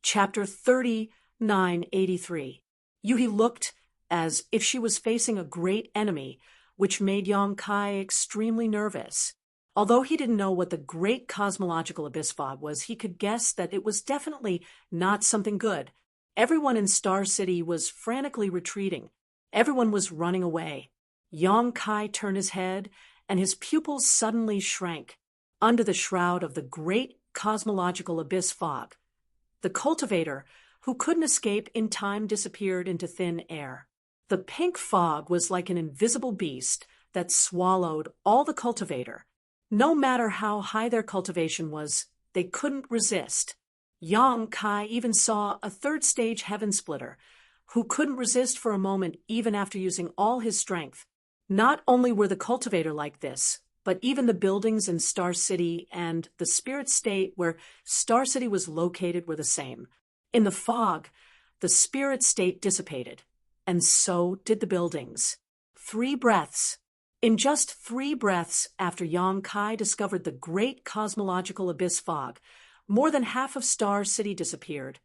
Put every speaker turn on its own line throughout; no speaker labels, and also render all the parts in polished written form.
Chapter 3983. Yuhi looked as if she was facing a great enemy, which made Yong Kai extremely nervous. Although he didn't know what the Great Cosmological Abyss Fog was, he could guess that it was definitely not something good. Everyone in Star City was frantically retreating. Everyone was running away. Yong Kai turned his head, and his pupils suddenly shrank under the shroud of the Great Cosmological Abyss Fog. The cultivator, who couldn't escape in time, disappeared into thin air. The pink fog was like an invisible beast that swallowed all the cultivator. No matter how high their cultivation was, they couldn't resist. Yong Kai even saw a third-stage heaven splitter, who couldn't resist for a moment even after using all his strength. Not only were the cultivator like this, but even the buildings in Star City and the spirit state where Star City was located were the same. In the fog, the spirit state dissipated, and so did the buildings. 3 breaths. In just 3 breaths after Yong Kai discovered the Great Cosmological Abyss Fog, more than half of Star City disappeared,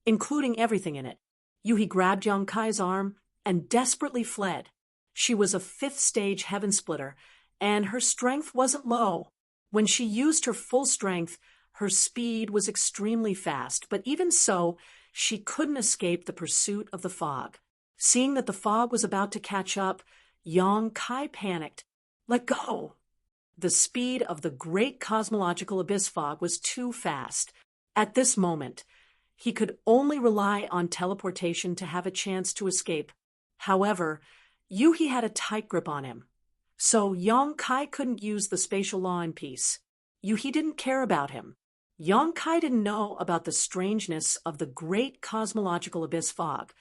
including everything in it. Yuhi grabbed Yong Kai's arm and desperately fled. She was a 5th-stage heaven splitter, and her strength wasn't low. When she used her full strength, her speed was extremely fast, but even so, she couldn't escape the pursuit of the fog. Seeing that the fog was about to catch up, Yong Kai panicked. "Let go!" The speed of the Great Cosmological Abyss Fog was too fast. At this moment, he could only rely on teleportation to have a chance to escape. However, Yuhi had a tight grip on him, so Yong Kai couldn't use the spatial law in peace. Yuhi didn't care about him. Yong Kai didn't know about the strangeness of the Great Cosmological Abyss Fog,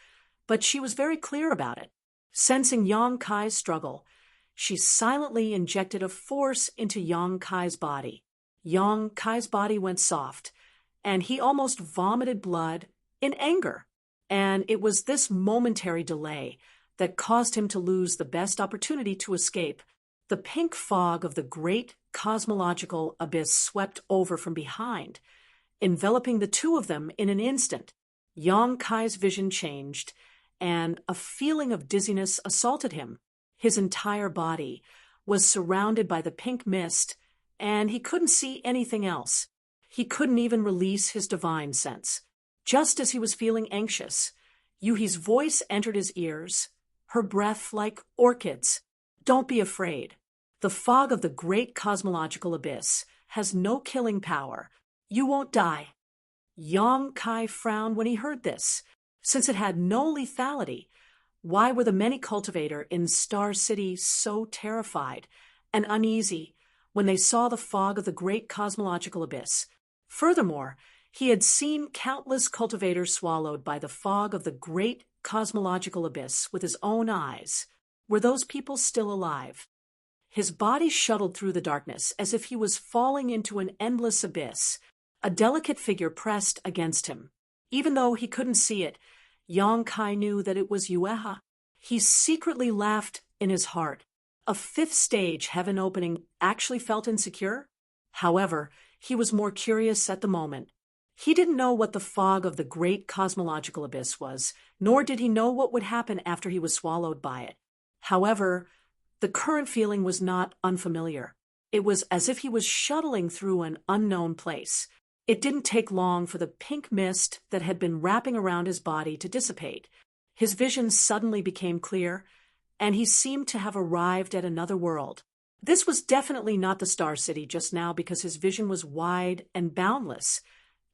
but she was very clear about it. Sensing Yong Kai's struggle, she silently injected a force into Yong Kai's body. Yong Kai's body went soft, and he almost vomited blood in anger. And it was this momentary delay that caused him to lose the best opportunity to escape. The pink fog of the Great Cosmological Abyss swept over from behind, enveloping the two of them in an instant. Yong Kai's vision changed, and a feeling of dizziness assaulted him. His entire body was surrounded by the pink mist, and he couldn't see anything else. He couldn't even release his divine sense. Just as he was feeling anxious, Yuhi's voice entered his ears, her breath like orchids. "Don't be afraid. The fog of the Great Cosmological Abyss has no killing power. You won't die." Yong Kai frowned when he heard this. Since it had no lethality, why were the many cultivator in Star City so terrified and uneasy when they saw the fog of the Great Cosmological Abyss? Furthermore, he had seen countless cultivators swallowed by the fog of the Great Cosmological Abyss with his own eyes. Were those people still alive? His body shuttled through the darkness as if he was falling into an endless abyss. A delicate figure pressed against him. Even though he couldn't see it, Yong Kai knew that it was Yueha. He secretly laughed in his heart. A 5th-stage heaven opening actually felt insecure? However, he was more curious at the moment. He didn't know what the fog of the Great Cosmological Abyss was, nor did he know what would happen after he was swallowed by it. However, the current feeling was not unfamiliar. It was as if he was shuttling through an unknown place. It didn't take long for the pink mist that had been wrapping around his body to dissipate. His vision suddenly became clear, and he seemed to have arrived at another world. This was definitely not the Star City just now because his vision was wide and boundless,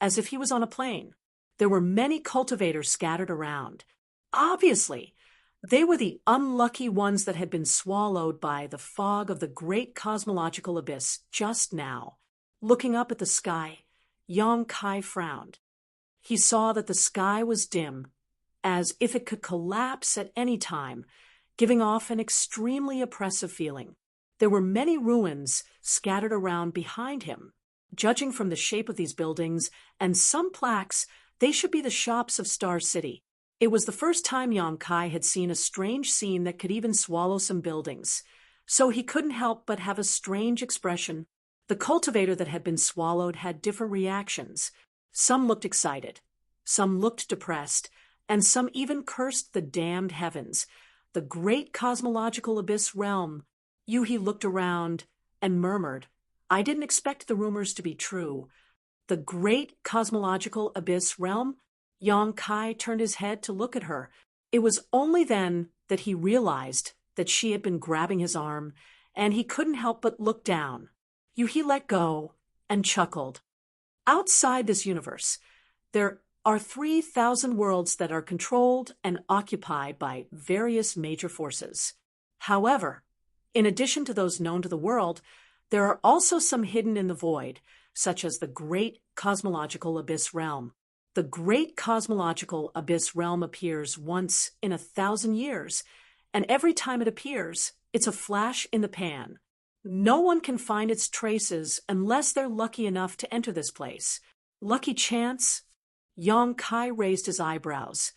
as if he was on a plane. There were many cultivators scattered around. Obviously, they were the unlucky ones that had been swallowed by the fog of the Great Cosmological Abyss just now. Looking up at the sky, Yong Kai frowned. He saw that the sky was dim, as if it could collapse at any time, giving off an extremely oppressive feeling. There were many ruins scattered around behind him. Judging from the shape of these buildings and some plaques, they should be the shops of Star City. It was the first time Yong Kai had seen a strange scene that could even swallow some buildings, so he couldn't help but have a strange expression. The cultivator that had been swallowed had different reactions. Some looked excited, Some looked depressed, and some even cursed the damned heavens. The great cosmological abyss realm. Yuhi looked around and murmured, "I didn't expect the rumors to be true." The great cosmological abyss realm? Yang Kai turned his head to look at her. It was only then that he realized that she had been grabbing his arm, and he couldn't help but look down. Yuhi let go and chuckled. Outside this universe, there are 3,000 worlds that are controlled and occupied by various major forces. However, in addition to those known to the world, there are also some hidden in the void, such as the Great Cosmological Abyss Realm. The Great Cosmological Abyss Realm appears once in 1,000 years, and every time it appears, it's a flash in the pan. No one can find its traces unless they're lucky enough to enter this place. Lucky chance? Yang Kai raised his eyebrows.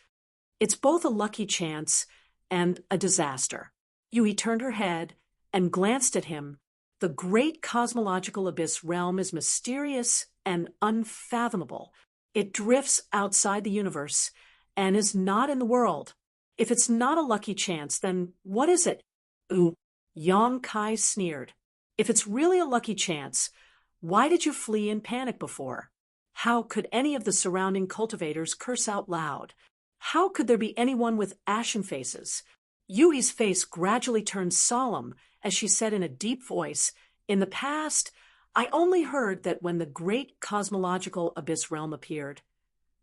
It's both a lucky chance and a disaster. Yui turned her head and glanced at him. The Great Cosmological Abyss Realm is mysterious and unfathomable. It drifts outside the universe and is not in the world. If it's not a lucky chance, then what is it? Ooh, Yang Kai sneered. If it's really a lucky chance, why did you flee in panic before? How could any of the surrounding cultivators curse out loud? How could there be anyone with ashen faces? Yui's face gradually turned solemn as she said in a deep voice, "In the past, I only heard that when the Great Cosmological Abyss Realm appeared,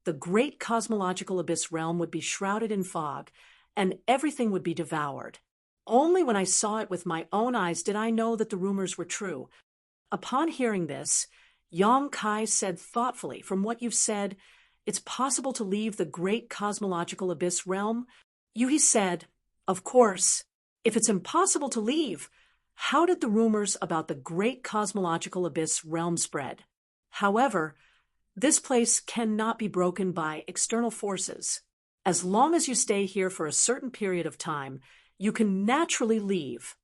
the Great Cosmological Abyss Realm would be shrouded in fog, and everything would be devoured. Only when I saw it with my own eyes did I know that the rumors were true." Upon hearing this, Yang Kai said thoughtfully, "From what you've said, it's possible to leave the Great Cosmological Abyss Realm?" Yui said, "Of course. If it's impossible to leave, how did the rumors about the Great Cosmological Abyss Realm spread? However, this place cannot be broken by external forces. As long as you stay here for a certain period of time, you can naturally leave."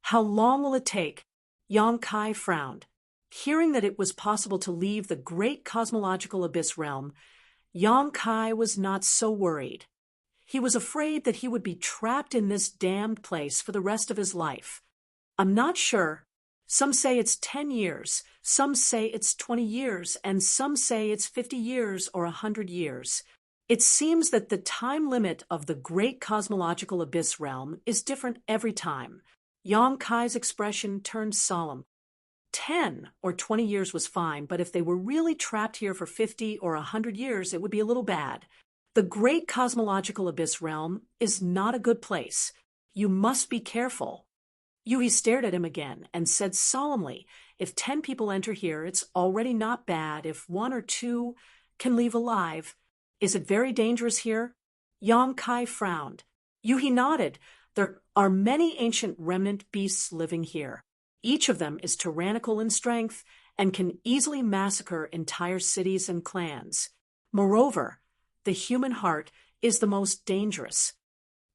"How long will it take?" Yang Kai frowned. Hearing that it was possible to leave the Great Cosmological Abyss Realm, Yang Kai was not so worried. He was afraid that he would be trapped in this damned place for the rest of his life. "I'm not sure. Some say it's 10 years, some say it's 20 years, and some say it's 50 years or 100 years. It seems that the time limit of the Great Cosmological Abyss Realm is different every time." Yang Kai's expression turned solemn. 10 or 20 years was fine, but if they were really trapped here for 50 or 100 years, it would be a little bad. The Great Cosmological Abyss Realm is not a good place. You must be careful. Yui stared at him again and said solemnly, "If 10 people enter here, it's already not bad if 1 or 2 can leave alive. Is it very dangerous here?" Yang Kai frowned. Yui nodded. "There are many ancient remnant beasts living here. Each of them is tyrannical in strength and can easily massacre entire cities and clans. Moreover, the human heart is the most dangerous."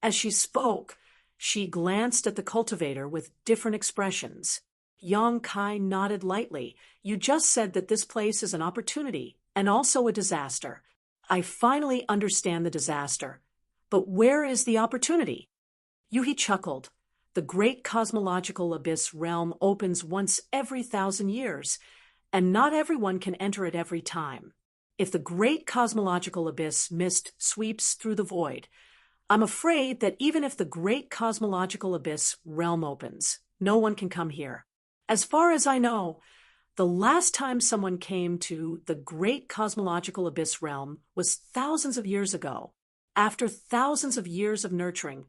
As she spoke, she glanced at the cultivator with different expressions. Yang Kai nodded lightly. "You just said that this place is an opportunity and also a disaster. I finally understand the disaster. But where is the opportunity?" Yui chuckled. "The Great Cosmological Abyss Realm opens once every 1,000 years, and not everyone can enter it every time. If the Great Cosmological Abyss mist sweeps through the void, I'm afraid that even if the Great Cosmological Abyss Realm opens, no one can come here. As far as I know, the last time someone came to the Great Cosmological Abyss Realm was thousands of years ago. After thousands of years of nurturing,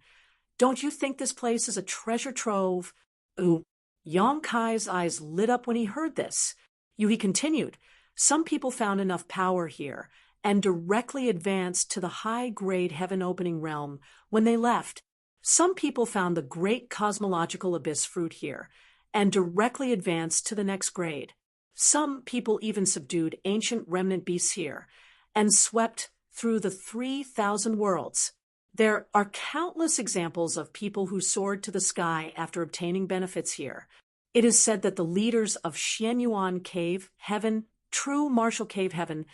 don't you think this place is a treasure trove?" Ooh. Yang Kai's eyes lit up when he heard this. Yui continued, "Some people found enough power here and directly advanced to the high-grade heaven-opening realm when they left. Some people found the Great Cosmological Abyss fruit here and directly advanced to the next grade. Some people even subdued ancient remnant beasts here and swept through the 3,000 worlds. There are countless examples of people who soared to the sky after obtaining benefits here. It is said that the leaders of Xianyuan Cave Heaven, True Martial Cave Heaven,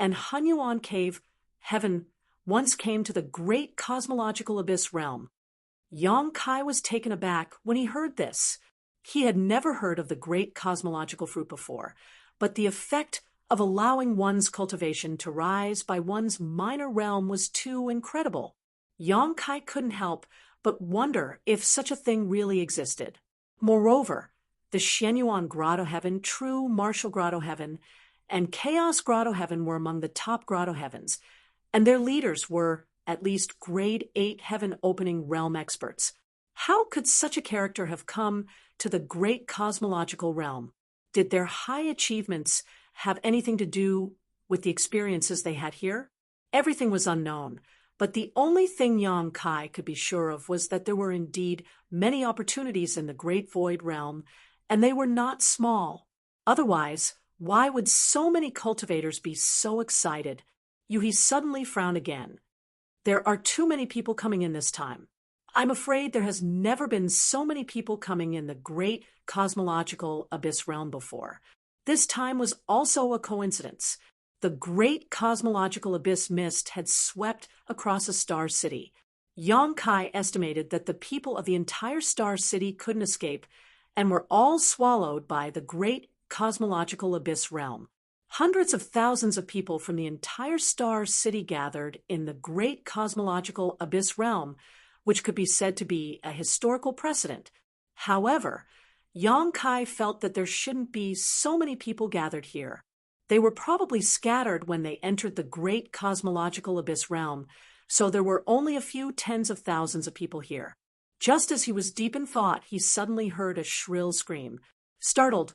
and Hunyuan Cave heaven once came to the great cosmological abyss realm. Yang Kai was taken aback when he heard this. He had never heard of the great cosmological fruit before, but the effect of allowing one's cultivation to rise by one's minor realm was too incredible. Yang Kai couldn't help but wonder if such a thing really existed. Moreover, the Shenyuan Grotto Heaven, True Martial Grotto Heaven, and Chaos Grotto Heaven were among the top grotto heavens, and their leaders were at least grade 8 heaven opening realm experts. How could such a character have come to the great cosmological realm? Did their high achievements have anything to do with the experiences they had here? Everything was unknown, but the only thing Yang Kai could be sure of was that there were indeed many opportunities in the great void realm, and they were not small. Otherwise, why would so many cultivators be so excited? Yuhi suddenly frowned again. There are too many people coming in this time. I'm afraid there has never been so many people coming in the great cosmological abyss realm before. This time was also a coincidence. The great cosmological abyss mist had swept across a star city. Yang Kai estimated that the people of the entire star city couldn't escape and were all swallowed by the great cosmological abyss realm. Hundreds of thousands of people from the entire star city gathered in the great cosmological abyss realm, which could be said to be a historical precedent. However, Yang Kai felt that there shouldn't be so many people gathered here. They were probably scattered when they entered the great cosmological abyss realm, so there were only a few tens of thousands of people here. Just as he was deep in thought, he suddenly heard a shrill scream. Startled,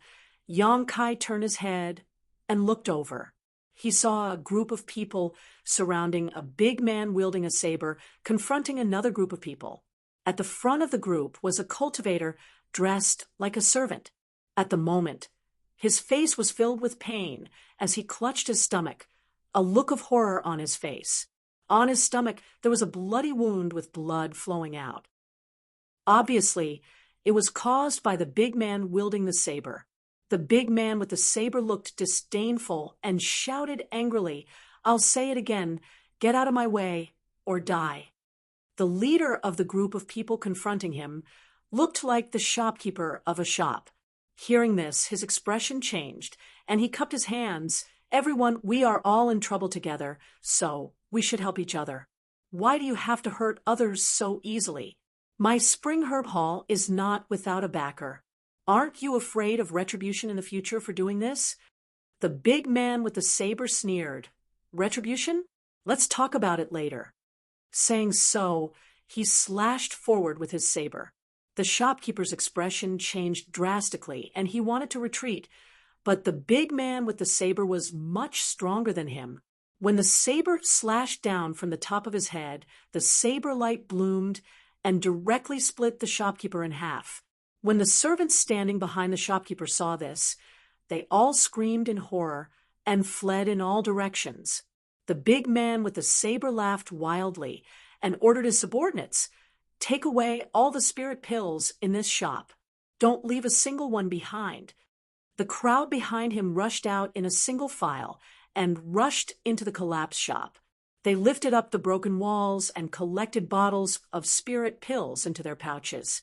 Yang Kai turned his head and looked over. He saw a group of people surrounding a big man wielding a saber, confronting another group of people. At the front of the group was a cultivator dressed like a servant. At the moment, his face was filled with pain as he clutched his stomach, a look of horror on his face. On his stomach, there was a bloody wound with blood flowing out. Obviously, it was caused by the big man wielding the saber. The big man with the saber looked disdainful and shouted angrily, "I'll say it again, get out of my way or die." The leader of the group of people confronting him looked like the shopkeeper of a shop. Hearing this, his expression changed, and he cupped his hands. "Everyone, we are all in trouble together, so we should help each other. Why do you have to hurt others so easily? My spring herb hall is not without a backer. Aren't you afraid of retribution in the future for doing this?" The big man with the saber sneered. "Retribution? Let's talk about it later." Saying so, he slashed forward with his saber. The shopkeeper's expression changed drastically, and he wanted to retreat, but the big man with the saber was much stronger than him. When the saber slashed down from the top of his head, the saber light bloomed and directly split the shopkeeper in half. When the servants standing behind the shopkeeper saw this, they all screamed in horror and fled in all directions. The big man with the saber laughed wildly and ordered his subordinates, "Take away all the spirit pills in this shop. Don't leave a single one behind." The crowd behind him rushed out in a single file and rushed into the collapsed shop. They lifted up the broken walls and collected bottles of spirit pills into their pouches.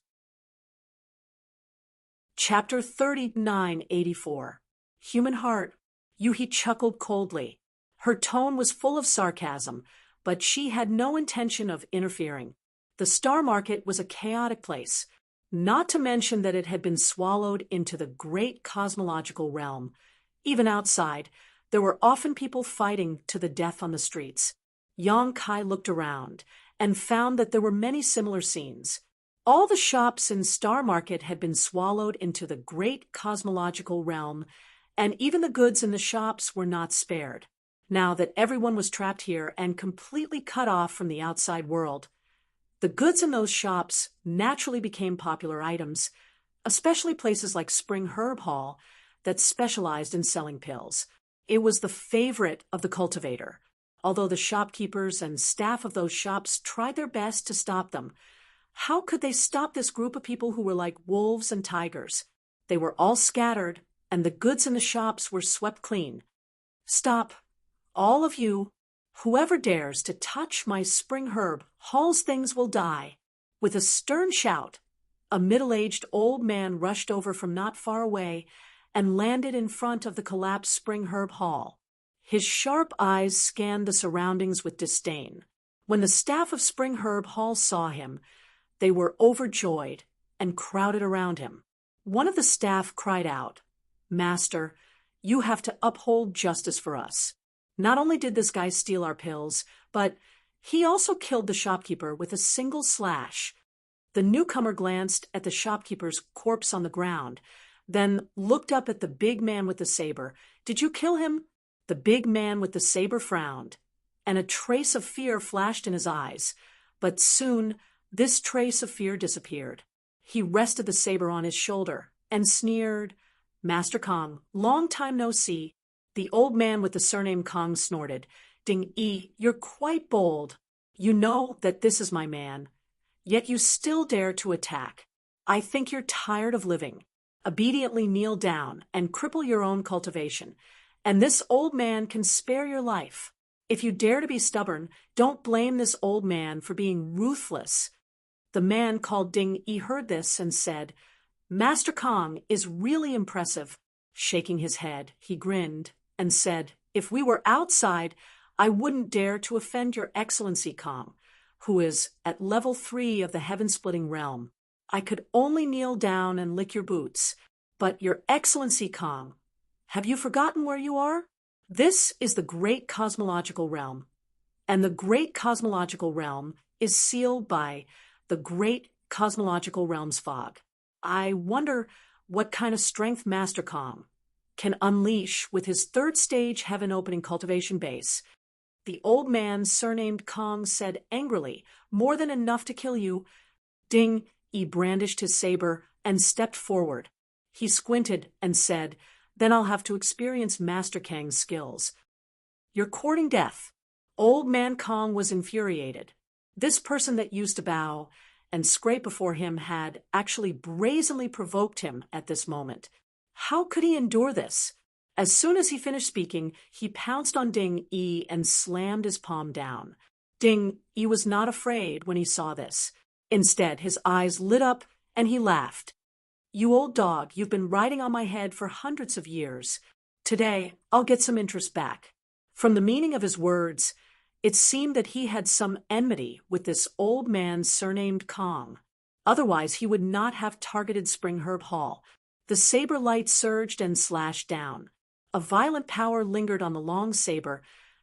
Chapter 3984. Human Heart. Yuhi chuckled coldly. Her tone was full of sarcasm, but she had no intention of interfering. The star market was a chaotic place, not to mention that it had been swallowed into the great cosmological realm. Even outside, there were often people fighting to the death on the streets. Yang Kai looked around and found that there were many similar scenes. All the shops in Star Market had been swallowed into the great cosmological realm, and even the goods in the shops were not spared. Now that everyone was trapped here and completely cut off from the outside world, the goods in those shops naturally became popular items, especially places like Spring Herb Hall that specialized in selling pills. It was the favorite of the cultivator, although the shopkeepers and staff of those shops tried their best to stop them. How could they stop this group of people who were like wolves and tigers? They were all scattered, and the goods in the shops were swept clean. "Stop. All of you, whoever dares to touch my spring herb, Hall's things will die." With a stern shout, a middle-aged old man rushed over from not far away and landed in front of the collapsed spring herb Hall. His sharp eyes scanned the surroundings with disdain. When the staff of Spring Herb Hall saw him, they were overjoyed and crowded around him. One of the staff cried out, "Master, you have to uphold justice for us. Not only did this guy steal our pills, but he also killed the shopkeeper with a single slash." The newcomer glanced at the shopkeeper's corpse on the ground, then looked up at the big man with the saber. "Did you kill him?" The big man with the saber frowned, and a trace of fear flashed in his eyes, but soon this trace of fear disappeared. He rested the saber on his shoulder and sneered, "Master Kong, long time no see." The old man with the surname Kong snorted, "Ding-E, you're quite bold. You know that this is my man, yet you still dare to attack. I think you're tired of living. Obediently kneel down and cripple your own cultivation, and this old man can spare your life. If you dare to be stubborn, don't blame this old man for being ruthless." The man called Ding-E heard this and said, "Master Kong is really impressive." Shaking his head, he grinned and said, "If we were outside, I wouldn't dare to offend your Excellency Kong, who is at level 3 of the heaven-splitting realm. I could only kneel down and lick your boots. But your Excellency Kong, have you forgotten where you are? This is the great cosmological realm, and the great cosmological realm is sealed by the great cosmological realm's fog. I wonder what kind of strength Master Kong can unleash with his third stage heaven-opening cultivation base." The old man surnamed Kong said angrily, "More than enough to kill you." Ding-E brandished his saber and stepped forward. He squinted and said, "Then I'll have to experience Master Kang's skills." "You're courting death." Old man Kong was infuriated. This person that used to bow and scrape before him had actually brazenly provoked him at this moment. How could he endure this? As soon as he finished speaking, he pounced on Ding-E and slammed his palm down. Ding-E was not afraid when he saw this. Instead, his eyes lit up and he laughed. "You old dog, you've been riding on my head for hundreds of years. Today, I'll get some interest back." From the meaning of his words, it seemed that he had some enmity with this old man surnamed Kong. Otherwise, he would not have targeted Spring Herb Hall. The saber light surged and slashed down. A violent power lingered on the long saber,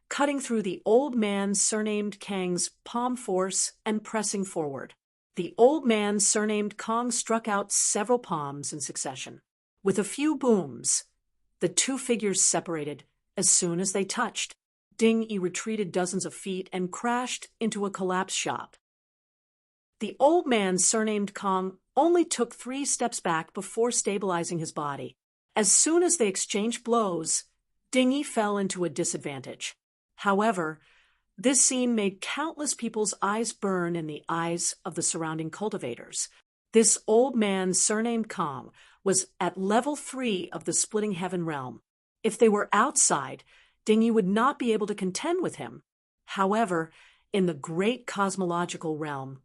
cutting through the old man surnamed Kang's palm force and pressing forward. The old man surnamed Kong struck out several palms in succession. With a few booms, the two figures separated as soon as they touched. Ding-E retreated dozens of feet and crashed into a collapsed shop. The old man surnamed Kong only took 3 steps back before stabilizing his body. As soon as they exchanged blows, Ding-E fell into a disadvantage. However, this scene made countless people's eyes burn in the eyes of the surrounding cultivators. This old man surnamed Kong was at level 3 of the splitting heaven realm. If they were outside, Ding-E would not be able to contend with him. However, in the great cosmological realm,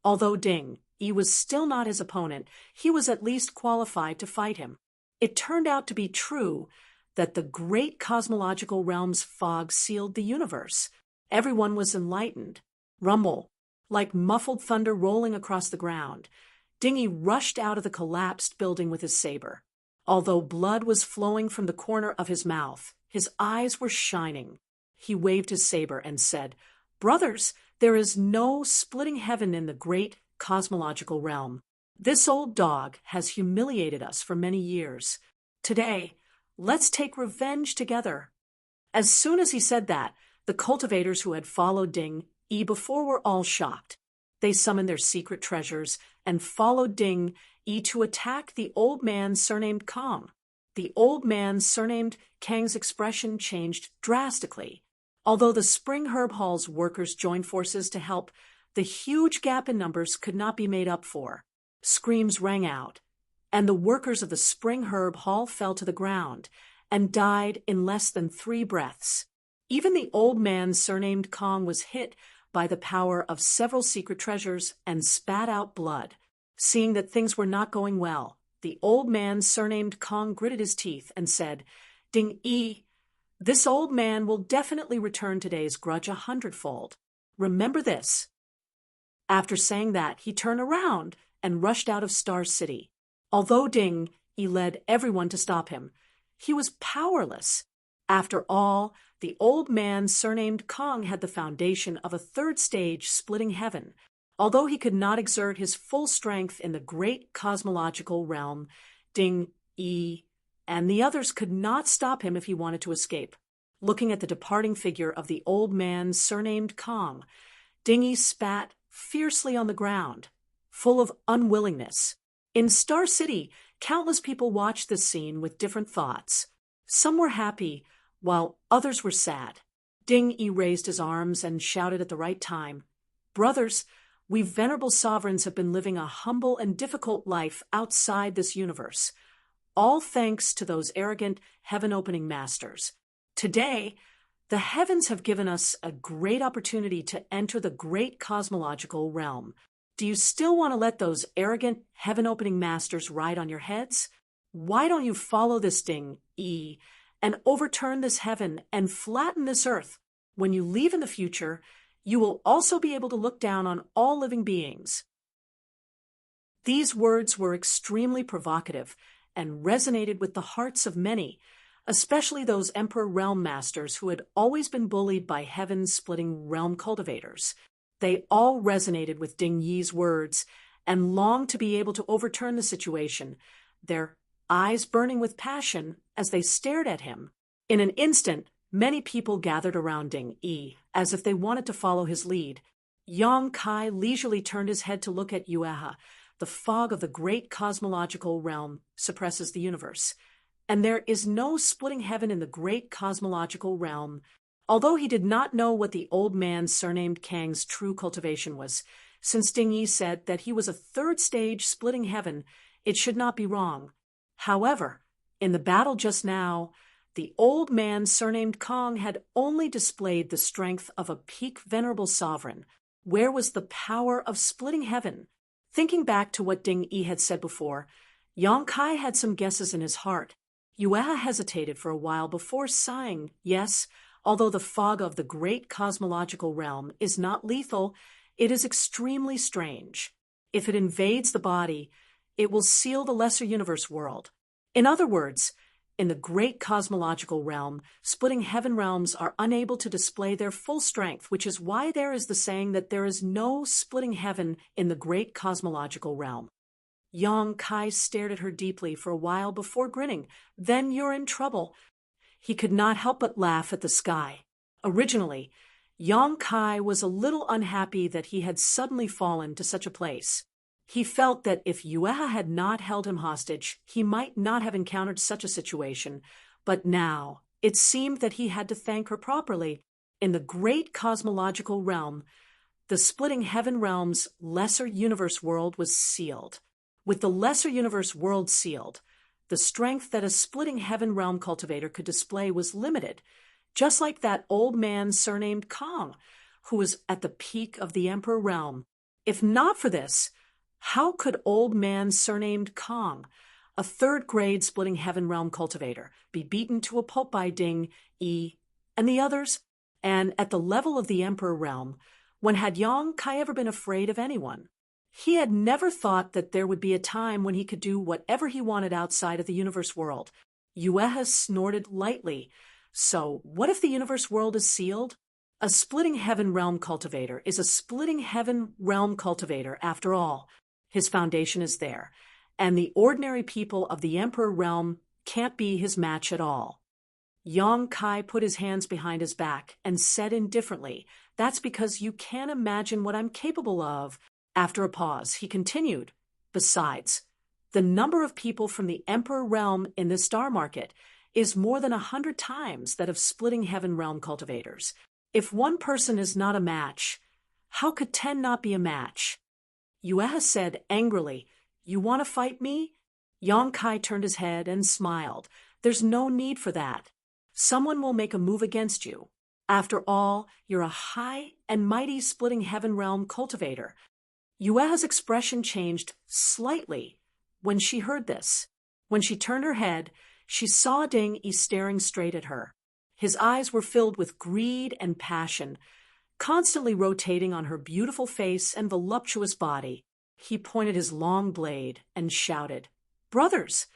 although Ding-E was still not his opponent, he was at least qualified to fight him. It turned out to be true that the great cosmological realm's fog sealed the universe. Everyone was enlightened. Rumble, like muffled thunder rolling across the ground. Ding-E rushed out of the collapsed building with his saber. Although blood was flowing from the corner of his mouth, his eyes were shining. He waved his saber and said, "Brothers, there is no splitting heaven in the great cosmological realm. This old dog has humiliated us for many years. Today, let's take revenge together." As soon as he said that, the cultivators who had followed Ding-E before were all shocked. They summoned their secret treasures and followed Ding-E to attack the old man surnamed Kong. The old man surnamed Kang's expression changed drastically. Although the Spring Herb Hall's workers joined forces to help, the huge gap in numbers could not be made up for. Screams rang out, and the workers of the Spring Herb Hall fell to the ground and died in less than 3 breaths. Even the old man surnamed Kong was hit by the power of several secret treasures and spat out blood. Seeing that things were not going well, the old man surnamed Kong gritted his teeth and said, "Ding-yi, this old man will definitely return today's grudge 100-fold. Remember this." After saying that, he turned around and rushed out of Star City. Although Ding-yi led everyone to stop him, he was powerless. After all, the old man surnamed Kong had the foundation of a third stage splitting heaven. Although he could not exert his full strength in the great cosmological realm, Ding-yi and the others could not stop him if he wanted to escape. Looking at the departing figure of the old man surnamed Kong, Ding-yi spat fiercely on the ground, full of unwillingness. In Star City, countless people watched this scene with different thoughts. Some were happy, while others were sad. Ding-yi raised his arms and shouted at the right time, "Brothers, we venerable sovereigns have been living a humble and difficult life outside this universe, all thanks to those arrogant heaven-opening masters. Today, the heavens have given us a great opportunity to enter the great cosmological realm. Do you still want to let those arrogant heaven-opening masters ride on your heads? Why don't you follow this Ding-yi and overturn this heaven and flatten this earth? When you leave in the future, you will also be able to look down on all living beings." These words were extremely provocative and resonated with the hearts of many, especially those Emperor Realm Masters who had always been bullied by heaven-splitting realm cultivators. They all resonated with Ding-yi's words and longed to be able to overturn the situation, their eyes burning with passion as they stared at him. In an instant, many people gathered around Ding-yi, as if they wanted to follow his lead. Yang Kai leisurely turned his head to look at Yueha. The fog of the great cosmological realm suppresses the universe, and there is no splitting heaven in the great cosmological realm. Although he did not know what the old man surnamed Kang's true cultivation was, since Ding-yi said that he was a third stage splitting heaven, it should not be wrong. However, in the battle just now, the old man surnamed Kong had only displayed the strength of a peak venerable sovereign. Where was the power of splitting heaven? Thinking back to what Ding-yi had said before, Yang Kai had some guesses in his heart. Yueha hesitated for a while before sighing, "Yes, although the fog of the great cosmological realm is not lethal, it is extremely strange. If it invades the body, it will seal the lesser universe world." In other words, in the great cosmological realm, splitting heaven realms are unable to display their full strength, which is why there is the saying that there is no splitting heaven in the great cosmological realm. Yang Kai stared at her deeply for a while before grinning. "Then you're in trouble." He could not help but laugh at the sky. Originally, Yang Kai was a little unhappy that he had suddenly fallen to such a place. He felt that if Yueha had not held him hostage, he might not have encountered such a situation, but now it seemed that he had to thank her properly. In the great cosmological realm, the splitting heaven realm's lesser universe world was sealed. With the lesser universe world sealed, the strength that a splitting heaven realm cultivator could display was limited, just like that old man surnamed Kong, who was at the peak of the Emperor realm. If not for this, how could old man surnamed Kong, a third-grade splitting heaven realm cultivator, be beaten to a pulp by Ding-yi and the others? And at the level of the Emperor realm, when had Yang Kai ever been afraid of anyone? He had never thought that there would be a time when he could do whatever he wanted outside of the universe world. Yueha snorted lightly. So, what if the universe world is sealed? A splitting heaven realm cultivator is a splitting heaven realm cultivator after all. His foundation is there, and the ordinary people of the Emperor realm can't be his match at all. Yang Kai put his hands behind his back and said indifferently, "That's because you can't imagine what I'm capable of." After a pause, he continued, "Besides, the number of people from the Emperor realm in this star market is more than 100 times that of splitting heaven realm cultivators. If one person is not a match, how could 10 not be a match?" Yueha said angrily, "You want to fight me?" Yang Kai turned his head and smiled. "There's no need for that. Someone will make a move against you. After all, you're a high and mighty splitting heaven realm cultivator. Yueha's expression changed slightly when she heard this. When she turned her head, she saw Ding Yi staring straight at her. His eyes were filled with greed and passion, constantly rotating on her beautiful face and voluptuous body. He pointed his long blade and shouted, "Brothers,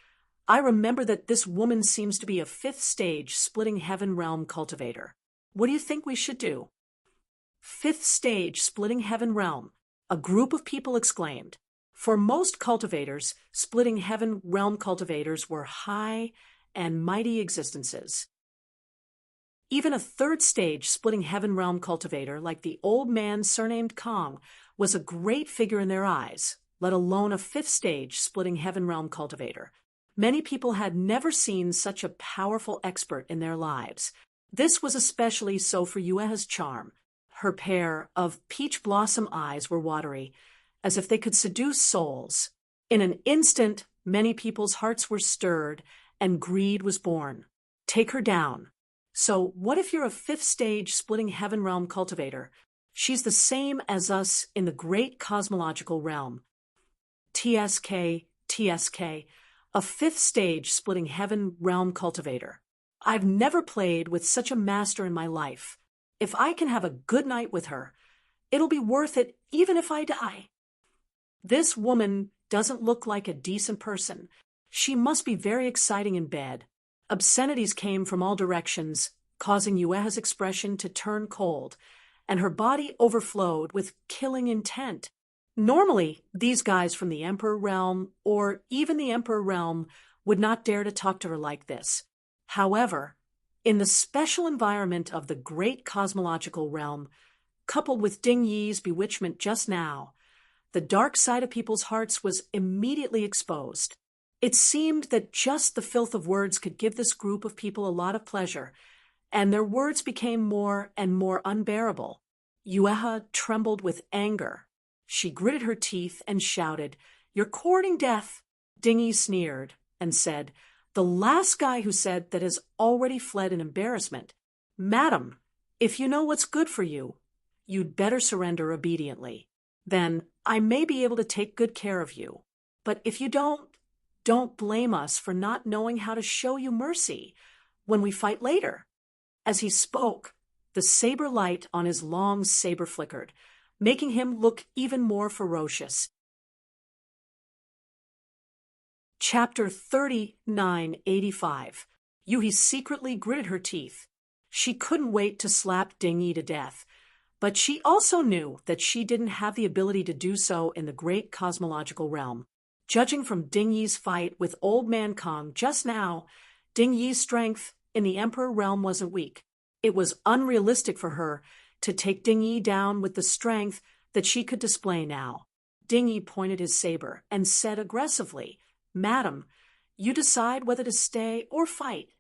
I remember that this woman seems to be a fifth stage splitting heaven realm cultivator. What do you think we should do?" "Fifth stage splitting heaven realm," a group of people exclaimed. For most cultivators, splitting heaven realm cultivators were high and mighty existences. Even a third stage splitting heaven realm cultivator like the old man surnamed Kong was a great figure in their eyes, let alone a fifth stage splitting heaven realm cultivator. Many people had never seen such a powerful expert in their lives. This was especially so for Yueha's charm. Her pair of peach blossom eyes were watery, as if they could seduce souls. In an instant, many people's hearts were stirred, and greed was born. Take her down. So what if you're a fifth stage splitting heaven realm cultivator? She's the same as us in the great cosmological realm. TSK, a fifth stage splitting heaven realm cultivator. I've never played with such a master in my life. If I can have a good night with her, it'll be worth it even if I die. This woman doesn't look like a decent person. She must be very exciting in bed. Obscenities came from all directions, causing Yueha's expression to turn cold, and her body overflowed with killing intent. Normally, these guys from the Emperor realm, or even the Emperor realm, would not dare to talk to her like this. However, in the special environment of the great cosmological realm, coupled with Ding Yi's bewitchment just now, the dark side of people's hearts was immediately exposed. It seemed that just the filth of words could give this group of people a lot of pleasure, and their words became more and more unbearable. Yueha trembled with anger. She gritted her teeth and shouted, "You're courting death." Ding Yi sneered and said, "The last guy who said that has already fled in embarrassment. Madam, if you know what's good for you, you'd better surrender obediently. Then I may be able to take good care of you. But if you don't blame us for not knowing how to show you mercy when we fight later." As he spoke, the saber light on his long saber flickered, making him look even more ferocious. Chapter 3985. Yuhi secretly gritted her teeth. She couldn't wait to slap Ding Yi to death, but she also knew that she didn't have the ability to do so in the great cosmological realm. Judging from Ding Yi's fight with Old Man Kong just now, Ding Yi's strength in the Emperor realm wasn't weak. It was unrealistic for her to take Ding Yi down with the strength that she could display now. Ding Yi pointed his saber and said aggressively, "Madam, you decide whether to stay or fight."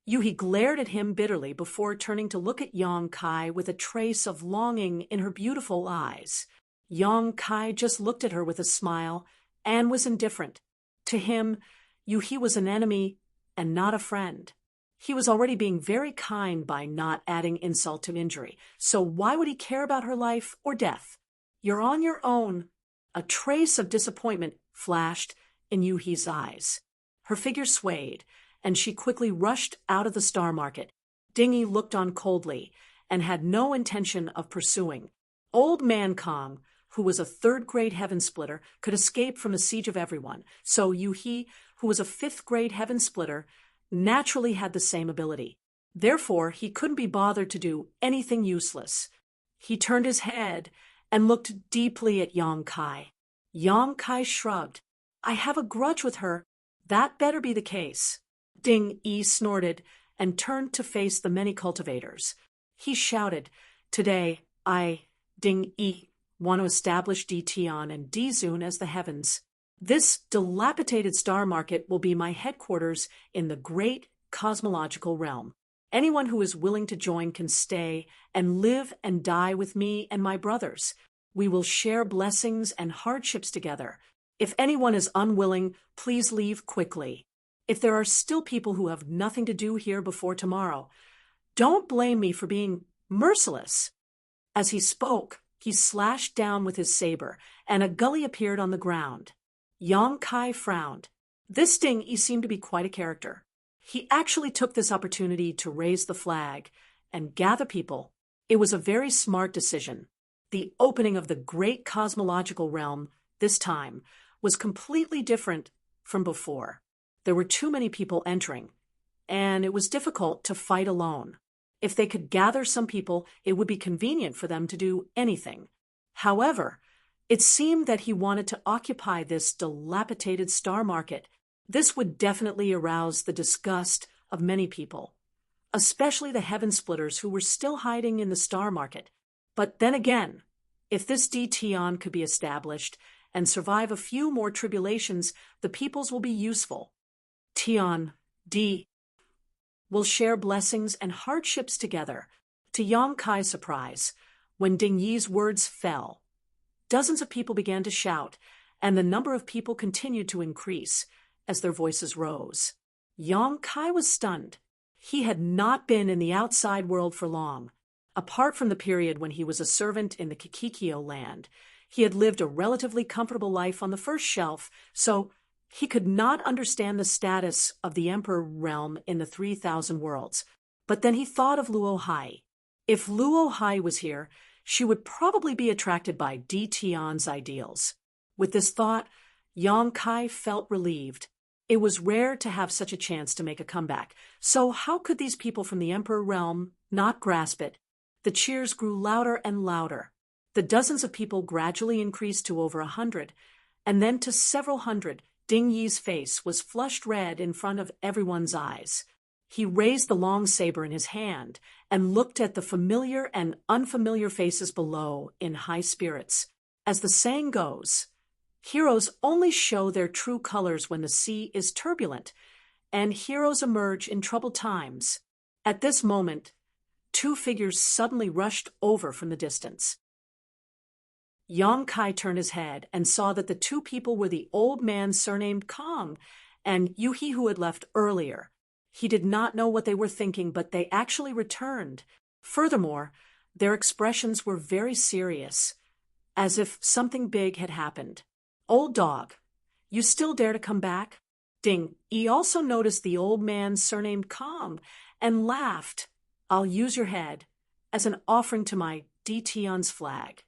Yuhi glared at him bitterly before turning to look at Yang Kai with a trace of longing in her beautiful eyes. Yang Kai just looked at her with a smile and was indifferent. To him, Yuhi was an enemy and not a friend. He was already being very kind by not adding insult to injury, so why would he care about her life or death? "You're on your own." A trace of disappointment flashed in Yuhi's eyes. Her figure swayed, and she quickly rushed out of the star market. Ding Yi looked on coldly and had no intention of pursuing. Old Man Kong, who was a third-grade heaven splitter, could escape from the siege of everyone, so Yuhi, who was a fifth-grade heaven splitter, naturally had the same ability. Therefore, he couldn't be bothered to do anything useless. He turned his head and looked deeply at Yang Kai. Yang Kai shrugged. "I have a grudge with her. That better be the case." Ding Yi snorted and turned to face the many cultivators. He shouted, "Today, Ding Yi, want to establish Dtian and Dzun as the heavens. This dilapidated star market will be my headquarters in the great cosmological realm. Anyone who is willing to join can stay and live and die with me and my brothers. We will share blessings and hardships together. If anyone is unwilling, please leave quickly. If there are still people who have nothing to do here before tomorrow, don't blame me for being merciless. As he spoke, he slashed down with his saber, and a gully appeared on the ground. Yang Kai frowned. This Ding Yi seemed to be quite a character. He actually took this opportunity to raise the flag and gather people. It was a very smart decision. The opening of the great cosmological realm, this time, was completely different from before. There were too many people entering, and it was difficult to fight alone. If they could gather some people, it would be convenient for them to do anything. However, it seemed that he wanted to occupy this dilapidated star market. This would definitely arouse the disgust of many people, especially the heaven splitters who were still hiding in the star market. But then again, if this Tion could be established and survive a few more tribulations, the peoples will be useful. Tion D will share blessings and hardships together. To Yang Kai's surprise, when Ding Yi's words fell, dozens of people began to shout, and the number of people continued to increase as their voices rose. Yang Kai was stunned. He had not been in the outside world for long. Apart from the period when he was a servant in the Kikikyo land, he had lived a relatively comfortable life on the first shelf, so he could not understand the status of the Emperor realm in the 3,000 worlds. But then he thought of Luo Hai. If Luo Hai was here, she would probably be attracted by Tion's ideals. With this thought, Yang Kai felt relieved. It was rare to have such a chance to make a comeback, so how could these people from the Emperor realm not grasp it? The cheers grew louder and louder. The dozens of people gradually increased to over 100, and then to several hundred. Ding Yi's face was flushed red in front of everyone's eyes. He raised the long saber in his hand and looked at the familiar and unfamiliar faces below in high spirits. As the saying goes, heroes only show their true colors when the sea is turbulent, and heroes emerge in troubled times. At this moment, two figures suddenly rushed over from the distance. Yang Kai turned his head and saw that the two people were the old man surnamed Kong and Yuhi, who had left earlier. He did not know what they were thinking, but they actually returned. Furthermore, their expressions were very serious, as if something big had happened. "Old dog, you still dare to come back?" Ding Yi also noticed the old man surnamed Kong and laughed. "I'll use your head as an offering to my Tion's flag."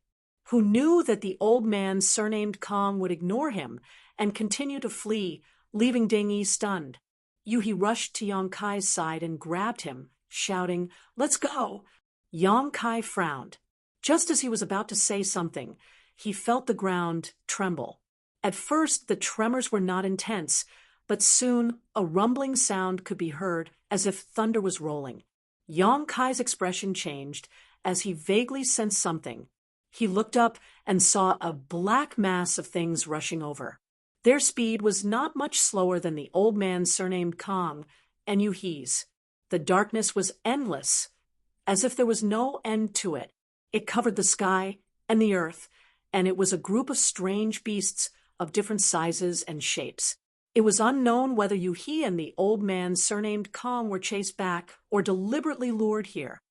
Who knew that the old man surnamed Kong would ignore him and continue to flee, leaving Ding Yi stunned. Yuhi rushed to Yang Kai's side and grabbed him, shouting, "Let's go!" Yang Kai frowned. Just as he was about to say something, he felt the ground tremble. At first, the tremors were not intense, but soon a rumbling sound could be heard as if thunder was rolling. Yang Kai's expression changed as he vaguely sensed something. He looked up and saw a black mass of things rushing over. Their speed was not much slower than the old man surnamed Kong and Yuhi's. The darkness was endless, as if there was no end to it. It covered the sky and the earth, and it was a group of strange beasts of different sizes and shapes. It was unknown whether Yuhi and the old man surnamed Kong were chased back or deliberately lured here,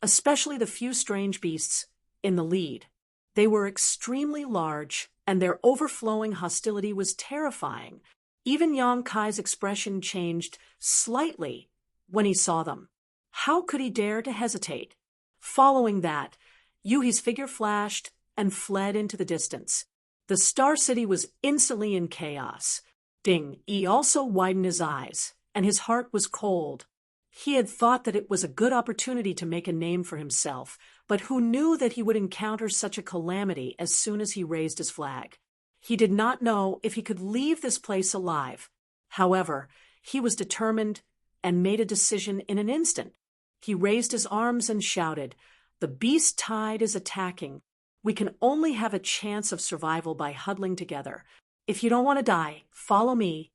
especially the few strange beasts in the lead. They were extremely large, and their overflowing hostility was terrifying. Even Yang Kai's expression changed slightly when he saw them. How could he dare to hesitate? Following that, Yuhi's figure flashed and fled into the distance. The Star City was instantly in chaos. Ding Yi also widened his eyes, and his heart was cold. He had thought that it was a good opportunity to make a name for himself, but who knew that he would encounter such a calamity as soon as he raised his flag? He did not know if he could leave this place alive. However, he was determined and made a decision in an instant. He raised his arms and shouted, "The beast tide is attacking. We can only have a chance of survival by huddling together. If you don't want to die, follow me."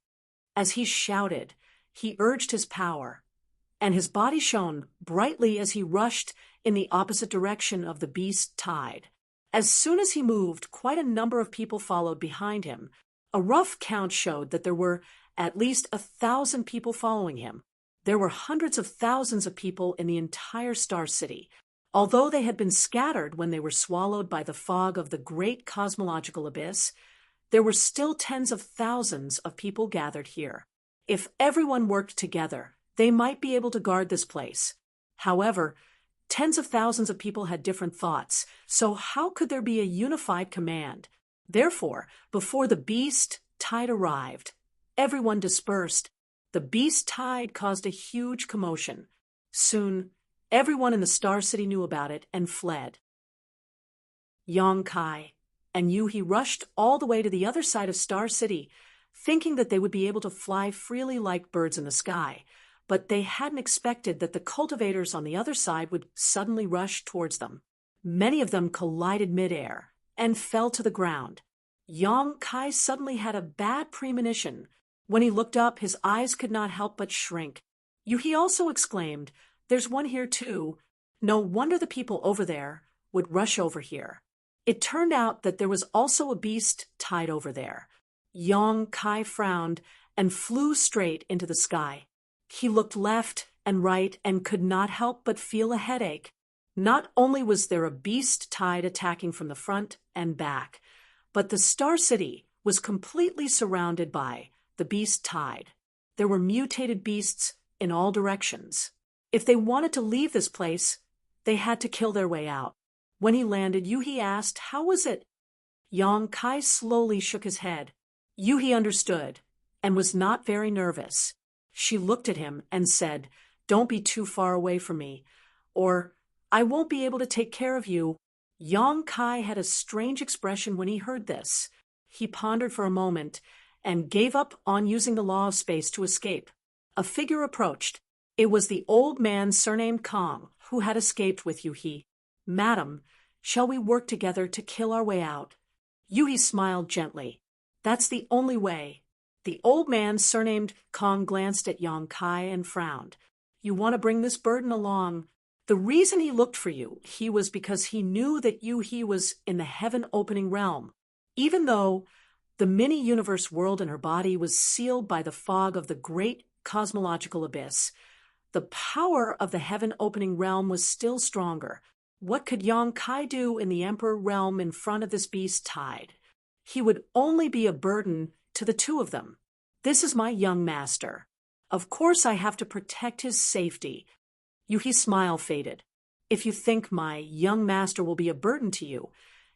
As he shouted, he urged his power, and his body shone brightly as he rushed in the opposite direction of the beast tide. As soon as he moved, quite a number of people followed behind him. A rough count showed that there were at least 1,000 people following him. There were hundreds of thousands of people in the entire Star City. Although they had been scattered when they were swallowed by the fog of the great cosmological abyss, there were still tens of thousands of people gathered here. If everyone worked together, they might be able to guard this place. However, tens of thousands of people had different thoughts, so how could there be a unified command? Therefore, before the beast tide arrived, everyone dispersed. The beast tide caused a huge commotion. Soon, everyone in the Star City knew about it and fled. Yong Kai and Yuhi rushed all the way to the other side of Star City, thinking that they would be able to fly freely like birds in the sky, but they hadn't expected that the cultivators on the other side would suddenly rush towards them. Many of them collided midair and fell to the ground. Yong Kai suddenly had a bad premonition. When he looked up, his eyes could not help but shrink. Yuhi also exclaimed, "There's one here too. No wonder the people over there would rush over here." It turned out that there was also a beast tied over there. Yong Kai frowned and flew straight into the sky. He looked left and right and could not help but feel a headache. Not only was there a beast tide attacking from the front and back, but the Star City was completely surrounded by the beast tide. There were mutated beasts in all directions. If they wanted to leave this place, they had to kill their way out. When he landed, Yuhi asked, "How was it?" Yong Kai slowly shook his head. Yuhi understood and was not very nervous. She looked at him and said, "Don't be too far away from me, or I won't be able to take care of you." Yong Kai had a strange expression when he heard this. He pondered for a moment and gave up on using the law of space to escape. A figure approached. It was the old man surnamed Kong, who had escaped with Yuhi. "Madam, shall we work together to kill our way out?" Yuhi smiled gently. "That's the only way." The old man surnamed Kong glanced at Yong Kai and frowned. "You want to bring this burden along?" The reason he looked for you, he was because he knew that Yuhi was in the heaven-opening realm. Even though the mini-universe world in her body was sealed by the fog of the great cosmological abyss, the power of the heaven-opening realm was still stronger. What could Yong Kai do in the Emperor realm in front of this beast tide? He would only be a burden to the two of them. "This is my young master. Of course I have to protect his safety." Yuhi's smile faded. "If you think my young master will be a burden to you,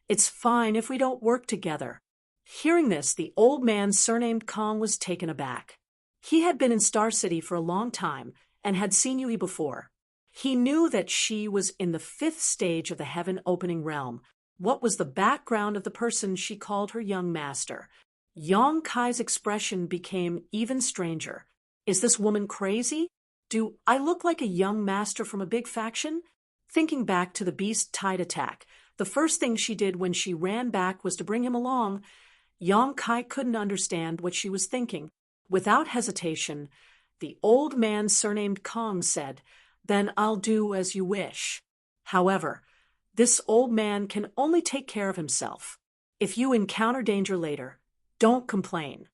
it's fine if we don't work together." Hearing this, the old man surnamed Kong was taken aback. He had been in Star City for a long time and had seen Yuhi before. He knew that she was in the 5th stage of the heaven-opening realm. What was the background of the person she called her young master? Yong Kai's expression became even stranger. Is this woman crazy? Do I look like a young master from a big faction? Thinking back to the beast tide attack, the first thing she did when she ran back was to bring him along. Yong Kai couldn't understand what she was thinking. Without hesitation, the old man surnamed Kong said, "Then I'll do as you wish." However, this old man can only take care of himself. If you encounter danger later, don't complain.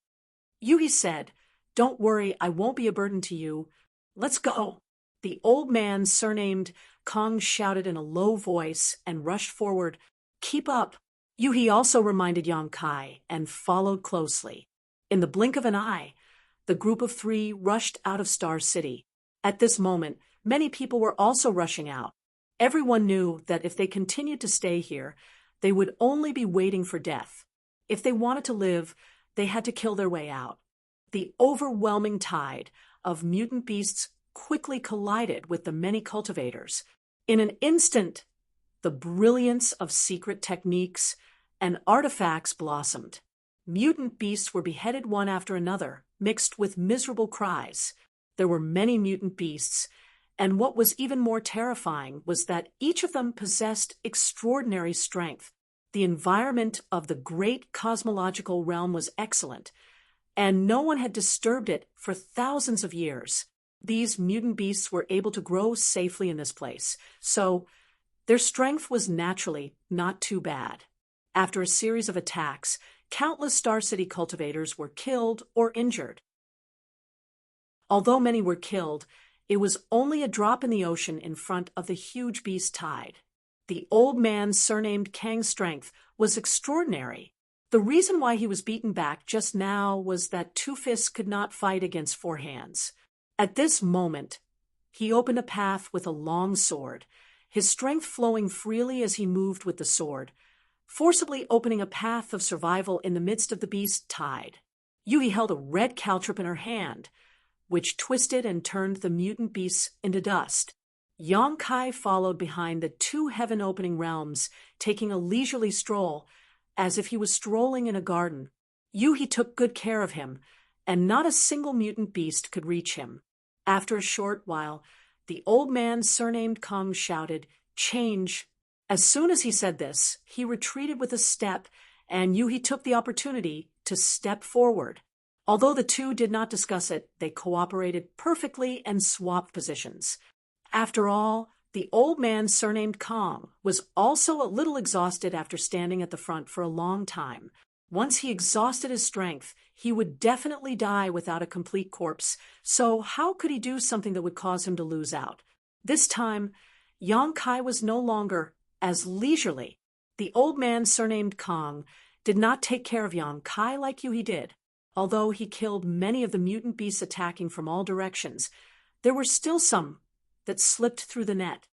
Yuhi said, "Don't worry, I won't be a burden to you. Let's go." The old man surnamed Kong shouted in a low voice and rushed forward. "Keep up." Yuhi also reminded Yong Kai and followed closely. In the blink of an eye, the group of 3 rushed out of Star City. At this moment, many people were also rushing out. Everyone knew that if they continued to stay here, they would only be waiting for death. If they wanted to live, they had to kill their way out. The overwhelming tide of mutant beasts quickly collided with the many cultivators. In an instant, the brilliance of secret techniques and artifacts blossomed. Mutant beasts were beheaded one after another, mixed with miserable cries. There were many mutant beasts, and what was even more terrifying was that each of them possessed extraordinary strength. The environment of the great cosmological realm was excellent, and no one had disturbed it for thousands of years. These mutant beasts were able to grow safely in this place, so their strength was naturally not too bad. After a series of attacks, countless Star City cultivators were killed or injured. Although many were killed, It was only a drop in the ocean in front of the huge beast tide. The old man, surnamed Kang's strength, was extraordinary. The reason why he was beaten back just now was that two fists could not fight against four hands. At this moment, he opened a path with a long sword, his strength flowing freely as he moved with the sword, forcibly opening a path of survival in the midst of the beast's tide. Yui held a red caltrip in her hand, which twisted and turned the mutant beasts into dust. Yong-kai followed behind the two heaven-opening realms, taking a leisurely stroll, as if he was strolling in a garden. Yui took good care of him, and not a single mutant beast could reach him. After a short while, the old man, surnamed Kong, shouted, "Change!" As soon as he said this, he retreated with a step, and Yui took the opportunity to step forward. Although the two did not discuss it, they cooperated perfectly and swapped positions. After all, the old man, surnamed Kong, was also a little exhausted after standing at the front for a long time. Once he exhausted his strength, he would definitely die without a complete corpse, so how could he do something that would cause him to lose out? This time, Yong-kai was no longer as leisurely. The old man, surnamed Kong, did not take care of Yong-kai like Yui did. Although he killed many of the mutant beasts attacking from all directions, there were still some that slipped through the net.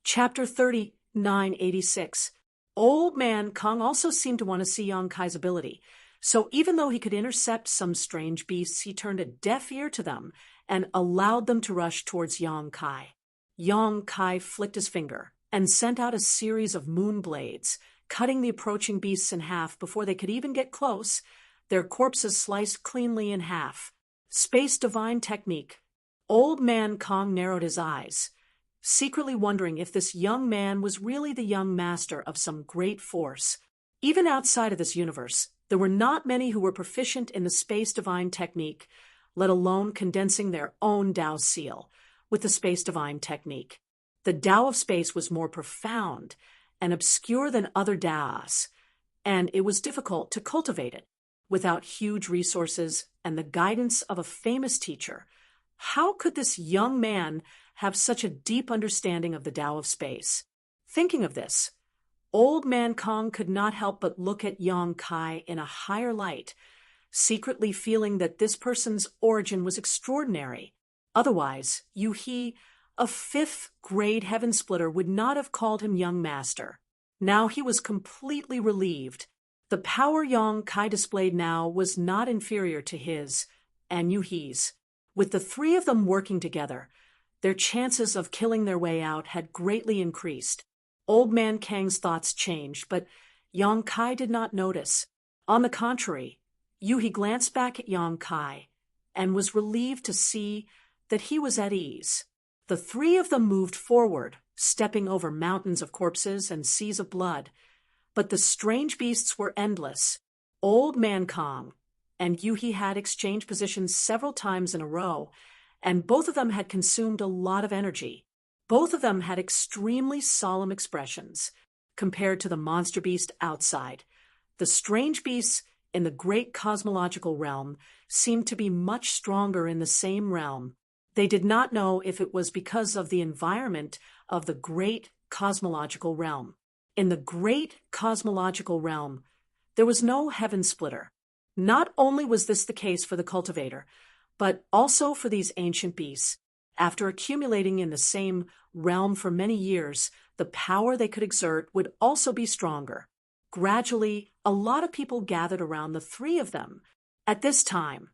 Chapter 3986. Old man Kong also seemed to want to see Yong-kai's ability, so even though he could intercept some strange beasts, he turned a deaf ear to them and allowed them to rush towards Yong-kai. Yong-kai flicked his finger and sent out a series of moon blades, cutting the approaching beasts in half before they could even get close, their corpses sliced cleanly in half. Space divine technique. Old man Kong narrowed his eyes, secretly wondering if this young man was really the young master of some great force. Even outside of this universe, there were not many who were proficient in the space divine technique, let alone condensing their own Tao seal with the space divine technique. The Tao of space was more profound and obscure than other Taos, and it was difficult to cultivate it. Without huge resources and the guidance of a famous teacher, how could this young man have such a deep understanding of the Tao of space? Thinking of this, old man Kong could not help but look at Yong-kai in a higher light, secretly feeling that this person's origin was extraordinary. Otherwise, Yui, a fifth-grade heaven splitter, would not have called him young master. Now he was completely relieved. The power Yong-kai displayed now was not inferior to his and Yui's. With the three of them working together, their chances of killing their way out had greatly increased. Old man Kang's thoughts changed, but Yong-kai did not notice. On the contrary, Yui glanced back at Yong-kai and was relieved to see that he was at ease. The three of them moved forward, stepping over mountains of corpses and seas of blood. But the strange beasts were endless. Old man Kong and Yui had exchanged positions several times in a row, and both of them had consumed a lot of energy. Both of them had extremely solemn expressions compared to the monster beast outside. The strange beasts in the great cosmological realm seemed to be much stronger in the same realm. They did not know if it was because of the environment of the great cosmological realm. In the great cosmological realm, there was no heaven splitter. Not only was this the case for the cultivator, but also for these ancient beasts. After accumulating in the same realm for many years, the power they could exert would also be stronger. Gradually, a lot of people gathered around the three of them. At this time,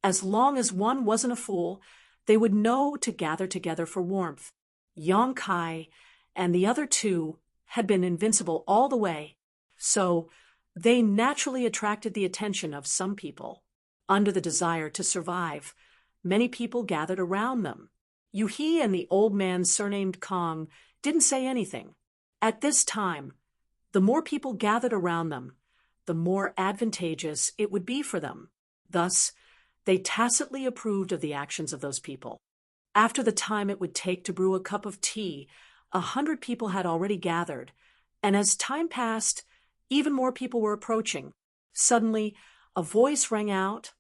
as long as one wasn't a fool, they would know to gather together for warmth. Yong-kai and the other two had been invincible all the way, so they naturally attracted the attention of some people. Under the desire to survive, many people gathered around them. Yui and the old man, surnamed Kong, didn't say anything. At this time, the more people gathered around them, the more advantageous it would be for them. Thus, they tacitly approved of the actions of those people. After the time it would take to brew a cup of tea, 100 people had already gathered, and as time passed, even more people were approaching. Suddenly, a voice rang out,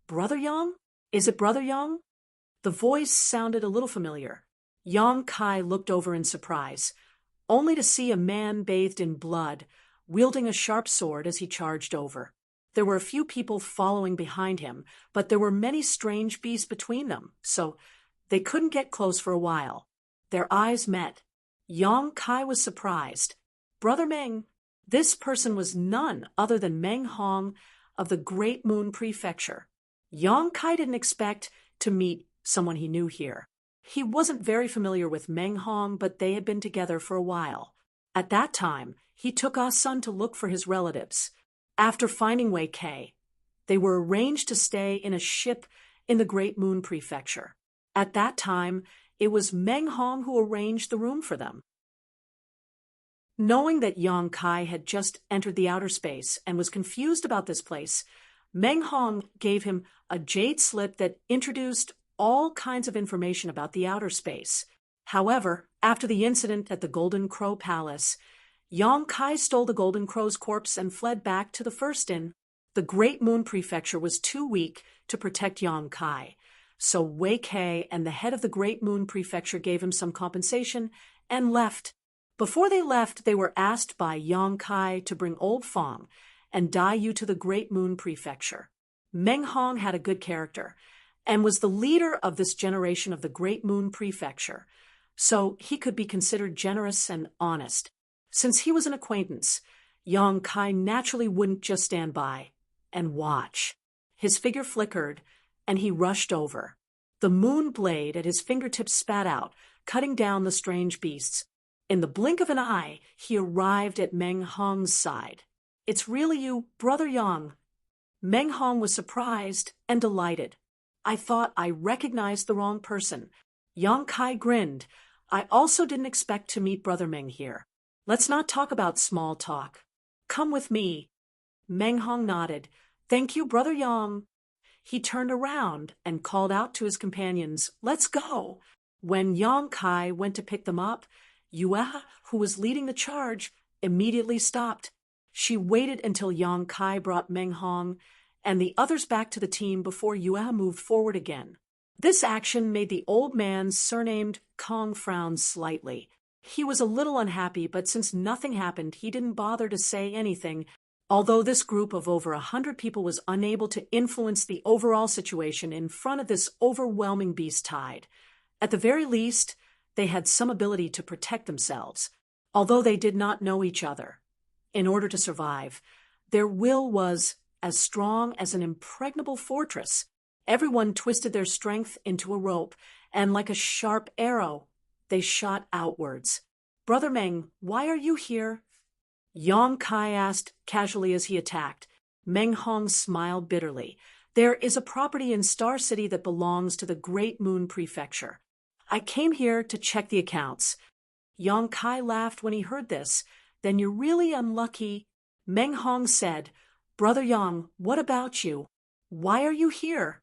"Brother Yang?" Is it Brother Yang? The voice sounded a little familiar. Yang Kai looked over in surprise, only to see a man bathed in blood, wielding a sharp sword as he charged over. There were a few people following behind him, but there were many strange beasts between them, so they couldn't get close for a while. Their eyes met. Yang Kai was surprised. Brother Meng. This person was none other than Meng Hong of the Great Moon Prefecture. Yang Kai didn't expect to meet someone he knew here. He wasn't very familiar with Meng Hong, but they had been together for a while. At that time, he took Ah Sun to look for his relatives. After finding Wei Kei, they were arranged to stay in a ship in the Great Moon Prefecture. At that time, it was Meng Hong who arranged the room for them. Knowing that Yang Kai had just entered the outer space and was confused about this place, Meng Hong gave him a jade slip that introduced all kinds of information about the outer space. However, after the incident at the Golden Crow Palace, Yang Kai stole the Golden Crow's corpse and fled back to the First Inn. The Great Moon Prefecture was too weak to protect Yang Kai, so Wei Kei and the head of the Great Moon Prefecture gave him some compensation and left. Before they left, they were asked by Yang Kai to bring Old Fong and Dai Yu to the Great Moon Prefecture. Meng Hong had a good character and was the leader of this generation of the Great Moon Prefecture, so he could be considered generous and honest. Since he was an acquaintance, Yang Kai naturally wouldn't just stand by and watch. His figure flickered, and he rushed over. The moon blade at his fingertips spat out, cutting down the strange beasts. In the blink of an eye, he arrived at Meng Hong's side. It's really you, Brother Yang. Meng Hong was surprised and delighted. I thought I recognized the wrong person. Yang Kai grinned. I also didn't expect to meet Brother Meng here. Let's not talk about small talk. Come with me. Meng Hong nodded. Thank you, Brother Yang. He turned around and called out to his companions, let's go. When Yang Kai went to pick them up, Yue, who was leading the charge, immediately stopped. She waited until Yang Kai brought Meng Hong and the others back to the team before Yue moved forward again. This action made the old man surnamed Kong frown slightly. He was a little unhappy, but since nothing happened, he didn't bother to say anything, although this group of over 100 people was unable to influence the overall situation in front of this overwhelming beast tide. At the very least, they had some ability to protect themselves, although they did not know each other. In order to survive, their will was as strong as an impregnable fortress. Everyone twisted their strength into a rope, and like a sharp arrow, they shot outwards. Brother Meng, why are you here? Yang Kai asked casually as he attacked. Meng Hong smiled bitterly. There is a property in Star City that belongs to the Great Moon Prefecture. I came here to check the accounts. Yang Kai laughed when he heard this. Then you're really unlucky. Meng Hong said, Brother Yang, what about you? Why are you here?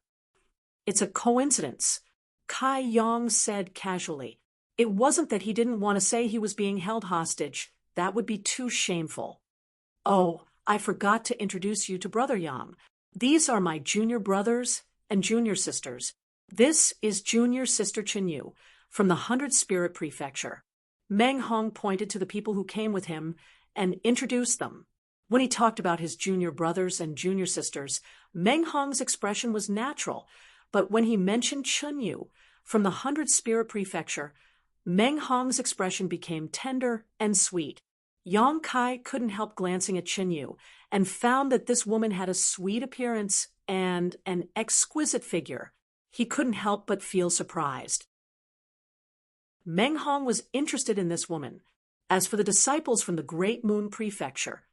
It's a coincidence, Kai Yang said casually. It wasn't that he didn't want to say he was being held hostage. That would be too shameful. Oh, I forgot to introduce you to Brother Yang. These are my junior brothers and junior sisters. This is junior sister Chenyu from the 100 Spirit Prefecture. Meng Hong pointed to the people who came with him and introduced them. When he talked about his junior brothers and junior sisters, Meng Hong's expression was natural, but when he mentioned Chenyu from the 100 Spirit Prefecture, Meng Hong's expression became tender and sweet. Yang Kai couldn't help glancing at Chenyu and found that this woman had a sweet appearance and an exquisite figure. He couldn't help but feel surprised. Meng Hong was interested in this woman. As for the disciples from the Great Moon Prefecture,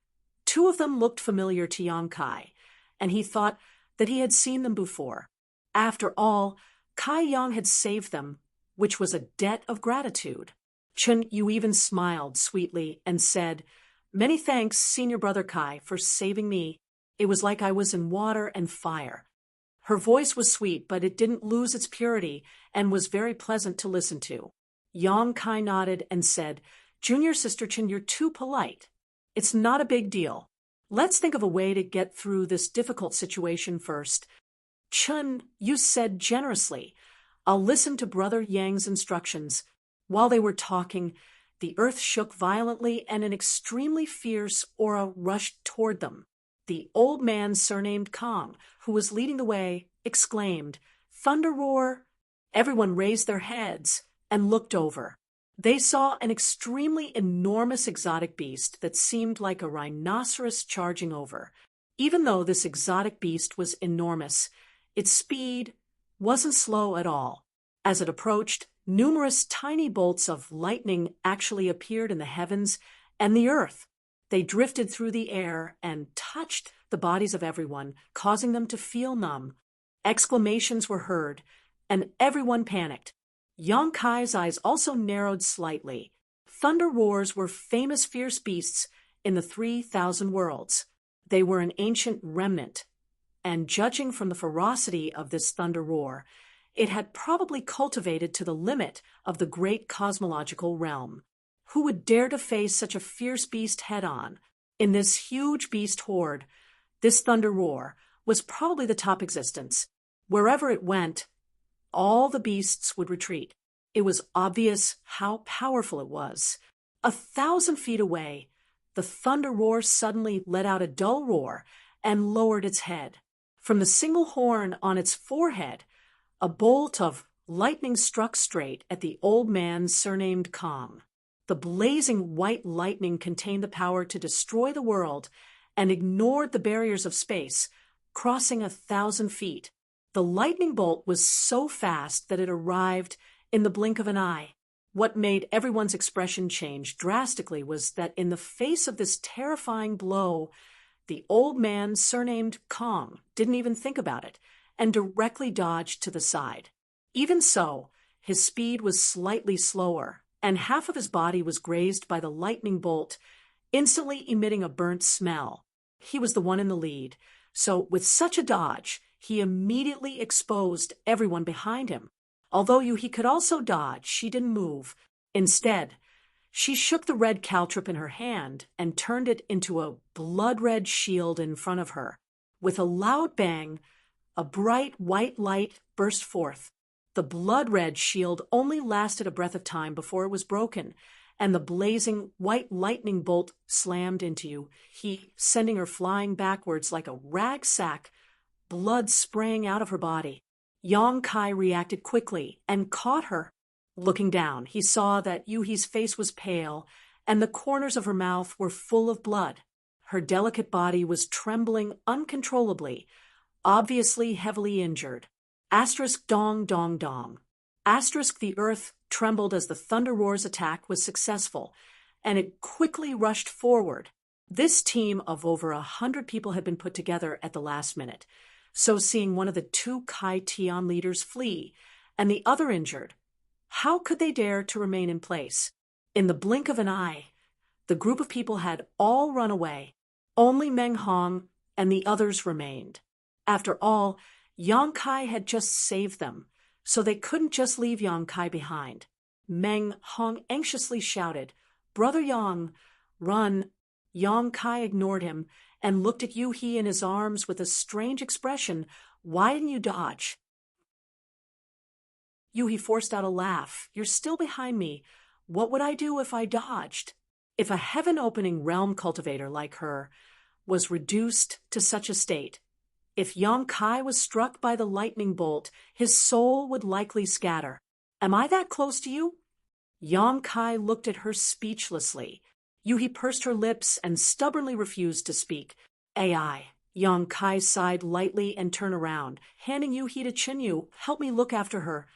2 of them looked familiar to Yang Kai, and he thought that he had seen them before. After all, Kai Yang had saved them, which was a debt of gratitude. Chen Yu even smiled sweetly and said, Many thanks, Senior Brother Kai, for saving me. It was like I was in water and fire. Her voice was sweet, but it didn't lose its purity and was very pleasant to listen to. Yang Kai nodded and said, Junior Sister Chen, you're too polite. It's not a big deal. Let's think of a way to get through this difficult situation first. Chun Yu said generously, "I'll listen to Brother Yang's instructions." While they were talking, the earth shook violently and an extremely fierce aura rushed toward them. The old man surnamed Kong, who was leading the way, exclaimed, "Thunder roar!" Everyone raised their heads and looked over. They saw an extremely enormous exotic beast that seemed like a rhinoceros charging over. Even though this exotic beast was enormous, its speed wasn't slow at all. As it approached, numerous tiny bolts of lightning actually appeared in the heavens and the earth. They drifted through the air and touched the bodies of everyone, causing them to feel numb. Exclamations were heard, and everyone panicked. Yang Kai's eyes also narrowed slightly. Thunder roars were famous fierce beasts in the 3,000 worlds. They were an ancient remnant, and judging from the ferocity of this thunder roar, it had probably cultivated to the limit of the great cosmological realm. Who would dare to face such a fierce beast head-on? In this huge beast horde, this thunder roar was probably the top existence. Wherever it went, all the beasts would retreat. It was obvious how powerful it was. 1,000 feet away, the thunder roar suddenly let out a dull roar and lowered its head. From the single horn on its forehead, a bolt of lightning struck straight at the old man surnamed Kong. The blazing white lightning contained the power to destroy the world and ignored the barriers of space, crossing 1,000 feet. The lightning bolt was so fast that it arrived in the blink of an eye. What made everyone's expression change drastically was that in the face of this terrifying blow, the old man surnamed Kong didn't even think about it and directly dodged to the side. Even so, his speed was slightly slower, and half of his body was grazed by the lightning bolt, instantly emitting a burnt smell. He was the one in the lead, so with such a dodge, he immediately exposed everyone behind him. Although he could also dodge, she didn't move. Instead, she shook the red caltrip in her hand and turned it into a blood-red shield in front of her. With a loud bang, a bright white light burst forth. The blood-red shield only lasted a breath of time before it was broken, and the blazing white lightning bolt slammed into you, sending her flying backwards like a rag sack, blood spraying out of her body. Yang Kai reacted quickly and caught her. Looking down, he saw that Yuhi's face was pale, and the corners of her mouth were full of blood. Her delicate body was trembling uncontrollably, obviously heavily injured. Asterisk dong dong dong. Asterisk the earth trembled as the thunder roar's attack was successful, and it quickly rushed forward. This team of over 100 people had been put together at the last minute, so seeing one of the 2 Kai Tian leaders flee and the other injured, how could they dare to remain in place? In the blink of an eye, the group of people had all run away. Only Meng Hong and the others remained. After all, Yang Kai had just saved them, so they couldn't just leave Yang Kai behind. Meng Hong anxiously shouted, "Brother Yang, run!" Yang Kai ignored him and looked at Yu-He in his arms with a strange expression. "Why didn't you dodge?" Yu-He forced out a laugh. "You're still behind me. What would I do if I dodged?" If a heaven-opening realm cultivator like her was reduced to such a state, if Yang Kai was struck by the lightning bolt, his soul would likely scatter. "Am I that close to you?" Yang Kai looked at her speechlessly. Yu-He pursed her lips and stubbornly refused to speak. "AI." Yang Kai sighed lightly and turned around, handing Yu-He to Chinyu. "Help me look after her."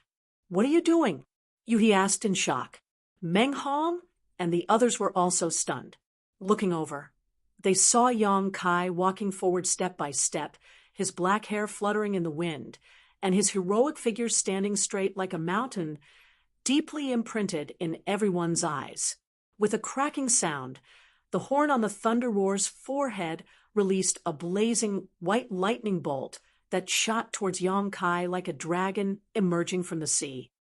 "What are you doing?" Yu-He asked in shock. Meng Hong and the others were also stunned. Looking over, they saw Yang Kai walking forward step by step, his black hair fluttering in the wind, and his heroic figure standing straight like a mountain, deeply imprinted in everyone's eyes. With a cracking sound, the horn on the thunder roar's forehead released a blazing white lightning bolt that shot towards Yang Kai like a dragon emerging from the sea.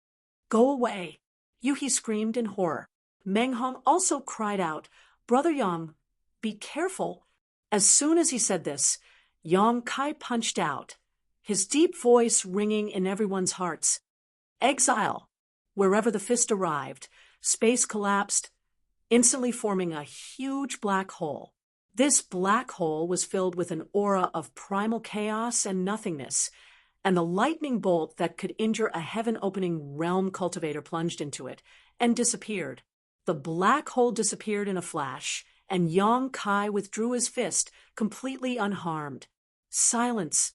"Go away!" Yu-He screamed in horror. Meng Hong also cried out, "Brother Yang, be careful!" As soon as he said this, Yang Kai punched out, his deep voice ringing in everyone's hearts. Exile. Wherever the fist arrived, space collapsed, instantly forming a huge black hole. This black hole was filled with an aura of primal chaos and nothingness, and the lightning bolt that could injure a heaven-opening realm cultivator plunged into it and disappeared. The black hole disappeared in a flash, and Yong Kai withdrew his fist, completely unharmed. Silence.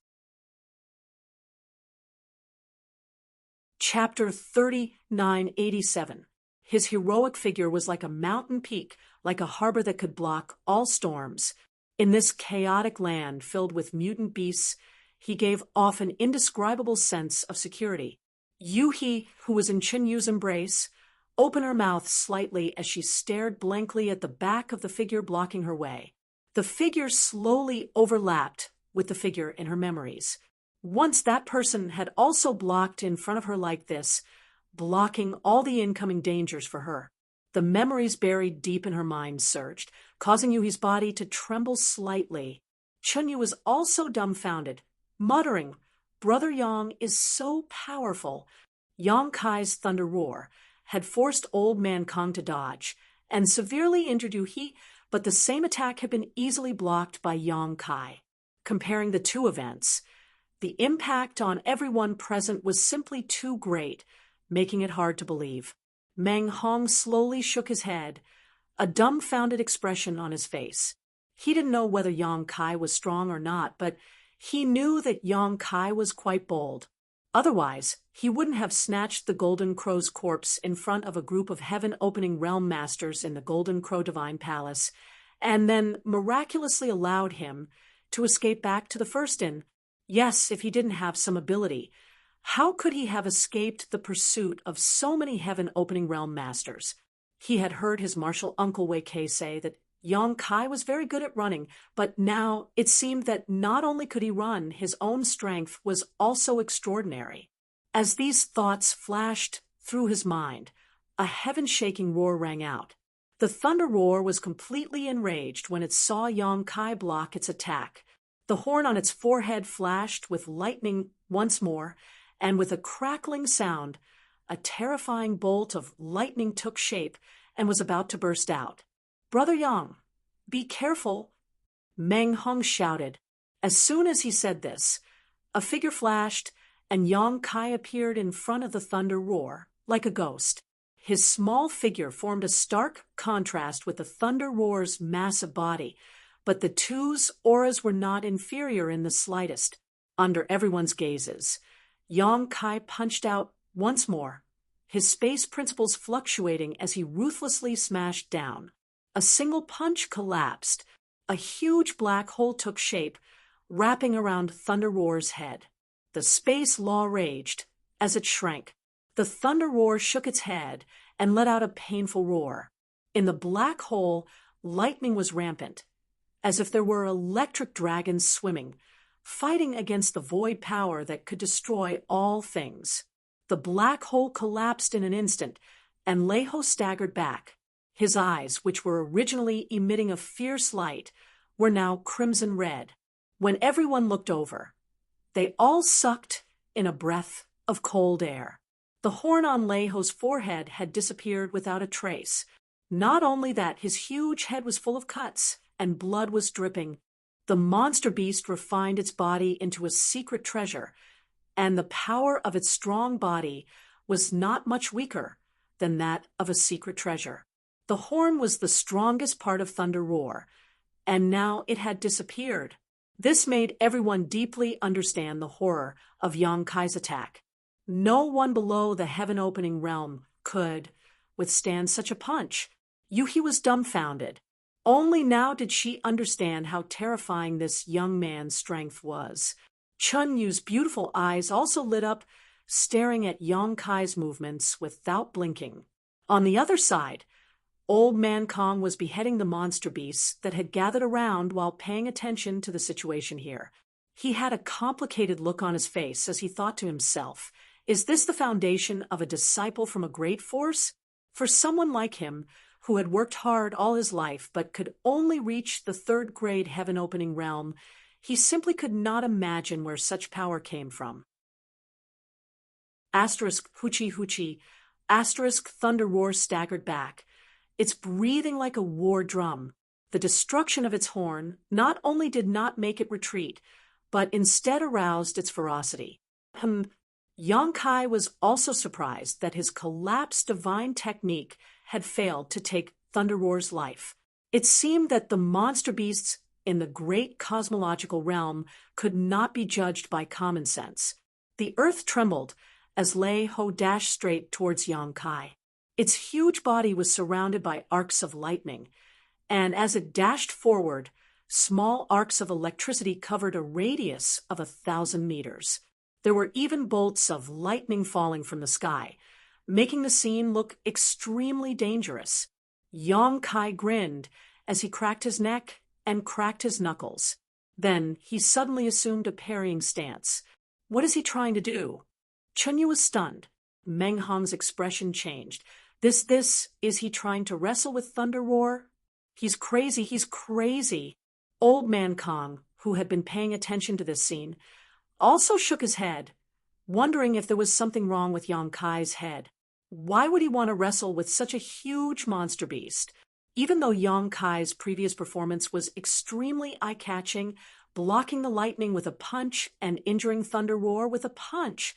Chapter 3987. His heroic figure was like a mountain peak, like a harbor that could block all storms. In this chaotic land filled with mutant beasts, he gave off an indescribable sense of security. Yu-He, who was in Chen-Yu's embrace, opened her mouth slightly as she stared blankly at the back of the figure blocking her way. The figure slowly overlapped with the figure in her memories. Once that person had also blocked in front of her like this, blocking all the incoming dangers for her. The memories buried deep in her mind surged, causing Yu-He's body to tremble slightly. Chen-Yu was also dumbfounded, muttering, "Brother Yang is so powerful." Yong Kai's thunder roar had forced Old Man Kong to dodge and severely injured Yu-He, but the same attack had been easily blocked by Yong Kai. Comparing the two events, the impact on everyone present was simply too great, making it hard to believe. Meng Hong slowly shook his head, a dumbfounded expression on his face. He didn't know whether Yong Kai was strong or not, but he knew that Yong Kai was quite bold. Otherwise, he wouldn't have snatched the Golden Crow's corpse in front of a group of heaven-opening realm masters in the Golden Crow Divine Palace, and then miraculously allowed him to escape back to the First Inn. Yes, if he didn't have some ability. How could he have escaped the pursuit of so many heaven-opening realm masters? He had heard his martial uncle Wei Kei say that Yong Kai was very good at running, but now it seemed that not only could he run, his own strength was also extraordinary. As these thoughts flashed through his mind, a heaven-shaking roar rang out. The thunder roar was completely enraged when it saw Yong Kai block its attack. The horn on its forehead flashed with lightning once more, and with a crackling sound, a terrifying bolt of lightning took shape and was about to burst out. "Brother Yang, be careful," Meng Hong shouted. As soon as he said this, a figure flashed, and Yong Kai appeared in front of the thunder roar, like a ghost. His small figure formed a stark contrast with the thunder roar's massive body, but the two's auras were not inferior in the slightest. Under everyone's gazes, Yong Kai punched out once more, his space principles fluctuating as he ruthlessly smashed down. A single punch collapsed. A huge black hole took shape, wrapping around Thunder Roar's head. The space law raged as it shrank. The Thunder Roar shook its head and let out a painful roar. In the black hole, lightning was rampant, as if there were electric dragons swimming, fighting against the void power that could destroy all things. The black hole collapsed in an instant, and Leiho staggered back. His eyes, which were originally emitting a fierce light, were now crimson red. When everyone looked over, they all sucked in a breath of cold air. The horn on Leiho's forehead had disappeared without a trace. Not only that, his huge head was full of cuts, and blood was dripping. The monster beast refined its body into a secret treasure, and the power of its strong body was not much weaker than that of a secret treasure. The horn was the strongest part of Thunder Roar, and now it had disappeared. This made everyone deeply understand the horror of Yong Kai's attack. No one below the heaven-opening realm could withstand such a punch. Yu-He was dumbfounded. Only now did she understand how terrifying this young man's strength was. Chen-Yu's beautiful eyes also lit up, staring at Yong Kai's movements without blinking. On the other side, Old Man Kong was beheading the monster beasts that had gathered around while paying attention to the situation here. He had a complicated look on his face as he thought to himself, "Is this the foundation of a disciple from a great force?" For someone like him, who had worked hard all his life but could only reach the third-grade heaven-opening realm, He simply could not imagine where such power came from. Asterisk hoochie hoochie. Asterisk thunder roar staggered back. Its breathing like a war drum. The destruction of its horn not only did not make it retreat, but instead aroused its ferocity. Yang Kai was also surprised that his collapsed divine technique had failed to take Thunder Roar's life. It seemed that the monster beasts in the great cosmological realm could not be judged by common sense. The earth trembled as Lei Ho dashed straight towards Yang Kai. Its huge body was surrounded by arcs of lightning, and as it dashed forward, small arcs of electricity covered a radius of 1,000 meters. There were even bolts of lightning falling from the sky, making the scene look extremely dangerous. Yang Kai grinned as he cracked his neck and cracked his knuckles. Then he suddenly assumed a parrying stance. What is he trying to do? Chunyu was stunned. Meng Hong's expression changed. Is he trying to wrestle with Thunder Roar? He's crazy. Old Man Kong, who had been paying attention to this scene, also shook his head, wondering if there was something wrong with Yang Kai's head. Why would he want to wrestle with such a huge monster beast? Even though Yang Kai's previous performance was extremely eye-catching, blocking the lightning with a punch and injuring Thunder Roar with a punch,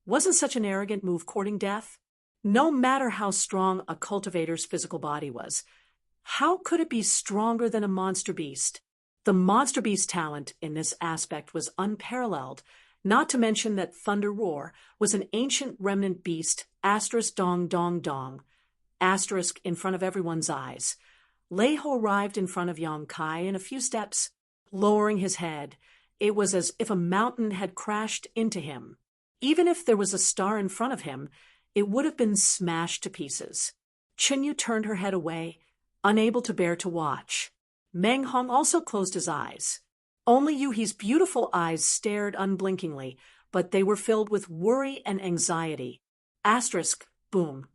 wasn't such an arrogant move courting death? No matter how strong a cultivator's physical body was, how could it be stronger than a monster beast? The monster beast talent in this aspect was unparalleled, not to mention that Thunder Roar was an ancient remnant beast, asterisk dong dong dong, asterisk in front of everyone's eyes. Lei Ho arrived in front of Yang Kai in a few steps, lowering his head. It was as if a mountain had crashed into him. Even if there was a star in front of him, it would have been smashed to pieces. Chinyu turned her head away, unable to bear to watch. Meng Hong also closed his eyes. Only Yuhi's beautiful eyes stared unblinkingly, but they were filled with worry and anxiety. Asterisk, boom.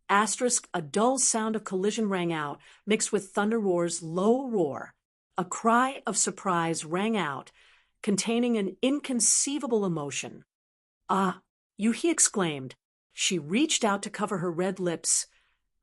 Asterisk, a dull sound of collision rang out, mixed with Thunder Roar's low roar. A cry of surprise rang out, containing an inconceivable emotion. Ah, Yuhi exclaimed. She reached out to cover her red lips,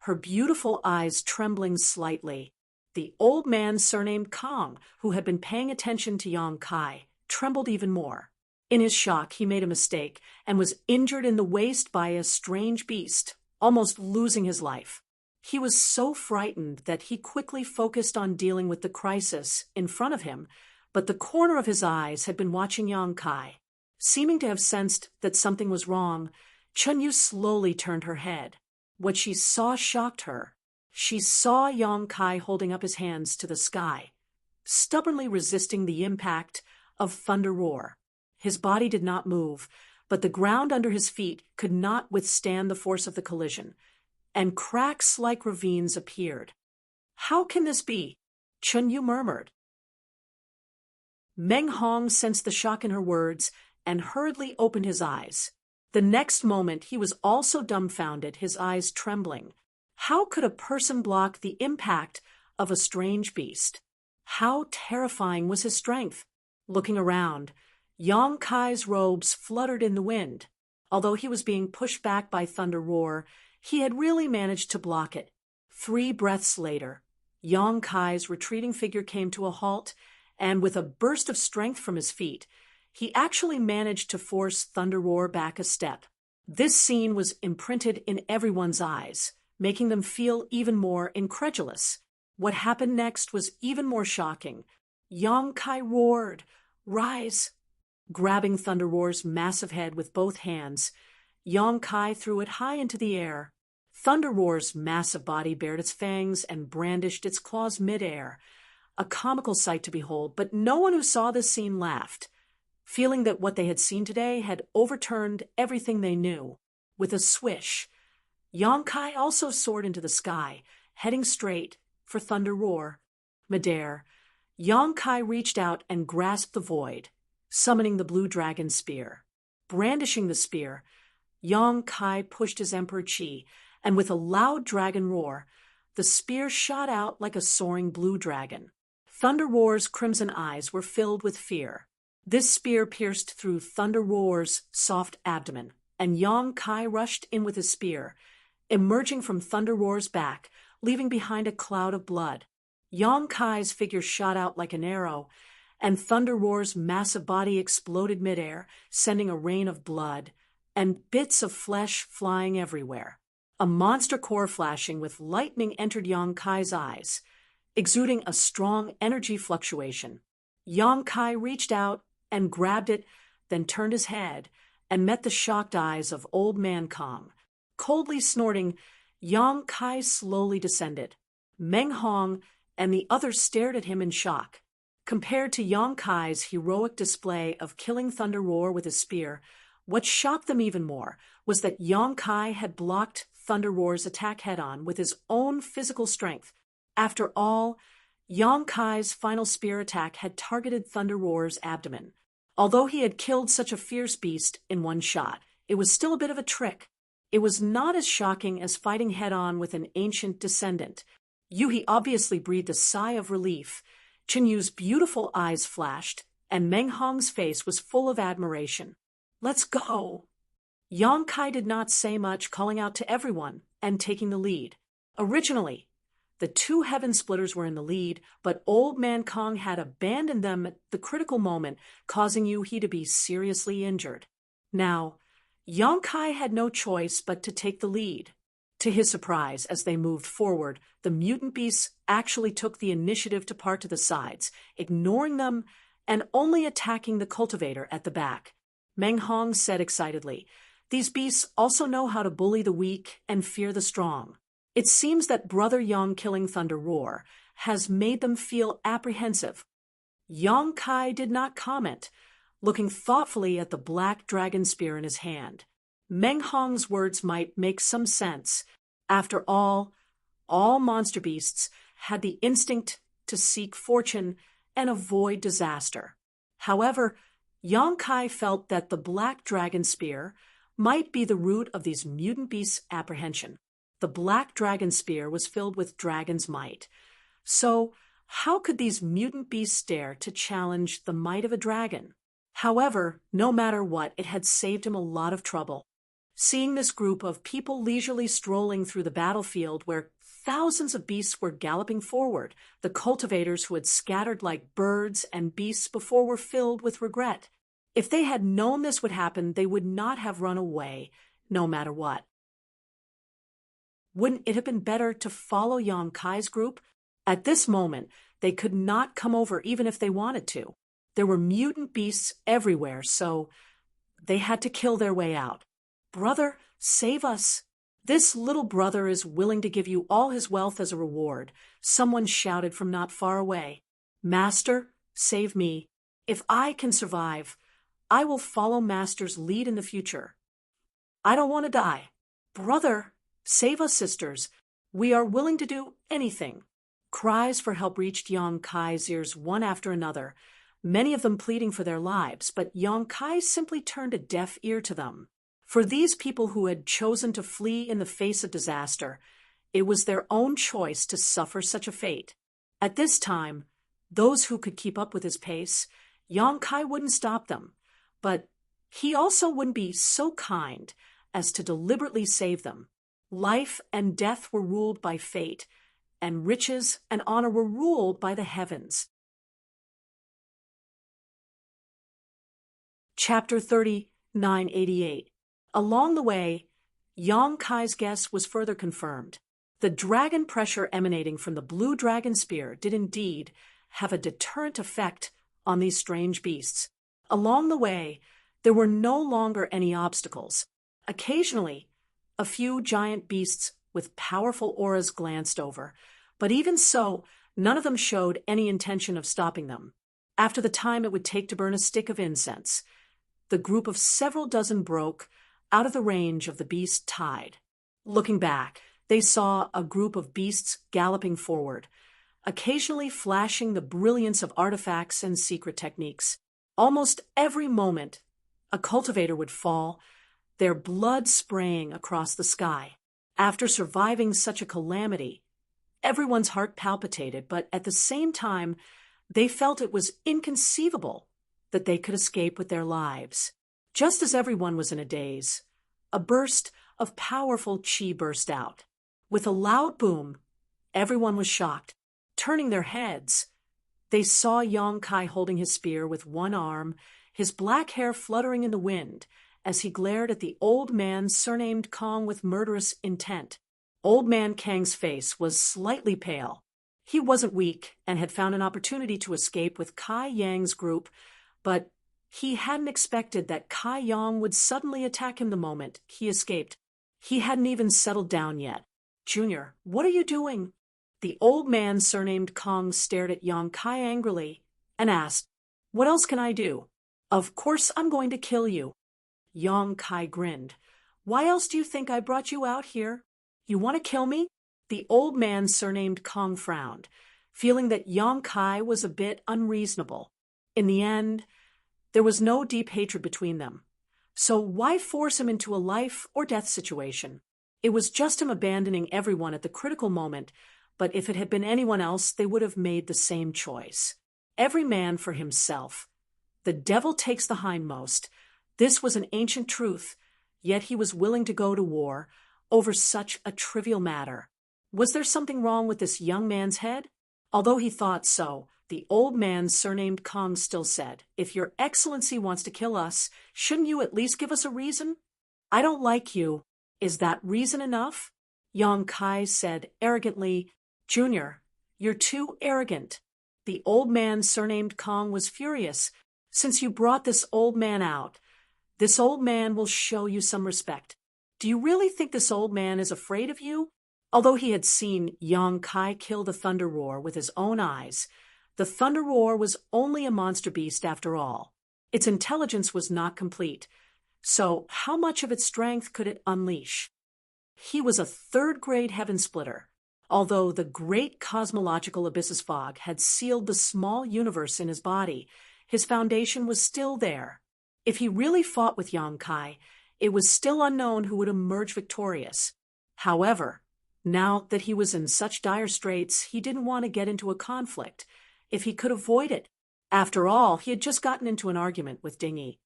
her beautiful eyes trembling slightly. The old man surnamed Kong, who had been paying attention to Yang Kai, trembled even more. In his shock, he made a mistake and was injured in the waist by a strange beast, almost losing his life. He was so frightened that he quickly focused on dealing with the crisis in front of him, but the corner of his eyes had been watching Yang Kai. Seeming to have sensed that something was wrong, Chunyu slowly turned her head. What she saw shocked her. She saw Yang Kai holding up his hands to the sky, stubbornly resisting the impact of Thunder Roar. His body did not move, but the ground under his feet could not withstand the force of the collision, and cracks like ravines appeared. How can this be? Chunyu murmured. Meng Hong sensed the shock in her words and hurriedly opened his eyes. The next moment he was also dumbfounded, his eyes trembling. How could a person block the impact of a strange beast? How terrifying was his strength? Looking around, Yang Kai's robes fluttered in the wind. Although he was being pushed back by Thunder Roar, he had really managed to block it. 3 breaths later, Yang Kai's retreating figure came to a halt, and with a burst of strength from his feet, he actually managed to force Thunder Roar back a step. This scene was imprinted in everyone's eyes, making them feel even more incredulous. What happened next was even more shocking. Yang Kai roared, "Rise!" Grabbing Thunder Roar's massive head with both hands, Yang Kai threw it high into the air. Thunder Roar's massive body bared its fangs and brandished its claws mid-air, a comical sight to behold, but no one who saw this scene laughed, feeling that what they had seen today had overturned everything they knew. With a swish, Yang Kai also soared into the sky, heading straight for Thunder Roar. Midair, Yang Kai reached out and grasped the void, summoning the blue dragon spear. Brandishing the spear, Yang Kai pushed his Emperor Qi, and with a loud dragon roar, the spear shot out like a soaring blue dragon. Thunder Roar's crimson eyes were filled with fear. This spear pierced through Thunder Roar's soft abdomen, and Yong Kai rushed in with his spear, emerging from Thunder Roar's back, leaving behind a cloud of blood. Yong Kai's figure shot out like an arrow, and Thunder Roar's massive body exploded midair, sending a rain of blood and bits of flesh flying everywhere. A monster core flashing with lightning entered Yong Kai's eyes, exuding a strong energy fluctuation. Yong Kai reached out and grabbed it, then turned his head and met the shocked eyes of Old Man Kong. Coldly snorting, Yong Kai slowly descended. Meng Hong and the others stared at him in shock. Compared to Yong Kai's heroic display of killing Thunder Roar with his spear, what shocked them even more was that Yong Kai had blocked Thunder Roar's attack head-on with his own physical strength. After all, Yong Kai's final spear attack had targeted Thunder Roar's abdomen. Although he had killed such a fierce beast in one shot, it was still a bit of a trick. It was not as shocking as fighting head-on with an ancient descendant. Yuhi obviously breathed a sigh of relief. Chen Yu's beautiful eyes flashed, and Meng Hong's face was full of admiration. "Let's go!" Yong Kai did not say much, calling out to everyone and taking the lead. Originally, the two Heaven Splitters were in the lead, but Old Man Kong had abandoned them at the critical moment, causing Yuhi to be seriously injured. Now, Yong Kai had no choice but to take the lead. To his surprise, as they moved forward, the mutant beasts actually took the initiative to part to the sides, ignoring them and only attacking the cultivator at the back. Meng Hong said excitedly, "These beasts also know how to bully the weak and fear the strong. It seems that Brother Yong killing Thunder Roar has made them feel apprehensive." Yong Kai did not comment, looking thoughtfully at the black dragon spear in his hand. Meng Hong's words might make some sense. After all monster beasts had the instinct to seek fortune and avoid disaster. However, Yong Kai felt that the black dragon spear might be the root of these mutant beasts' apprehension. The black dragon spear was filled with dragon's might. So, how could these mutant beasts dare to challenge the might of a dragon? However, no matter what, it had saved him a lot of trouble. Seeing this group of people leisurely strolling through the battlefield where thousands of beasts were galloping forward, the cultivators who had scattered like birds and beasts before were filled with regret. If they had known this would happen, they would not have run away, no matter what. Wouldn't it have been better to follow Yong Kai's group? At this moment, they could not come over even if they wanted to. There were mutant beasts everywhere, so they had to kill their way out. "Brother, save us! This little brother is willing to give you all his wealth as a reward," someone shouted from not far away. "Master, save me. If I can survive, I will follow Master's lead in the future. I don't want to die. Brother, save us, sisters. We are willing to do anything." Cries for help reached Yong Kai's ears one after another, many of them pleading for their lives, but Yong Kai simply turned a deaf ear to them. For these people who had chosen to flee in the face of disaster, it was their own choice to suffer such a fate. At this time, those who could keep up with his pace, Yong Kai wouldn't stop them, but he also wouldn't be so kind as to deliberately save them. Life and death were ruled by fate, and riches and honor were ruled by the heavens. Chapter 3988. Along the way, Yong Kai's guess was further confirmed. The dragon pressure emanating from the blue dragon spear did indeed have a deterrent effect on these strange beasts. Along the way, there were no longer any obstacles. Occasionally, a few giant beasts with powerful auras glanced over, but even so, none of them showed any intention of stopping them. After the time it would take to burn a stick of incense, the group of several dozen broke out of the range of the beast tide. Looking back, they saw a group of beasts galloping forward, occasionally flashing the brilliance of artifacts and secret techniques. Almost every moment, a cultivator would fall, their blood spraying across the sky. After surviving such a calamity, everyone's heart palpitated, but at the same time, They felt it was inconceivable that they could escape with their lives. Just as everyone was in a daze, a burst of powerful chi burst out. With a loud boom, everyone was shocked. Turning their heads, they saw Yong Kai holding his spear with one arm, his black hair fluttering in the wind, as he glared at the old man surnamed Kong with murderous intent. Old man Kang's face was slightly pale. He wasn't weak and had found an opportunity to escape with Kai Yang's group, but he hadn't expected that Kai Yang would suddenly attack him the moment he escaped. He hadn't even settled down yet. "Junior, what are you doing?" The old man surnamed Kong stared at Yong Kai angrily and asked, "What else can I do?" "Of course I'm going to kill you." Yong Kai grinned. "Why else do you think I brought you out here? You want to kill me?" The old man surnamed Kong frowned, feeling that Yong Kai was a bit unreasonable. In the end, there was no deep hatred between them. So why force him into a life or death situation? It was just him abandoning everyone at the critical moment, but if it had been anyone else, they would have made the same choice. Every man for himself. The devil takes the hindmost. This was an ancient truth, yet he was willing to go to war over such a trivial matter. Was there something wrong with this young man's head? Although he thought so, the old man surnamed Kong still said, "If your excellency wants to kill us, shouldn't you at least give us a reason?" "I don't like you. Is that reason enough?" Yong Kai said arrogantly, "Junior, you're too arrogant." The old man surnamed Kong was furious. "Since you brought this old man out, this old man will show you some respect. Do you really think this old man is afraid of you?" Although he had seen Yong Kai kill the Thunder Roar with his own eyes, the Thunder Roar was only a monster beast after all. Its intelligence was not complete, so how much of its strength could it unleash? He was a third-grade heaven splitter. Although the great cosmological abysses fog had sealed the small universe in his body, his foundation was still there. If he really fought with Yong Kai, it was still unknown who would emerge victorious. However, now that he was in such dire straits, he didn't want to get into a conflict if he could avoid it. After all, he had just gotten into an argument with Dingy.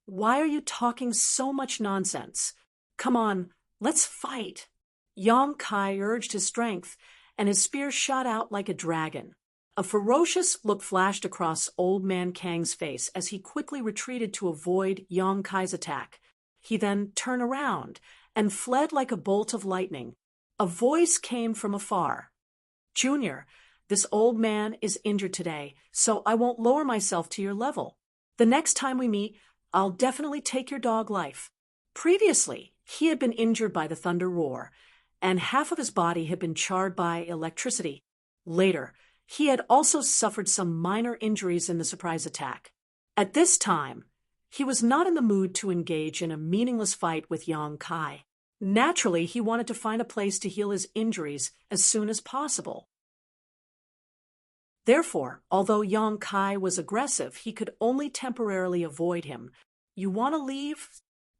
"Why are you talking so much nonsense? Come on, let's fight." Yong Kai urged his strength, and his spear shot out like a dragon. A ferocious look flashed across Old Man Kang's face as he quickly retreated to avoid Yong Kai's attack. He then turned around and fled like a bolt of lightning. A voice came from afar. "Junior, this old man is injured today, so I won't lower myself to your level. The next time we meet, I'll definitely take your dog life." Previously, he had been injured by the Thunder Roar, and half of his body had been charred by electricity. Later, he had also suffered some minor injuries in the surprise attack. At this time, he was not in the mood to engage in a meaningless fight with Yong Kai. Naturally, he wanted to find a place to heal his injuries as soon as possible. Therefore, although Yong Kai was aggressive, he could only temporarily avoid him. "You want to leave?"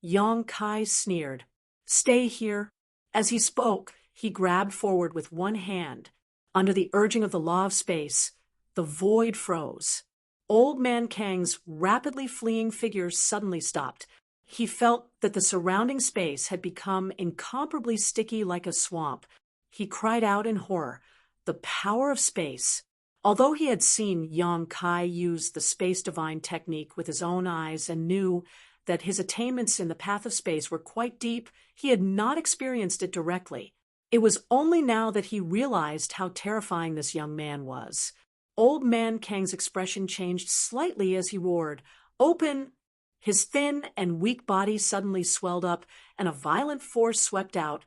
Yong Kai sneered. "Stay here." As he spoke, he grabbed forward with one hand. Under the urging of the law of space, the void froze. Old Man Kang's rapidly fleeing figure suddenly stopped. He felt that the surrounding space had become incomparably sticky like a swamp. He cried out in horror, "The power of space!" Although he had seen Yong Kai use the space divine technique with his own eyes and knew that his attainments in the path of space were quite deep, he had not experienced it directly. It was only now that he realized how terrifying this young man was. Old Man Kang's expression changed slightly as he roared, "Open!" His thin and weak body suddenly swelled up, and a violent force swept out,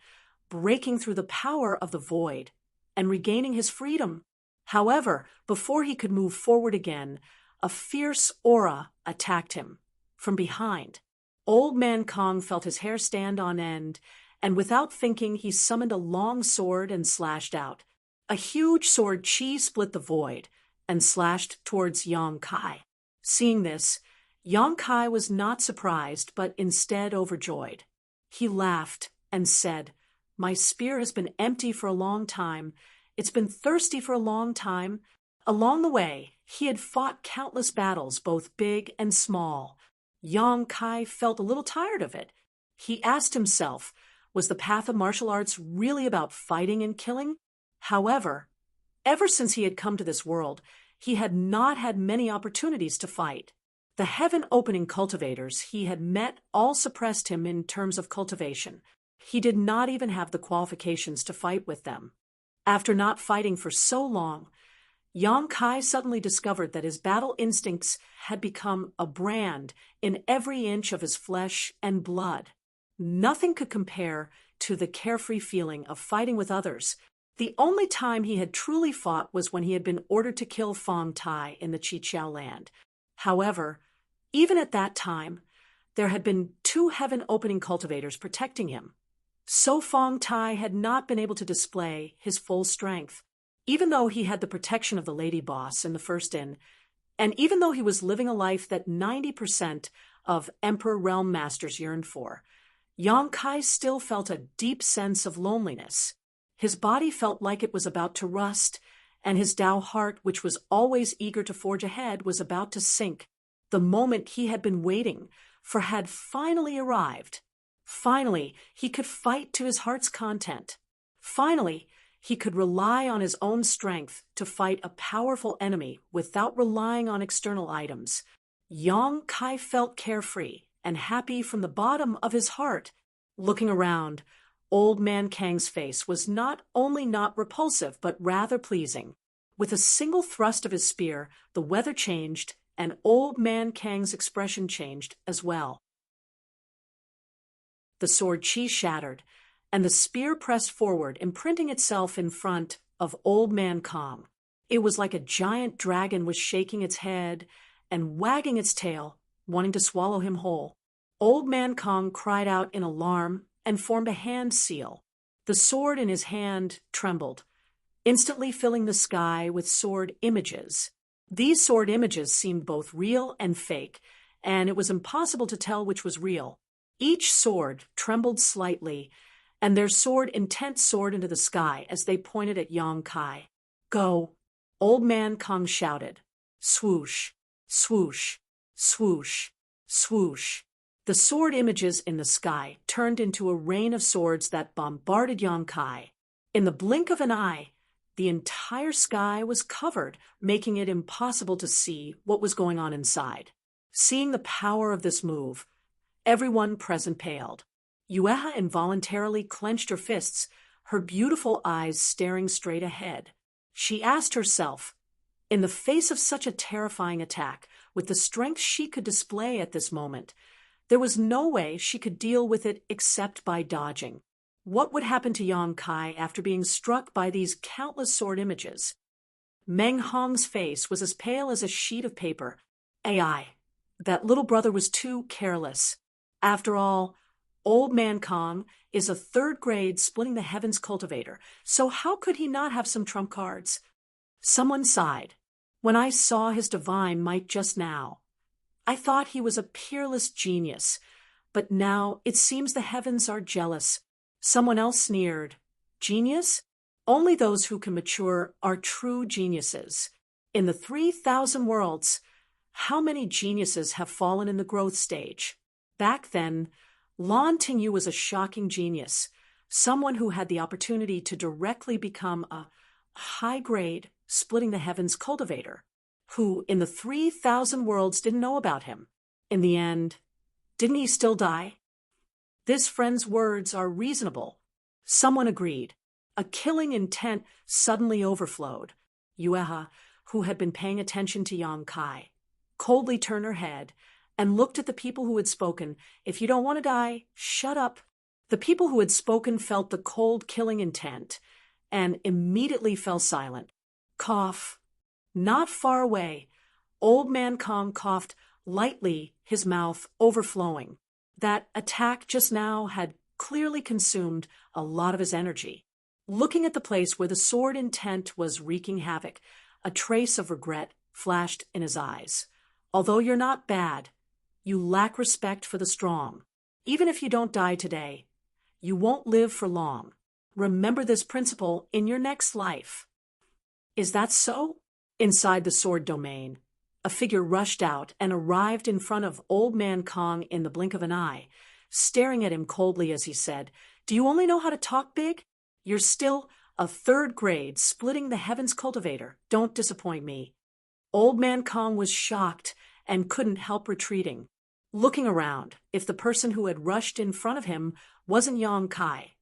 breaking through the power of the void and regaining his freedom. However, before he could move forward again, a fierce aura attacked him from behind. Old Man Kong felt his hair stand on end, and without thinking, he summoned a long sword and slashed out. A huge sword chi split the void and slashed towards Yong Kai. Seeing this, Yong Kai was not surprised, but instead overjoyed. He laughed and said, "My spear has been empty for a long time. It's been thirsty for a long time." Along the way, He had fought countless battles, both big and small. Yang Kai felt a little tired of it. He asked himself, was the path of martial arts really about fighting and killing? However, ever since he had come to this world, he had not had many opportunities to fight. The heaven-opening cultivators he had met all suppressed him in terms of cultivation. He did not even have the qualifications to fight with them. After not fighting for so long, Yang Kai suddenly discovered that his battle instincts had become a brand in every inch of his flesh and blood. Nothing could compare to the carefree feeling of fighting with others. The only time he had truly fought was when he had been ordered to kill Fong Tai in the Chiqiao land. However, even at that time, there had been 2 heaven-opening cultivators protecting him. So Fong Tai had not been able to display his full strength. Even though he had the protection of the lady boss in the first inn, and even though he was living a life that 90% of Emperor Realm Masters yearned for, Yang Kai still felt a deep sense of loneliness. His body felt like it was about to rust, and his Tao heart, which was always eager to forge ahead, was about to sink. The moment he had been waiting for had finally arrived. Finally, he could fight to his heart's content. Finally, he could rely on his own strength to fight a powerful enemy without relying on external items. Yang Kai felt carefree and happy from the bottom of his heart. Looking around, Old Man Kang's face was not only not repulsive, but rather pleasing. With a single thrust of his spear, the weather changed, and Old Man Kang's expression changed as well. The sword chi shattered, and the spear pressed forward, imprinting itself in front of Old Man Kang. It was like a giant dragon was shaking its head and wagging its tail, wanting to swallow him whole. Old Man Kang cried out in alarm and formed a hand seal. The sword in his hand trembled, instantly filling the sky with sword images. These sword images seemed both real and fake, and it was impossible to tell which was real. Each sword trembled slightly, and their sword intent soared into the sky as they pointed at Yang Kai. "Go!" Old Man Kang shouted. Swoosh, swoosh, swoosh, swoosh. The sword images in the sky turned into a rain of swords that bombarded Yang Kai. In the blink of an eye, the entire sky was covered, making it impossible to see what was going on inside. Seeing the power of this move, everyone present paled. Yueha involuntarily clenched her fists, her beautiful eyes staring straight ahead. She asked herself, in the face of such a terrifying attack, with the strength she could display at this moment, there was no way she could deal with it except by dodging. What would happen to Yang Kai after being struck by these countless sword images? Meng Hong's face was as pale as a sheet of paper. AI. That little brother was too careless. After all, Old Man Kang is a 3rd grade splitting the heavens cultivator, so how could he not have some trump cards? Someone sighed. When I saw his divine might just now, I thought he was a peerless genius, but now it seems the heavens are jealous. Someone else sneered. Genius? Only those who can mature are true geniuses. In the 3,000 worlds, how many geniuses have fallen in the growth stage? Back then, Lan Tingyu was a shocking genius, someone who had the opportunity to directly become a high-grade, splitting the heavens cultivator, who in the 3,000 worlds didn't know about him. In the end, didn't he still die? This friend's words are reasonable. Someone agreed. A killing intent suddenly overflowed. Yueha, who had been paying attention to Yang Kai, coldly turned her head and looked at the people who had spoken. If you don't want to die, shut up. The people who had spoken felt the cold killing intent and immediately fell silent. Cough. Not far away, Old Man Kang coughed lightly, his mouth overflowing. That attack just now had clearly consumed a lot of his energy. Looking at the place where the sword intent was wreaking havoc, a trace of regret flashed in his eyes. Although you're not bad, you lack respect for the strong. Even if you don't die today, you won't live for long. Remember this principle in your next life. Is that so? Inside the sword domain, a figure rushed out and arrived in front of Old Man Kong in the blink of an eye, staring at him coldly as he said, "Do you only know how to talk big? You're still a third grade, splitting the heavens cultivator. Don't disappoint me." Old Man Kong was shocked and couldn't help retreating, looking around if the person who had rushed in front of him wasn't Yong Kai.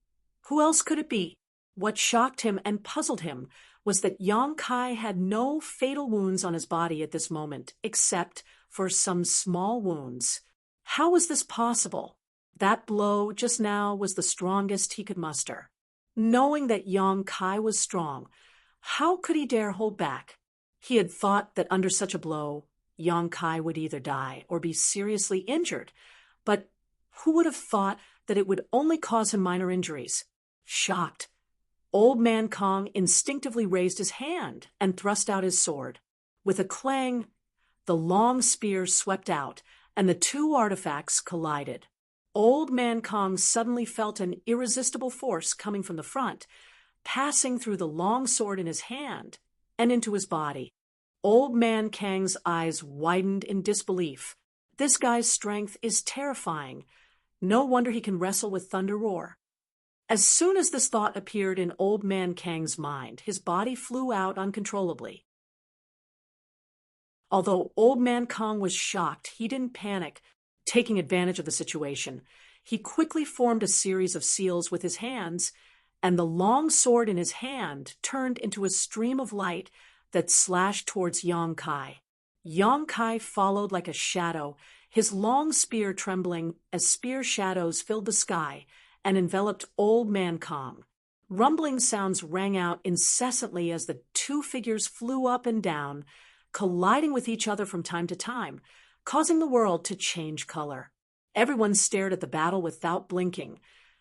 Who else could it be? What shocked him and puzzled him was that Yong Kai had no fatal wounds on his body at this moment, except for some small wounds. How was this possible? That blow just now was the strongest he could muster. Knowing that Yong Kai was strong, how could he dare hold back? He had thought that under such a blow, Yong Kai would either die or be seriously injured, but who would have thought that it would only cause him minor injuries? Shocked, Old Man Kong instinctively raised his hand and thrust out his sword. With a clang, the long spear swept out, and the two artifacts collided. Old Man Kong suddenly felt an irresistible force coming from the front, passing through the long sword in his hand and into his body. Old Man Kang's eyes widened in disbelief. This guy's strength is terrifying. No wonder he can wrestle with Thunder Roar. As soon as this thought appeared in Old Man Kang's mind, his body flew out uncontrollably. Although Old Man Kong was shocked, he didn't panic, taking advantage of the situation. He quickly formed a series of seals with his hands, and the long sword in his hand turned into a stream of light that slashed towards Yong Kai. Yong Kai followed like a shadow, his long spear trembling as spear shadows filled the sky and enveloped Old Man Kong. Rumbling sounds rang out incessantly as the two figures flew up and down, colliding with each other from time to time, causing the world to change color. Everyone stared at the battle without blinking,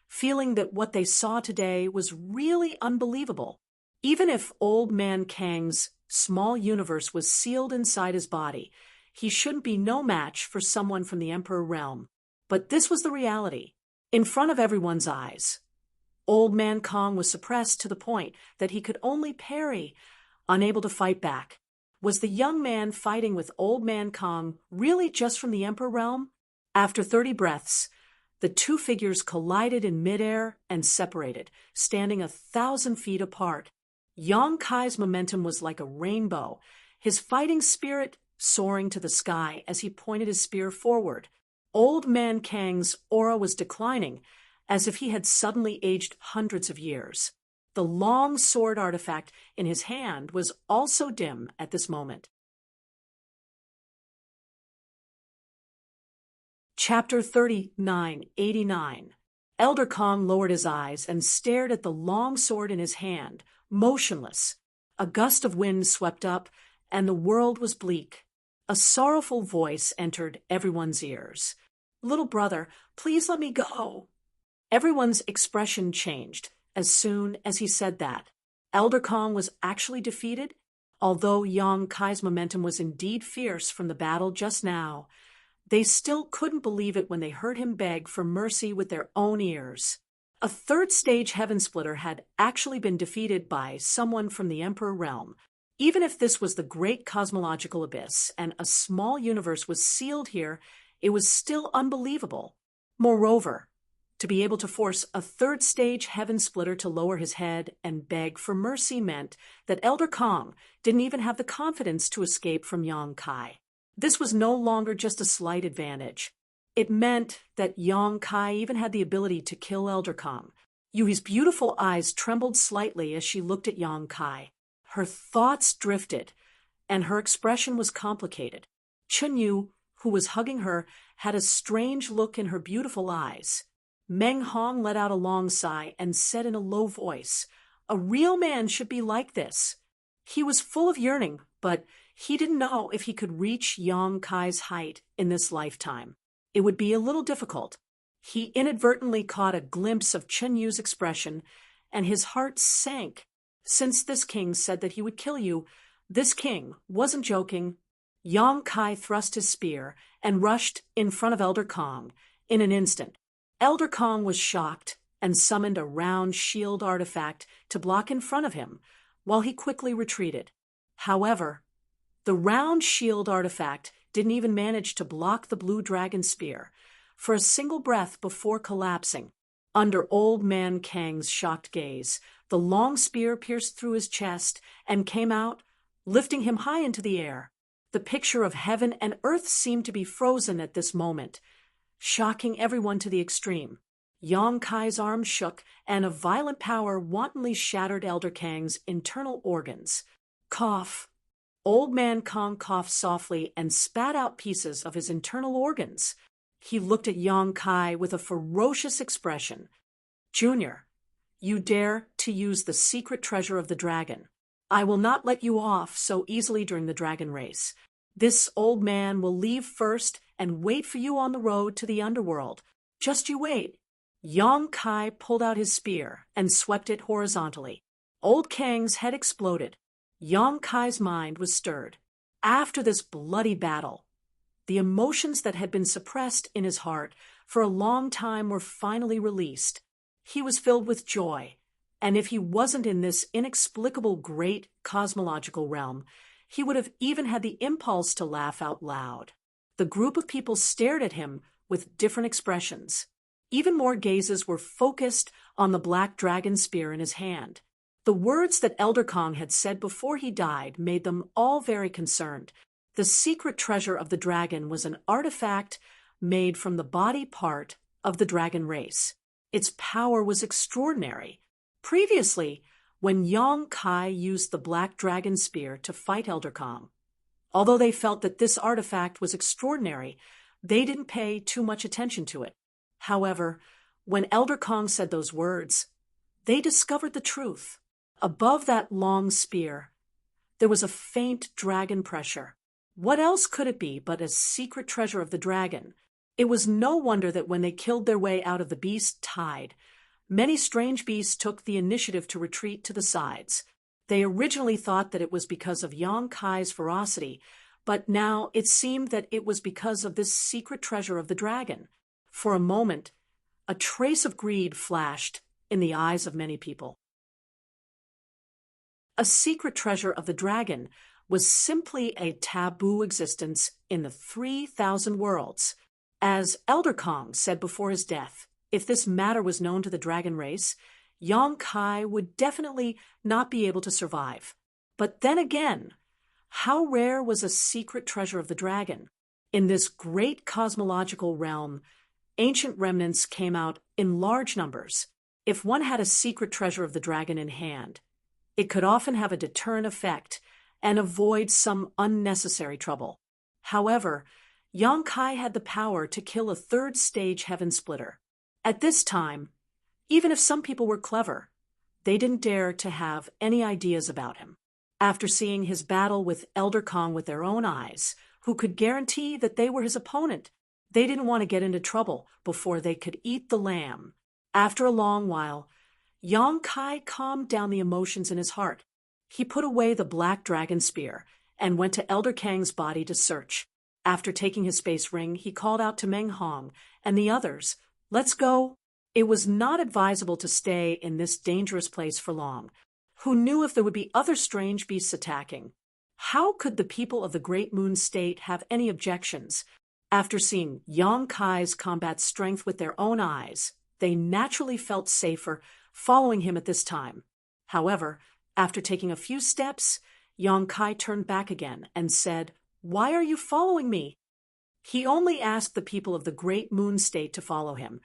feeling that what they saw today was really unbelievable. Even if Old Man Kang's small universe was sealed inside his body, he shouldn't be no match for someone from the Emperor realm. But this was the reality. In front of everyone's eyes, Old Man Kong was suppressed to the point that he could only parry, unable to fight back. Was the young man fighting with Old Man Kong really just from the Emperor realm? After 30 breaths, the two figures collided in midair and separated, standing 1,000 feet apart. Yong Kai's momentum was like a rainbow, his fighting spirit soaring to the sky as he pointed his spear forward. Old Man Kang's aura was declining, as if he had suddenly aged hundreds of years. The long sword artifact in his hand was also dim at this moment. Chapter 3989. Elder Kong lowered his eyes and stared at the long sword in his hand, motionless. A gust of wind swept up, and the world was bleak. A sorrowful voice entered everyone's ears. "Little brother, please let me go." Everyone's expression changed as soon as he said that. Elder Kong was actually defeated? Although Yong Kai's momentum was indeed fierce from the battle just now, they still couldn't believe it when they heard him beg for mercy with their own ears. A third-stage heaven splitter had actually been defeated by someone from the Emperor realm. Even if this was the great cosmological abyss and a small universe was sealed here, it was still unbelievable. Moreover, to be able to force a third-stage heaven splitter to lower his head and beg for mercy meant that Elder Kong didn't even have the confidence to escape from Yong Kai. This was no longer just a slight advantage. It meant that Yong Kai even had the ability to kill Elder Kong. Yui's beautiful eyes trembled slightly as she looked at Yong Kai. Her thoughts drifted, and her expression was complicated. Chunyu, who was hugging her, had a strange look in her beautiful eyes. Meng Hong let out a long sigh and said in a low voice, "A real man should be like this." He was full of yearning, but he didn't know if he could reach Yong Kai's height in this lifetime. It would be a little difficult. He inadvertently caught a glimpse of Chunyu's expression, and his heart sank. Since this king said that he would kill you, this king wasn't joking. Yong Kai thrust his spear and rushed in front of Elder Kong. In an instant, Elder Kong was shocked and summoned a round shield artifact to block in front of him, while he quickly retreated. However, the round shield artifact didn't even manage to block the blue dragon spear for a single breath before collapsing. Under Old Man Kang's shocked gaze, the long spear pierced through his chest and came out, lifting him high into the air. The picture of heaven and earth seemed to be frozen at this moment, shocking everyone to the extreme. Yong Kai's arm shook, and a violent power wantonly shattered Elder Kang's internal organs. Cough. Old Man Kong coughed softly and spat out pieces of his internal organs. He looked at Yong Kai with a ferocious expression. "Junior, you dare to use the secret treasure of the dragon. I will not let you off so easily during the dragon race. This old man will leave first and wait for you on the road to the underworld. Just you wait." Yong Kai pulled out his spear and swept it horizontally. Old Kang's head exploded. Yong Kai's mind was stirred. After this bloody battle, the emotions that had been suppressed in his heart for a long time were finally released. He was filled with joy, and if he wasn't in this inexplicable great cosmological realm, he would have even had the impulse to laugh out loud. The group of people stared at him with different expressions. Even more gazes were focused on the black dragon spear in his hand. The words that Elder Kong had said before he died made them all very concerned. The secret treasure of the dragon was an artifact made from the body part of the dragon race. Its power was extraordinary. Previously, when Yong Kai used the black dragon spear to fight Elder Kong, although they felt that this artifact was extraordinary, they didn't pay too much attention to it. However, when Elder Kong said those words, they discovered the truth. Above that long spear, there was a faint dragon pressure. What else could it be but a secret treasure of the dragon? It was no wonder that when they killed their way out of the beast tide, many strange beasts took the initiative to retreat to the sides. They originally thought that it was because of Yong Kai's ferocity, but now it seemed that it was because of this secret treasure of the dragon. For a moment, a trace of greed flashed in the eyes of many people. A secret treasure of the dragon was simply a taboo existence in the 3,000 worlds. As Elder Kong said before his death, if this matter was known to the dragon race, Yong Kai would definitely not be able to survive. But then again, how rare was a secret treasure of the dragon? In this great cosmological realm, ancient remnants came out in large numbers. If one had a secret treasure of the dragon in hand, it could often have a deterrent effect and avoid some unnecessary trouble. However, Yong Kai had the power to kill a third-stage heaven splitter. At this time, even if some people were clever, they didn't dare to have any ideas about him. After seeing his battle with Elder Kong with their own eyes, who could guarantee that they were his opponent, they didn't want to get into trouble before they could eat the lamb. After a long while, Yong Kai calmed down the emotions in his heart. He put away the black dragon spear and went to Elder Kang's body to search. After taking his space ring, he called out to Meng Hong and the others, "Let's go." It was not advisable to stay in this dangerous place for long. Who knew if there would be other strange beasts attacking? How could the people of the Great Moon State have any objections? After seeing Yong Kai's combat strength with their own eyes, they naturally felt safer following him at this time. However, after taking a few steps, Yong Kai turned back again and said, "Why are you following me?" He only asked the people of the Great Moon State to follow him,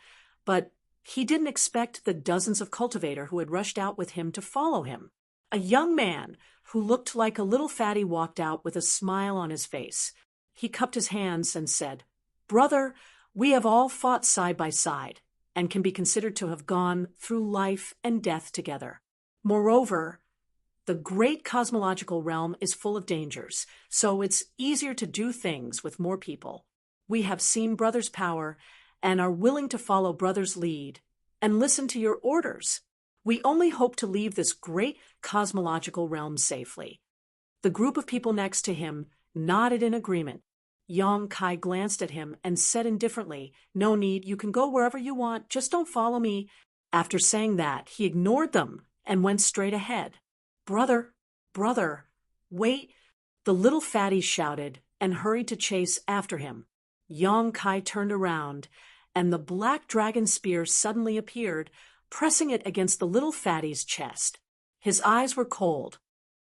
but he didn't expect the dozens of cultivators who had rushed out with him to follow him. A young man who looked like a little fatty walked out with a smile on his face. He cupped his hands and said, "Brother, we have all fought side by side and can be considered to have gone through life and death together. Moreover, the great cosmological realm is full of dangers, so it's easier to do things with more people. We have seen Brother's power and are willing to follow Brother's lead and listen to your orders. We only hope to leave this great cosmological realm safely." The group of people next to him nodded in agreement. Yong Kai glanced at him and said indifferently, "No need, you can go wherever you want, just don't follow me." After saying that, he ignored them and went straight ahead. Brother, Wait! The little fatty shouted and hurried to chase after him. Yong Kai turned around, and the black dragon spear suddenly appeared, pressing it against the little fatty's chest. His eyes were cold.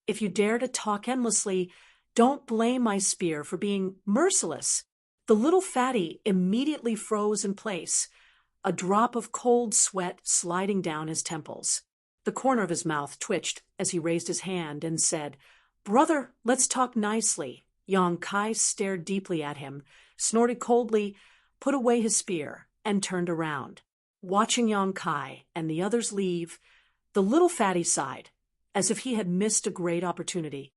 If you dare to talk endlessly, don't blame my spear for being merciless. The little fatty immediately froze in place, a drop of cold sweat sliding down his temples. The corner of his mouth twitched as he raised his hand and said, "Brother, let's talk nicely." Yong Kai stared deeply at him, snorted coldly, put away his spear, and turned around. Watching Yong Kai and the others leave, the little fatty sighed, as if he had missed a great opportunity.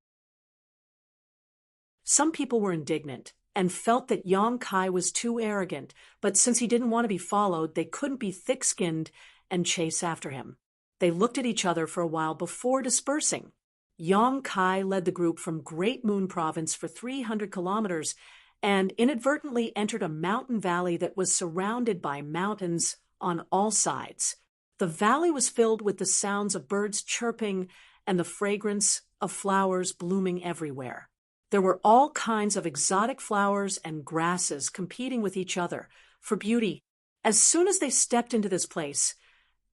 Some people were indignant and felt that Yong Kai was too arrogant, but since he didn't want to be followed, they couldn't be thick-skinned and chase after him. They looked at each other for a while before dispersing. Yong Kai led the group from Great Moon Province for 300 kilometers and inadvertently entered a mountain valley that was surrounded by mountains on all sides. The valley was filled with the sounds of birds chirping and the fragrance of flowers blooming everywhere. There were all kinds of exotic flowers and grasses competing with each other for beauty. As soon as they stepped into this place,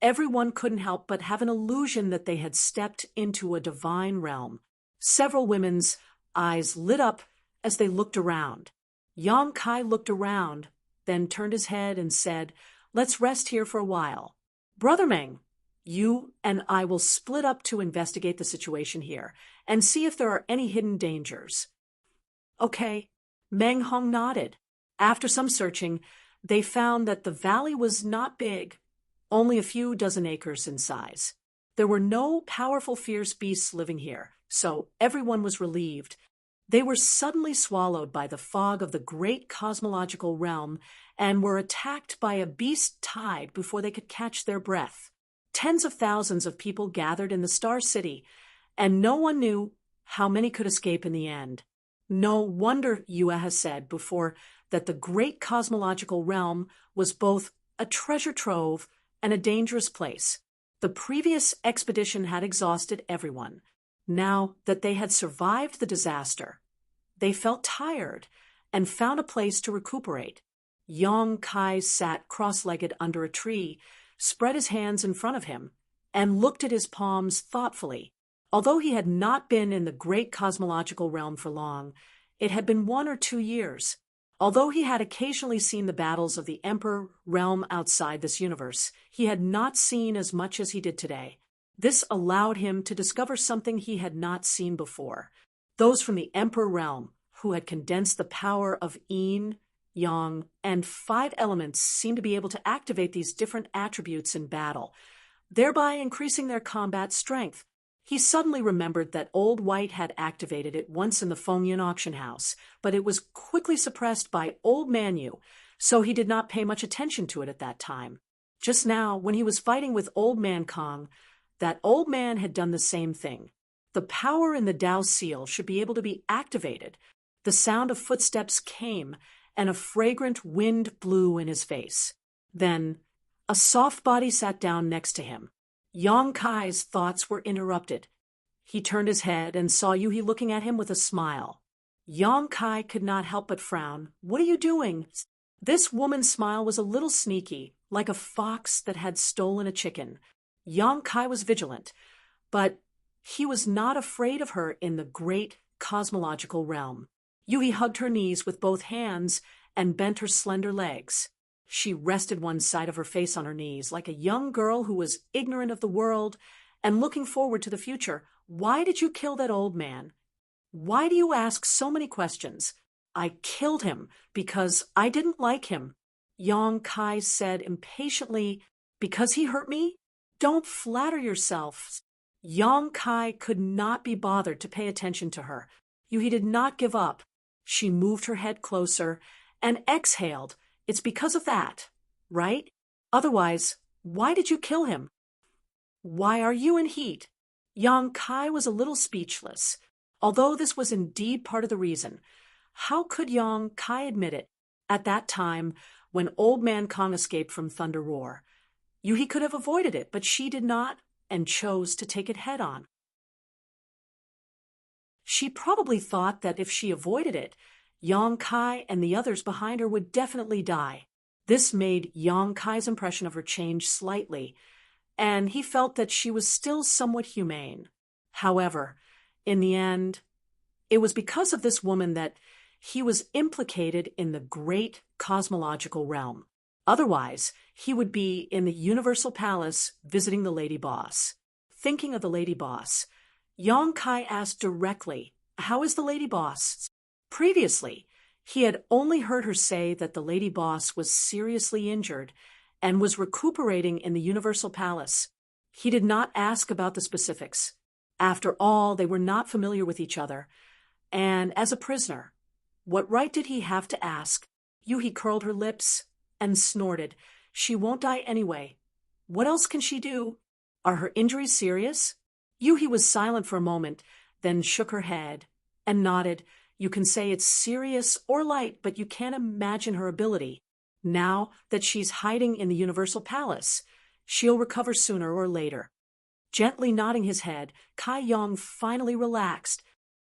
everyone couldn't help but have an illusion that they had stepped into a divine realm. Several women's eyes lit up as they looked around. Yong Kai looked around, then turned his head and said, "Let's rest here for a while. Brother Meng, you and I will split up to investigate the situation here and see if there are any hidden dangers." "Okay." Meng Hong nodded. After some searching, they found that the valley was not big, only a few dozen acres in size. There were no powerful fierce beasts living here, so everyone was relieved. They were suddenly swallowed by the fog of the great cosmological realm and were attacked by a beast tide before they could catch their breath. Tens of thousands of people gathered in the Star City, and no one knew how many could escape in the end. No wonder Yue has said before that the great cosmological realm was both a treasure trove and a dangerous place. The previous expedition had exhausted everyone. Now that they had survived the disaster, they felt tired and found a place to recuperate. Yong Kai sat cross-legged under a tree, spread his hands in front of him, and looked at his palms thoughtfully. Although he had not been in the great cosmological realm for long, it had been 1 or 2 years. Although he had occasionally seen the battles of the Emperor realm outside this universe, he had not seen as much as he did today. This allowed him to discover something he had not seen before. Those from the Emperor realm, who had condensed the power of Yin, Yang, and 5 elements, seemed to be able to activate these different attributes in battle, thereby increasing their combat strength. He suddenly remembered that Old White had activated it once in the Fengyan auction house, but it was quickly suppressed by Old Man Yu, so he did not pay much attention to it at that time. Just now, when he was fighting with Old Man Kong, that old man had done the same thing. The power in the Dao Seal should be able to be activated. The sound of footsteps came, and a fragrant wind blew in his face. Then, a soft body sat down next to him. Yong Kai's thoughts were interrupted. He turned his head and saw Yuhi looking at him with a smile. Yong Kai could not help but frown. "What are you doing?" This woman's smile was a little sneaky, like a fox that had stolen a chicken. Yong Kai was vigilant, but he was not afraid of her in the great cosmological realm. Yuhi hugged her knees with both hands and bent her slender legs. She rested one side of her face on her knees, like a young girl who was ignorant of the world and looking forward to the future. "Why did you kill that old man? Why do you ask so many questions?" "I killed him because I didn't like him," Yong Kai said impatiently. "Because he hurt me? Don't flatter yourself." Yong Kai could not be bothered to pay attention to her. Yuhi did not give up. She moved her head closer and exhaled. "It's because of that, right? Otherwise, why did you kill him? Why are you in heat?" Yong Kai was a little speechless. Although this was indeed part of the reason, how could Yong Kai admit it at that time when Old Man Kong escaped from Thunder Roar? Yuhi could have avoided it, but she did not and chose to take it head on. She probably thought that if she avoided it, Yang Kai and the others behind her would definitely die. This made Yang Kai's impression of her change slightly, and he felt that she was still somewhat humane. However, in the end, it was because of this woman that he was implicated in the great cosmological realm. Otherwise, he would be in the Universal Palace visiting the Lady Boss. Thinking of the Lady Boss, Yang Kai asked directly, "How is the Lady Boss?" Previously, he had only heard her say that the Lady Boss was seriously injured and was recuperating in the Universal Palace. He did not ask about the specifics. After all, they were not familiar with each other, and as a prisoner, what right did he have to ask? Yuhi curled her lips and snorted. She won't die anyway. What else can she do? Are her injuries serious? Yuhi was silent for a moment, then shook her head and nodded. You can say it's serious or light, but you can't imagine her ability. Now that she's hiding in the Universal Palace, she'll recover sooner or later. Gently nodding his head, Kai Yong finally relaxed.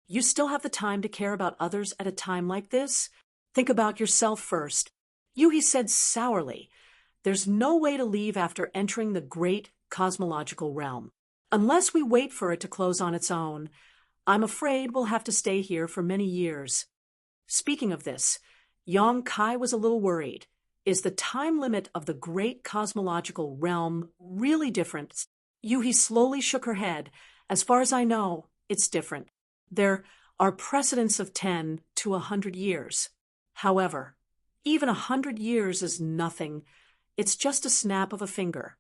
You still have the time to care about others at a time like this? Think about yourself first. Yuhi said sourly. There's no way to leave after entering the great cosmological realm. Unless we wait for it to close on its own, I'm afraid we'll have to stay here for many years. Speaking of this, Yang Kai was a little worried. Is the time limit of the great cosmological realm really different? Yuhi slowly shook her head. As far as I know, it's different. There are precedents of 10 to 100 years. However, even 100 years is nothing. It's just a snap of a finger.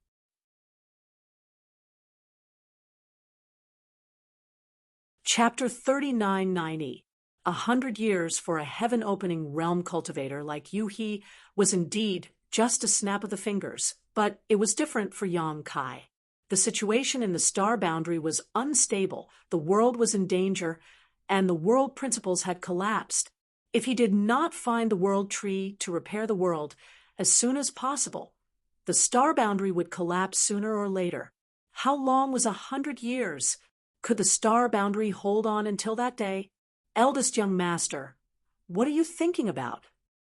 Chapter 3990. 100 years for a heaven-opening realm cultivator like Yuhi was indeed just a snap of the fingers, but it was different for Yang Kai. The situation in the star boundary was unstable, the world was in danger, and the world principles had collapsed. If he did not find the world tree to repair the world as soon as possible, the star boundary would collapse sooner or later. How long was 100 years? Could the star boundary hold on until that day? Eldest young master, what are you thinking about?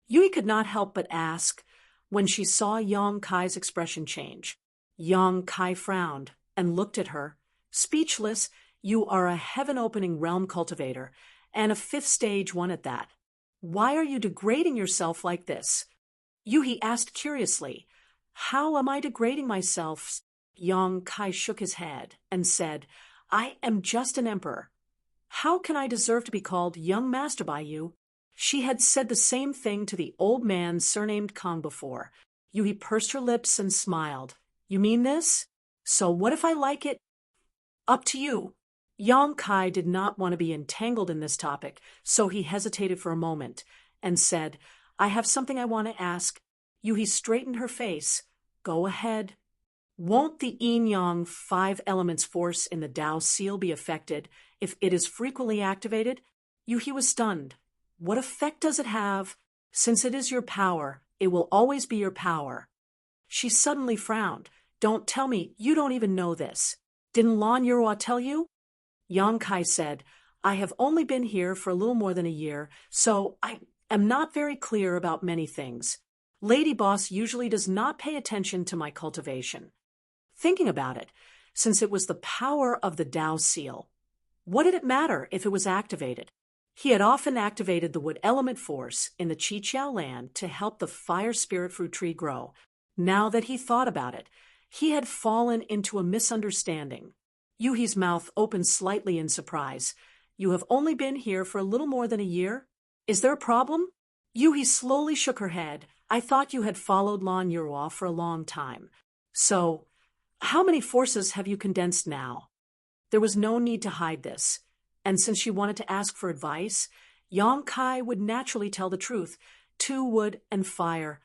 Yui could not help but ask when she saw Yang Kai's expression change. Yang Kai frowned and looked at her. Speechless, you are a heaven-opening realm cultivator, and a 5th stage one at that. Why are you degrading yourself like this? Yuhi asked curiously. How am I degrading myself? Yang Kai shook his head and said, I am just an emperor. How can I deserve to be called young master by you? She had said the same thing to the old man surnamed Kong before. Yuhi pursed her lips and smiled. You mean this? So what if I like it? Up to you. Yang Kai did not want to be entangled in this topic, so he hesitated for a moment and said, I have something I want to ask. Yuhi straightened her face. Go ahead. Won't the yin-yang 5 elements force in the Tao seal be affected if it is frequently activated? Yuhi was stunned. What effect does it have? Since it is your power, it will always be your power. She suddenly frowned. Don't tell me you don't even know this. Didn't Lan Yurua tell you? Yang Kai said, I have only been here for a little more than a year, so I am not very clear about many things. Lady Boss usually does not pay attention to my cultivation. Thinking about it, since it was the power of the Tao seal, what did it matter if it was activated? He had often activated the wood element force in the Qiqiao land to help the fire spirit fruit tree grow. Now that he thought about it, he had fallen into a misunderstanding. Yuhi's mouth opened slightly in surprise. You have only been here for a little more than a year? Is there a problem? Yuhi slowly shook her head. I thought you had followed Lan Yurua for a long time. So, how many forces have you condensed now? There was no need to hide this, and since she wanted to ask for advice, Yang Kai would naturally tell the truth. 2 wood and fire.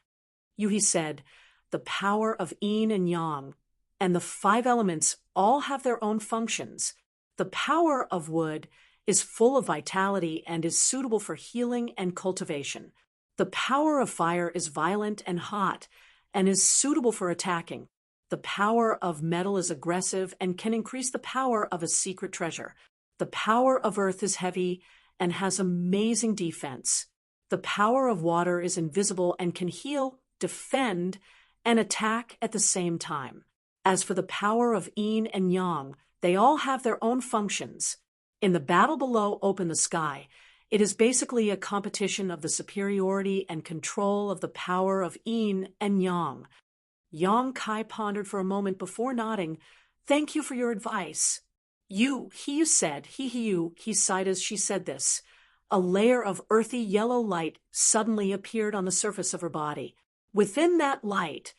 Yuhi said, the power of yin and yang, and the 5 elements all have their own functions. The power of wood is full of vitality and is suitable for healing and cultivation. The power of fire is violent and hot, and is suitable for attacking. The power of metal is aggressive and can increase the power of a secret treasure. The power of earth is heavy and has amazing defense. The power of water is invisible and can heal, defend, and attack at the same time. As for the power of yin and yang, they all have their own functions. In the battle below Open the Sky, it is basically a competition of the superiority and control of the power of yin and yang. Yang Kai pondered for a moment before nodding. Thank you for your advice. You said, he sighed as she said this. A layer of earthy yellow light suddenly appeared on the surface of her body. Within that light,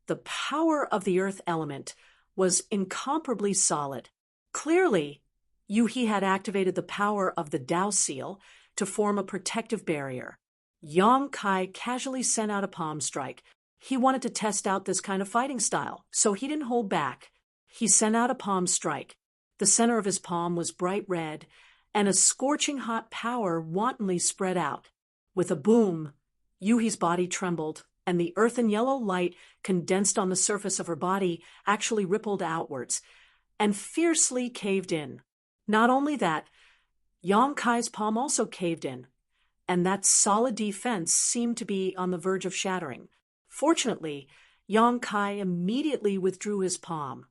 the power of the earth element was incomparably solid. Clearly, He had activated the power of the Tao seal to form a protective barrier. Yang Kai casually sent out a palm strike. He wanted to test out this kind of fighting style, so he didn't hold back. He sent out a palm strike. The center of his palm was bright red, and a scorching hot power wantonly spread out. With a boom, Yuhi's body trembled, and the earth and yellow light condensed on the surface of her body actually rippled outwards and fiercely caved in. Not only that, Yang Kai's palm also caved in, and that solid defense seemed to be on the verge of shattering. Fortunately, Yang Kai immediately withdrew his palm.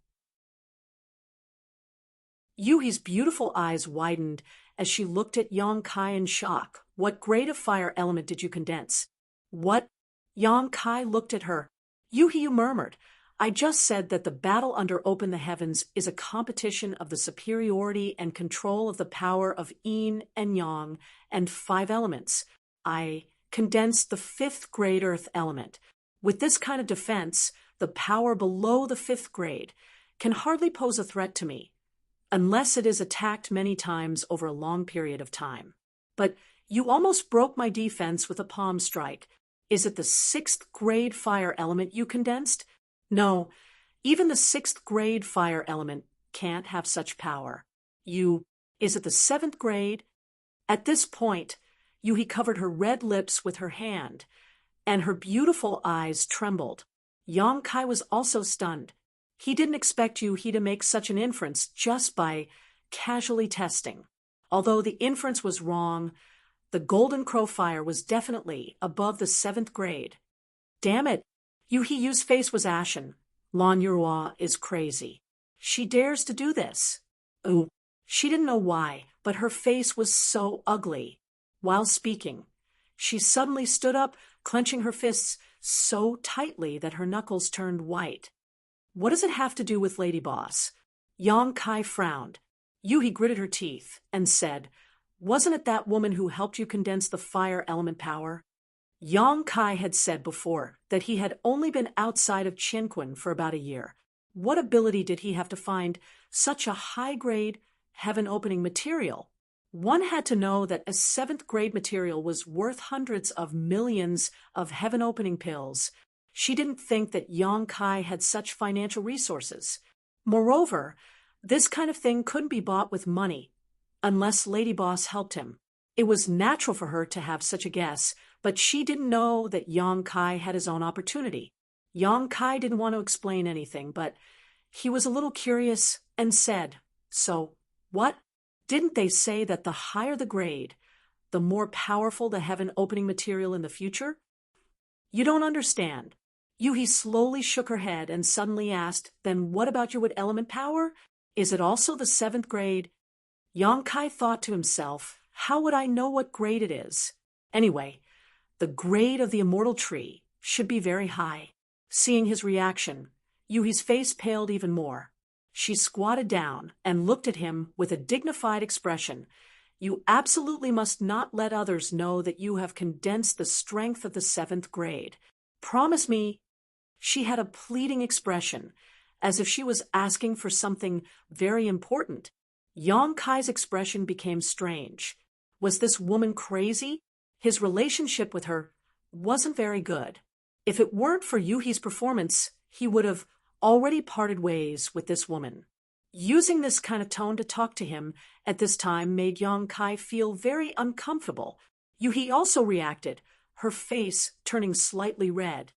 Yuhi's beautiful eyes widened as she looked at Yang Kai in shock. What grade of fire element did you condense? What? Yang Kai looked at her. Yuhi, you murmured. I just said that the battle under Open the Heavens is a competition of the superiority and control of the power of yin and yang and 5 elements. I condensed the 5th grade earth element. With this kind of defense, the power below the 5th grade can hardly pose a threat to me, unless it is attacked many times over a long period of time. But you almost broke my defense with a palm strike. Is it the 6th grade fire element you condensed? No, even the 6th grade fire element can't have such power. Is it the 7th grade? At this point, Yuhi covered her red lips with her hand, and her beautiful eyes trembled. Yang Kai was also stunned. He didn't expect Yuhi to make such an inference just by casually testing. Although the inference was wrong, the Golden Crow fire was definitely above the 7th grade. Damn it! Yuhi's face was ashen. Lan Yurua is crazy. She dares to do this. Ooh, she didn't know why, but her face was so ugly. While speaking, she suddenly stood up, clenching her fists so tightly that her knuckles turned white. What does it have to do with Lady Boss? Yang Kai frowned. Yuhi gritted her teeth and said, Wasn't it that woman who helped you condense the fire element power? Yang Kai had said before that he had only been outside of Qinquan for about a year. What ability did he have to find such a high-grade, heaven-opening material? One had to know that a 7th-grade material was worth hundreds of millions of heaven-opening pills. She didn't think that Yang Kai had such financial resources. Moreover, this kind of thing couldn't be bought with money, unless Lady Boss helped him. It was natural for her to have such a guess, but she didn't know that Yang Kai had his own opportunity. Yang Kai didn't want to explain anything, but he was a little curious and said, So, what? Didn't they say that the higher the grade, the more powerful the heaven-opening material in the future? You don't understand. Yuhi slowly shook her head and suddenly asked, Then what about your wood element power? Is it also the 7th grade? Yang Kai thought to himself, How would I know what grade it is? Anyway, the grade of the immortal tree should be very high. Seeing his reaction, Yuhi's face paled even more. She squatted down and looked at him with a dignified expression. You absolutely must not let others know that you have condensed the strength of the 7th grade. Promise me. She had a pleading expression, as if she was asking for something very important. Yang Kai's expression became strange. Was this woman crazy? His relationship with her wasn't very good. If it weren't for Yuhi's performance, he would have already parted ways with this woman. Using this kind of tone to talk to him at this time made Yang Kai feel very uncomfortable. Yuhi also reacted, her face turning slightly red.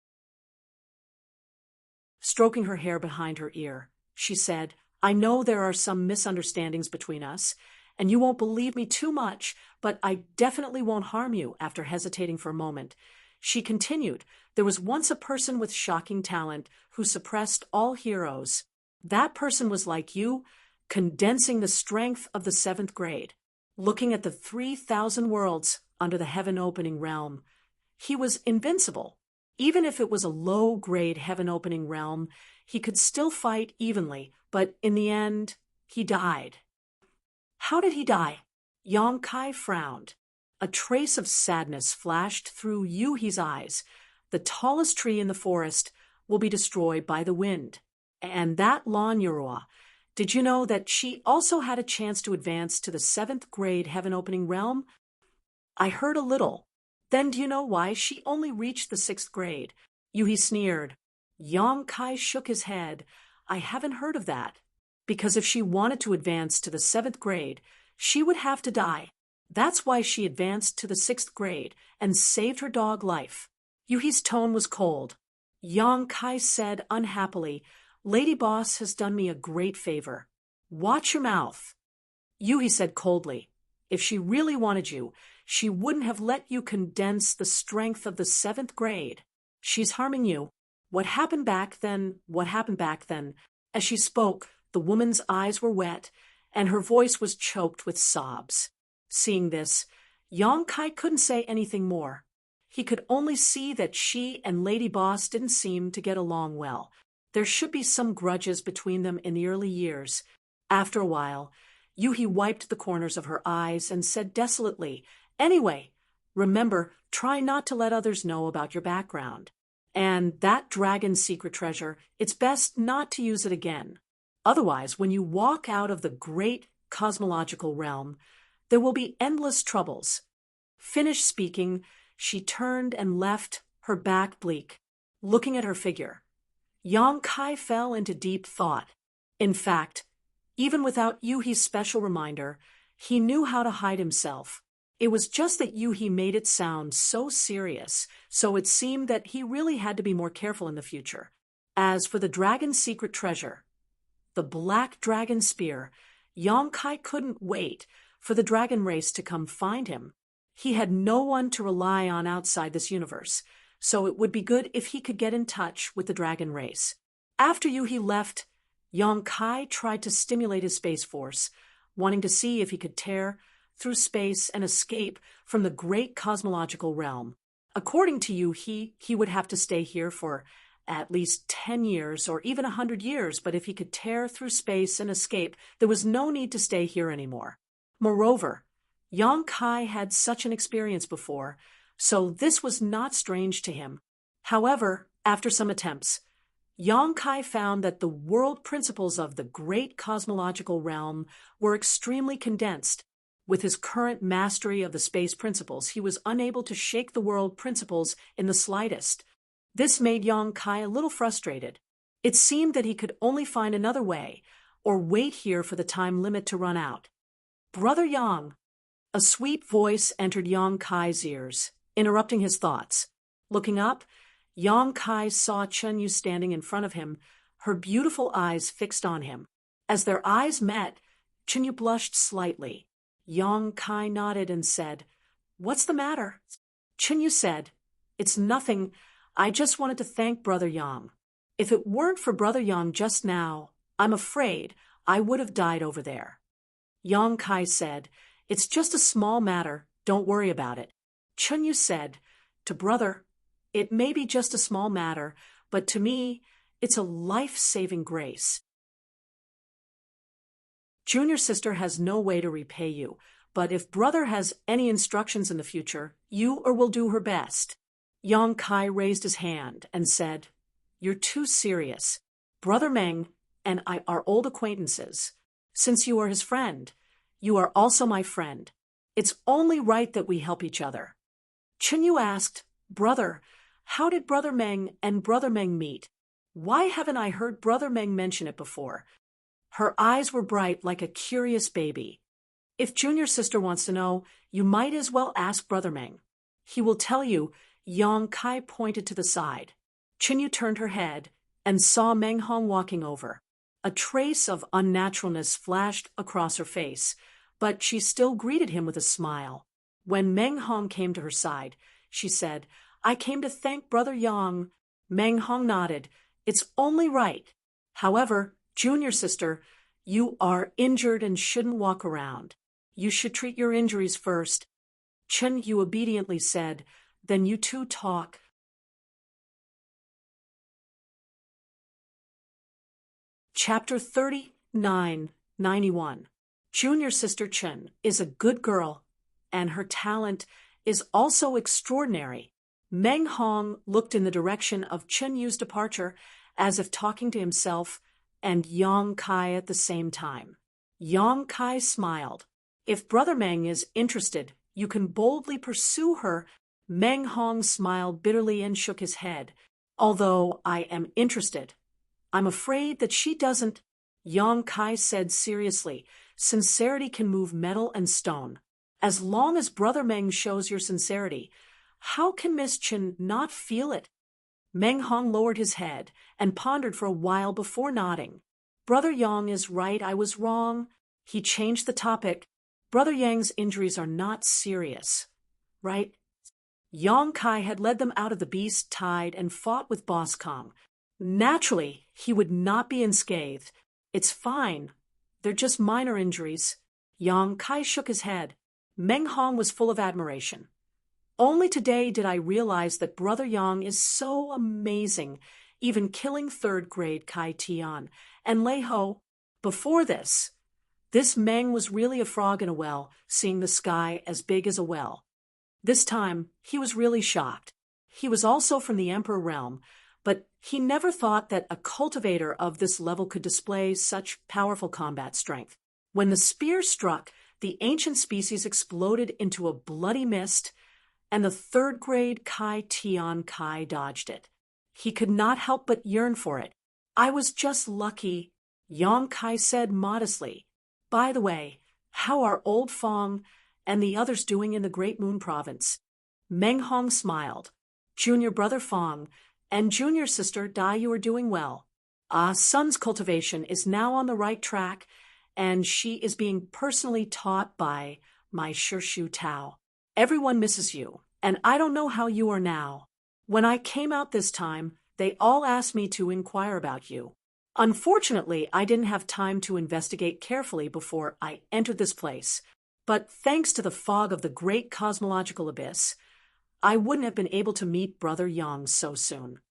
Stroking her hair behind her ear, she said, I know there are some misunderstandings between us, and you won't believe me too much, but I definitely won't harm you," after hesitating for a moment. She continued, "There was once a person with shocking talent who suppressed all heroes. That person was like you, condensing the strength of the seventh grade, looking at the 3,000 worlds under the heaven-opening realm. He was invincible. Even if it was a low-grade heaven-opening realm, he could still fight evenly, but in the end, he died." "How did he die?" Yong Kai frowned. A trace of sadness flashed through Yuhi's eyes. "The tallest tree in the forest will be destroyed by the wind. And that Lan Yurua, did you know that she also had a chance to advance to the seventh grade heaven-opening realm?" "I heard a little." "Then do you know why she only reached the sixth grade?" Yuhi sneered. Yong Kai shook his head. "I haven't heard of that. Because if she wanted to advance to the seventh grade, she would have to die. That's why she advanced to the sixth grade and saved her dog life." Yuhi's tone was cold. Yong Kai said unhappily, "Lady Boss has done me a great favor." "Watch your mouth." Yuhi said coldly, "If she really wanted you, she wouldn't have let you condense the strength of the seventh grade. She's harming you. What happened back then, what happened back then?" As she spoke, the woman's eyes were wet, and her voice was choked with sobs. Seeing this, Yong Kai couldn't say anything more. He could only see that she and Lady Boss didn't seem to get along well. There should be some grudges between them in the early years. After a while, Yuhi wiped the corners of her eyes and said desolately, "Anyway, remember, try not to let others know about your background. And that dragon's secret treasure, it's best not to use it again. Otherwise, when you walk out of the great cosmological realm, there will be endless troubles." Finished speaking, she turned and left, her back bleak, looking at her figure. Yong Kai fell into deep thought. In fact, even without Yuhi's special reminder, he knew how to hide himself. It was just that Yuhi made it sound so serious, so it seemed that he really had to be more careful in the future. As for the dragon's secret treasure, the black dragon spear, Yong Kai couldn't wait for the dragon race to come find him. He had no one to rely on outside this universe, so it would be good if he could get in touch with the dragon race. After Yuhi left, Yong Kai tried to stimulate his space force, wanting to see if he could tear through space and escape from the great cosmological realm. According to Yuhi, he would have to stay here for at least 10 years or even 100 years, but if he could tear through space and escape, there was no need to stay here anymore. Moreover, Yong Kai had such an experience before, so this was not strange to him. However, after some attempts, Yong Kai found that the world principles of the great cosmological realm were extremely condensed. With his current mastery of the space principles, he was unable to shake the world principles in the slightest. This made Yong Kai a little frustrated. It seemed that he could only find another way, or wait here for the time limit to run out. "Brother Yang." A sweet voice entered Yong Kai's ears, interrupting his thoughts. Looking up, Yong Kai saw Chen Yu standing in front of him, her beautiful eyes fixed on him. As their eyes met, Chen Yu blushed slightly. Yong Kai nodded and said, "What's the matter?" Chen Yu said, "It's nothing. I just wanted to thank Brother Yang. If it weren't for Brother Yang just now, I'm afraid I would have died over there." Yong Kai said, "It's just a small matter. Don't worry about it." Chen Yu said, "To Brother, it may be just a small matter, but to me, it's a life-saving grace. Junior sister has no way to repay you, but if Brother has any instructions in the future, you or will do her best." Yong Kai raised his hand and said, "You're too serious. Brother Meng and I are old acquaintances. Since you are his friend, you are also my friend. It's only right that we help each other." Chen Yu asked, "Brother, how did Brother Meng and Brother Meng meet? Why haven't I heard Brother Meng mention it before?" Her eyes were bright like a curious baby. "If Junior sister wants to know, you might as well ask Brother Meng. He will tell you." Yong Kai pointed to the side. Chen Yu turned her head and saw Meng Hong walking over. A trace of unnaturalness flashed across her face, but she still greeted him with a smile. When Meng Hong came to her side, she said, "I came to thank Brother Yang." Meng Hong nodded. "It's only right. However, junior sister, you are injured and shouldn't walk around. You should treat your injuries first." Chen Yu obediently said, "Then you two talk." Chapter 3991. Junior sister Chen is a good girl, and her talent is also extraordinary. Meng Hong looked in the direction of Chen Yu's departure as if talking to himself and Yang Kai at the same time. Yang Kai smiled. "If Brother Meng is interested, you can boldly pursue her." Meng Hong smiled bitterly and shook his head. "Although I am interested, I'm afraid that she doesn't." Yang Kai said seriously, "Sincerity can move metal and stone. As long as Brother Meng shows your sincerity, how can Miss Chen not feel it?" Meng Hong lowered his head and pondered for a while before nodding. "Brother Yang is right, I was wrong." He changed the topic. "Brother Yang's injuries are not serious, right?" Yang Kai had led them out of the beast tide and fought with Boss Kong. Naturally, he would not be unscathed. "It's fine. They're just minor injuries." Yang Kai shook his head. Meng Hong was full of admiration. "Only today did I realize that Brother Yang is so amazing, even killing third-grade Kai Tian and Lei Ho. Before this Meng was really a frog in a well, seeing the sky as big as a well. This time, he was really shocked. He was also from the Emperor realm, but he never thought that a cultivator of this level could display such powerful combat strength. When the spear struck, the ancient species exploded into a bloody mist, and the third-grade Kai Tian Kai dodged it. He could not help but yearn for it. "I was just lucky," Yang Kai said modestly. "By the way, how are Old Fong and the others doing in the Great Moon Province?" Meng Hong smiled. "Junior brother Fong and junior sister Dai Yu are doing well. Sun's cultivation is now on the right track, and she is being personally taught by my Shu Tao. Everyone misses you, and I don't know how you are now. When I came out this time, they all asked me to inquire about you. Unfortunately, I didn't have time to investigate carefully before I entered this place, but thanks to the fog of the great cosmological abyss, I wouldn't have been able to meet Brother Yang so soon."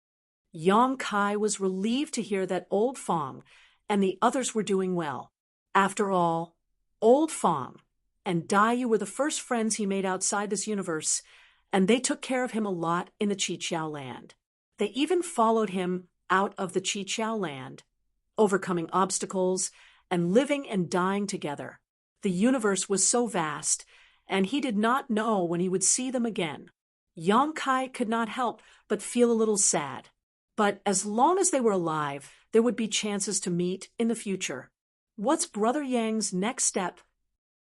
Yang Kai was relieved to hear that Old Fong and the others were doing well. After all, Old Fong and Dai Yu were the first friends he made outside this universe, and they took care of him a lot in the Qiqiao land. They even followed him out of the Qiqiao land, overcoming obstacles and living and dying together. The universe was so vast, and he did not know when he would see them again. Yang Kai could not help but feel a little sad. But as long as they were alive, there would be chances to meet in the future. "What's Brother Yang's next step?"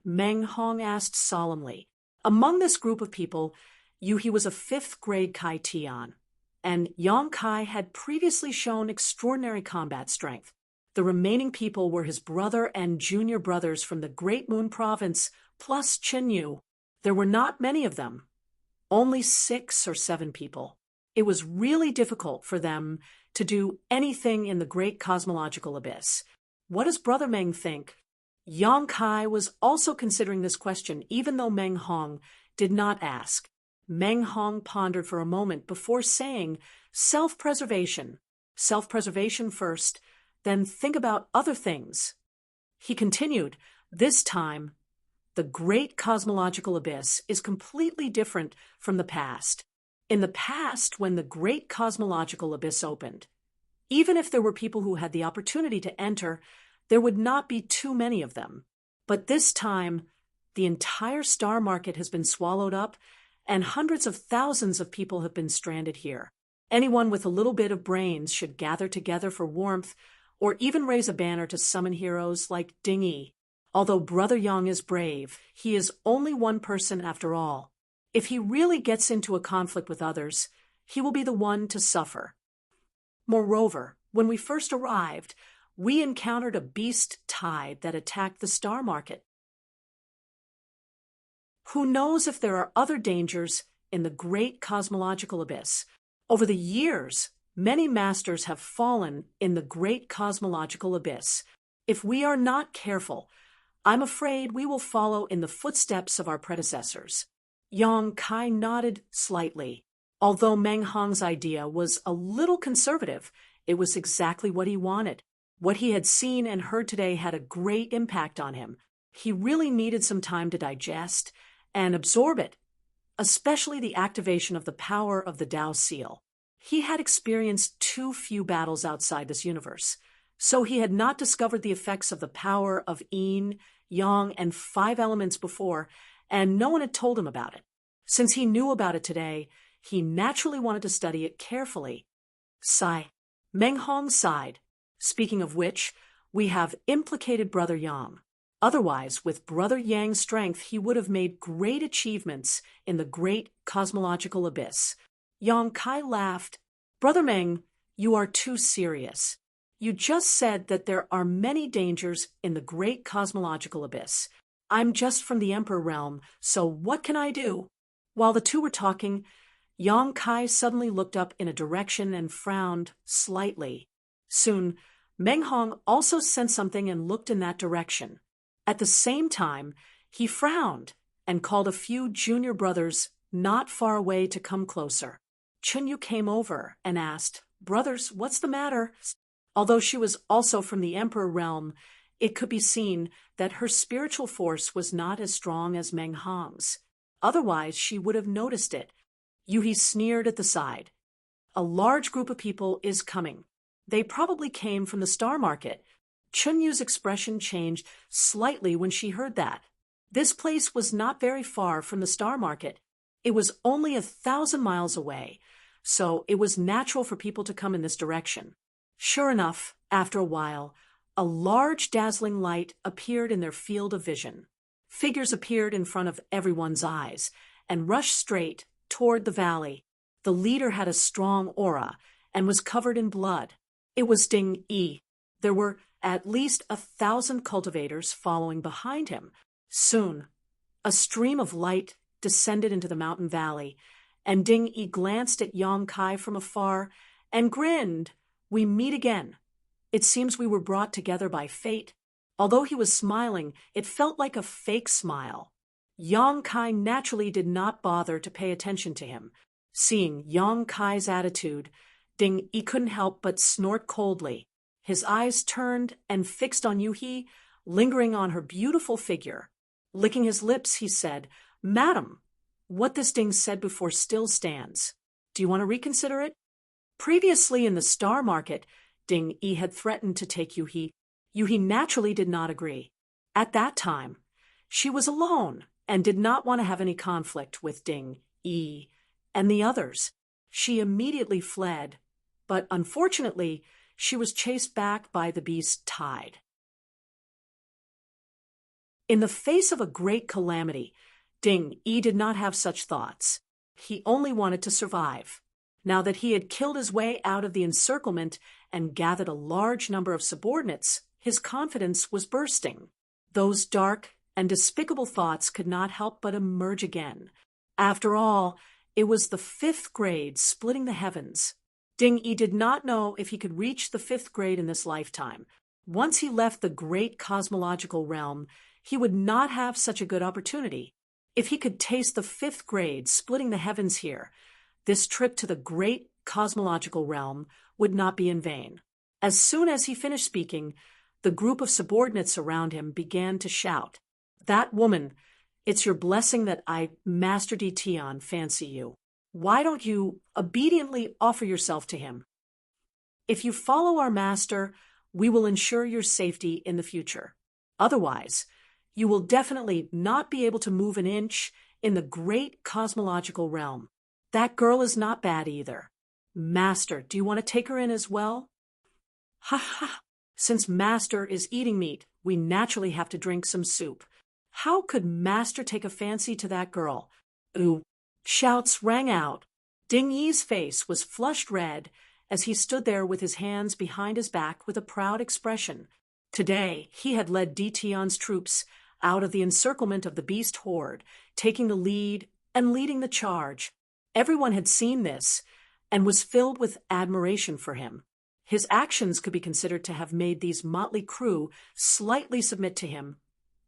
Meng Hong asked solemnly. Among this group of people, he was a fifth-grade Kai Tian, and Yang Kai had previously shown extraordinary combat strength. The remaining people were his brother and junior brothers from the Great Moon Province, plus Chen Yu. There were not many of them, only 6 or 7 people. It was really difficult for them to do anything in the great cosmological abyss. "What does Brother Meng think?" Yang Kai was also considering this question, even though Meng Hong did not ask. Meng Hong pondered for a moment before saying, "Self-preservation. Self-preservation first, then think about other things." He continued, "This time, the great cosmological abyss is completely different from the past. In the past, when the great cosmological abyss opened, even if there were people who had the opportunity to enter, there would not be too many of them. But this time, the entire star market has been swallowed up, and hundreds of thousands of people have been stranded here. Anyone with a little bit of brains should gather together for warmth, or even raise a banner to summon heroes like Ding Yi. Although Brother Yang is brave, he is only one person after all. If he really gets into a conflict with others, he will be the one to suffer. Moreover, when we first arrived, we encountered a beast tide that attacked the star market. Who knows if there are other dangers in the great cosmological abyss? Over the years, many masters have fallen in the great cosmological abyss. If we are not careful, I'm afraid we will follow in the footsteps of our predecessors. Yang Kai nodded slightly. Although Meng Hong's idea was a little conservative, it was exactly what he wanted. What he had seen and heard today had a great impact on him. He really needed some time to digest and absorb it, especially the activation of the power of the Tao Seal. He had experienced too few battles outside this universe, so he had not discovered the effects of the power of Yin, Yang, and 5 elements before, and no one had told him about it. Since he knew about it today, he naturally wanted to study it carefully. Sigh. Meng Hong sighed. Speaking of which, we have implicated Brother Yang. Otherwise, with Brother Yang's strength, he would have made great achievements in the great cosmological abyss. Yang Kai laughed. Brother Meng, you are too serious. You just said that there are many dangers in the great cosmological abyss. I'm just from the Emperor realm, so what can I do? While the two were talking, Yang Kai suddenly looked up in a direction and frowned slightly. Soon, Meng Hong also sensed something and looked in that direction. At the same time, he frowned and called a few junior brothers not far away to come closer. Chunyu came over and asked, "Brothers, what's the matter?" Although she was also from the Emperor realm, it could be seen that her spiritual force was not as strong as Meng Hong's. Otherwise, she would have noticed it. Yuhi sneered at the side. A large group of people is coming. They probably came from the Star Market. Chunyu's expression changed slightly when she heard that. This place was not very far from the Star Market. It was only 1,000 miles away, so it was natural for people to come in this direction. Sure enough, after a while, a large dazzling light appeared in their field of vision. Figures appeared in front of everyone's eyes and rushed straight toward the valley. The leader had a strong aura and was covered in blood. It was Ding Yi. There were at least 1,000 cultivators following behind him. Soon, a stream of light descended into the mountain valley, and Ding Yi glanced at Yang Kai from afar and grinned. "We meet again. It seems we were brought together by fate." Although he was smiling, it felt like a fake smile. Yang Kai naturally did not bother to pay attention to him. Seeing Yang Kai's attitude, Ding Yi couldn't help but snort coldly. His eyes turned and fixed on Yuhi, lingering on her beautiful figure. Licking his lips, he said, "Madam, what this Ding said before still stands. Do you want to reconsider it?" Previously in the Star Market, Ding Yi had threatened to take Yuhi. Yuhi naturally did not agree. At that time, she was alone and did not want to have any conflict with Ding Yi and the others. She immediately fled, but unfortunately, she was chased back by the beast Tide. In the face of a great calamity, Ding Yi did not have such thoughts. He only wanted to survive. Now that he had killed his way out of the encirclement and gathered a large number of subordinates, his confidence was bursting. Those dark and despicable thoughts could not help but emerge again. After all, it was the 5th grade splitting the heavens. Ding Yi did not know if he could reach the 5th grade in this lifetime. Once he left the great cosmological realm, he would not have such a good opportunity. If he could taste the 5th grade splitting the heavens here, this trip to the great cosmological realm would not be in vain. As soon as he finished speaking, the group of subordinates around him began to shout, "That woman, it's your blessing that I, Master Dition, fancy you. Why don't you obediently offer yourself to him? If you follow our master, we will ensure your safety in the future. Otherwise, you will definitely not be able to move an inch in the great cosmological realm. That girl is not bad either. Master, do you want to take her in as well?" "Ha ha! Since Master is eating meat, we naturally have to drink some soup. How could Master take a fancy to that girl?" Ooh! Shouts rang out. Ding Yi's face was flushed red as he stood there with his hands behind his back with a proud expression. Today, he had led Dition's troops out of the encirclement of the beast horde, taking the lead and leading the charge. Everyone had seen this and was filled with admiration for him. His actions could be considered to have made these motley crew slightly submit to him,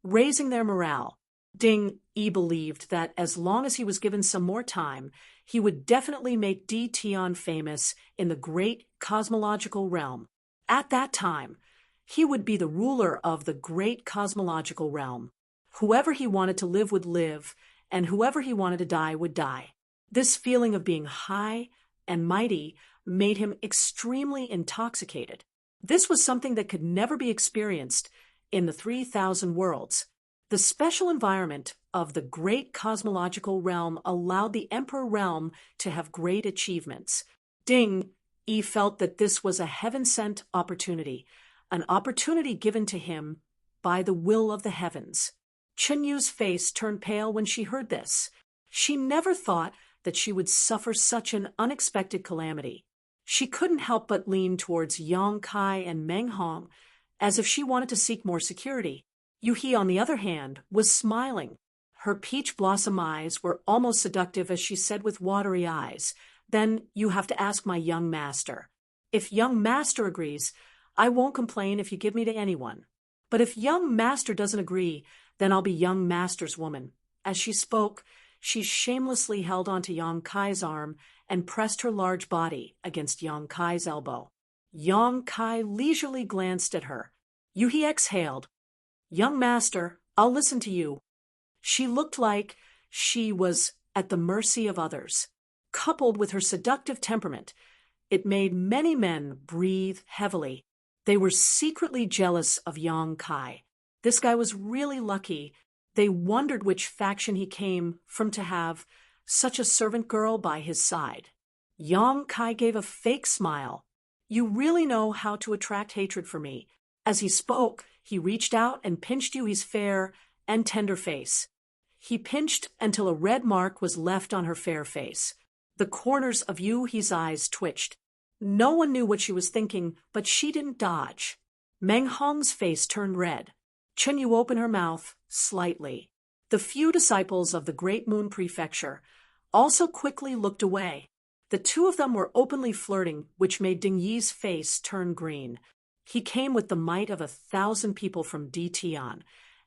raising their morale. Ding Yi believed that as long as he was given some more time, he would definitely make Di Tian famous in the great cosmological realm. At that time, he would be the ruler of the great cosmological realm. Whoever he wanted to live would live, and whoever he wanted to die would die. This feeling of being high and mighty made him extremely intoxicated. This was something that could never be experienced in the 3,000 worlds. The special environment of the great cosmological realm allowed the Emperor realm to have great achievements. Ding Yi felt that this was a heaven-sent opportunity, an opportunity given to him by the will of the heavens. Chen Yu's face turned pale when she heard this. She never thought that she would suffer such an unexpected calamity. She couldn't help but lean towards Yang Kai and Meng Hong, as if she wanted to seek more security. Yu He, on the other hand, was smiling. Her peach blossom eyes were almost seductive as she said with watery eyes, "Then you have to ask my young master. If young master agrees, I won't complain if you give me to anyone. But if young master doesn't agree, then I'll be young master's woman." As she spoke, she shamelessly held onto Yang Kai's arm and pressed her large body against Yang Kai's elbow. Yang Kai leisurely glanced at her. Yu He exhaled. "Young master, I'll listen to you." She looked like she was at the mercy of others. Coupled with her seductive temperament, it made many men breathe heavily. They were secretly jealous of Yang Kai. This guy was really lucky. They wondered which faction he came from to have such a servant girl by his side. Yang Kai gave a fake smile. "You really know how to attract hatred for me." As he spoke, he reached out and pinched Yu He's fair and tender face. He pinched until a red mark was left on her fair face. The corners of Yu He's eyes twitched. No one knew what she was thinking, but she didn't dodge. Meng Hong's face turned red. Chen Yu opened her mouth slightly. The few disciples of the Great Moon Prefecture also quickly looked away. The two of them were openly flirting, which made Ding Yi's face turn green. He came with the might of 1,000 people from Di Tian,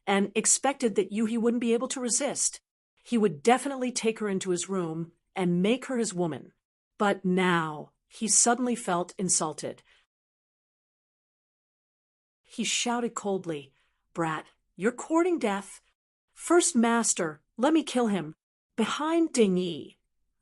and expected that Yu He wouldn't be able to resist. He would definitely take her into his room and make her his woman. But now he suddenly felt insulted. He shouted coldly, "Brat, you're courting death. First master, let me kill him." Behind Ding Yi,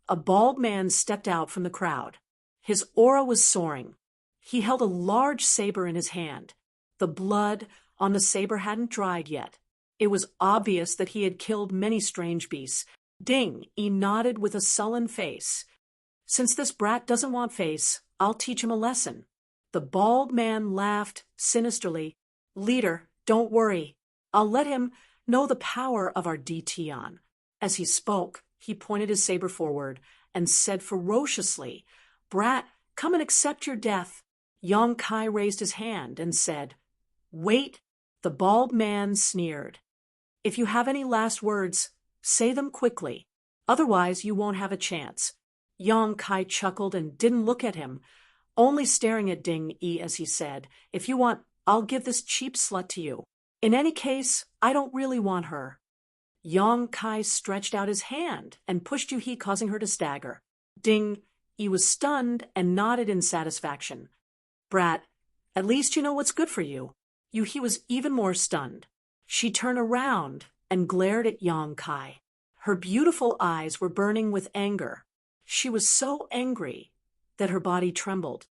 a bald man stepped out from the crowd. His aura was soaring. He held a large saber in his hand. The blood on the saber hadn't dried yet. It was obvious that he had killed many strange beasts. Ding Yi nodded with a sullen face. "Since this brat doesn't want face, I'll teach him a lesson." The bald man laughed sinisterly. "Leader, don't worry. I'll let him know the power of our Di Tian." As he spoke, he pointed his saber forward and said ferociously, "Brat, come and accept your death." Yang Kai raised his hand and said, "Wait." The bald man sneered. "If you have any last words, say them quickly. Otherwise, you won't have a chance." Yang Kai chuckled and didn't look at him, only staring at Ding Yi as he said, "If you want, I'll give this cheap slut to you. In any case, I don't really want her." Yang Kai stretched out his hand and pushed Yu He, causing her to stagger. Ding Yi was stunned and nodded in satisfaction. "Brat, at least you know what's good for you." Yu He was even more stunned. She turned around and glared at Yang Kai. Her beautiful eyes were burning with anger. She was so angry that her body trembled.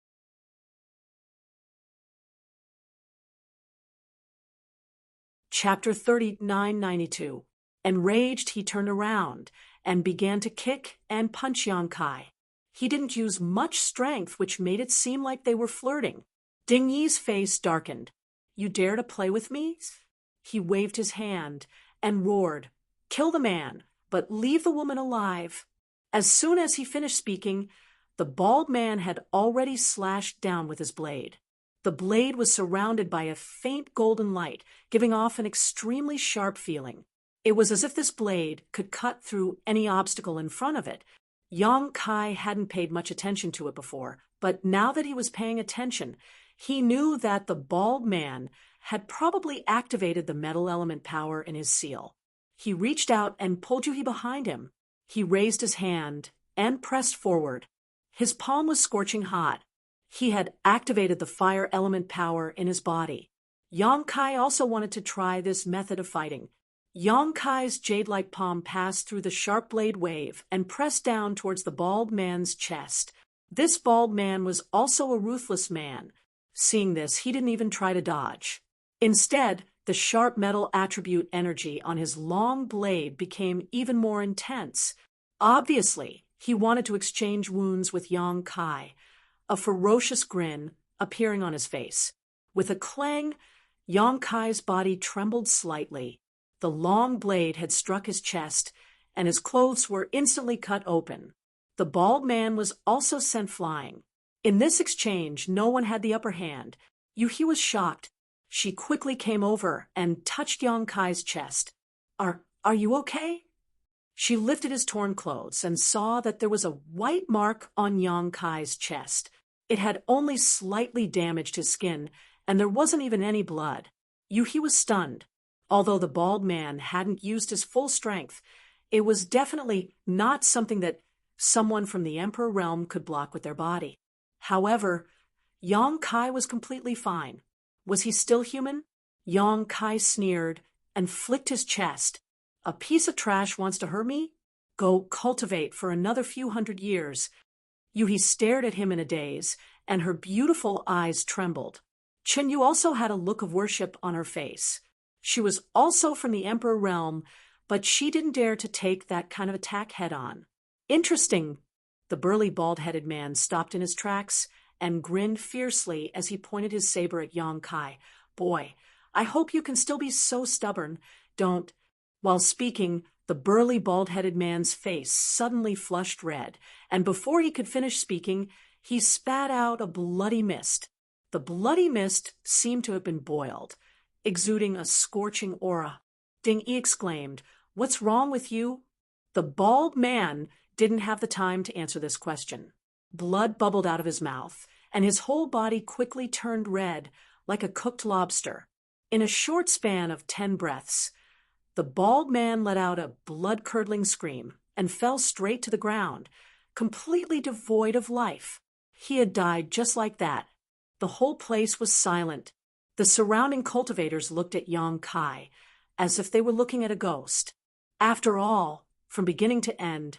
Chapter 3992. Enraged, he turned around and began to kick and punch Yang Kai. He didn't use much strength, which made it seem like they were flirting. Ding Yi's face darkened. "You dare to play with me?" He waved his hand and roared, "Kill the man, but leave the woman alive." As soon as he finished speaking, the bald man had already slashed down with his blade. The blade was surrounded by a faint golden light, giving off an extremely sharp feeling. It was as if this blade could cut through any obstacle in front of it. Yang Kai hadn't paid much attention to it before, but now that he was paying attention, he knew that the bald man had probably activated the metal element power in his seal. He reached out and pulled Yuhi behind him. He raised his hand and pressed forward. His palm was scorching hot. He had activated the fire element power in his body. Yang Kai also wanted to try this method of fighting. Yang Kai's jade-like palm passed through the sharp blade wave and pressed down towards the bald man's chest. This bald man was also a ruthless man. Seeing this, he didn't even try to dodge. Instead, the sharp metal attribute energy on his long blade became even more intense. Obviously, he wanted to exchange wounds with Yang Kai, a ferocious grin appearing on his face. With a clang, Yang Kai's body trembled slightly. The long blade had struck his chest, and his clothes were instantly cut open. The bald man was also sent flying. In this exchange, no one had the upper hand. Yuhi was shocked. She quickly came over and touched Yang Kai's chest. Are you okay? She lifted his torn clothes and saw that there was a white mark on Yang Kai's chest. It had only slightly damaged his skin, and there wasn't even any blood. Yuhi was stunned. Although the bald man hadn't used his full strength, it was definitely not something that someone from the Emperor realm could block with their body. However, Yang Kai was completely fine. Was he still human? Yang Kai sneered and flicked his chest. A piece of trash wants to hurt me? Go cultivate for another few hundred years. Yuhi stared at him in a daze, and her beautiful eyes trembled. Chenyu also had a look of worship on her face. She was also from the Emperor realm, but she didn't dare to take that kind of attack head-on. Interesting. The burly bald-headed man stopped in his tracks and grinned fiercely as he pointed his saber at Yang Kai. Boy, I hope you can still be so stubborn. Don't. While speaking, the burly bald-headed man's face suddenly flushed red, and before he could finish speaking, he spat out a bloody mist. The bloody mist seemed to have been boiled, exuding a scorching aura. Ding Yi exclaimed, "What's wrong with you?" The bald man didn't have the time to answer this question. Blood bubbled out of his mouth, and his whole body quickly turned red, like a cooked lobster. In a short span of 10 breaths, the bald man let out a blood-curdling scream and fell straight to the ground, completely devoid of life. He had died just like that. The whole place was silent. The surrounding cultivators looked at Yang Kai as if they were looking at a ghost. After all, from beginning to end,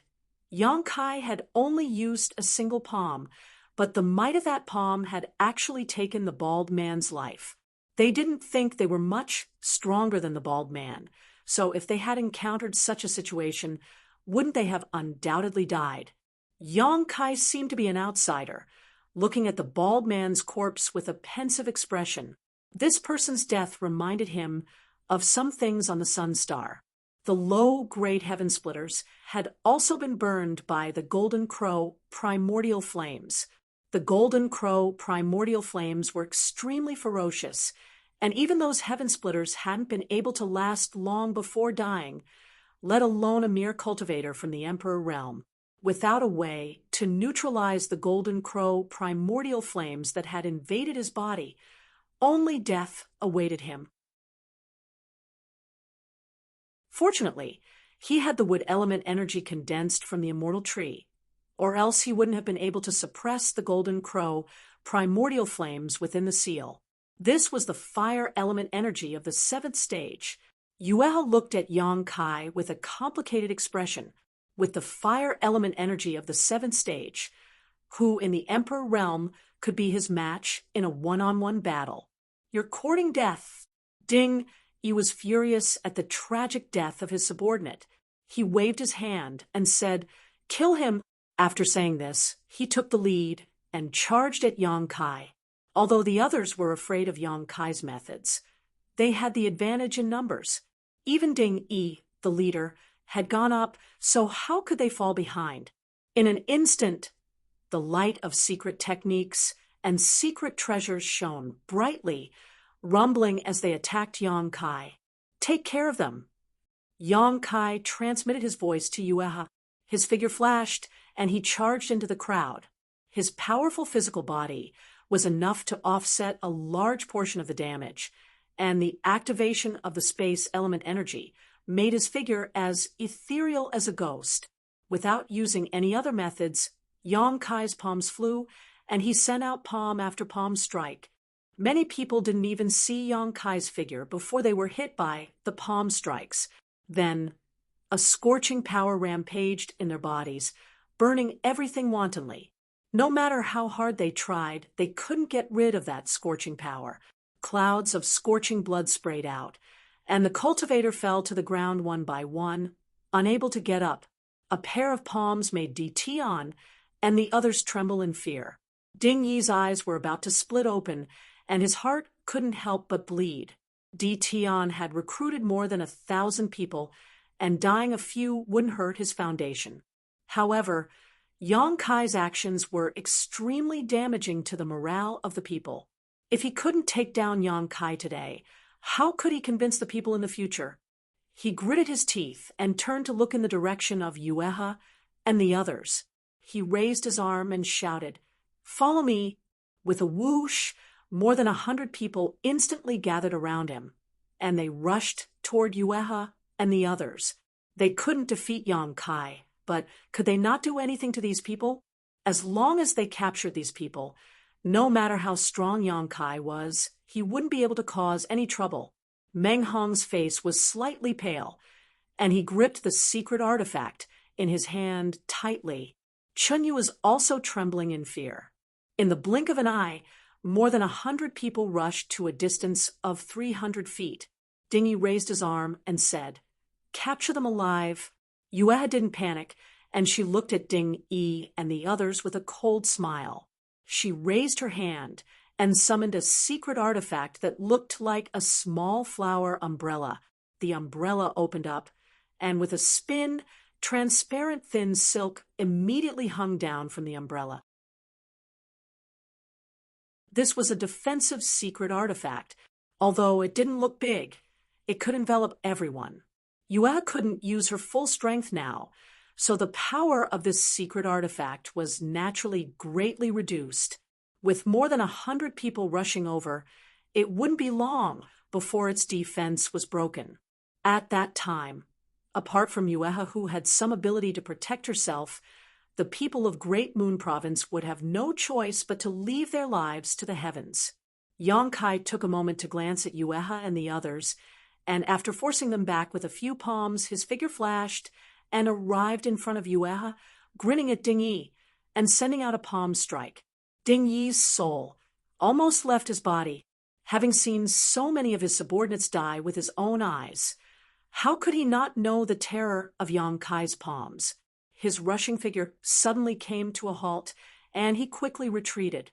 Yang Kai had only used a single palm, but the might of that palm had actually taken the bald man's life. They didn't think they were much stronger than the bald man, so if they had encountered such a situation, wouldn't they have undoubtedly died? Yang Kai seemed to be an outsider, looking at the bald man's corpse with a pensive expression. This person's death reminded him of some things on the Sun Star. The low great heaven splitters had also been burned by the Golden Crow primordial flames. The Golden Crow primordial flames were extremely ferocious, and even those heaven splitters hadn't been able to last long before dying, let alone a mere cultivator from the Emperor realm. Without a way to neutralize the Golden Crow primordial flames that had invaded his body, only death awaited him. Fortunately, he had the wood element energy condensed from the immortal tree, or else he wouldn't have been able to suppress the Golden Crow primordial flames within the seal. This was the fire element energy of the 7th stage. Yuel looked at Yang Kai with a complicated expression. With the fire element energy of the 7th stage, who in the Emperor realm could be his match in a one-on-one battle. You're courting death. Ding! He was furious at the tragic death of his subordinate. He waved his hand and said, "Kill him." After saying this, he took the lead and charged at Yang Kai. Although the others were afraid of Yang Kai's methods, they had the advantage in numbers. Even Ding Yi, the leader, had gone up, so how could they fall behind? In an instant, the light of secret techniques and secret treasures shone brightly, rumbling as they attacked Yong Kai. "Take care of them." Yong Kai transmitted his voice to Yueha. His figure flashed, and he charged into the crowd. His powerful physical body was enough to offset a large portion of the damage, and the activation of the space element energy made his figure as ethereal as a ghost. Without using any other methods, Yong Kai's palms flew, and he sent out palm after palm strike. Many people didn't even see Yong Kai's figure before they were hit by the palm strikes. Then, a scorching power rampaged in their bodies, burning everything wantonly. No matter how hard they tried, they couldn't get rid of that scorching power. Clouds of scorching blood sprayed out, and the cultivator fell to the ground one by one, unable to get up. A pair of palms made DT on, and the others tremble in fear. Ding Yi's eyes were about to split open, and his heart couldn't help but bleed. DT had recruited more than 1,000 people, and dying a few wouldn't hurt his foundation. However, Yong Kai's actions were extremely damaging to the morale of the people. If he couldn't take down Yong Kai today, how could he convince the people in the future? He gritted his teeth and turned to look in the direction of Yueha and the others. He raised his arm and shouted, "Follow me!" With a whoosh, more than 100 people instantly gathered around him, and they rushed toward Yueha and the others. They couldn't defeat Yong Kai, but could they not do anything to these people? As long as they captured these people, no matter how strong Yong Kai was, he wouldn't be able to cause any trouble. Meng Hong's face was slightly pale, and he gripped the secret artifact in his hand tightly. Chunyu was also trembling in fear. In the blink of an eye, more than 100 people rushed to a distance of 300 feet. Ding Yi raised his arm and said, "Capture them alive." Yueha didn't panic, and she looked at Ding Yi and the others with a cold smile. She raised her hand and summoned a secret artifact that looked like a small flower umbrella. The umbrella opened up, and with a spin, transparent thin silk immediately hung down from the umbrella. This was a defensive secret artifact. Although it didn't look big, it could envelop everyone. Yueha couldn't use her full strength now, so the power of this secret artifact was naturally greatly reduced. With more than 100 people rushing over, it wouldn't be long before its defense was broken. At that time, apart from Yueha, who had some ability to protect herself, the people of Great Moon Province would have no choice but to leave their lives to the heavens. Yong Kai took a moment to glance at Yueha and the others, and after forcing them back with a few palms, his figure flashed and arrived in front of Yueha, grinning at Ding Yi and sending out a palm strike. Ding Yi's soul almost left his body, having seen so many of his subordinates die with his own eyes. How could he not know the terror of Yong Kai's palms? His rushing figure suddenly came to a halt, and he quickly retreated.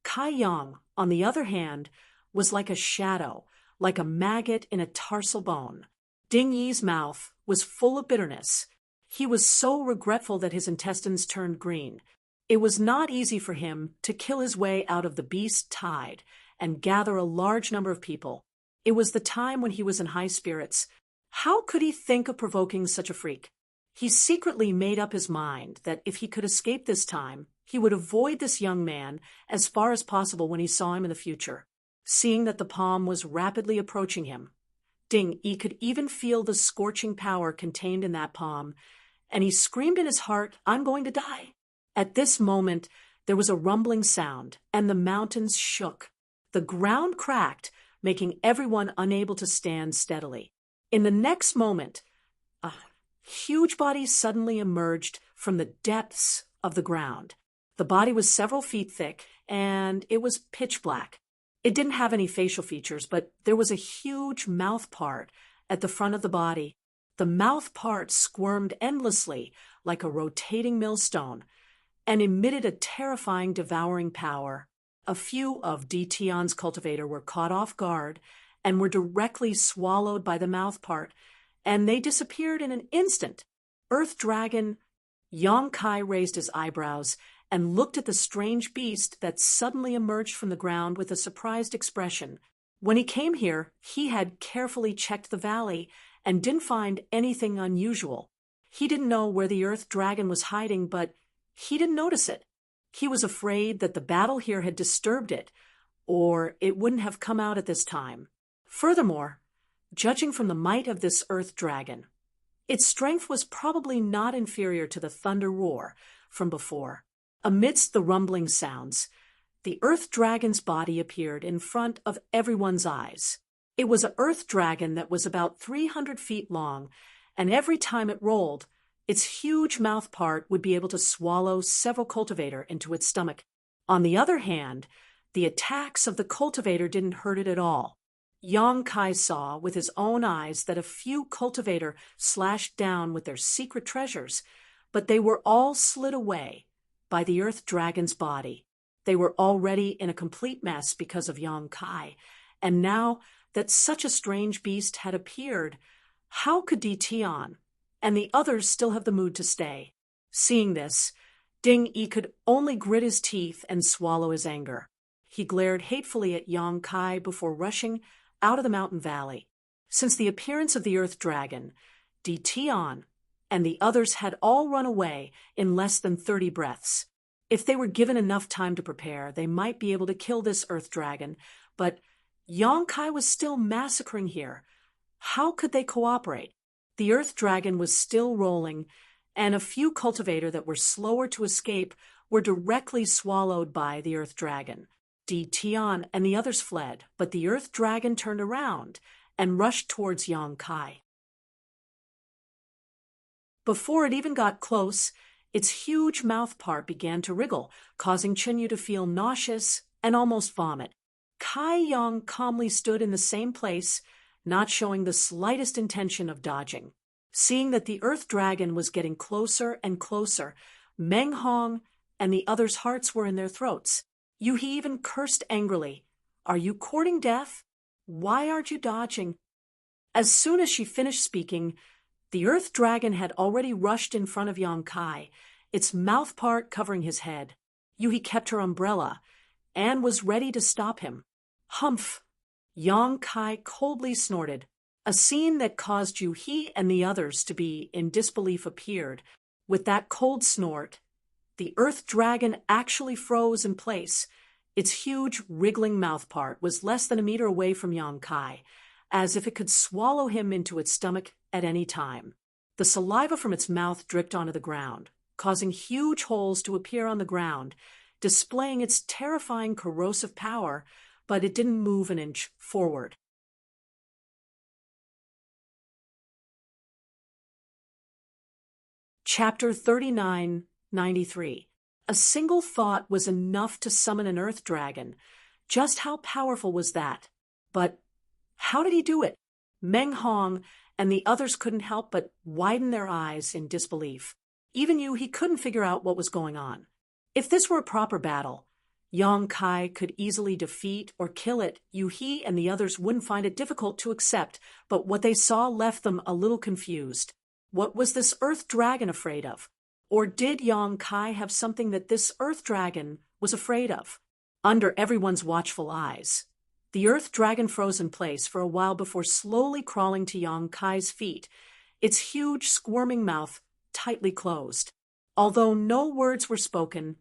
Kai Yang, on the other hand, was like a shadow, like a maggot in a tarsal bone. Ding Yi's mouth was full of bitterness. He was so regretful that his intestines turned green. It was not easy for him to kill his way out of the beast tide and gather a large number of people. It was the time when he was in high spirits. How could he think of provoking such a freak? He secretly made up his mind that if he could escape this time, he would avoid this young man as far as possible when he saw him in the future. Seeing that the palm was rapidly approaching him, Ding Yi could even feel the scorching power contained in that palm, and he screamed in his heart, "I'm going to die." At this moment, there was a rumbling sound, and the mountains shook. The ground cracked, making everyone unable to stand steadily. In the next moment, a huge body suddenly emerged from the depths of the ground. The body was several feet thick, and it was pitch black. It didn't have any facial features, but there was a huge mouth part at the front of the body. The mouth part squirmed endlessly like a rotating millstone and emitted a terrifying devouring power. A few of DTion's cultivator were caught off guard and were directly swallowed by the mouth part, and they disappeared in an instant. Earth Dragon Yong Kai raised his eyebrows and looked at the strange beast that suddenly emerged from the ground with a surprised expression. When he came here, he had carefully checked the valley and didn't find anything unusual. He didn't know where the earth dragon was hiding, but he didn't notice it. He was afraid that the battle here had disturbed it, or it wouldn't have come out at this time. Furthermore, judging from the might of this earth dragon, its strength was probably not inferior to the thunder roar from before. Amidst the rumbling sounds, the earth dragon's body appeared in front of everyone's eyes. It was an earth dragon that was about 300 feet long, and every time it rolled, its huge mouth part would be able to swallow several cultivator into its stomach. On the other hand, the attacks of the cultivator didn't hurt it at all. Yang Kai saw with his own eyes that a few cultivator slashed down with their secret treasures, but they were all slid away by the earth dragon's body. They were already in a complete mess because of Yang Kai, and now that such a strange beast had appeared, how could Di Tian and the others still have the mood to stay? Seeing this, Ding Yi could only grit his teeth and swallow his anger. He glared hatefully at Yang Kai before rushing out of the mountain valley. Since the appearance of the earth dragon, Di Tian and the others had all run away in less than 30 breaths. If they were given enough time to prepare, they might be able to kill this earth dragon, but Yang Kai was still massacring here. How could they cooperate? The earth dragon was still rolling, and a few cultivator that were slower to escape were directly swallowed by the earth dragon. Di Tian and the others fled, but the earth dragon turned around and rushed towards Yang Kai. Before it even got close, its huge mouth part began to wriggle, causing Chinyu to feel nauseous and almost vomit. Kai Yang calmly stood in the same place, not showing the slightest intention of dodging. Seeing that the earth dragon was getting closer and closer, Meng Hong and the others' hearts were in their throats. Yuhi even cursed angrily. "Are you courting death? Why aren't you dodging?" As soon as she finished speaking, the earth dragon had already rushed in front of Yang Kai, its mouth part covering his head. Yuhi kept her umbrella and was ready to stop him. Humph! Yang Kai coldly snorted. A scene that caused Yuhi and the others to be in disbelief appeared. With that cold snort, the earth dragon actually froze in place. Its huge, wriggling mouth part was less than a meter away from Yang Kai, as if it could swallow him into its stomach at any time. The saliva from its mouth dripped onto the ground, causing huge holes to appear on the ground, displaying its terrifying corrosive power, but it didn't move an inch forward. Chapter 3993. A single thought was enough to summon an earth dragon. Just how powerful was that? But how did he do it? Meng Hong and the others couldn't help but widen their eyes in disbelief. Even he couldn't figure out what was going on. If this were a proper battle, Yang Kai could easily defeat or kill it. He and the others wouldn't find it difficult to accept, but what they saw left them a little confused. What was this earth dragon afraid of? Or did Yang Kai have something that this earth dragon was afraid of? Under everyone's watchful eyes, the earth dragon froze in place for a while before slowly crawling to Yang Kai's feet, its huge squirming mouth tightly closed. Although no words were spoken,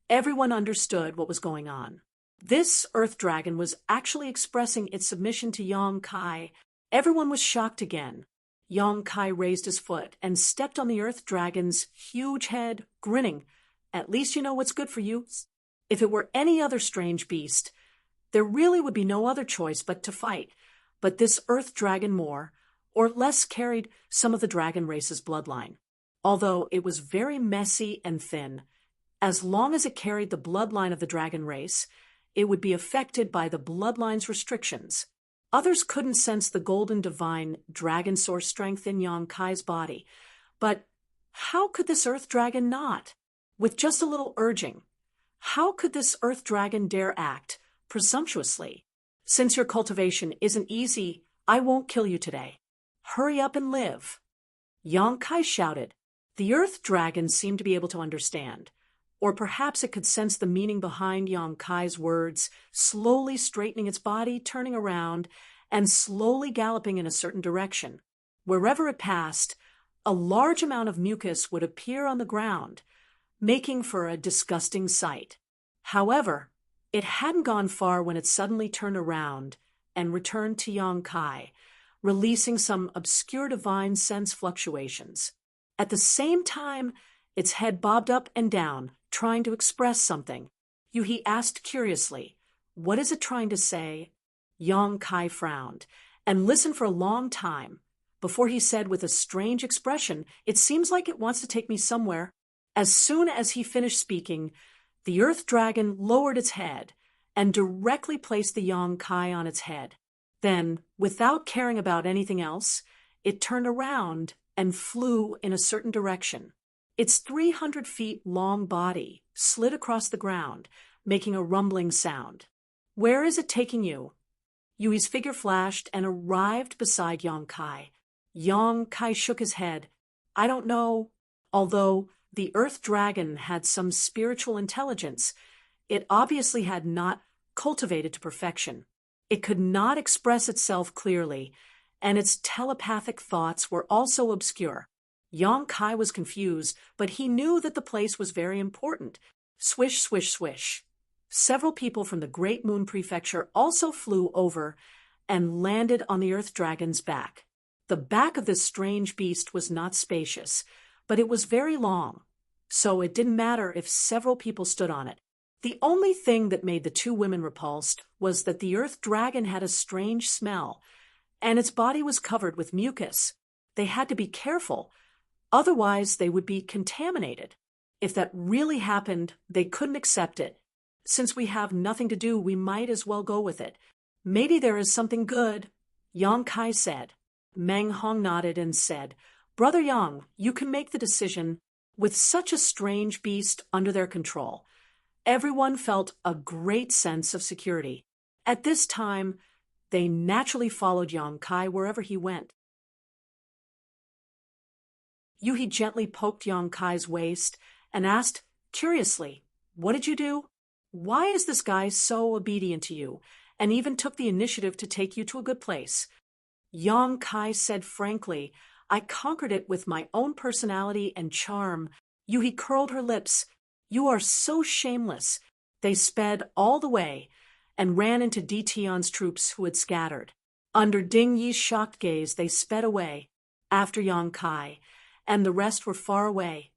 everyone understood what was going on. This earth dragon was actually expressing its submission to Yang Kai. Everyone was shocked again. Yang Kai raised his foot and stepped on the earth dragon's huge head, grinning. "At least you know what's good for you." If it were any other strange beast, there really would be no other choice but to fight. But this earth dragon more or less carried some of the dragon race's bloodline. Although it was very messy and thin, as long as it carried the bloodline of the dragon race, it would be affected by the bloodline's restrictions. Others couldn't sense the golden divine dragon source strength in Yang Kai's body. But how could this earth dragon not? With just a little urging, how could this earth dragon dare act presumptuously? "Since your cultivation isn't easy, I won't kill you today. Hurry up and live." Yang Kai shouted. The earth dragon seemed to be able to understand. Or perhaps it could sense the meaning behind Yong Kai's words, slowly straightening its body, turning around, and slowly galloping in a certain direction. Wherever it passed, a large amount of mucus would appear on the ground, making for a disgusting sight. However, it hadn't gone far when it suddenly turned around and returned to Yong Kai, releasing some obscure divine sense fluctuations. At the same time, its head bobbed up and down, trying to express something. He asked curiously, "What is it trying to say?" Yong Kai frowned and listened for a long time before he said with a strange expression, "It seems like it wants to take me somewhere." As soon as he finished speaking, the earth dragon lowered its head and directly placed the Yong Kai on its head. Then, without caring about anything else, it turned around and flew in a certain direction. Its 300 feet long body slid across the ground, making a rumbling sound. "Where is it taking you?" Yui's figure flashed and arrived beside Yong Kai. Yong Kai shook his head. "I don't know." Although the earth dragon had some spiritual intelligence, it obviously had not cultivated to perfection. It could not express itself clearly, and its telepathic thoughts were also obscure. Yong Kai was confused, but he knew that the place was very important. Swish, swish, swish. Several people from the Great Moon Prefecture also flew over and landed on the earth dragon's back. The back of this strange beast was not spacious, but it was very long, so it didn't matter if several people stood on it. The only thing that made the two women repulsed was that the earth dragon had a strange smell, and its body was covered with mucus. They had to be careful, otherwise they would be contaminated. If that really happened, they couldn't accept it. "Since we have nothing to do, we might as well go with it. Maybe there is something good," Yong Kai said. Meng Hong nodded and said, "Brother Yang, you can make the decision." With such a strange beast under their control, everyone felt a great sense of security. At this time, they naturally followed Yong Kai wherever he went. Yuhi gently poked Yong Kai's waist and asked curiously, "What did you do? Why is this guy so obedient to you, and even took the initiative to take you to a good place?" Yong Kai said frankly, "I conquered it with my own personality and charm." Yuhi curled her lips. "You are so shameless." They sped all the way and ran into Di Tian's troops who had scattered. Under Ding Yi's shocked gaze, they sped away, after Yong Kai, and the rest were far away.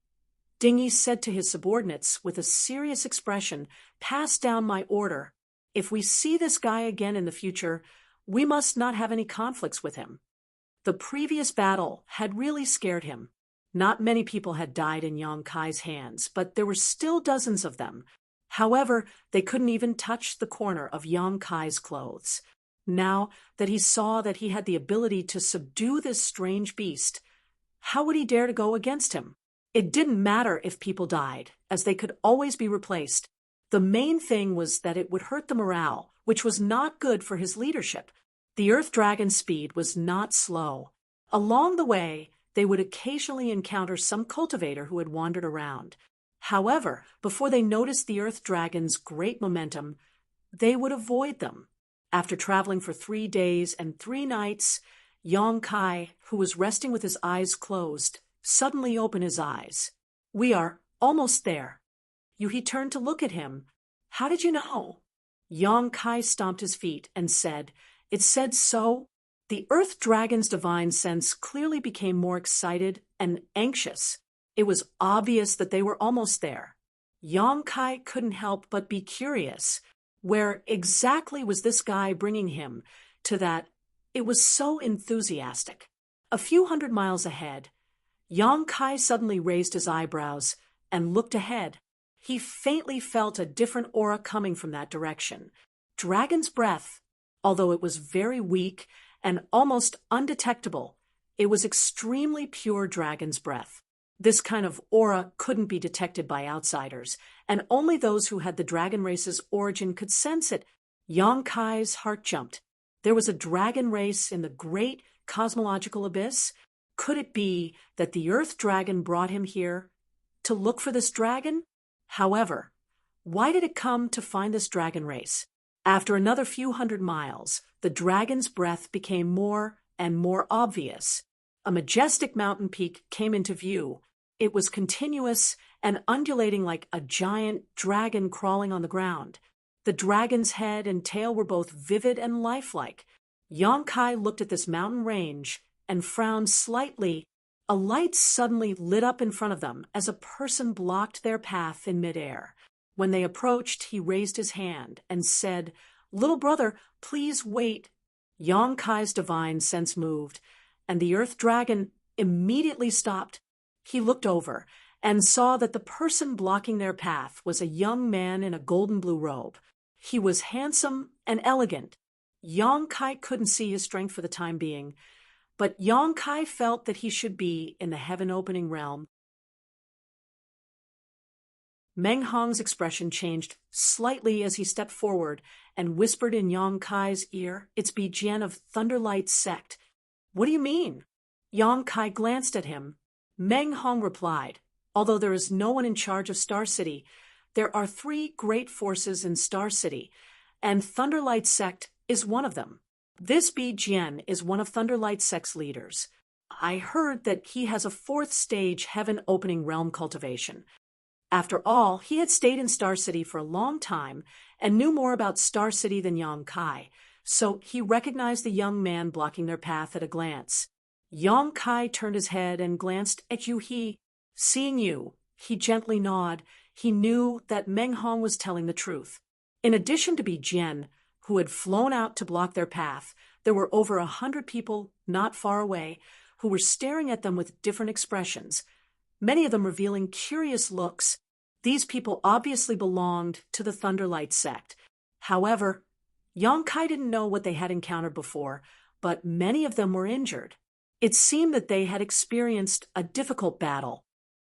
Ding Yi said to his subordinates with a serious expression, "Pass down my order. If we see this guy again in the future, we must not have any conflicts with him." The previous battle had really scared him. Not many people had died in Yong Kai's hands, but there were still dozens of them. However, they couldn't even touch the corner of Yong Kai's clothes. Now that he saw that he had the ability to subdue this strange beast, how would he dare to go against him? It didn't matter if people died, as they could always be replaced. The main thing was that it would hurt the morale, which was not good for his leadership. The earth dragon's speed was not slow. Along the way, they would occasionally encounter some cultivator who had wandered around. However, before they noticed the earth dragon's great momentum, they would avoid them. After traveling for 3 days and 3 nights, Yong Kai, who was resting with his eyes closed, suddenly opened his eyes. "We are almost there." Yuhi turned to look at him. "How did you know?" Yong Kai stomped his feet and said, "It said so." The earth dragon's divine sense clearly became more excited and anxious. It was obvious that they were almost there. Yong Kai couldn't help but be curious. Where exactly was this guy bringing him to that? It was so enthusiastic. A few hundred miles ahead, Yong Kai suddenly raised his eyebrows and looked ahead. He faintly felt a different aura coming from that direction. Dragon's breath, although it was very weak and almost undetectable, it was extremely pure dragon's breath. This kind of aura couldn't be detected by outsiders, and only those who had the dragon race's origin could sense it. Yong Kai's heart jumped. There was a dragon race in the great cosmological abyss? Could it be that the earth dragon brought him here to look for this dragon? However, why did it come to find this dragon race? After another few hundred miles, the dragon's breath became more and more obvious. A majestic mountain peak came into view. It was continuous and undulating like a giant dragon crawling on the ground. The dragon's head and tail were both vivid and lifelike. Yong-kai looked at this mountain range and frowned slightly. A light suddenly lit up in front of them as a person blocked their path in midair. When they approached, he raised his hand and said, "Little brother, please wait." Yong-kai's divine sense moved, and the earth dragon immediately stopped. He looked over and saw that the person blocking their path was a young man in a golden blue robe. He was handsome and elegant. Yong-kai couldn't see his strength for the time being, but Yong-kai felt that he should be in the heaven-opening realm. Meng Hong's expression changed slightly as he stepped forward and whispered in Yong-kai's ear, "It's Bijian of Thunderlight Sect." "What do you mean?" Yong-kai glanced at him. Meng Hong replied, "Although there is no one in charge of Star City, there are 3 great forces in Star City, and Thunderlight Sect is one of them. This Bijian is one of Thunderlight Sect's leaders. I heard that he has a 4th stage heaven-opening realm cultivation." After all, he had stayed in Star City for a long time and knew more about Star City than Yong-kai, so he recognized the young man blocking their path at a glance. Yong-kai turned his head and glanced at Yu-He. Seeing you, he gently nodded. He knew that Meng Hong was telling the truth. In addition to Bijian, who had flown out to block their path, there were over 100 people not far away who were staring at them with different expressions, many of them revealing curious looks. These people obviously belonged to the Thunderlight Sect. However, Yong-kai didn't know what they had encountered before, but many of them were injured. It seemed that they had experienced a difficult battle.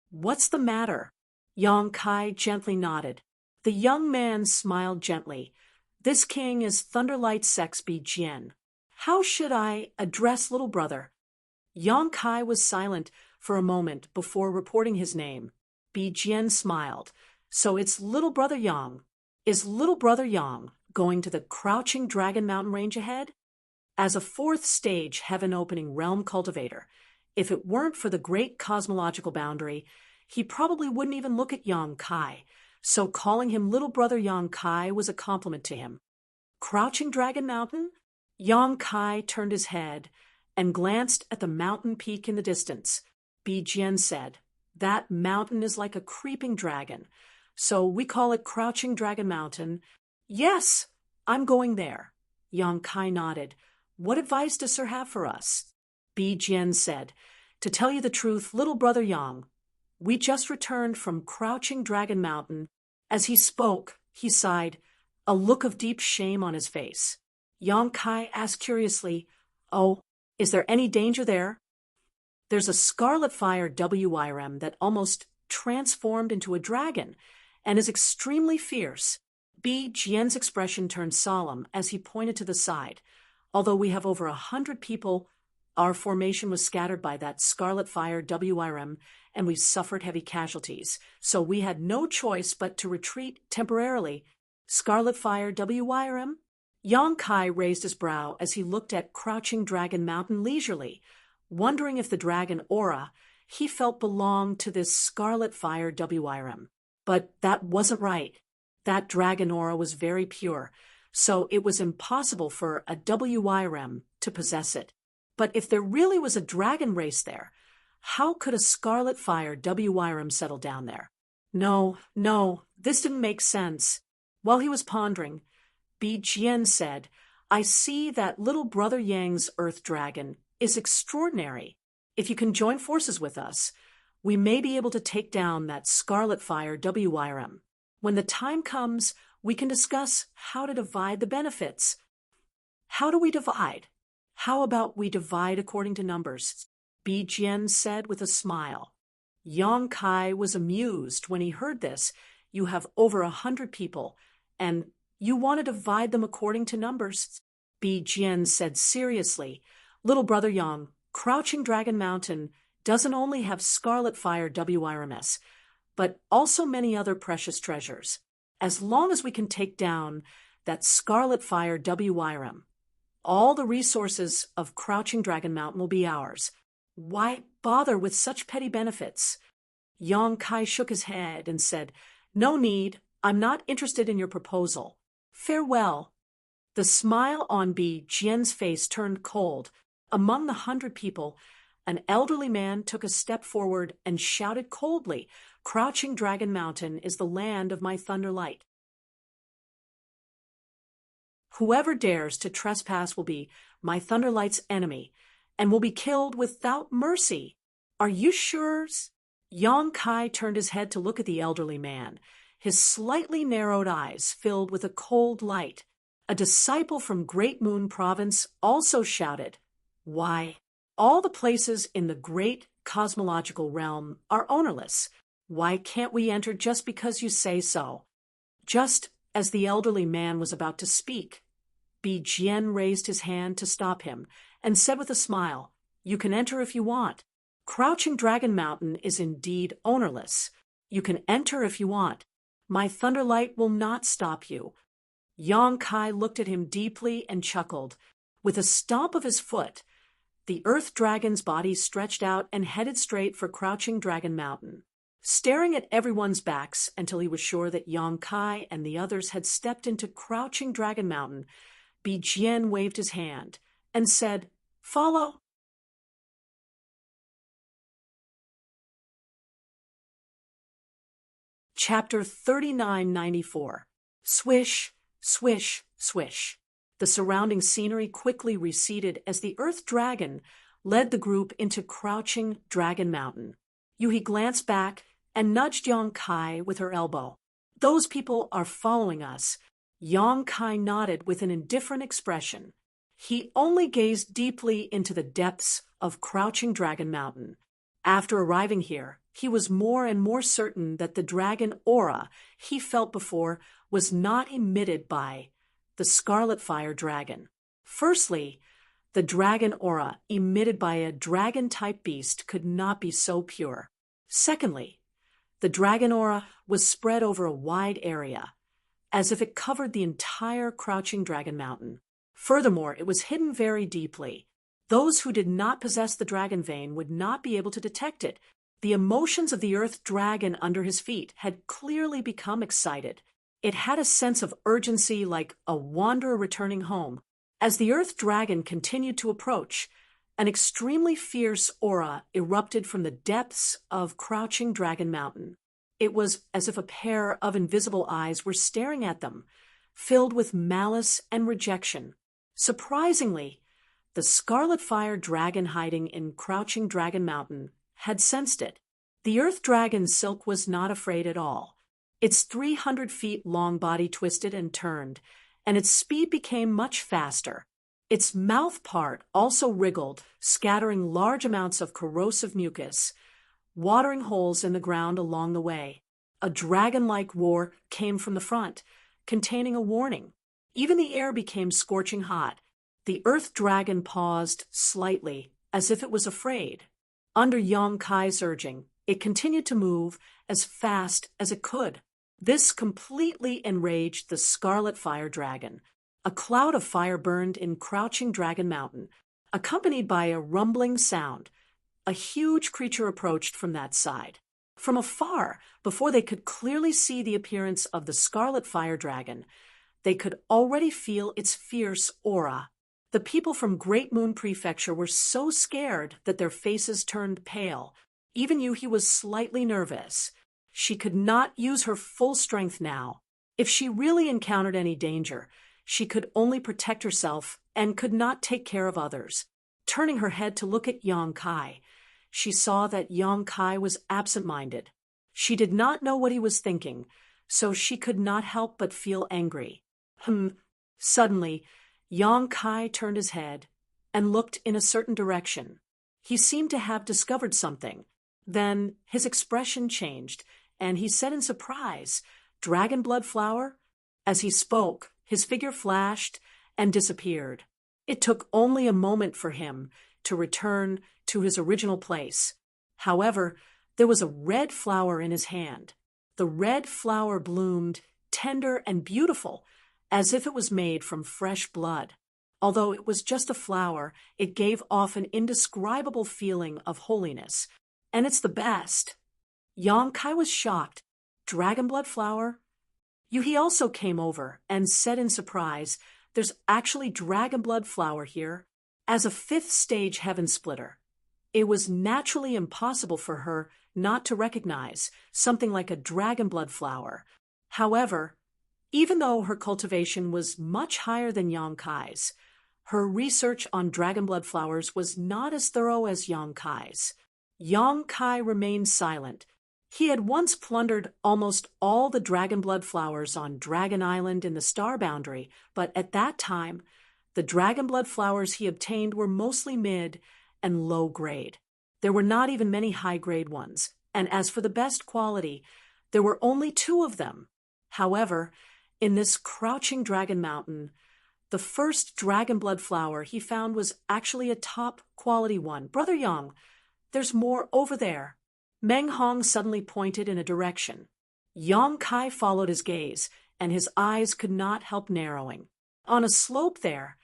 "What's the matter?" Yong-kai gently nodded. The young man smiled gently. "This king is Thunderlight Sect's Bijian. How should I address little brother?" Yong-kai was silent for a moment before reporting his name. Bijian smiled. "So it's little brother Yang. Is little brother Yang going to the Crouching Dragon Mountain range ahead?" As a 4th stage heaven-opening realm cultivator, if it weren't for the great cosmological boundary, he probably wouldn't even look at Yong-kai, so calling him little brother Yong-kai was a compliment to him. "Crouching Dragon Mountain?" Yong-kai turned his head and glanced at the mountain peak in the distance. Bijian said, "That mountain is like a creeping dragon, so we call it Crouching Dragon Mountain." "Yes, I'm going there." Yong-kai nodded. "What advice does Sir have for us?" Bijian said, "To tell you the truth, little brother Yang, we just returned from Crouching Dragon Mountain." As he spoke, he sighed, a look of deep shame on his face. Yong-kai asked curiously, "Oh, is there any danger there?" "There's a scarlet fire WIRM that almost transformed into a dragon and is extremely fierce." Bijian's expression turned solemn as he pointed to the side. "Although we have over 100 people, our formation was scattered by that scarlet fire WIRM, and we suffered heavy casualties, so we had no choice but to retreat temporarily." "Scarlet fire WIRM?" Yong-kai raised his brow as he looked at Crouching Dragon Mountain leisurely, wondering if the dragon aura he felt belonged to this scarlet fire WIRM. But that wasn't right. That dragon aura was very pure, so it was impossible for a WIRM to possess it. But if there really was a dragon race there, how could a scarlet fire WIRM settle down there? No, this didn't make sense. While he was pondering, Bijian said, "I see that little brother Yang's earth dragon is extraordinary. If you can join forces with us, we may be able to take down that scarlet fire WIRM. When the time comes, we can discuss how to divide the benefits." "How do we divide?" "How about we divide according to numbers?" Bijian said with a smile. Yong-kai was amused when he heard this. "You have over 100 people, and you want to divide them according to numbers?" Bijian said seriously, "Little brother Yang, Crouching Dragon Mountain doesn't only have scarlet fire WIRMs, but also many other precious treasures. As long as we can take down that Scarlet Fire WYRM, all the resources of Crouching Dragon Mountain will be ours. Why bother with such petty benefits? Yong Kai shook his head and said, "No need. I'm not interested in your proposal. Farewell." The smile on Bi Jian's face turned cold. Among the 100 people, an elderly man took a step forward and shouted coldly, "Crouching Dragon Mountain is the land of my Thunderlight. Whoever dares to trespass will be my Thunderlight's enemy and will be killed without mercy. Are you sure?" Yong Kai turned his head to look at the elderly man, his slightly narrowed eyes filled with a cold light. A disciple from Great Moon Province also shouted, "Why, all the places in the great cosmological realm are ownerless. Why can't we enter just because you say so?" Just as the elderly man was about to speak, Bi Jian raised his hand to stop him and said with a smile, "You can enter if you want. Crouching Dragon Mountain is indeed ownerless. You can enter if you want. My Thunderlight will not stop you." Yong Kai looked at him deeply and chuckled. With a stomp of his foot, the Earth Dragon's body stretched out and headed straight for Crouching Dragon Mountain. Staring at everyone's backs until he was sure that Yong Kai and the others had stepped into Crouching Dragon Mountain, Bi Jian waved his hand and said, "Follow." Chapter 3994. Swish, swish, swish. The surrounding scenery quickly receded as the Earth Dragon led the group into Crouching Dragon Mountain. Yuhi glanced back and nudged Yong Kai with her elbow. "Those people are following us." Yong Kai nodded with an indifferent expression. He only gazed deeply into the depths of Crouching Dragon Mountain. After arriving here, he was more and more certain that the dragon aura he felt before was not emitted by the Scarlet Fire Dragon. Firstly, the dragon aura emitted by a dragon-type beast could not be so pure. Secondly, the dragon aura was spread over a wide area, as if it covered the entire Crouching Dragon Mountain. Furthermore, it was hidden very deeply. Those who did not possess the dragon vein would not be able to detect it. The emotions of the Earth Dragon under his feet had clearly become excited. It had a sense of urgency like a wanderer returning home. As the Earth Dragon continued to approach, an extremely fierce aura erupted from the depths of Crouching Dragon Mountain. It was as if a pair of invisible eyes were staring at them, filled with malice and rejection. Surprisingly, the Scarlet Fire Dragon hiding in Crouching Dragon Mountain had sensed it. The Earth Dragon's silk was not afraid at all. Its 300 feet long body twisted and turned, and its speed became much faster. Its mouth part also wriggled, scattering large amounts of corrosive mucus, watering holes in the ground along the way. A dragon-like roar came from the front, containing a warning. Even the air became scorching hot. The Earth Dragon paused slightly, as if it was afraid. Under Yong Kai's urging, it continued to move as fast as it could. This completely enraged the Scarlet Fire Dragon. A cloud of fire burned in Crouching Dragon Mountain, accompanied by a rumbling sound. A huge creature approached from that side. From afar, before they could clearly see the appearance of the Scarlet Fire Dragon, they could already feel its fierce aura. The people from Great Moon Prefecture were so scared that their faces turned pale. Even Yuhi was slightly nervous. She could not use her full strength now. If she really encountered any danger, she could only protect herself and could not take care of others. Turning her head to look at Yong Kai, she saw that Yong Kai was absent-minded. She did not know what he was thinking, so she could not help but feel angry. Suddenly, Yong Kai turned his head and looked in a certain direction. He seemed to have discovered something. Then his expression changed, and he said in surprise, "Dragon blood flower?" As he spoke, his figure flashed and disappeared. It took only a moment for him to return to his original place. However, There was a red flower in his hand. The red flower bloomed, tender and beautiful, as if it was made from fresh blood. Although it was just a flower, it gave off an indescribable feeling of holiness. And it's the best. Yang Kai was shocked. Dragon blood flower? Yuhi also came over and said in surprise, "There's actually dragon blood flower here." As a fifth stage heaven splitter, it was naturally impossible for her not to recognize something like a dragon blood flower. However, even though her cultivation was much higher than Yang Kai's, her research on dragon blood flowers was not as thorough as Yang Kai's. Yang Kai remained silent. He had once plundered almost all the dragon blood flowers on Dragon Island in the Star Boundary, but at that time, the dragon blood flowers he obtained were mostly mid and low grade. There were not even many high-grade ones, and as for the best quality, there were only 2 of them. However, in this crouching dragon mountain, the first dragon blood flower he found was actually a top-quality one. "Brother Yang, there's more over there." Meng Hong suddenly pointed in a direction. Yang Kai followed his gaze, and his eyes could not help narrowing. On a slope there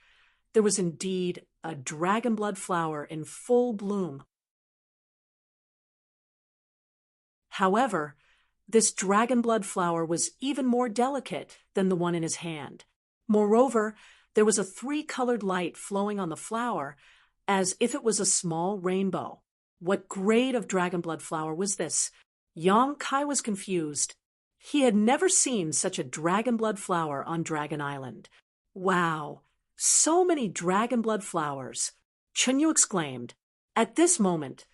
was indeed a dragon blood flower in full bloom. However, this dragon blood flower was even more delicate than the one in his hand. Moreover, there was a 3-colored light flowing on the flower, as if it was a small rainbow. What grade of dragon blood flower was this? Yang Kai was confused. He had never seen such a dragon blood flower on Dragon Island. "Wow, so many dragon blood flowers!" Chunyu exclaimed. At this moment,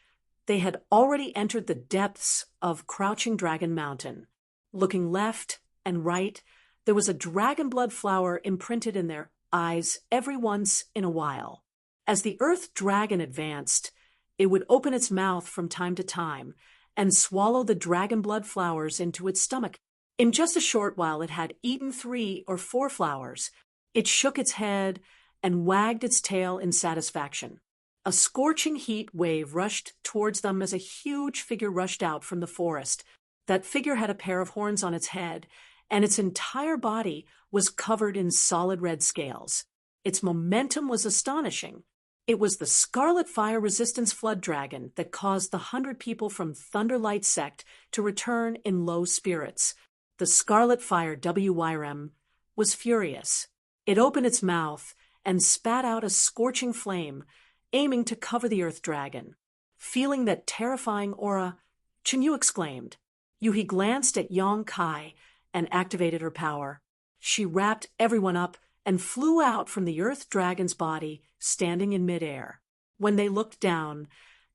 they had already entered the depths of Crouching Dragon Mountain. Looking left and right, there was a dragon blood flower imprinted in their eyes every once in a while. As the earth dragon advanced, it would open its mouth from time to time and swallow the dragon blood flowers into its stomach. In just a short while it had eaten 3 or 4 flowers. It shook its head and wagged its tail in satisfaction. A scorching heat wave rushed towards them as a huge figure rushed out from the forest. That figure had a pair of horns on its head, and its entire body was covered in solid red scales. Its momentum was astonishing. It was the Scarlet Fire Resistance Flood Dragon that caused the 100 people from Thunderlight Sect to return in low spirits. The Scarlet Fire WYRM was furious. It opened its mouth and spat out a scorching flame, aiming to cover the Earth Dragon. Feeling that terrifying aura, Chinyu exclaimed. Yuhi glanced at Yang Kai and activated her power. She wrapped everyone up and flew out from the Earth Dragon's body, standing in midair. When they looked down,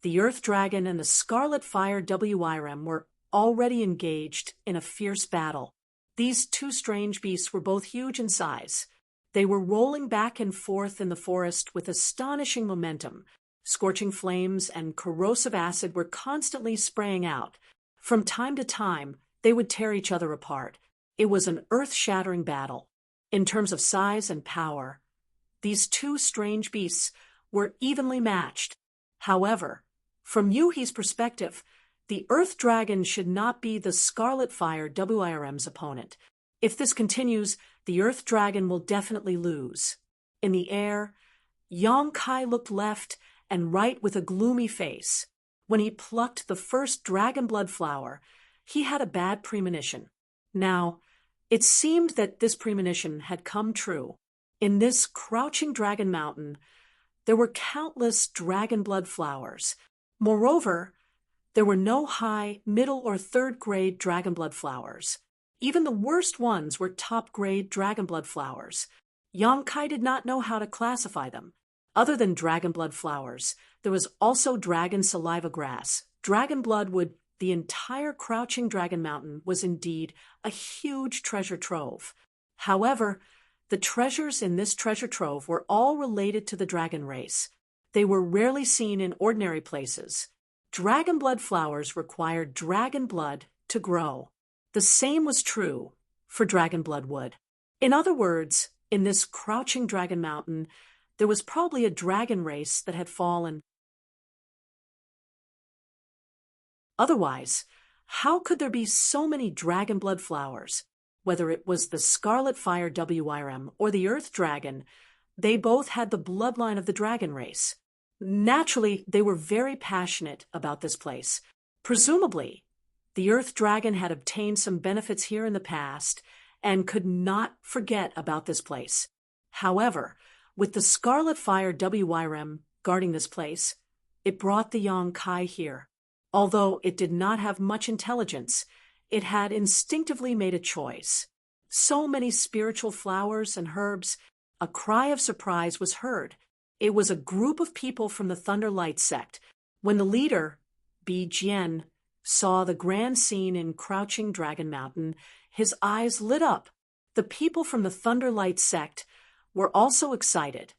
the Earth Dragon and the Scarlet Fire WYRM were already engaged in a fierce battle. These 2 strange beasts were both huge in size. They were rolling back and forth in the forest with astonishing momentum. Scorching flames and corrosive acid were constantly spraying out. From time to time, they would tear each other apart. It was an earth-shattering battle. In terms of size and power, these 2 strange beasts were evenly matched. However, from Yuhi's perspective, the Earth Dragon should not be the Scarlet Fire WIRM's opponent. If this continues, the Earth Dragon will definitely lose. In the air, Yang Kai looked left and right with a gloomy face. When he plucked the first dragon blood flower, he had a bad premonition. Now, it seemed that this premonition had come true. In this Crouching Dragon Mountain, there were countless dragon blood flowers. Moreover, there were no high, middle, or third-grade dragon blood flowers. Even the worst ones were top-grade dragon blood flowers. Yang Kai did not know how to classify them. Other than dragon blood flowers, there was also dragon saliva grass, dragon bloodwood. The entire Crouching Dragon Mountain was indeed a huge treasure trove. However, the treasures in this treasure trove were all related to the dragon race. They were rarely seen in ordinary places. Dragon blood flowers required dragon blood to grow. The same was true for dragon blood wood. In other words, in this Crouching Dragon Mountain, there was probably a dragon race that had fallen. Otherwise, how could there be so many dragon blood flowers? Whether it was the Scarlet Fire WIRM or the Earth Dragon, they both had the bloodline of the dragon race. Naturally, they were very passionate about this place. Presumably, the Earth Dragon had obtained some benefits here in the past and could not forget about this place. However, with the Scarlet Fire WIRM guarding this place, it brought the Yong-kai here. Although it did not have much intelligence, it had instinctively made a choice. So many spiritual flowers and herbs, a cry of surprise was heard. It was a group of people from the Thunderlight sect. When the leader, Bi Jian, saw the grand scene in Crouching Dragon Mountain, his eyes lit up. The people from the Thunderlight sect were also excited,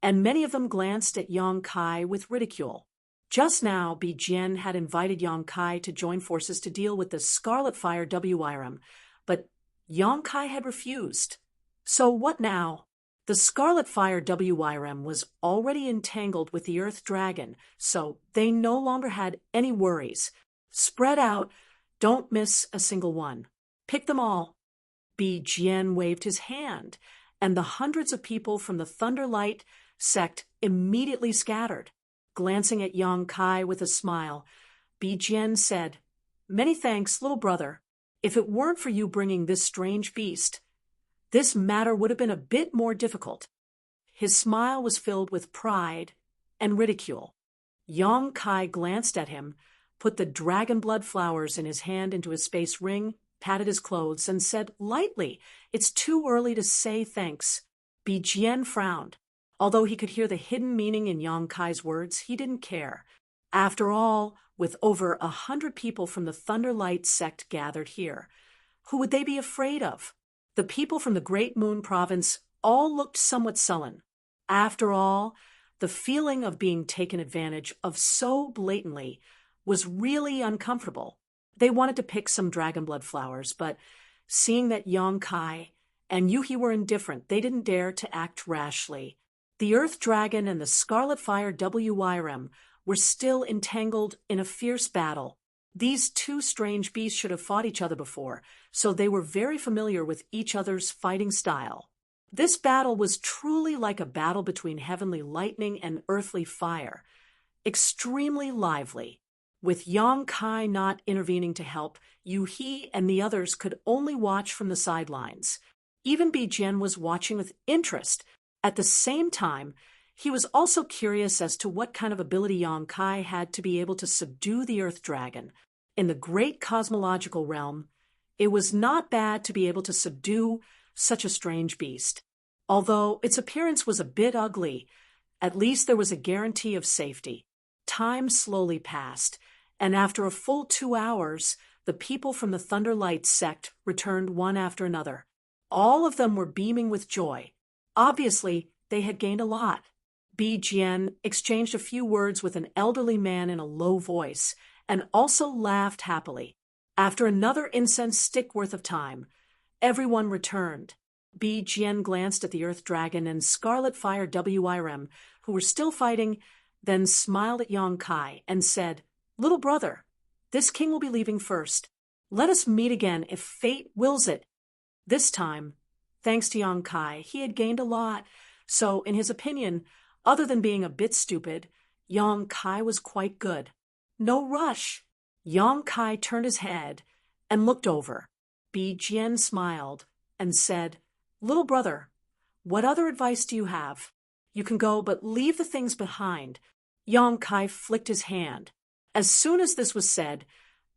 and many of them glanced at Yong-kai with ridicule. Just now, Bi Jian had invited Yong-kai to join forces to deal with the Scarlet Fire WIRM, but Yong-kai had refused. So what now? The Scarlet Fire WIRM was already entangled with the Earth Dragon, so they no longer had any worries. Spread out, don't miss a single one. Pick them all. Bi Jian waved his hand, and the hundreds of people from the Thunderlight sect immediately scattered. Glancing at Yong-kai with a smile, Bi Jian said, "Many thanks, little brother. If it weren't for you bringing this strange beast, this matter would have been a bit more difficult." His smile was filled with pride and ridicule. Yong-kai glanced at him, put the dragon blood flowers in his hand into his space ring, patted his clothes, and said lightly, "It's too early to say thanks." Bi Jian frowned. Although he could hear the hidden meaning in Yong-kai's words, he didn't care. After all, with over 100 people from the Thunderlight sect gathered here, who would they be afraid of? The people from the Great Moon Province all looked somewhat sullen. After all, the feeling of being taken advantage of so blatantly was really uncomfortable. They wanted to pick some dragon blood flowers, but seeing that Yong-kai and Yuhi were indifferent, they didn't dare to act rashly. The Earth Dragon and the Scarlet Fire WIRM were still entangled in a fierce battle. These two strange beasts should have fought each other before, so they were very familiar with each other's fighting style. This battle was truly like a battle between heavenly lightning and earthly fire, extremely lively. With Yong-kai not intervening to help, Yuhi and the others could only watch from the sidelines. Even Bi Jian was watching with interest. At the same time, he was also curious as to what kind of ability Yong-kai had to be able to subdue the Earth Dragon. In the great cosmological realm, it was not bad to be able to subdue such a strange beast. Although its appearance was a bit ugly, at least there was a guarantee of safety. Time slowly passed, and after a full 2 hours, the people from the Thunderlight sect returned one after another. All of them were beaming with joy. Obviously, they had gained a lot. Bi Jian exchanged a few words with an elderly man in a low voice, and also laughed happily. After another incense stick worth of time, everyone returned. Bi Jian glanced at the Earth Dragon and Scarlet Fire WIRM, who were still fighting, then smiled at Yong-kai and said, "Little brother, this king will be leaving first. Let us meet again if fate wills it." This time, thanks to Yong-kai, he had gained a lot, so in his opinion, other than being a bit stupid, Yong-kai was quite good. No rush. Yong-kai turned his head and looked over. Bi Jian smiled and said, "Little brother, what other advice do you have? You can go, but leave the things behind." Yong-kai flicked his hand. As soon as this was said,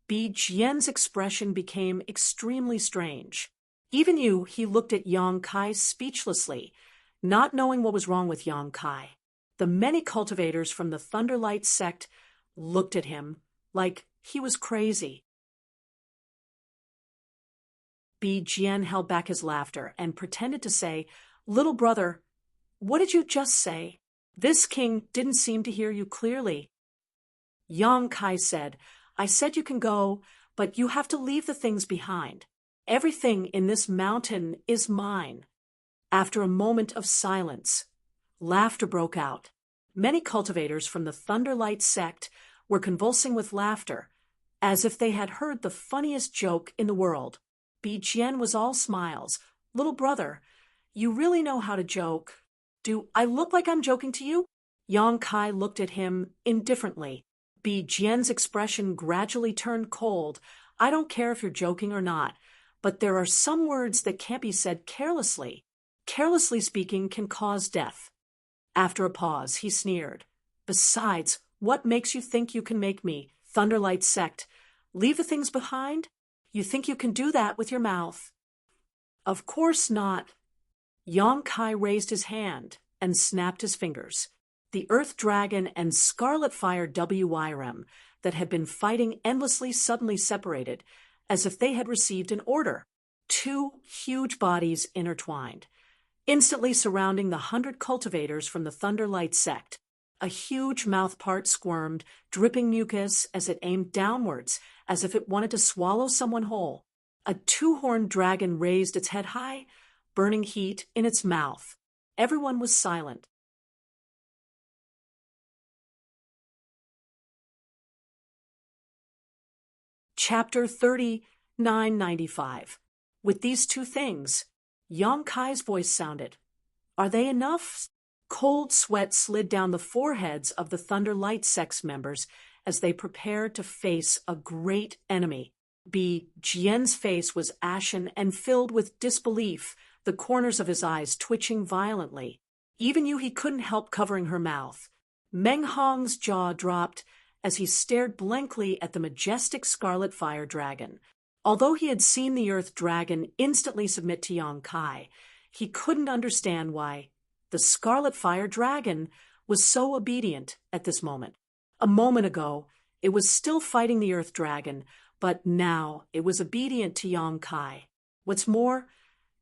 Bi Jian's expression became extremely strange. Even he looked at Yong-kai speechlessly, not knowing what was wrong with Yong-kai. The many cultivators from the Thunderlight sect looked at him like he was crazy. Bi Jian held back his laughter and pretended to say, "Little brother, what did you just say? This king didn't seem to hear you clearly." Yong-kai said, "I said you can go, but you have to leave the things behind. Everything in this mountain is mine." After a moment of silence, laughter broke out. Many cultivators from the Thunderlight sect were convulsing with laughter, as if they had heard the funniest joke in the world. Bi Jian was all smiles. "Little brother, you really know how to joke. Do I look like I'm joking to you?" Yang Kai looked at him indifferently. Bi Jian's expression gradually turned cold. "I don't care if you're joking or not, but there are some words that can't be said carelessly. Carelessly speaking can cause death." After a pause, he sneered. "Besides, what makes you think you can make me, Thunderlight Sect, leave the things behind? You think you can do that with your mouth?" "Of course not." Yang Kai raised his hand and snapped his fingers. The Earth Dragon and Scarlet Fire WYRM that had been fighting endlessly suddenly separated, as if they had received an order. Two huge bodies intertwined, instantly surrounding the 100 cultivators from the Thunderlight Sect. A huge mouthpart squirmed, dripping mucus as it aimed downwards, as if it wanted to swallow someone whole. A two-horned dragon raised its head high, burning heat in its mouth. Everyone was silent. Chapter 3995. With these two things, Yang Kai's voice sounded. "Are they enough?" Cold sweat slid down the foreheads of the Thunderlight Sect's members as they prepared to face a great enemy. Bi Jian's face was ashen and filled with disbelief, the corners of his eyes twitching violently. Even Yuhi couldn't help covering her mouth. Meng Hong's jaw dropped as he stared blankly at the majestic Scarlet Fire Dragon. Although he had seen the Earth Dragon instantly submit to Yang Kai, he couldn't understand why the Scarlet Fire Dragon was so obedient at this moment. A moment ago, it was still fighting the Earth Dragon, but now it was obedient to Yang Kai. What's more,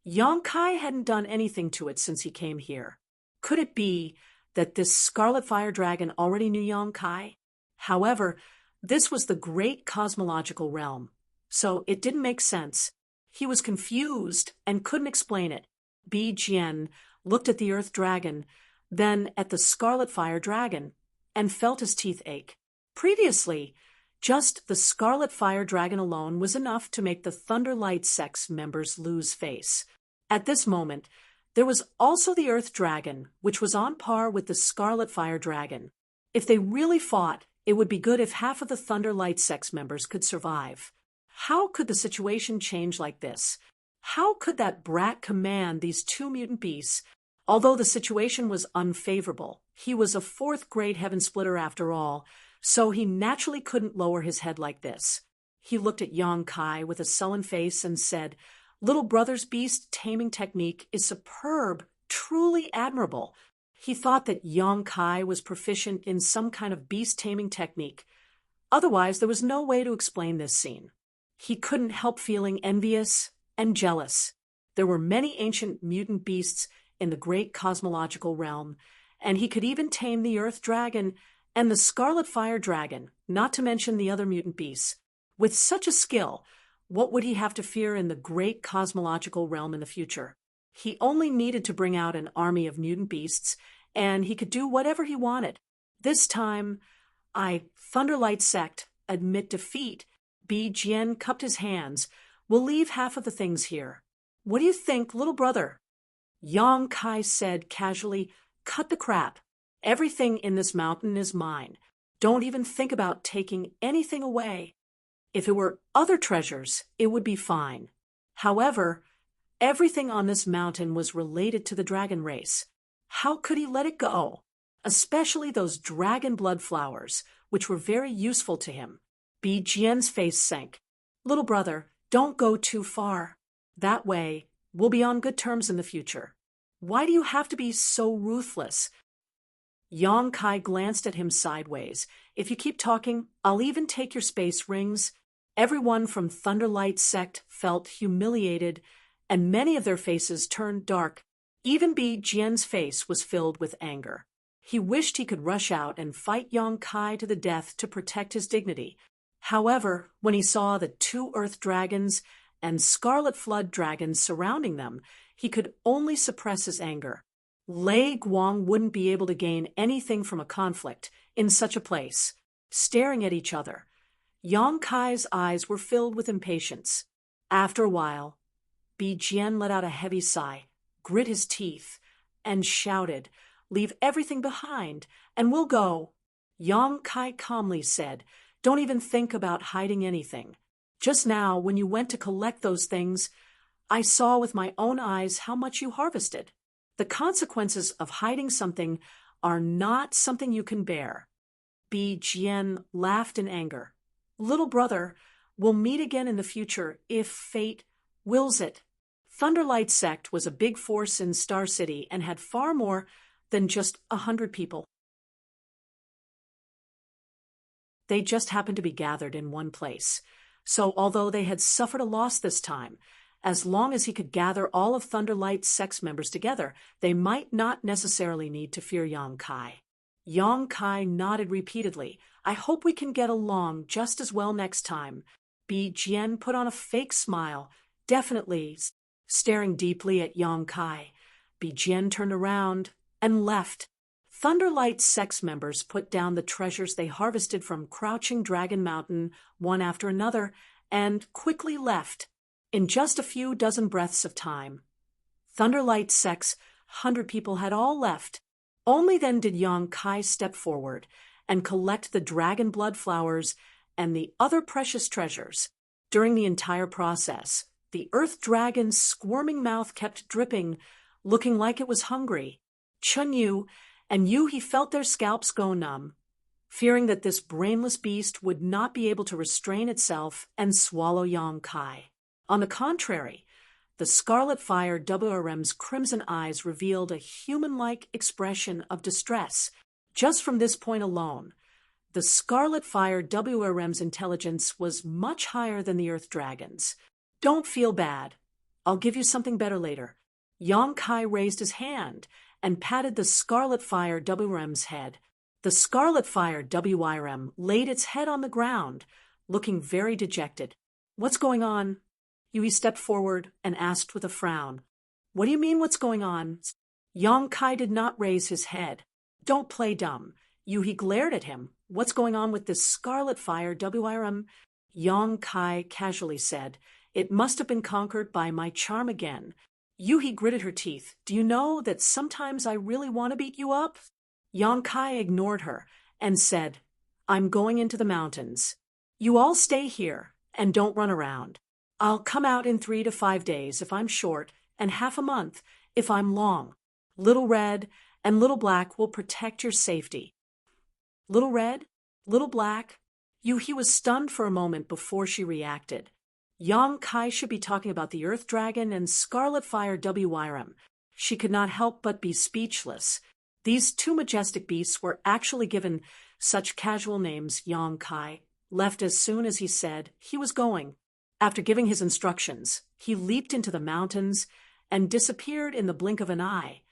Yang Kai hadn't done anything to it since he came here. Could it be that this Scarlet Fire Dragon already knew Yang Kai? However, this was the great cosmological realm, so it didn't make sense. He was confused and couldn't explain it. Bi Jian looked at the Earth Dragon, then at the Scarlet Fire Dragon, and felt his teeth ache. Previously, just the Scarlet Fire Dragon alone was enough to make the Thunderlight Sect's members lose face. At this moment, there was also the Earth Dragon, which was on par with the Scarlet Fire Dragon. If they really fought, it would be good if half of the Thunderlight Sect's members could survive. How could the situation change like this? How could that brat command these two mutant beasts? Although the situation was unfavorable, he was a fourth-grade heaven splitter after all, so he naturally couldn't lower his head like this. He looked at Yang Kai with a sullen face and said, "Little brother's beast taming technique is superb, truly admirable." He thought that Yang Kai was proficient in some kind of beast-taming technique. Otherwise, there was no way to explain this scene. He couldn't help feeling envious and jealous. There were many ancient mutant beasts in the great cosmological realm, and he could even tame the Earth Dragon and the Scarlet Fire Dragon, not to mention the other mutant beasts. With such a skill, what would he have to fear in the great cosmological realm in the future? He only needed to bring out an army of mutant beasts, and he could do whatever he wanted. This time, Thunderlight Sect, admit defeat. Bi Jian cupped his hands. "We'll leave half of the things here. What do you think, little brother?" Yang Kai said casually, "Cut the crap. Everything in this mountain is mine. Don't even think about taking anything away. If it were other treasures, it would be fine. However, everything on this mountain was related to the dragon race. How could he let it go? Especially those dragon blood flowers, which were very useful to him." Bi Jian's face sank. "Little brother, don't go too far. That way, we'll be on good terms in the future. Why do you have to be so ruthless?" Yang Kai glanced at him sideways. "If you keep talking, I'll even take your space rings." Everyone from Thunderlight Sect felt humiliated, and many of their faces turned dark. Even Bi Jian's face was filled with anger. He wished he could rush out and fight Yang Kai to the death to protect his dignity. However, when he saw the two Earth Dragons and Scarlet Flood Dragons surrounding them, he could only suppress his anger. Lei Guang wouldn't be able to gain anything from a conflict in such a place. Staring at each other, Yang Kai's eyes were filled with impatience. After a while, Bi Jian let out a heavy sigh, grit his teeth, and shouted, "Leave everything behind, and we'll go." Yang Kai calmly said, "Don't even think about hiding anything. Just now, when you went to collect those things, I saw with my own eyes how much you harvested. The consequences of hiding something are not something you can bear." Bi Jian laughed in anger. "Little brother, we'll meet again in the future if fate wills it." Thunderlight Sect was a big force in Star City and had far more than just 100 people. They just happened to be gathered in one place. So although they had suffered a loss this time, as long as he could gather all of Thunderlight's sex members together, they might not necessarily need to fear Yang Kai. Yang Kai nodded repeatedly. "I hope we can get along just as well next time." Bi Jian put on a fake smile. "Definitely." Staring deeply at Yang Kai, Bi Jian turned around and left. Thunderlight's sex members put down the treasures they harvested from Crouching Dragon Mountain one after another and quickly left. In just a few dozen breaths of time, Thunderlight Sect's 100 people had all left. Only then did Yang Kai step forward and collect the dragon blood flowers and the other precious treasures. During the entire process, the earth dragon's squirming mouth kept dripping, looking like it was hungry. Chun Yu and Yu-He felt their scalps go numb, fearing that this brainless beast would not be able to restrain itself and swallow Yang Kai. On the contrary, the Scarlet Fire WRM's crimson eyes revealed a human-like expression of distress. Just from this point alone, the Scarlet Fire WRM's intelligence was much higher than the Earth Dragon's. "Don't feel bad. I'll give you something better later." Yang Kai raised his hand and patted the Scarlet Fire WRM's head. The Scarlet Fire WRM laid its head on the ground, looking very dejected. "What's going on?" Yui stepped forward and asked with a frown. "What do you mean, what's going on?" Yang Kai did not raise his head. "Don't play dumb." Yui glared at him. "What's going on with this Scarlet Fire WRM?" Yang Kai casually said, "It must have been conquered by my charm again." Yui gritted her teeth. "Do you know that sometimes I really want to beat you up?" Yang Kai ignored her and said, "I'm going into the mountains. You all stay here and don't run around. I'll come out in 3 to 5 days if I'm short and half a month if I'm long. Little Red and Little Black will protect your safety." Little Red? Little Black? Yui was stunned for a moment before she reacted. Yang Kai should be talking about the Earth Dragon and Scarlet Fire WRM. She could not help but be speechless. These two majestic beasts were actually given such casual names. Yang Kai left as soon as he said he was going. After giving his instructions, he leaped into the mountains and disappeared in the blink of an eye,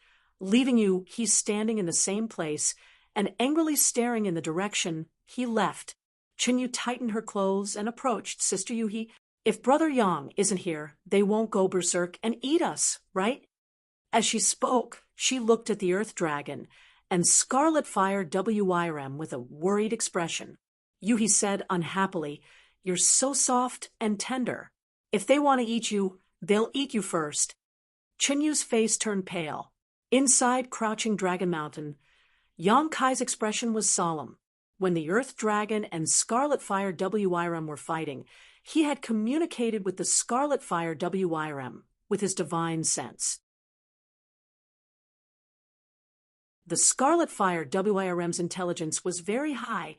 leaving Yui standing in the same place and angrily staring in the direction he left. Chun-Yu tightened her clothes and approached Sister Yui. "If Brother Yang isn't here, they won't go berserk and eat us, right?" As she spoke, she looked at the Earth Dragon and Scarlet Fire WRM with a worried expression. Yui said unhappily, "You're so soft and tender. If they want to eat you, they'll eat you first." Chun-Yu's face turned pale. Inside Crouching Dragon Mountain, Yang Kai's expression was solemn. When the Earth Dragon and Scarlet Fire WRM were fighting, he had communicated with the Scarlet Fire WRM with his divine sense. The Scarlet Fire WRM's intelligence was very high,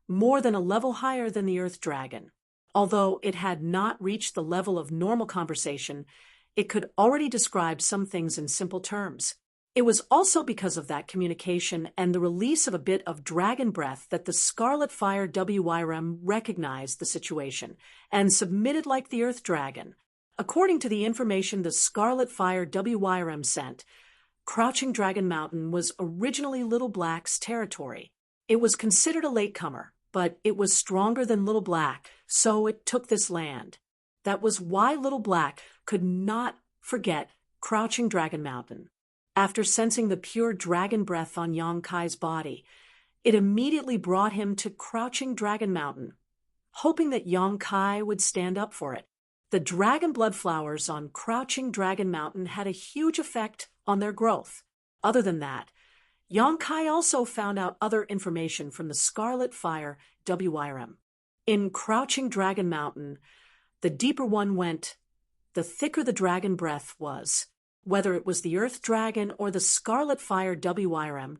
more than a level higher than the Earth Dragon. Although it had not reached the level of normal conversation, it could already describe some things in simple terms. It was also because of that communication and the release of a bit of dragon breath that the Scarlet Fire WRM recognized the situation and submitted like the Earth Dragon. According to the information the Scarlet Fire WRM sent, Crouching Dragon Mountain was originally Little Black's territory. It was considered a latecomer, but it was stronger than Little Black, so it took this land. That was why Little Black could not forget Crouching Dragon Mountain. After sensing the pure dragon breath on Yang Kai's body, it immediately brought him to Crouching Dragon Mountain. hoping that Yong Kai would stand up for it. The dragon blood flowers on Crouching Dragon Mountain had a huge effect on their growth. Other than that, Yong Kai also found out other information from the Scarlet Fire WIRM. In Crouching Dragon Mountain, the deeper one went, the thicker the dragon breath was. Whether it was the Earth Dragon or the Scarlet Fire WIRM,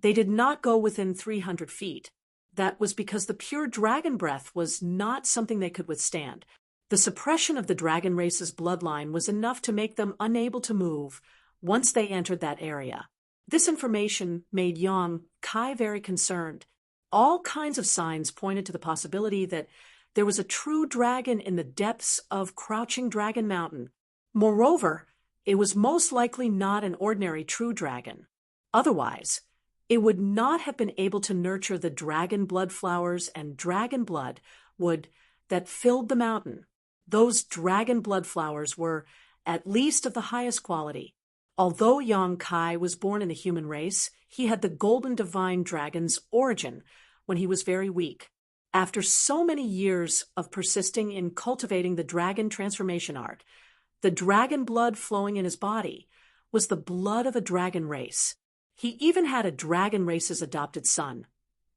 they did not go within 300 feet. That was because the pure dragon breath was not something they could withstand. The suppression of the dragon race's bloodline was enough to make them unable to move once they entered that area. This information made Yong Kai very concerned. All kinds of signs pointed to the possibility that there was a true dragon in the depths of Crouching Dragon Mountain. Moreover, it was most likely not an ordinary true dragon. Otherwise, it would not have been able to nurture the dragon blood flowers and dragon blood wood that filled the mountain. Those dragon blood flowers were at least of the highest quality. Although Yong Kai was born in the human race, he had the golden divine dragon's origin when he was very weak. After so many years of persisting in cultivating the dragon transformation art, the dragon blood flowing in his body was the blood of a dragon race. He even had a dragon race's adopted son.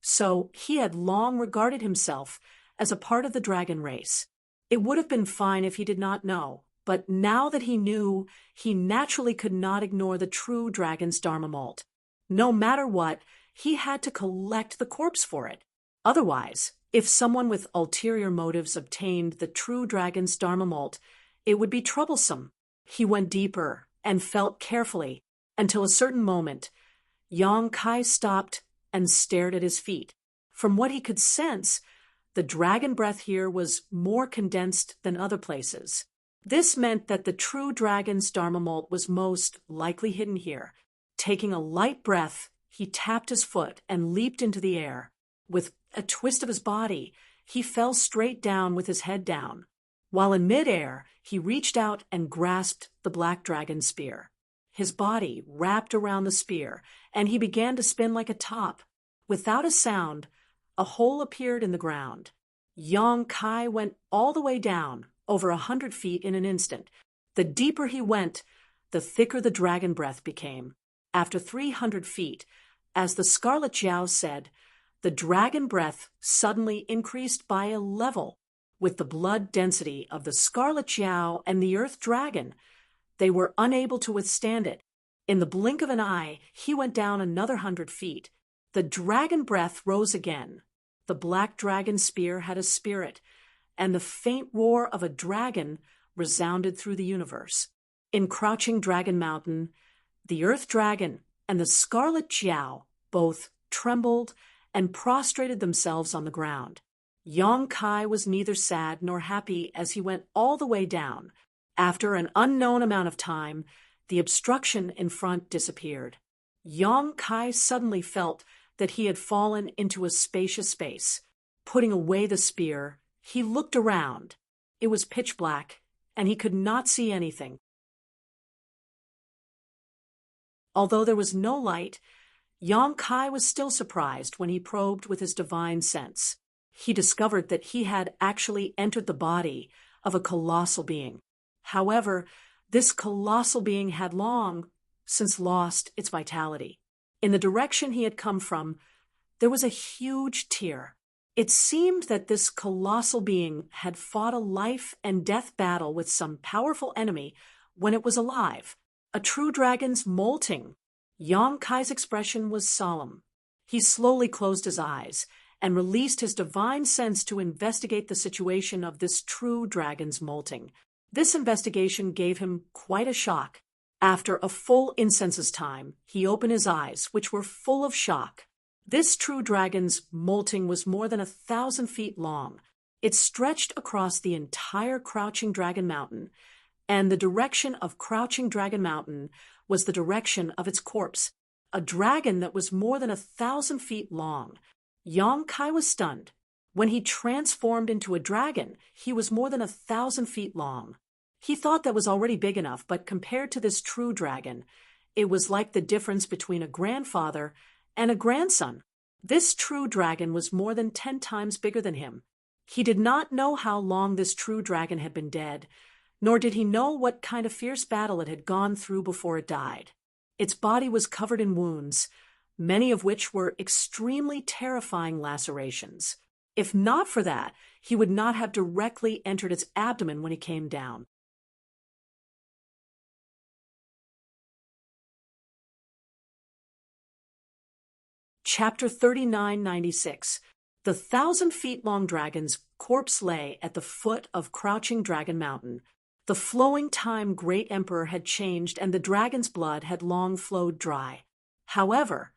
So he had long regarded himself as a part of the dragon race. It would have been fine if he did not know, but now that he knew, he naturally could not ignore the true dragon's Dharma molt. No matter what, he had to collect the corpse for it. Otherwise, if someone with ulterior motives obtained the true dragon's Dharma molt, it would be troublesome. He went deeper and felt carefully until a certain moment, Yong Kai stopped and stared at his feet. From what he could sense, the dragon breath here was more condensed than other places. This meant that the true dragon's Dharma molt was most likely hidden here. Taking a light breath, he tapped his foot and leaped into the air. With a twist of his body, he fell straight down with his head down. While in midair, he reached out and grasped the black dragon spear. His body wrapped around the spear, and he began to spin like a top. Without a sound, a hole appeared in the ground. Yong Kai went all the way down, over 100 feet in an instant. The deeper he went, the thicker the dragon breath became. After 300 feet, as the Scarlet Jiao said, the dragon breath suddenly increased by a level. With the blood density of the Scarlet Jiao and the Earth Dragon, they were unable to withstand it. In the blink of an eye, he went down another 100 feet. The dragon breath rose again. The black dragon spear had a spirit, and the faint roar of a dragon resounded through the universe. In Crouching Dragon Mountain, the Earth Dragon and the Scarlet Jiao both trembled and prostrated themselves on the ground. Yong Kai was neither sad nor happy as he went all the way down. After an unknown amount of time, the obstruction in front disappeared. Yong Kai suddenly felt that he had fallen into a spacious space. Putting away the spear, he looked around. It was pitch black, and he could not see anything. Although there was no light, Yong Kai was still surprised when he probed with his divine sense. He discovered that he had actually entered the body of a colossal being. However, this colossal being had long since lost its vitality. In the direction he had come from, there was a huge tear. It seemed that this colossal being had fought a life and death battle with some powerful enemy when it was alive. A true dragon's molting. Yong Kai's expression was solemn. He slowly closed his eyes and released his divine sense to investigate the situation of this true dragon's molting. This investigation gave him quite a shock. After a full incense's time, he opened his eyes, which were full of shock. This true dragon's molting was more than 1,000 feet long. It stretched across the entire Crouching Dragon Mountain, and the direction of Crouching Dragon Mountain was the direction of its corpse, a dragon that was more than 1,000 feet long. Yong Kai was stunned. When he transformed into a dragon, he was more than 1,000 feet long. He thought that was already big enough, but compared to this true dragon, it was like the difference between a grandfather and a grandson. This true dragon was more than 10 times bigger than him. He did not know how long this true dragon had been dead, nor did he know what kind of fierce battle it had gone through before it died. Its body was covered in wounds, many of which were extremely terrifying lacerations. If not for that, he would not have directly entered its abdomen when he came down. Chapter 3996. The 1,000-feet-long dragon's corpse lay at the foot of Crouching Dragon Mountain. The flowing time great emperor had changed, and the dragon's blood had long flowed dry. However,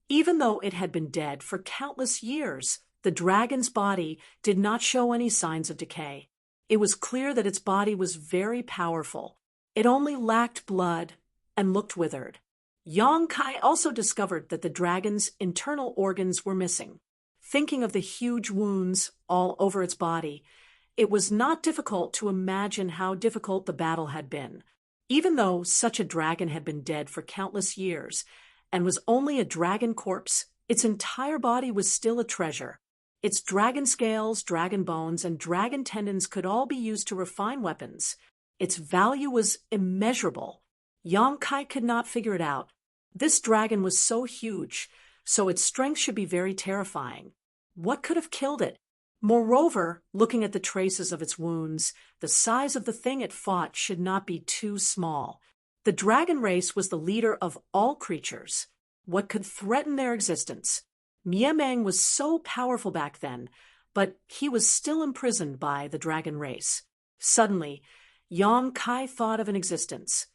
even though it had been dead for countless years, the dragon's body did not show any signs of decay. It was clear that its body was very powerful. It only lacked blood and looked withered. Yang Kai also discovered that the dragon's internal organs were missing. Thinking of the huge wounds all over its body, it was not difficult to imagine how difficult the battle had been. Even though such a dragon had been dead for countless years and was only a dragon corpse, its entire body was still a treasure. Its dragon scales, dragon bones, and dragon tendons could all be used to refine weapons. Its value was immeasurable. Yang Kai could not figure it out. This dragon was so huge, so its strength should be very terrifying. What could have killed it? Moreover, looking at the traces of its wounds, the size of the thing it fought should not be too small. The dragon race was the leader of all creatures. What could threaten their existence? Meng was so powerful back then, but he was still imprisoned by the dragon race. Suddenly, Yang Kai thought of an existence,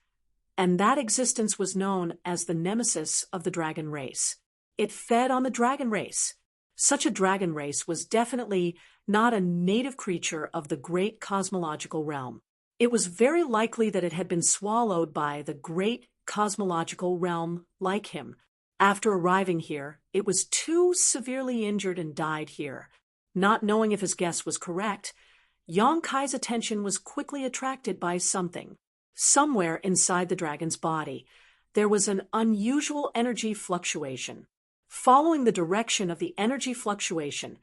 and that existence was known as the nemesis of the dragon race. It fed on the dragon race. Such a dragon race was definitely not a native creature of the great cosmological realm. It was very likely that it had been swallowed by the great cosmological realm like him. After arriving here, it was too severely injured and died here. Not knowing if his guess was correct, Yang Kai's attention was quickly attracted by something. Somewhere inside the dragon's body, there was an unusual energy fluctuation. Following the direction of the energy fluctuation,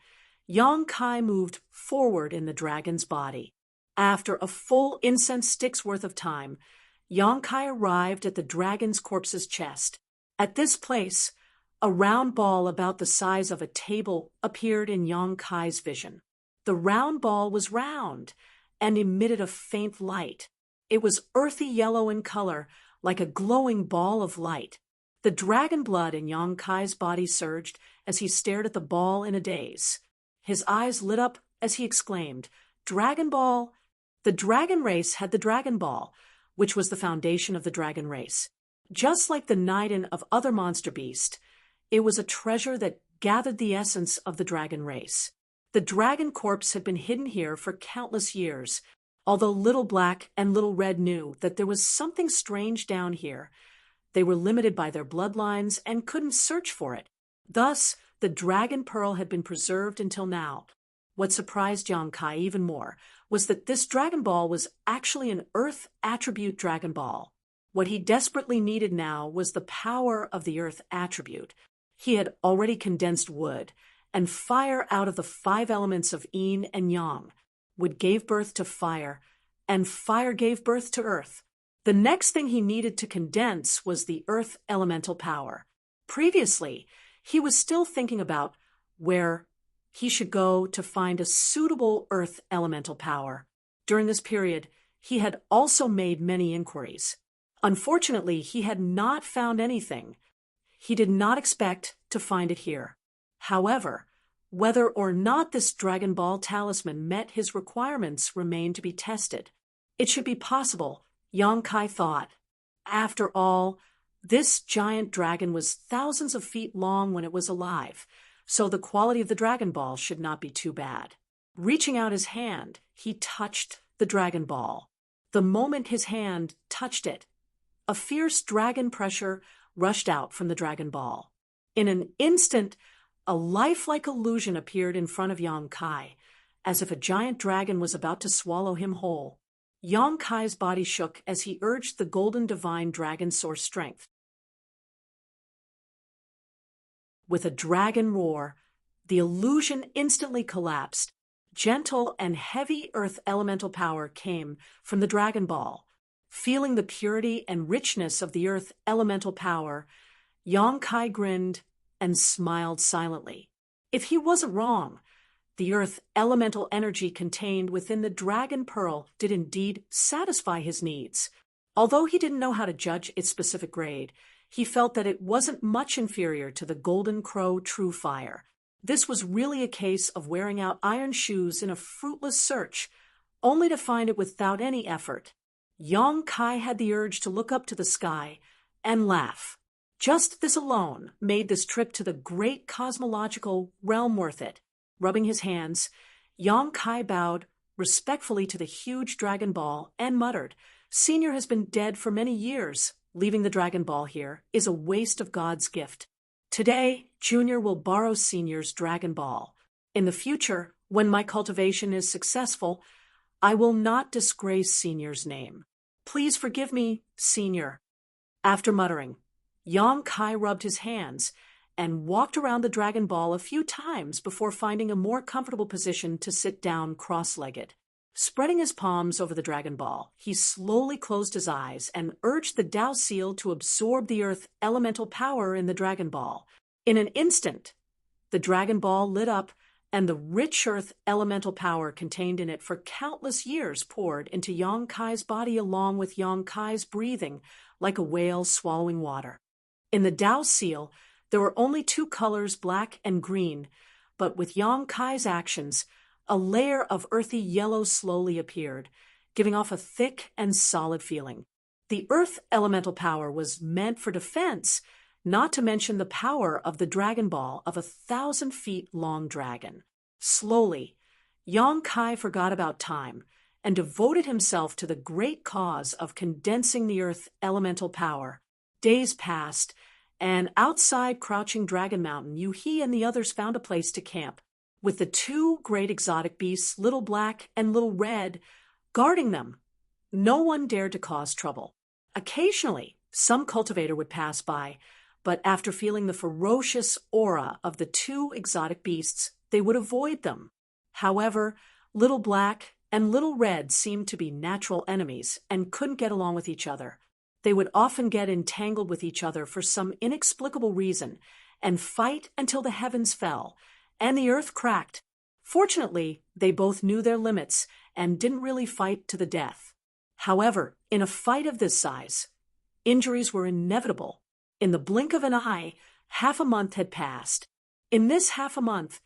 Yang Kai moved forward in the dragon's body. After a full incense stick's worth of time, Yang Kai arrived at the dragon's corpse's chest. At this place, a round ball about the size of a table appeared in Yang Kai's vision. The round ball was round and emitted a faint light. It was earthy yellow in color, like a glowing ball of light. The dragon blood in Yang Kai's body surged as he stared at the ball in a daze. His eyes lit up as he exclaimed, "Dragon Ball!" The dragon race had the Dragon Ball, which was the foundation of the dragon race. Just like the Niden of other monster beasts, it was a treasure that gathered the essence of the dragon race. The dragon corpse had been hidden here for countless years, although Little Black and Little Red knew that there was something strange down here. They were limited by their bloodlines and couldn't search for it. Thus, the dragon pearl had been preserved until now. What surprised Yang Kai even more was that this Dragon Ball was actually an Earth attribute Dragon Ball. What he desperately needed now was the power of the Earth attribute. He had already condensed wood, and fire out of the 5 elements of yin and yang. Wood gave birth to fire, and fire gave birth to earth. The next thing he needed to condense was the earth elemental power. Previously, he was still thinking about where he should go to find a suitable earth elemental power. During this period, he had also made many inquiries. Unfortunately, he had not found anything. He did not expect to find it here. However, whether or not this Dragon Ball talisman met his requirements remained to be tested. It should be possible, Yang Kai thought. After all, this giant dragon was thousands of feet long when it was alive, so the quality of the Dragon Ball should not be too bad. Reaching out his hand, he touched the Dragon Ball. The moment his hand touched it, a fierce dragon pressure rushed out from the Dragon Ball. In an instant, a lifelike illusion appeared in front of Yang Kai, as if a giant dragon was about to swallow him whole. Yang Kai's body shook as he urged the golden divine dragon source strength. With a dragon roar, the illusion instantly collapsed. gentle and heavy earth elemental power came from the Dragon Ball. Feeling the purity and richness of the earth elemental power, Yang Kai grinned and smiled silently. If he wasn't wrong, the earth elemental energy contained within the dragon pearl did indeed satisfy his needs. Although he didn't know how to judge its specific grade, he felt that it wasn't much inferior to the Golden Crow True Fire. This was really a case of wearing out iron shoes in a fruitless search, only to find it without any effort. Yang Kai had the urge to look up to the sky and laugh. Just this alone made this trip to the great cosmological realm worth it. Rubbing his hands, Yang Kai bowed respectfully to the huge Dragon Ball and muttered, "Senior has been dead for many years. Leaving the Dragon Ball here is a waste of God's gift. Today, Junior will borrow Senior's Dragon Ball. In the future, when my cultivation is successful, I will not disgrace Senior's name. Please forgive me, Senior." After muttering, Yang Kai rubbed his hands and walked around the Dragon Ball a few times before finding a more comfortable position to sit down cross-legged. Spreading his palms over the Dragon Ball, he slowly closed his eyes and urged the Tao Seal to absorb the earth elemental power in the Dragon Ball. In an instant, the Dragon Ball lit up, and the rich earth elemental power contained in it for countless years poured into Yang Kai's body along with Yang Kai's breathing like a whale swallowing water. In the Tao Seal, there were only two colors, black and green, but with Yang Kai's actions, a layer of earthy yellow slowly appeared, giving off a thick and solid feeling. The earth elemental power was meant for defense, not to mention the power of the Dragon Ball of 1,000 feet long dragon. Slowly, Yang Kai forgot about time and devoted himself to the great cause of condensing the earth elemental power. Days passed, and outside Crouching Dragon Mountain, Yu-He and the others found a place to camp, with the two great exotic beasts, Little Black and Little Red, guarding them. No one dared to cause trouble. Occasionally, some cultivator would pass by, but after feeling the ferocious aura of the two exotic beasts, they would avoid them. However, Little Black and Little Red seemed to be natural enemies and couldn't get along with each other. They would often get entangled with each other for some inexplicable reason and fight until the heavens fell and the earth cracked. Fortunately, they both knew their limits and didn't really fight to the death. However, in a fight of this size, injuries were inevitable. In the blink of an eye, half a month had passed. In this half a month,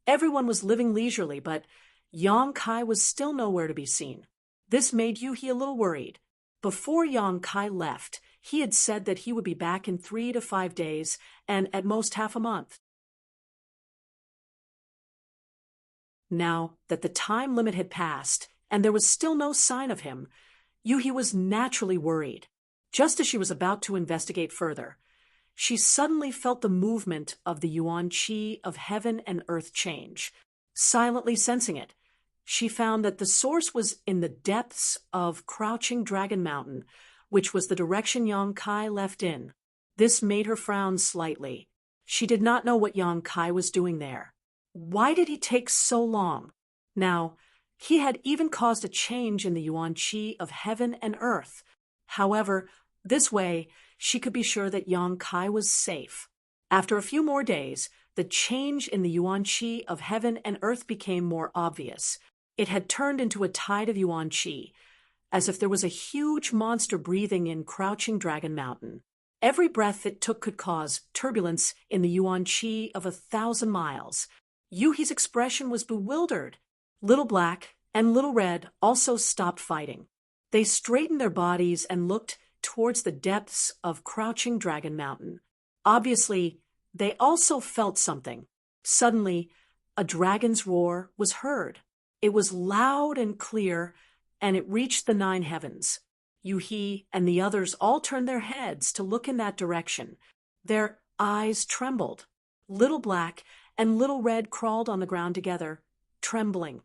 everyone was living leisurely, but Yang Kai was still nowhere to be seen. This made Yu-He a little worried. Before Yang Kai left, he had said that he would be back in 3 to 5 days and at most half a month. Now that the time limit had passed and there was still no sign of him, Yu-He was naturally worried. Just as she was about to investigate further, she suddenly felt the movement of the Yuan Qi of heaven and earth change. Silently sensing it, she found that the source was in the depths of Crouching Dragon Mountain, which was the direction Yang Kai left in. This made her frown slightly. She did not know what Yang Kai was doing there. Why did he take so long? Now, he had even caused a change in the Yuan Qi of heaven and earth. However, this way, she could be sure that Yang Kai was safe. After a few more days, the change in the Yuan Qi of heaven and earth became more obvious. It had turned into a tide of Yuan Qi, as if there was a huge monster breathing in Crouching Dragon Mountain. Every breath it took could cause turbulence in the Yuan Qi of 1,000 miles. Yu-He's expression was bewildered. Little Black and Little Red also stopped fighting. They straightened their bodies and looked towards the depths of Crouching Dragon Mountain. Obviously, they also felt something. Suddenly, a dragon's roar was heard. It was loud and clear, and it reached the 9 heavens. Yu-He and the others all turned their heads to look in that direction. Their eyes trembled. Little Black and Little Red crawled on the ground together, trembling.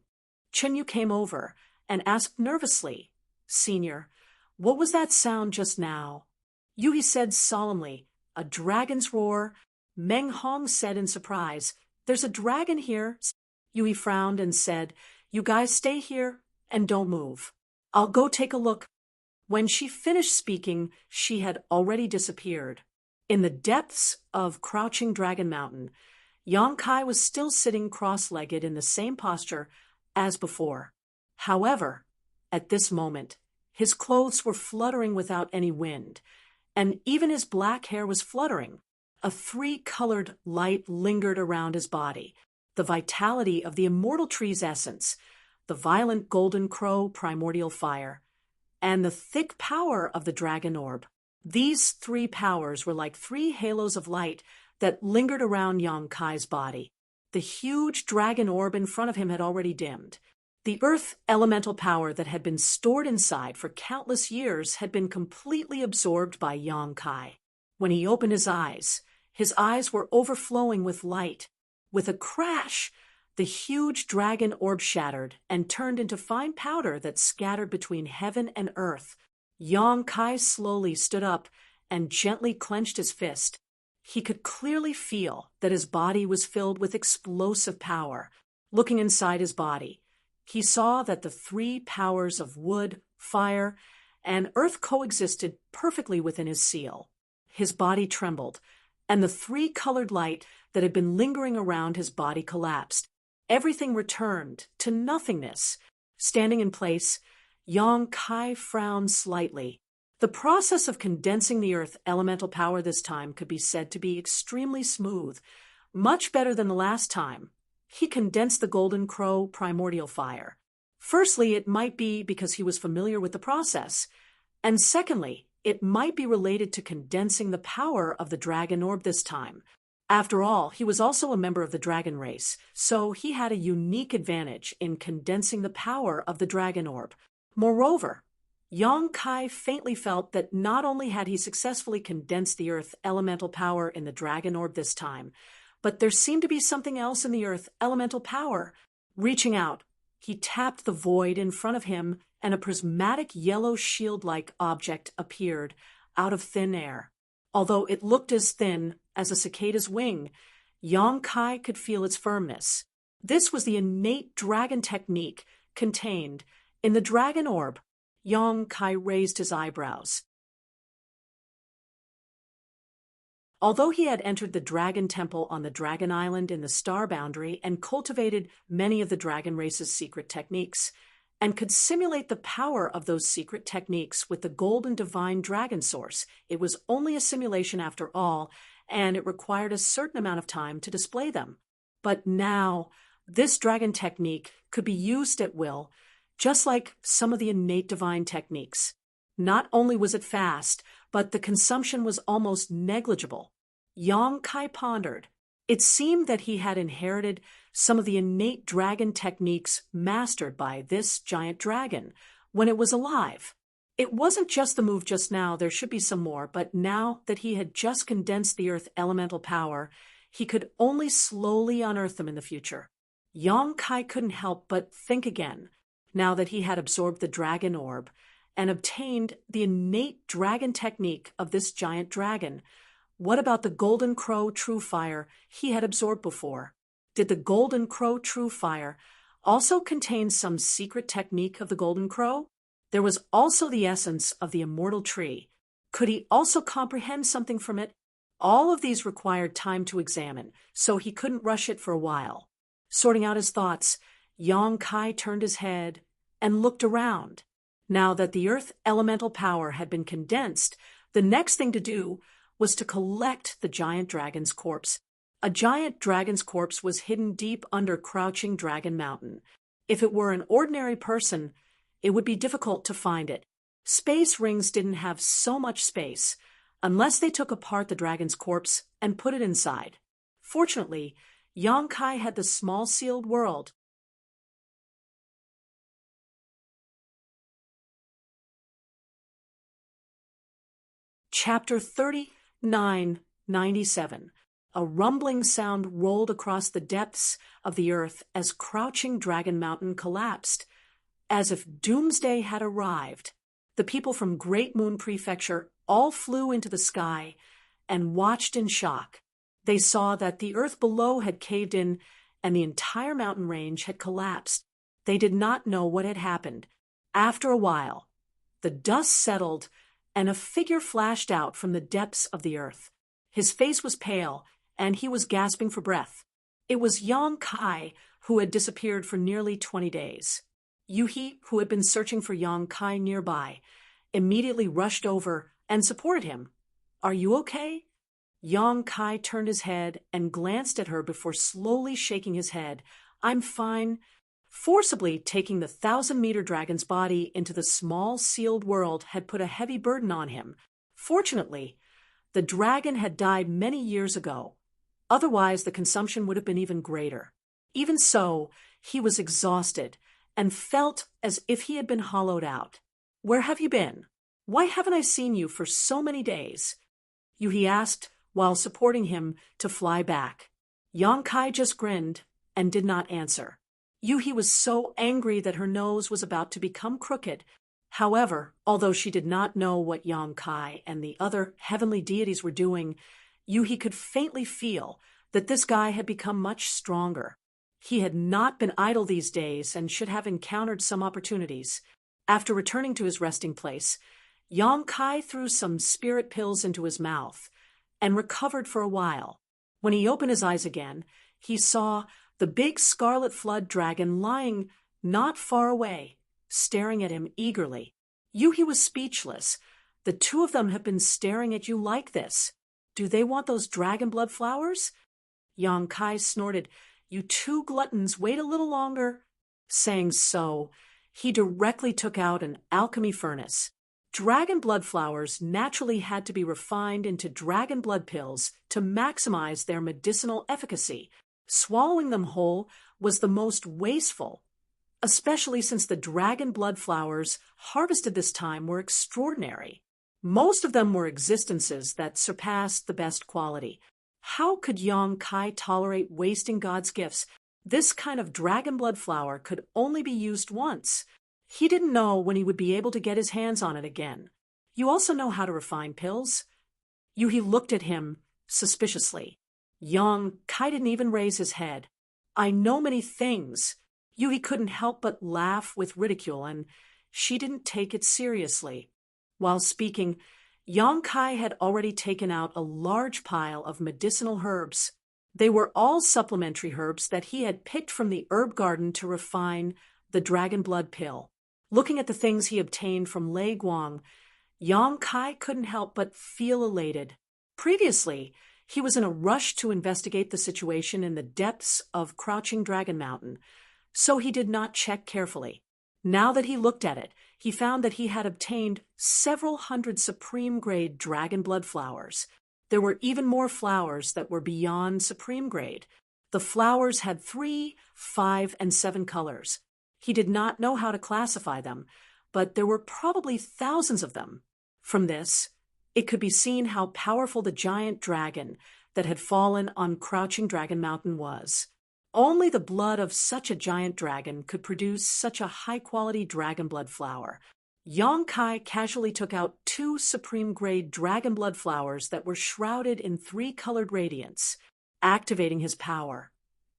Chenyu came over and asked nervously, "Senior, what was that sound just now?" Yu-He said solemnly, "A dragon's roar." Meng Hong said in surprise, "There's a dragon here." Yui frowned and said, "You guys stay here and don't move. I'll go take a look." When she finished speaking, she had already disappeared. In the depths of Crouching Dragon Mountain, Yong-kai was still sitting cross-legged in the same posture as before. However, at this moment, his clothes were fluttering without any wind, and even his black hair was fluttering. A three-colored light lingered around his body, the vitality of the immortal tree's essence, the violent golden crow primordial fire, and the thick power of the dragon orb. These three powers were like three halos of light that lingered around Yong-kai's body. The huge dragon orb in front of him had already dimmed. The earth elemental power that had been stored inside for countless years had been completely absorbed by Yong-kai. When he opened his eyes were overflowing with light. With a crash, the huge dragon orb shattered and turned into fine powder that scattered between heaven and earth. Yong-kai slowly stood up and gently clenched his fist. He could clearly feel that his body was filled with explosive power. Looking inside his body, he saw that the three powers of wood, fire, and earth coexisted perfectly within his seal. His body trembled, and the three-colored light that had been lingering around his body collapsed. Everything returned to nothingness. Standing in place, Yong-kai frowned slightly. The process of condensing the earth elemental power this time could be said to be extremely smooth, much better than the last time. He condensed the golden crow primordial fire. Firstly, it might be because he was familiar with the process, and secondly, it might be related to condensing the power of the dragon orb this time. After all, he was also a member of the dragon race, so he had a unique advantage in condensing the power of the dragon orb. Moreover, Yong-kai faintly felt that not only had he successfully condensed the earth elemental power in the dragon orb this time, but there seemed to be something else in the earth elemental power. Reaching out, he tapped the void in front of him, and a prismatic yellow shield-like object appeared out of thin air. Although it looked as thin as a cicada's wing, Yong-kai could feel its firmness. This was the innate dragon technique contained in the dragon orb. Yong-kai raised his eyebrows. Although he had entered the dragon temple on the dragon island in the star boundary and cultivated many of the dragon race's secret techniques, and could simulate the power of those secret techniques with the golden divine dragon source, it was only a simulation after all, and it required a certain amount of time to display them. But now, this dragon technique could be used at will, just like some of the innate divine techniques. Not only was it fast, but the consumption was almost negligible. Yong-kai pondered. It seemed that he had inherited some of the innate dragon techniques mastered by this giant dragon when it was alive. It wasn't just the move just now, there should be some more, but now that he had just condensed the earth elemental power, he could only slowly unearth them in the future. Yong-kai couldn't help but think again, now that he had absorbed the dragon orb and obtained the innate dragon technique of this giant dragon. What about the golden crow true fire he had absorbed before? Did the golden crow true fire also contain some secret technique of the golden crow? There was also the essence of the immortal tree. Could he also comprehend something from it? All of these required time to examine, so he couldn't rush it for a while. Sorting out his thoughts, Yong-kai turned his head and looked around. Now that the earth elemental power had been condensed, the next thing to do was to collect the giant dragon's corpse. A giant dragon's corpse was hidden deep under Crouching Dragon Mountain. If it were an ordinary person, it would be difficult to find it. Space rings didn't have so much space, unless they took apart the dragon's corpse and put it inside. Fortunately, Yong-kai had the small sealed world. Chapter 3997. A rumbling sound rolled across the depths of the earth as Crouching Dragon Mountain collapsed. As if doomsday had arrived, the people from Great Moon Prefecture all flew into the sky and watched in shock. They saw that the earth below had caved in and the entire mountain range had collapsed. They did not know what had happened. After a while, the dust settled, and a figure flashed out from the depths of the earth. His face was pale, and he was gasping for breath. It was Yang Kai, who had disappeared for nearly 20 days. Yuhi, who had been searching for Yang Kai nearby, immediately rushed over and supported him. "Are you okay?" Yang Kai turned his head and glanced at her before slowly shaking his head. "I'm fine." Forcibly taking the 1,000-meter dragon's body into the small sealed world had put a heavy burden on him. Fortunately, the dragon had died many years ago. Otherwise, the consumption would have been even greater. Even so, he was exhausted and felt as if he had been hollowed out. "Where have you been? Why haven't I seen you for so many days?" Yuhi asked while supporting him to fly back. Yang Kai just grinned and did not answer. Yuhi was so angry that her nose was about to become crooked. However, although she did not know what Yang Kai and the other heavenly deities were doing, Yuhi could faintly feel that this guy had become much stronger. He had not been idle these days and should have encountered some opportunities. After returning to his resting place, Yang Kai threw some spirit pills into his mouth and recovered for a while. When he opened his eyes again, he saw the big scarlet flood dragon lying not far away, staring at him eagerly. Yuhi was speechless. "The two of them have been staring at you like this. Do they want those dragon blood flowers?" Yang Kai snorted. "You two gluttons, wait a little longer." Saying so, he directly took out an alchemy furnace. Dragon blood flowers naturally had to be refined into dragon blood pills to maximize their medicinal efficacy. Swallowing them whole was the most wasteful, especially since the dragon blood flowers harvested this time were extraordinary. Most of them were existences that surpassed the best quality. How could Yang Kai tolerate wasting God's gifts? This kind of dragon blood flower could only be used once. He didn't know when he would be able to get his hands on it again. "You also know how to refine pills?" Yuhi looked at him suspiciously. Yang Kai didn't even raise his head. "I know many things." Yuhi couldn't help but laugh with ridicule, and she didn't take it seriously. While speaking, Yang Kai had already taken out a large pile of medicinal herbs. They were all supplementary herbs that he had picked from the herb garden to refine the dragon blood pill. Looking at the things he obtained from Lei Guang, Yang Kai couldn't help but feel elated. Previously, he was in a rush to investigate the situation in the depths of Crouching Dragon Mountain, so he did not check carefully. Now that he looked at it, he found that he had obtained several hundred supreme-grade dragon blood flowers. There were even more flowers that were beyond supreme grade. The flowers had 3, 5, and 7 colors. He did not know how to classify them, but there were probably thousands of them. From this, it could be seen how powerful the giant dragon that had fallen on Crouching Dragon Mountain was. Only the blood of such a giant dragon could produce such a high-quality dragon blood flower. Yang Kai casually took out 2 supreme-grade dragon blood flowers that were shrouded in 3-colored radiance, activating his power.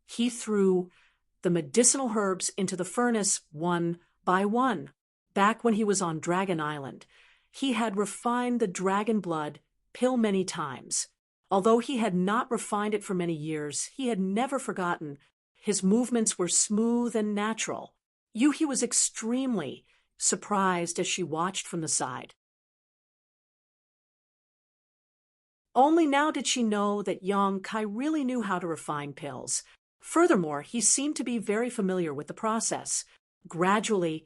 He threw the medicinal herbs into the furnace one by one. Back when he was on Dragon Island, he had refined the dragon blood pill many times. Although he had not refined it for many years, he had never forgotten. His movements were smooth and natural. Yuhi was extremely surprised as she watched from the side. Only now did she know that Yang Kai really knew how to refine pills. Furthermore, he seemed to be very familiar with the process. Gradually,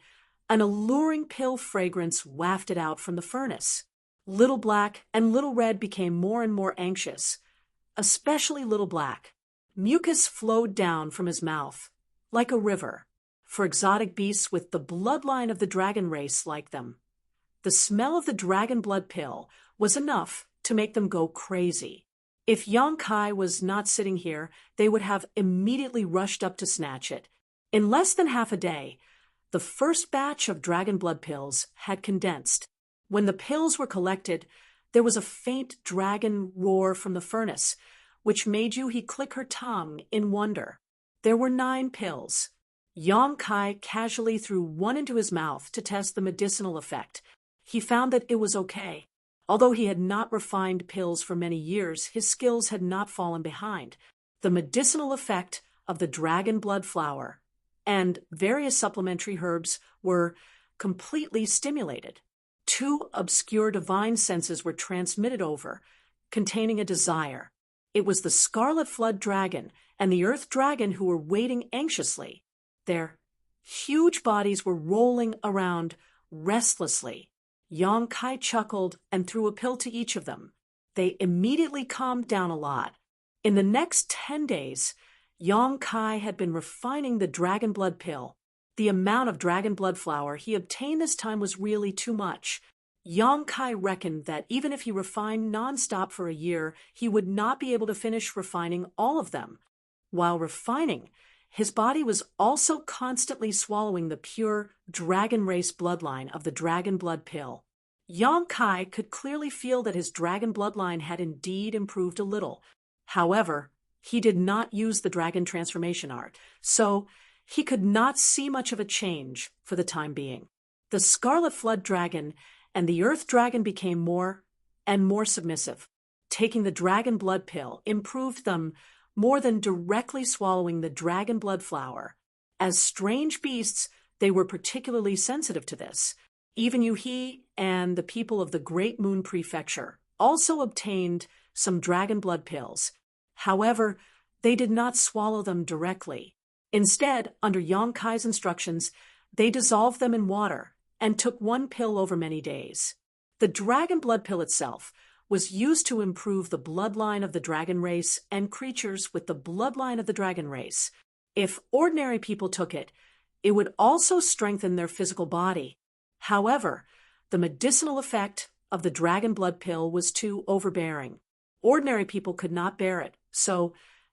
an alluring pill fragrance wafted out from the furnace. Little Black and Little Red became more and more anxious, especially Little Black. Mucus flowed down from his mouth, like a river, for exotic beasts with the bloodline of the dragon race like them. The smell of the dragon blood pill was enough to make them go crazy. If Yang Kai was not sitting here, they would have immediately rushed up to snatch it. In less than half a day, the first batch of dragon blood pills had condensed. When the pills were collected, there was a faint dragon roar from the furnace, which made Yuhi click her tongue in wonder. There were 9 pills. Yong Kai casually threw one into his mouth to test the medicinal effect. He found that it was okay. Although he had not refined pills for many years, his skills had not fallen behind. The medicinal effect of the dragon blood flower and various supplementary herbs were completely stimulated. 2 obscure divine senses were transmitted over, containing a desire. It was the scarlet flood dragon and the earth dragon who were waiting anxiously. Their huge bodies were rolling around restlessly. Yong Kai chuckled and threw a pill to each of them. They immediately calmed down a lot. In the next 10 days, Yong Kai had been refining the dragon blood pill. The amount of dragon blood flower he obtained this time was really too much. Yong Kai reckoned that even if he refined nonstop for a year, he would not be able to finish refining all of them. While refining, his body was also constantly swallowing the pure dragon race bloodline of the dragon blood pill. Yong Kai could clearly feel that his dragon bloodline had indeed improved a little. However, he did not use the dragon transformation art, so he could not see much of a change for the time being. The scarlet flood dragon and the earth dragon became more and more submissive. Taking the dragon blood pill improved them more than directly swallowing the dragon blood flower. As strange beasts, they were particularly sensitive to this. Even Yuhi and the people of the Great Moon Prefecture also obtained some dragon blood pills. However, they did not swallow them directly. Instead, under Yong Kai's instructions, they dissolved them in water and took 1 pill over many days. The dragon blood pill itself was used to improve the bloodline of the dragon race and creatures with the bloodline of the dragon race. If ordinary people took it, it would also strengthen their physical body. However, the medicinal effect of the dragon blood pill was too overbearing. Ordinary people could not bear it, so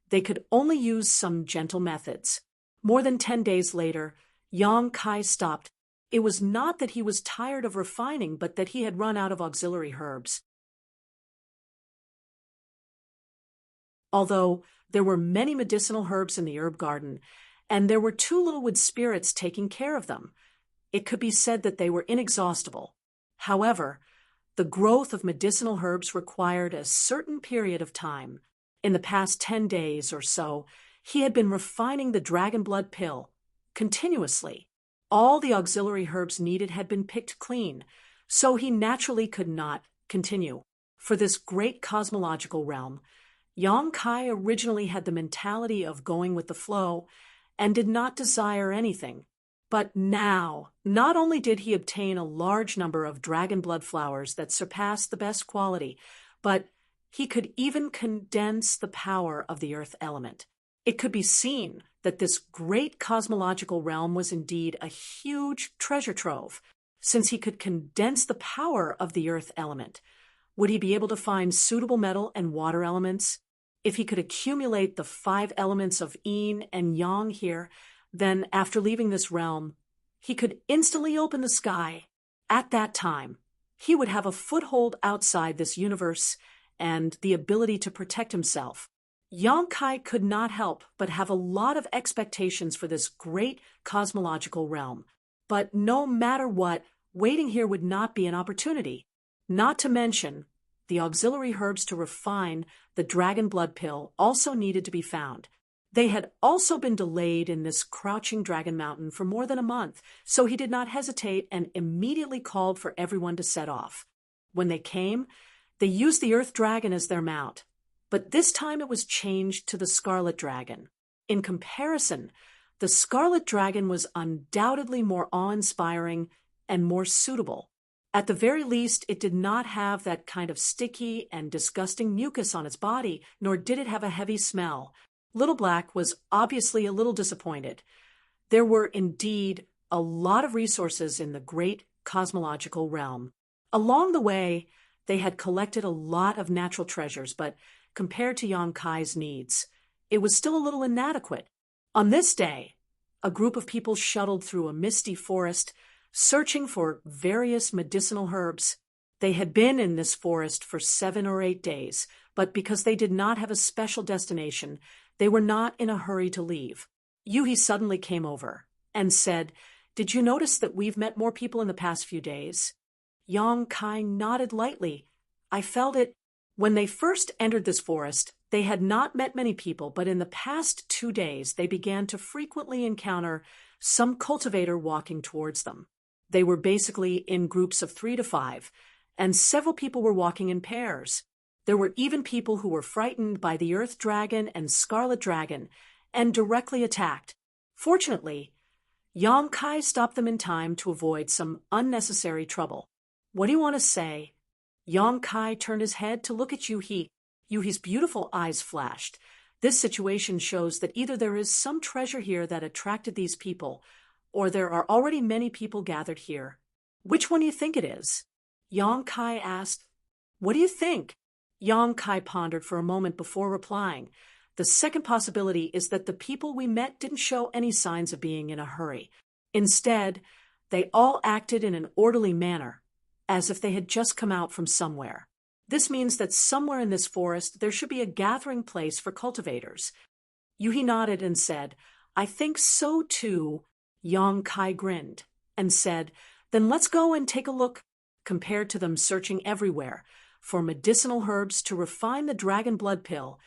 they could only use some gentle methods. More than 10 days later, Yong Kai stopped. It was not that he was tired of refining, but that he had run out of auxiliary herbs. Although there were many medicinal herbs in the herb garden, and there were 2 littlewood spirits taking care of them, it could be said that they were inexhaustible. However, the growth of medicinal herbs required a certain period of time. In the past 10 days or so, he had been refining the dragon blood pill continuously. All the auxiliary herbs needed had been picked clean, so he naturally could not continue. For this great cosmological realm, Yong Kai originally had the mentality of going with the flow and did not desire anything. But now, not only did he obtain a large number of dragon blood flowers that surpassed the best quality, but he could even condense the power of the earth element. It could be seen that this great cosmological realm was indeed a huge treasure trove. Since he could condense the power of the earth element, would he be able to find suitable metal and water elements? If he could accumulate the 5 elements of yin and yang here, then after leaving this realm, he could instantly open the sky. At that time, he would have a foothold outside this universe and the ability to protect himself. Yong Kai could not help but have a lot of expectations for this great cosmological realm. But no matter what, waiting here would not be an opportunity. Not to mention, the auxiliary herbs to refine the dragon blood pill also needed to be found. They had also been delayed in this crouching dragon mountain for more than a month, so he did not hesitate and immediately called for everyone to set off. When they came, they used the earth dragon as their mount, but this time it was changed to the scarlet dragon. In comparison, the scarlet dragon was undoubtedly more awe-inspiring and more suitable. At the very least, it did not have that kind of sticky and disgusting mucus on its body, nor did it have a heavy smell. Little Black was obviously a little disappointed. There were indeed a lot of resources in the great cosmological realm. Along the way, they had collected a lot of natural treasures, but compared to Yong Kai's needs, it was still a little inadequate. On this day, a group of people shuttled through a misty forest, searching for various medicinal herbs. They had been in this forest for 7 or 8 days, but because they did not have a special destination, they were not in a hurry to leave. Yuhi suddenly came over and said, "Did you notice that we've met more people in the past few days?" Yang Kai nodded lightly. "I felt it." When they first entered this forest, they had not met many people, but in the past 2 days they began to frequently encounter some cultivator walking towards them. They were basically in groups of 3 to 5, and several people were walking in pairs. There were even people who were frightened by the Earth Dragon and Scarlet Dragon and directly attacked. Fortunately, Yang Kai stopped them in time to avoid some unnecessary trouble. "What do you want to say?" Yang Kai turned his head to look at Yuhi. Yuhi's beautiful eyes flashed. This situation shows that either there is some treasure here that attracted these people, or there are already many people gathered here. "Which one do you think it is?" Yang Kai asked. "What do you think?" Yang Kai pondered for a moment before replying. "The second possibility is that the people we met didn't show any signs of being in a hurry. Instead, they all acted in an orderly manner, as if they had just come out from somewhere. This means that somewhere in this forest there should be a gathering place for cultivators." Yuhi nodded and said, "I think so too." Yang Kai grinned and said, "Then let's go and take a look." Compared to them searching everywhere for medicinal herbs to refine the dragon blood pill,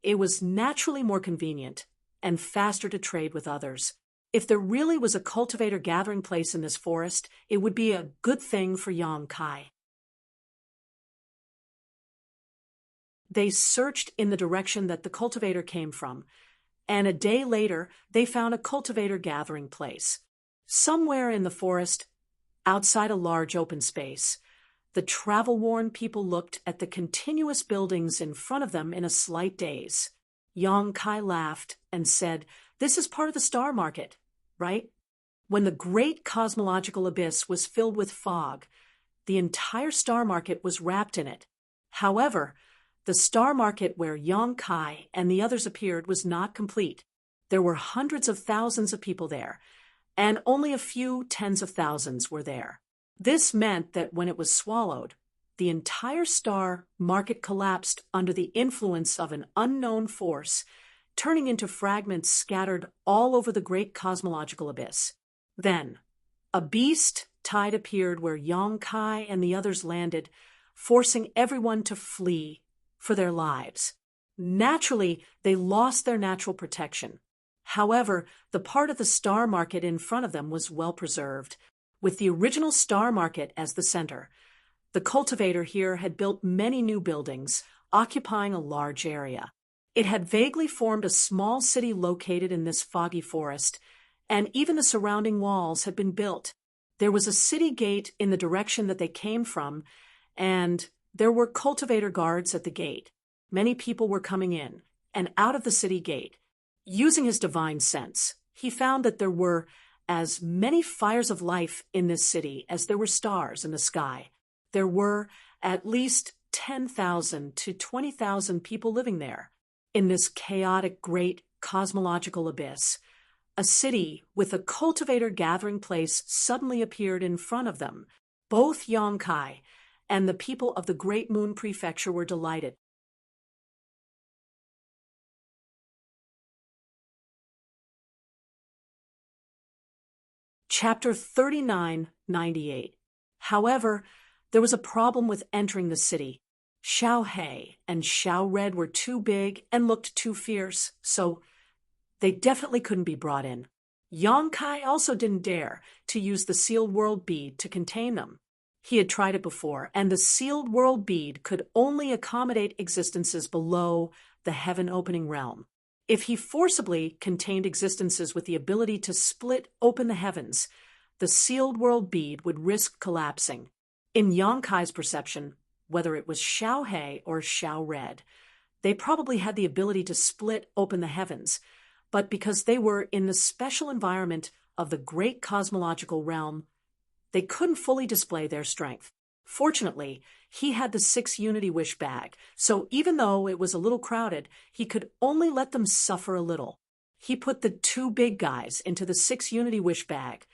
it was naturally more convenient and faster to trade with others. If there really was a cultivator gathering place in this forest, it would be a good thing for Yang Kai. They searched in the direction that the cultivator came from, and a day later they found a cultivator gathering place. Somewhere in the forest, outside a large open space, the travel-worn people looked at the continuous buildings in front of them in a slight daze. Yang Kai laughed and said, "This is part of the star market, right?" When the great cosmological abyss was filled with fog, the entire star market was wrapped in it. However, the star market where Yang Kai and the others appeared was not complete. There were hundreds of thousands of people there, and only a few tens of thousands were there. This meant that when it was swallowed, the entire star market collapsed under the influence of an unknown force, turning into fragments scattered all over the great cosmological abyss. Then, a beast tide appeared where Yang Kai and the others landed, forcing everyone to flee for their lives. Naturally, they lost their natural protection. However, the part of the star market in front of them was well preserved. With the original star market as the center, the cultivator here had built many new buildings, occupying a large area. It had vaguely formed a small city located in this foggy forest, and even the surrounding walls had been built. There was a city gate in the direction that they came from, and there were cultivator guards at the gate. Many people were coming in and out of the city gate. Using his divine sense, he found that there were as many fires of life in this city as there were stars in the sky. There were at least 10,000 to 20,000 people living there. In this chaotic, great cosmological abyss, a city with a cultivator gathering place suddenly appeared in front of them. Both Yang Kai and the people of the Great Moon Prefecture were delighted. Chapter 3998. However, there was a problem with entering the city. Xiao He and Xiao Red were too big and looked too fierce, so they definitely couldn't be brought in. Yang Kai also didn't dare to use the sealed world bead to contain them. He had tried it before, and the sealed world bead could only accommodate existences below the heaven-opening realm. If he forcibly contained existences with the ability to split open the heavens, the sealed world bead would risk collapsing. In Yang Kai's perception, whether it was Xiao He or Xiao Red, they probably had the ability to split open the heavens, but because they were in the special environment of the great cosmological realm, they couldn't fully display their strength. Fortunately, he had the 6 Unity Wish bag, so even though it was a little crowded, he could only let them suffer a little. He put the 2 big guys into the 6 Unity Wish bag,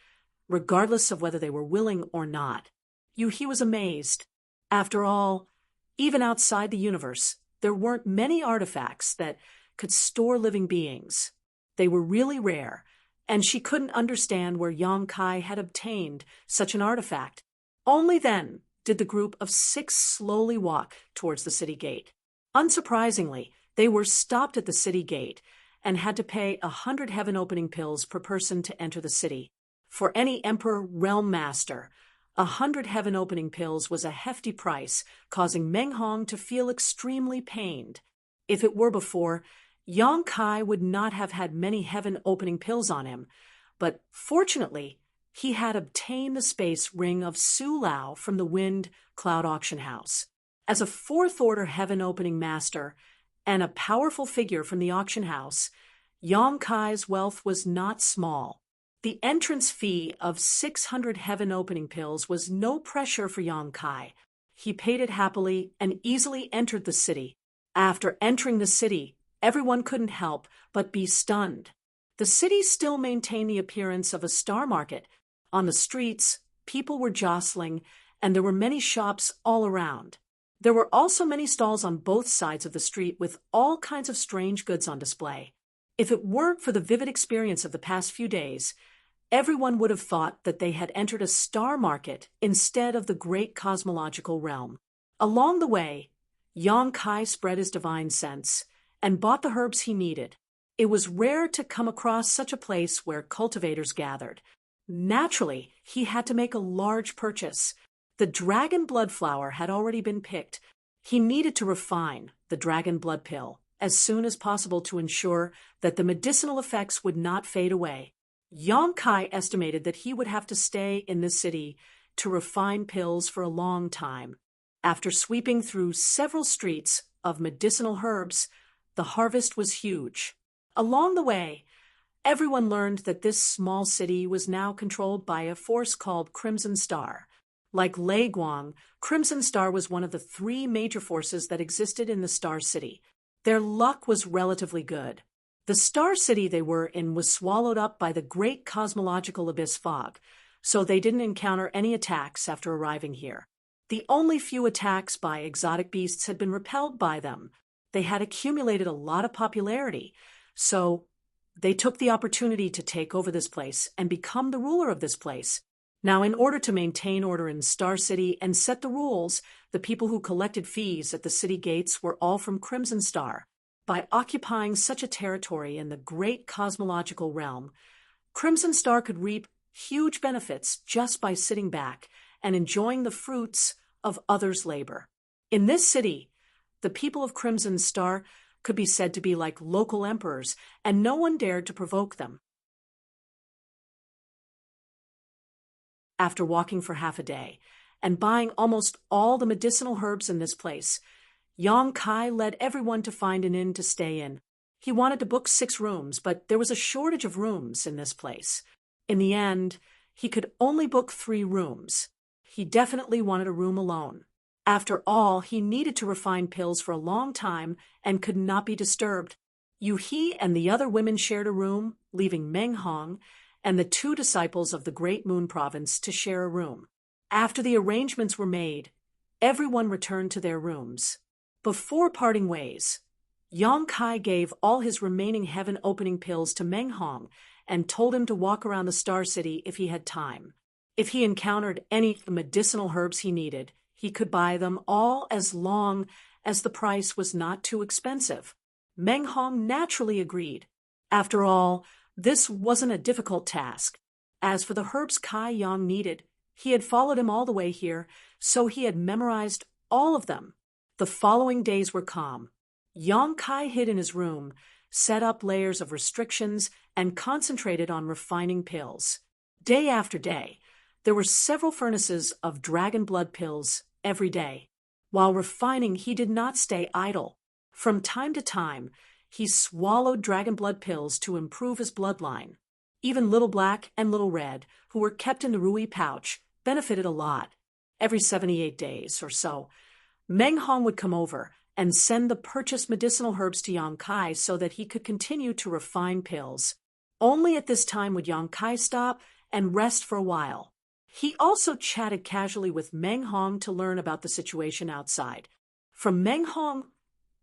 regardless of whether they were willing or not. He was amazed. After all, even outside the universe, there weren't many artifacts that could store living beings. They were really rare, and she couldn't understand where Yang Kai had obtained such an artifact. Only then did the group of 6 slowly walk towards the city gate. Unsurprisingly, they were stopped at the city gate and had to pay 100 heaven-opening pills per person to enter the city. For any emperor realm master, 100 heaven-opening pills was a hefty price, causing Meng Hong to feel extremely pained. If it were before, Yang Kai would not have had many heaven-opening pills on him, but fortunately, he had obtained the space ring of Su Lao from the Wind Cloud Auction House. As a 4th-order heaven-opening master and a powerful figure from the auction house, Yang Kai's wealth was not small. The entrance fee of 600 heaven-opening pills was no pressure for Yang Kai. He paid it happily and easily entered the city. After entering the city, everyone couldn't help but be stunned. The city still maintained the appearance of a star market. On the streets, people were jostling, and there were many shops all around. There were also many stalls on both sides of the street with all kinds of strange goods on display. If it weren't for the vivid experience of the past few days, everyone would have thought that they had entered a star market instead of the great cosmological realm. Along the way, Yang Kai spread his divine sense and bought the herbs he needed. It was rare to come across such a place where cultivators gathered. Naturally, he had to make a large purchase. The dragon blood flower had already been picked. He needed to refine the dragon blood pill as soon as possible to ensure that the medicinal effects would not fade away. Yang Kai estimated that he would have to stay in this city to refine pills for a long time. After sweeping through several streets of medicinal herbs, the harvest was huge. Along the way, everyone learned that this small city was now controlled by a force called Crimson Star. Like Lei Guang, Crimson Star was one of the 3 major forces that existed in the Star City. Their luck was relatively good. The Star City they were in was swallowed up by the great cosmological abyss fog, so they didn't encounter any attacks after arriving here. The only few attacks by exotic beasts had been repelled by them. They had accumulated a lot of popularity, so they took the opportunity to take over this place and become the ruler of this place. Now, in order to maintain order in Star City and set the rules, the people who collected fees at the city gates were all from Crimson Star. By occupying such a territory in the great cosmological realm, Crimson Star could reap huge benefits just by sitting back and enjoying the fruits of others' labor. In this city, the people of Crimson Star could be said to be like local emperors, and no one dared to provoke them. After walking for half a day and buying almost all the medicinal herbs in this place, Yang Kai led everyone to find an inn to stay in. He wanted to book 6 rooms, but there was a shortage of rooms in this place. In the end, he could only book 3 rooms. He definitely wanted a room alone. After all, he needed to refine pills for a long time and could not be disturbed. Yu He and the other women shared a room, leaving Meng Hong and the 2 disciples of the Great Moon Province to share a room. After the arrangements were made, everyone returned to their rooms. Before parting ways, Yang Kai gave all his remaining heaven-opening pills to Meng Hong and told him to walk around the Star City if he had time. If he encountered any medicinal herbs he needed, he could buy them all as long as the price was not too expensive. Meng Hong naturally agreed. After all, this wasn't a difficult task. As for the herbs Kai Yang needed, he had followed him all the way here, so he had memorized all of them. The following days were calm. Yang Kai hid in his room, set up layers of restrictions, and concentrated on refining pills. Day after day, there were several furnaces of dragon blood pills every day. While refining, he did not stay idle. From time to time, he swallowed dragon blood pills to improve his bloodline. Even Little Black and Little Red, who were kept in the Rui pouch, benefited a lot. Every 78 days or so, Meng Hong would come over and send the purchased medicinal herbs to Yang Kai so that he could continue to refine pills. Only at this time would Yang Kai stop and rest for a while. He also chatted casually with Meng Hong to learn about the situation outside. From Meng Hong,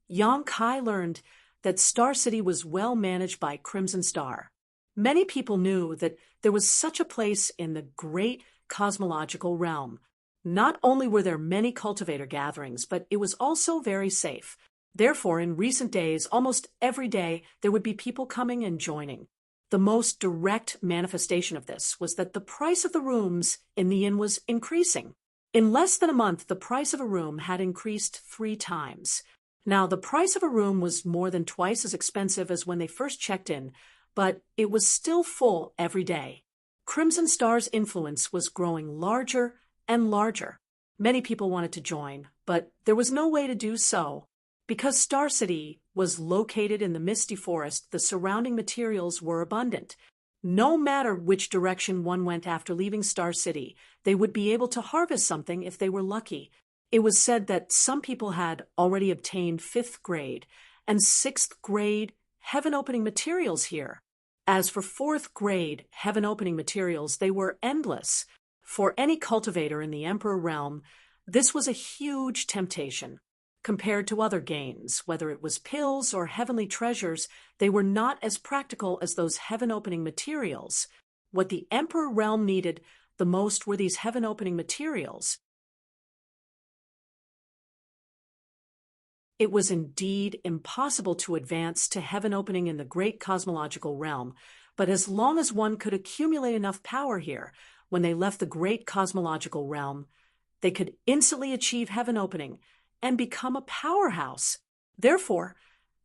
Yang Kai learned that Star City was well managed by Crimson Star. Many people knew that there was such a place in the great cosmological realm. Not only were there many cultivator gatherings, but it was also very safe. Therefore, in recent days, almost every day, there would be people coming and joining. The most direct manifestation of this was that the price of the rooms in the inn was increasing. In less than a month, the price of a room had increased 3 times. Now, the price of a room was more than twice as expensive as when they first checked in, but it was still full every day. Crimson Star's influence was growing larger and larger. Many people wanted to join, but there was no way to do so. Because Star City was located in the misty forest, the surrounding materials were abundant. No matter which direction one went after leaving Star City, they would be able to harvest something if they were lucky. It was said that some people had already obtained 5th grade and 6th grade heaven-opening materials here. As for 4th grade heaven-opening materials, they were endless. For any cultivator in the Emperor realm, this was a huge temptation. Compared to other gains, whether it was pills or heavenly treasures, they were not as practical as those heaven-opening materials. What the Emperor realm needed the most were these heaven-opening materials. It was indeed impossible to advance to heaven-opening in the great cosmological realm, but as long as one could accumulate enough power here, when they left the great cosmological realm, they could instantly achieve heaven-opening and become a powerhouse. Therefore,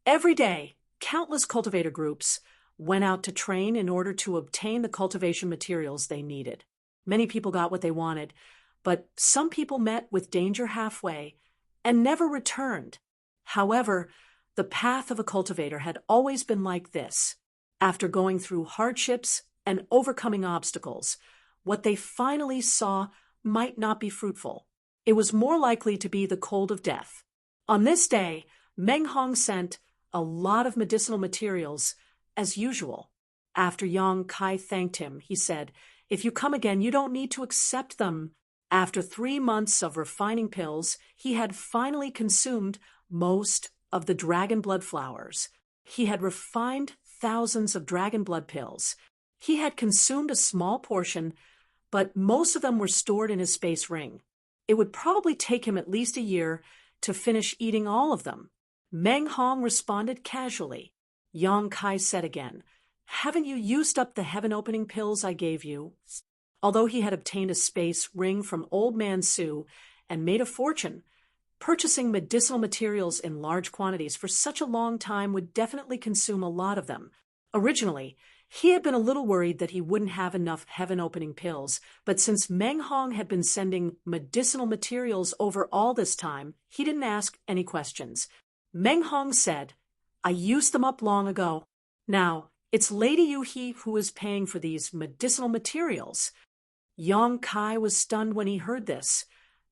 every day, countless cultivator groups went out to train in order to obtain the cultivation materials they needed. Many people got what they wanted, but some people met with danger halfway and never returned. However, the path of a cultivator had always been like this. After going through hardships and overcoming obstacles, what they finally saw might not be fruitful. It was more likely to be the cold of death. On this day, Meng Hong sent a lot of medicinal materials, as usual. After Yang Kai thanked him, he said, "If you come again, you don't need to accept them." After 3 months of refining pills, he had finally consumed most of the dragon blood flowers. He had refined thousands of dragon blood pills. He had consumed a small portion, but most of them were stored in his space ring. It would probably take him at least a year to finish eating all of them. Meng Hong responded casually. Yang Kai said again, "Haven't you used up the heaven-opening pills I gave you?" Although he had obtained a space ring from Old Man Su and made a fortune, purchasing medicinal materials in large quantities for such a long time would definitely consume a lot of them. Originally, he had been a little worried that he wouldn't have enough heaven-opening pills, but since Meng Hong had been sending medicinal materials over all this time, he didn't ask any questions. Meng Hong said, "I used them up long ago. Now, it's Lady Yuhi who is paying for these medicinal materials." Yang Kai was stunned when he heard this,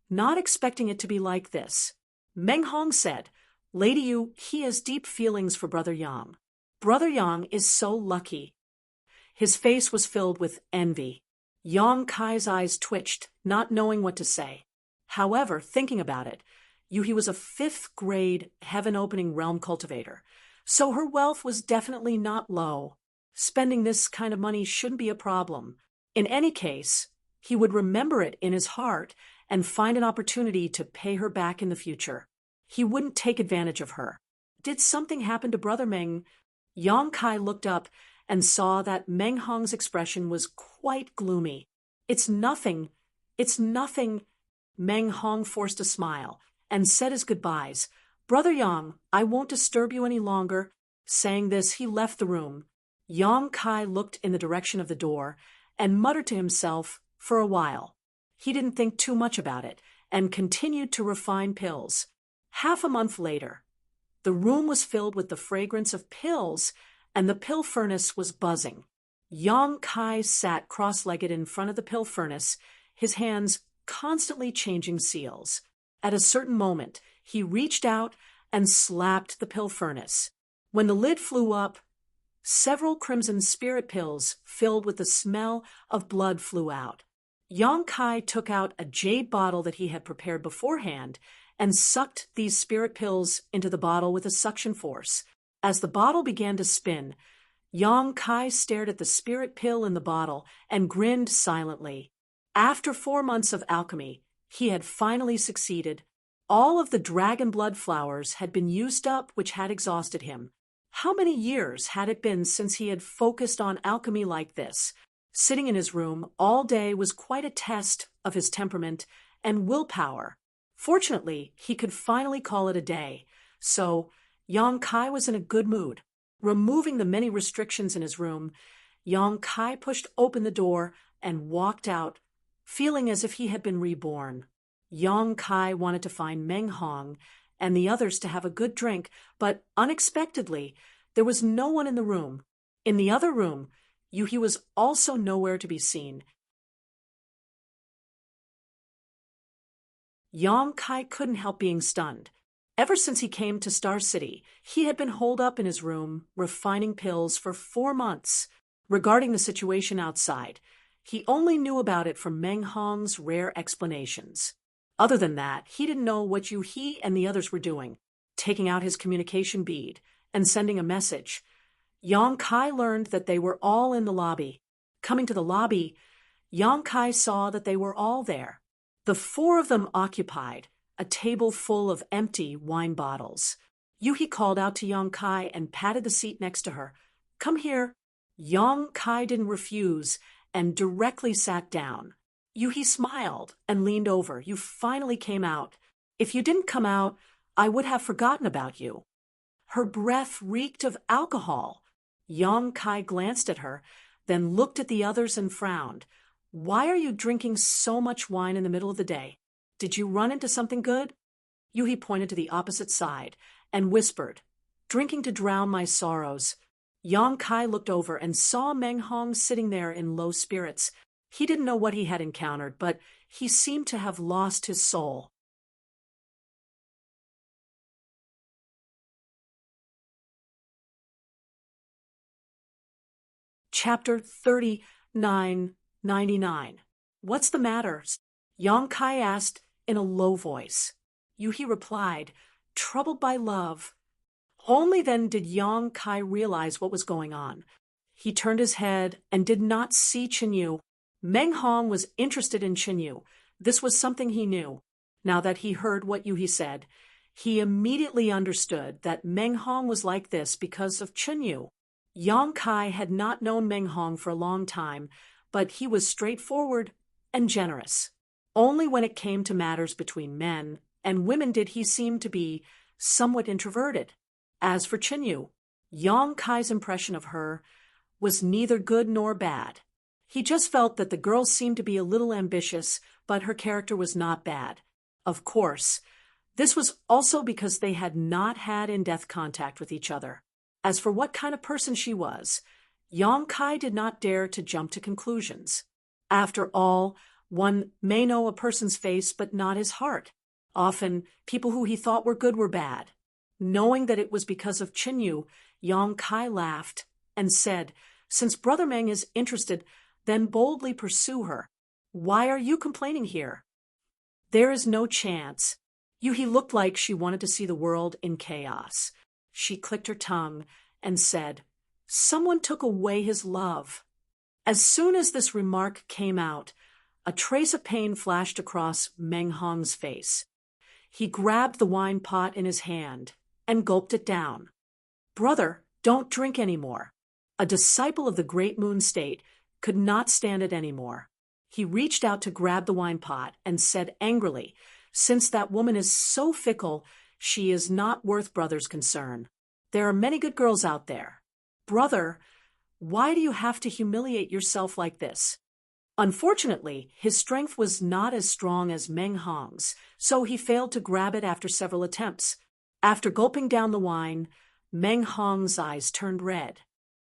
not expecting it to be like this. Meng Hong said, "Lady Yu, he has deep feelings for Brother Yang. Brother Yang is so lucky." His face was filled with envy. Yang Kai's eyes twitched, not knowing what to say. However, thinking about it, Yuhi was a 5th grade heaven-opening realm cultivator, so her wealth was definitely not low. Spending this kind of money shouldn't be a problem. In any case, he would remember it in his heart and find an opportunity to pay her back in the future. He wouldn't take advantage of her. Did something happen to Brother Meng? Yang Kai looked up and saw that Meng Hong's expression was quite gloomy. It's nothing. Meng Hong forced a smile and said his goodbyes. "Brother Yang, I won't disturb you any longer." Saying this, he left the room. Yang Kai looked in the direction of the door and muttered to himself for a while. He didn't think too much about it and continued to refine pills. Half a month later, the room was filled with the fragrance of pills, and the pill furnace was buzzing. Yang Kai sat cross-legged in front of the pill furnace, his hands constantly changing seals. At a certain moment, he reached out and slapped the pill furnace. When the lid flew up, several crimson spirit pills filled with the smell of blood flew out. Yang Kai took out a jade bottle that he had prepared beforehand and sucked these spirit pills into the bottle with a suction force. As the bottle began to spin, Yang Kai stared at the spirit pill in the bottle and grinned silently. After 4 months of alchemy, he had finally succeeded. All of the dragon blood flowers had been used up, which had exhausted him. How many years had it been since he had focused on alchemy like this? Sitting in his room all day was quite a test of his temperament and willpower. Fortunately, he could finally call it a day, so Yang Kai was in a good mood. Removing the many restrictions in his room, Yang Kai pushed open the door and walked out, feeling as if he had been reborn. Yang Kai wanted to find Meng Hong and the others to have a good drink, but unexpectedly, there was no one in the room. In the other room, Yuhi was also nowhere to be seen. Yang Kai couldn't help being stunned. Ever since he came to Star City, he had been holed up in his room, refining pills for 4 months. Regarding the situation outside, he only knew about it from Meng Hong's rare explanations. Other than that, he didn't know what Yuhi and the others were doing, taking out his communication bead and sending a message. Yang Kai learned that they were all in the lobby. Coming to the lobby, Yang Kai saw that they were all there. The 4 of them occupied a table full of empty wine bottles. Yuhi called out to Yang Kai and patted the seat next to her. "Come here." Yang Kai didn't refuse and directly sat down. Yuhi smiled and leaned over. "You finally came out. If you didn't come out, I would have forgotten about you." Her breath reeked of alcohol. Yang Kai glanced at her, then looked at the others and frowned. "Why are you drinking so much wine in the middle of the day? Did you run into something good?" Yuhi pointed to the opposite side and whispered, "Drinking to drown my sorrows." Yang Kai looked over and saw Meng Hong sitting there in low spirits. He didn't know what he had encountered, but he seemed to have lost his soul. Chapter 3999. "What's the matter?" Yang Kai asked in a low voice. Yuhi replied, "Troubled by love." Only then did Yang Kai realize what was going on. He turned his head and did not see Chinyu. Meng Hong was interested in Chinyu. This was something he knew. Now that he heard what Yuhi said, he immediately understood that Meng Hong was like this because of Chinyu. Yang Kai had not known Meng Hong for a long time, but he was straightforward and generous. Only when it came to matters between men and women did he seem to be somewhat introverted. As for Chinyu, Yang Kai's impression of her was neither good nor bad. He just felt that the girl seemed to be a little ambitious, but her character was not bad. Of course, this was also because they had not had in-depth contact with each other. As for what kind of person she was, Yang Kai did not dare to jump to conclusions. After all, one may know a person's face but not his heart. Often, people who he thought were good were bad. Knowing that it was because of Chinyu, Yang Kai laughed and said, "Since Brother Meng is interested, then boldly pursue her. Why are you complaining here?" "There is no chance." Yuhi looked like she wanted to see the world in chaos. She clicked her tongue and said, "Someone took away his love." As soon as this remark came out, a trace of pain flashed across Meng Hong's face. He grabbed the wine pot in his hand and gulped it down. "Brother, don't drink anymore." A disciple of the Great Moon State could not stand it anymore. He reached out to grab the wine pot and said angrily, "Since that woman is so fickle, she is not worth Brother's concern. There are many good girls out there. Brother, why do you have to humiliate yourself like this?" Unfortunately, his strength was not as strong as Meng Hong's, so he failed to grab it after several attempts. After gulping down the wine, Meng Hong's eyes turned red.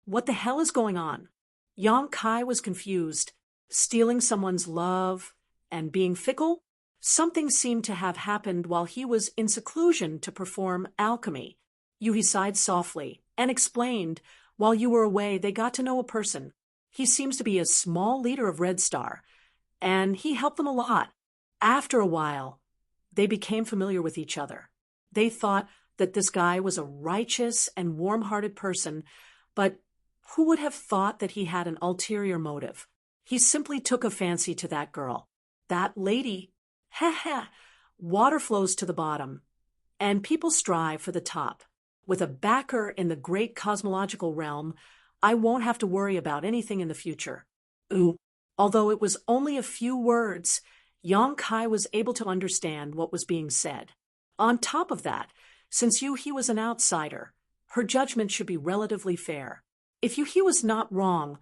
What the hell is going on? Yang Kai was confused. Stealing someone's love and being fickle? Something seemed to have happened while he was in seclusion to perform alchemy. Yuhi sighed softly and explained, "While you were away, they got to know a person. He seems to be a small leader of Red Star, and he helped them a lot. After a while, they became familiar with each other. They thought that this guy was a righteous and warm-hearted person, but who would have thought that he had an ulterior motive? He simply took a fancy to that girl. That lady. Ha. Water flows to the bottom, and people strive for the top. With a backer in the great cosmological realm, I won't have to worry about anything in the future. Ooh. Although it was only a few words, Yang Kai was able to understand what was being said. On top of that, since He was an outsider, her judgment should be relatively fair. If He was not wrong,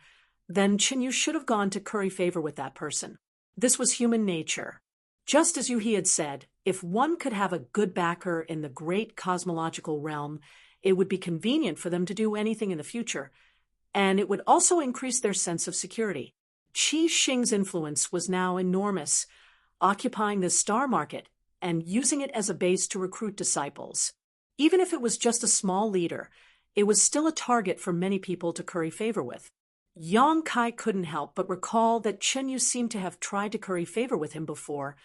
then Yu should have gone to curry favor with that person. This was human nature. Just as He had said, if one could have a good backer in the great cosmological realm, it would be convenient for them to do anything in the future, and it would also increase their sense of security. Qi Xing's influence was now enormous, occupying the star market and using it as a base to recruit disciples. Even if it was just a small leader, it was still a target for many people to curry favor with. Yang Kai couldn't help but recall that Yu seemed to have tried to curry favor with him before.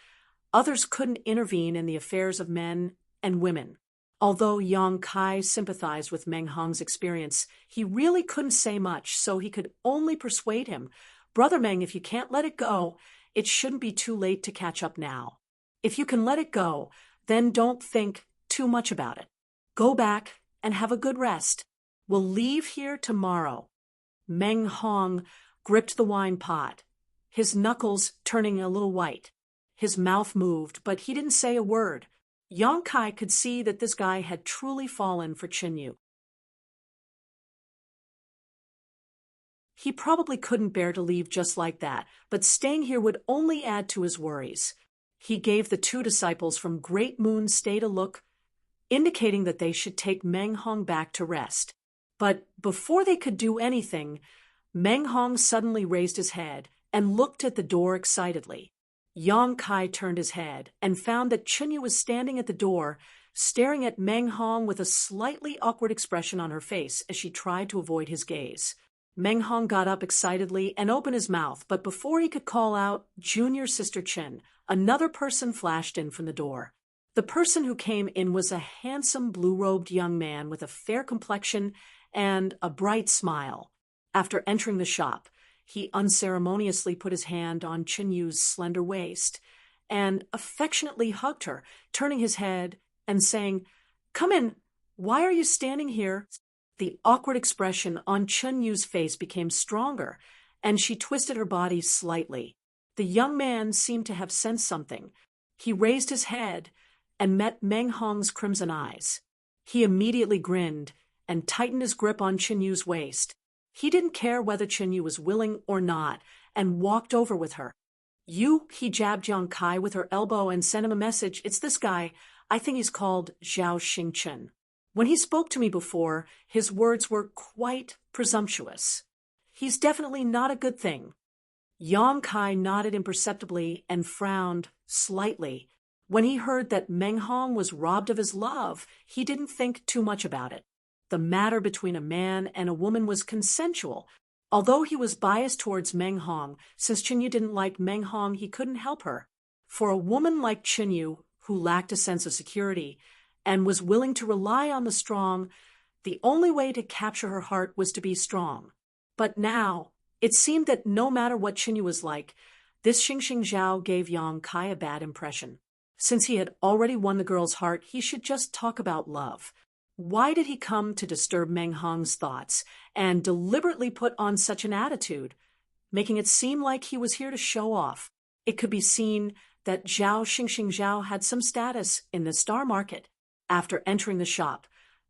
Others couldn't intervene in the affairs of men and women. Although Yang Kai sympathized with Meng Hong's experience, he really couldn't say much, so he could only persuade him, "Brother Meng, if you can't let it go, it shouldn't be too late to catch up now. If you can let it go, then don't think too much about it. Go back and have a good rest. We'll leave here tomorrow." Meng Hong gripped the wine pot, his knuckles turning a little white. His mouth moved, but he didn't say a word. Yang Kai could see that this guy had truly fallen for Yu. He probably couldn't bear to leave just like that, but staying here would only add to his worries. He gave the two disciples from Great Moon State a look, indicating that they should take Meng Hong back to rest. But before they could do anything, Meng Hong suddenly raised his head and looked at the door excitedly. Yang Kai turned his head and found that Yu was standing at the door, staring at Meng Hong with a slightly awkward expression on her face as she tried to avoid his gaze. Meng Hong got up excitedly and opened his mouth, but before he could call out, "Junior Sister Chen," another person flashed in from the door. The person who came in was a handsome blue-robed young man with a fair complexion and a bright smile. After entering the shop, he unceremoniously put his hand on Yu's slender waist and affectionately hugged her, turning his head and saying, "Come in. Why are you standing here?" The awkward expression on Yu's face became stronger, and she twisted her body slightly. The young man seemed to have sensed something. He raised his head and met Meng Hong's crimson eyes. He immediately grinned and tightened his grip on Yu's waist. He didn't care whether Yu was willing or not, and walked over with her. He jabbed Yang Kai with her elbow and sent him a message. "It's this guy. I think he's called Zhao Xingchen. When he spoke to me before, his words were quite presumptuous. He's definitely not a good thing." Yang Kai nodded imperceptibly and frowned slightly. When he heard that Meng Hong was robbed of his love, he didn't think too much about it. The matter between a man and a woman was consensual. Although he was biased towards Meng Hong, since Yu didn't like Meng Hong, he couldn't help her. For a woman like Yu, who lacked a sense of security and was willing to rely on the strong, the only way to capture her heart was to be strong. But now, it seemed that no matter what Yu was like, this Xingxing Zhao gave Yang Kai a bad impression. Since he had already won the girl's heart, he should just talk about love. Why did he come to disturb Meng Hong's thoughts and deliberately put on such an attitude, making it seem like he was here to show off? It could be seen that Zhao Xingxing Zhao had some status in the star market. After entering the shop,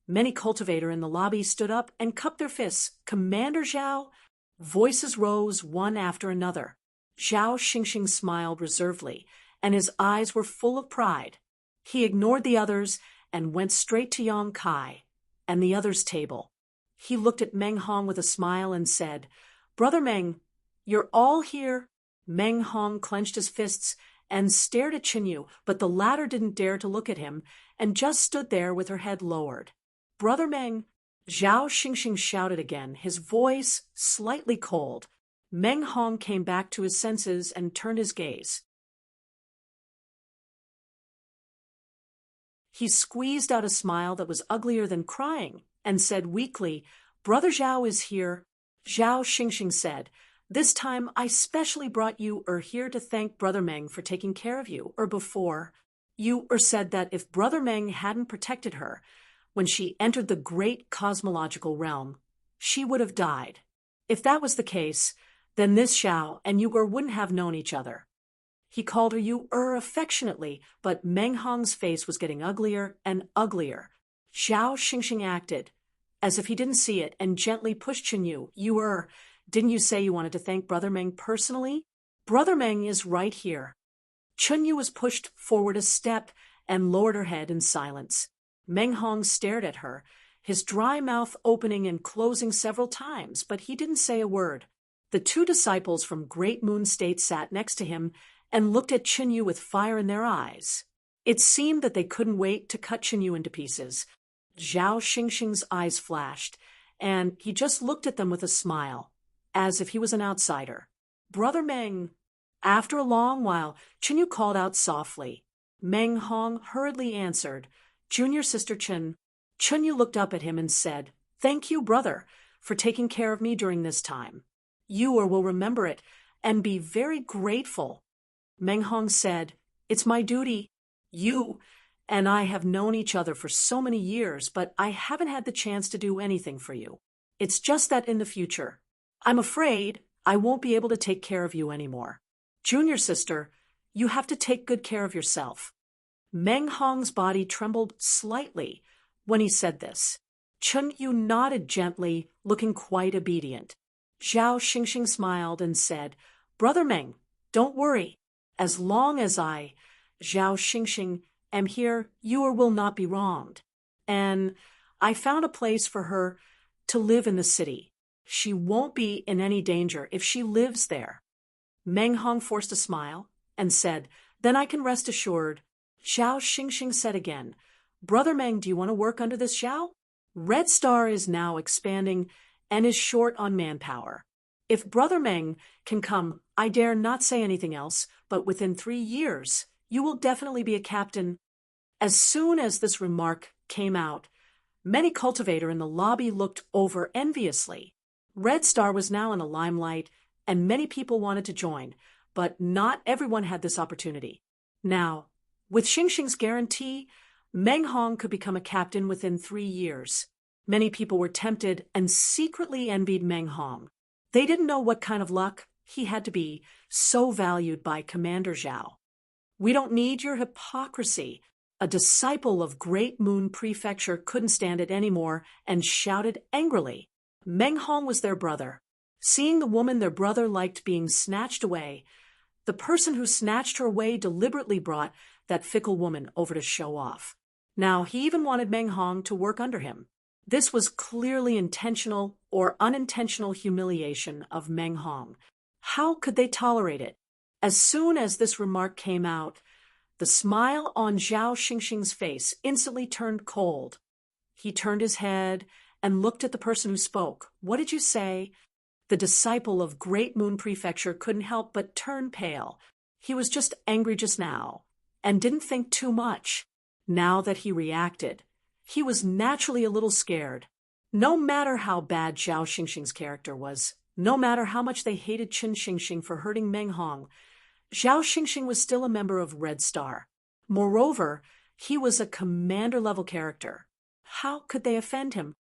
many cultivators in the lobby stood up and cupped their fists. "Commander Zhao?" Voices rose one after another. Zhao Xingxing smiled reservedly, and his eyes were full of pride. He ignored the others and went straight to Yang Kai and the others' table. He looked at Meng Hong with a smile and said, "Brother Meng, you're all here." Meng Hong clenched his fists and stared at Yu, but the latter didn't dare to look at him and just stood there with her head lowered. "Brother Meng," Zhao Xingxing shouted again, his voice slightly cold. Meng Hong came back to his senses and turned his gaze. He squeezed out a smile that was uglier than crying and said weakly, "Brother Zhao is here." Zhao Xingxing said, "This time I specially brought you here to thank Brother Meng for taking care of you, before. You said that if Brother Meng hadn't protected her when she entered the great cosmological realm, she would have died. If that was the case, then this Zhao and you wouldn't have known each other." He called her you affectionately, but Meng Hong's face was getting uglier and uglier. Zhao Xingxing acted as if he didn't see it and gently pushed Chen Yu. Didn't you say you wanted to thank Brother Meng personally? Brother Meng is right here." Chen Yu was pushed forward a step and lowered her head in silence. Meng Hong stared at her, his dry mouth opening and closing several times, but he didn't say a word. The two disciples from Great Moon State sat next to him and looked at Chen Yu with fire in their eyes. It seemed that they couldn't wait to cut Chen Yu into pieces. Zhao Xingxing's eyes flashed, and he just looked at them with a smile, as if he was an outsider. "Brother Meng." After a long while, Chen Yu called out softly. Meng Hong hurriedly answered, "Junior Sister Chen." Chen Yu looked up at him and said, "Thank you, brother, for taking care of me during this time. You will remember it and be very grateful." Meng Hong said, "It's my duty. You and I have known each other for so many years, but I haven't had the chance to do anything for you. It's just that in the future, I'm afraid I won't be able to take care of you anymore. Junior sister, you have to take good care of yourself." Meng Hong's body trembled slightly when he said this. Chen Yu nodded gently, looking quite obedient. Zhao Xingxing smiled and said, "Brother Meng, don't worry. As long as I, Zhao Xingxing, am here, you will not be wronged. And I found a place for her to live in the city. She won't be in any danger if she lives there." Meng Hong forced a smile and said, "Then I can rest assured." Zhao Xingxing said again, "Brother Meng, do you want to work under this Zhao? Red Star is now expanding and is short on manpower. If Brother Meng can come, I dare not say anything else, but within 3 years, you will definitely be a captain." As soon as this remark came out, many cultivators in the lobby looked over enviously. Red Star was now in the limelight, and many people wanted to join, but not everyone had this opportunity. Now, with Xingxing's guarantee, Meng Hong could become a captain within 3 years. Many people were tempted and secretly envied Meng Hong. They didn't know what kind of luck he had to be so valued by Commander Zhao. "We don't need your hypocrisy." A disciple of Great Moon Prefecture couldn't stand it anymore and shouted angrily. Meng Hong was their brother. Seeing the woman their brother liked being snatched away, the person who snatched her away deliberately brought that fickle woman over to show off. Now he even wanted Meng Hong to work under him. This was clearly intentional or unintentional humiliation of Meng Hong. How could they tolerate it? As soon as this remark came out, the smile on Zhao Xingxing's face instantly turned cold. He turned his head and looked at the person who spoke. "What did you say?" The disciple of Great Moon Prefecture couldn't help but turn pale. He was just angry just now, and didn't think too much. Now that he reacted, he was naturally a little scared. No matter how bad Zhao Xingxing's character was, no matter how much they hated Chen Xingxing for hurting Meng Hong, Zhao Xingxing was still a member of Red Star. Moreover, he was a commander-level character. How could they offend him?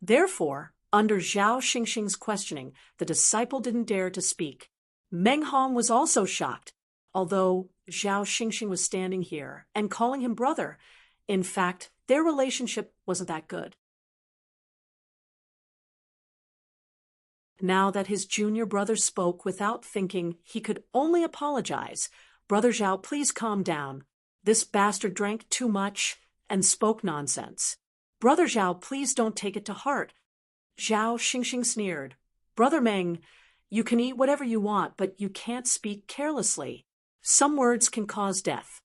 Therefore, under Zhao Xingxing's questioning, the disciple didn't dare to speak. Meng Hong was also shocked. Although Zhao Xingxing was standing here and calling him brother, in fact, their relationship wasn't that good. Now that his junior brother spoke without thinking, he could only apologize. "Brother Zhao, please calm down. This bastard drank too much and spoke nonsense. Brother Zhao, please don't take it to heart." Zhao Xingxing sneered. "Brother Meng, you can eat whatever you want, but you can't speak carelessly. Some words can cause death."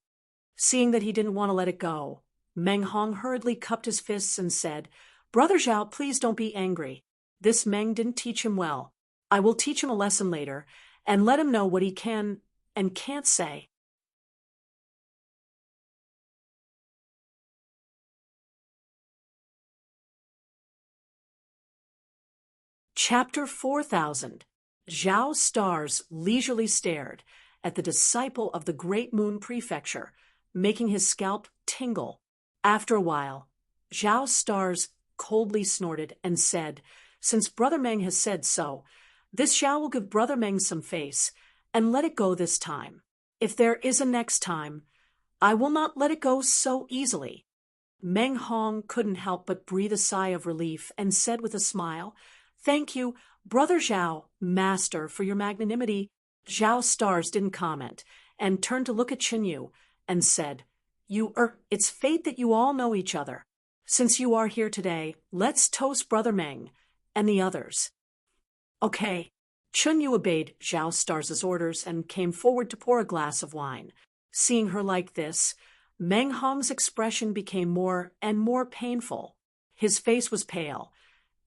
Seeing that he didn't want to let it go, Meng Hong hurriedly cupped his fists and said, "Brother Zhao, please don't be angry. This Meng didn't teach him well. I will teach him a lesson later and let him know what he can and can't say." Chapter 4000. Zhao Stars leisurely stared at the disciple of the Great Moon Prefecture, making his scalp tingle. After a while, Zhao Stars coldly snorted and said, "Since Brother Meng has said so, this Zhao will give Brother Meng some face, and let it go this time. If there is a next time, I will not let it go so easily." Meng Hong couldn't help but breathe a sigh of relief and said with a smile, "Thank you, Brother Zhao, Master, for your magnanimity." Zhao Stars didn't comment and turned to look at Chinyu and said, It's fate that you all know each other. Since you are here today, let's toast Brother Meng and the others." "Okay." Chinyu obeyed Zhao Stars' orders and came forward to pour a glass of wine. Seeing her like this, Meng Hong's expression became more and more painful. His face was pale,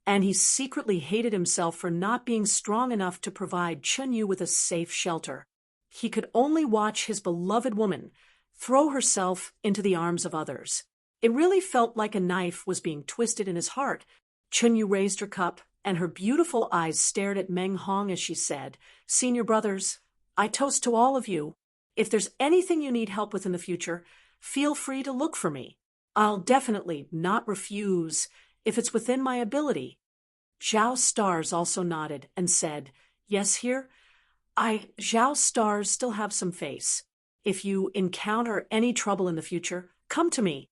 and he secretly hated himself for not being strong enough to provide Chinyu with a safe shelter. He could only watch his beloved woman throw herself into the arms of others. It really felt like a knife was being twisted in his heart. Chinyu raised her cup, and her beautiful eyes stared at Meng Hong as she said, "Senior brothers, I toast to all of you. If there's anything you need help with in the future, feel free to look for me. I'll definitely not refuse if it's within my ability." Zhao Stars also nodded and said, "Yes, here? Zhao Stars, still have some face. If you encounter any trouble in the future, come to me."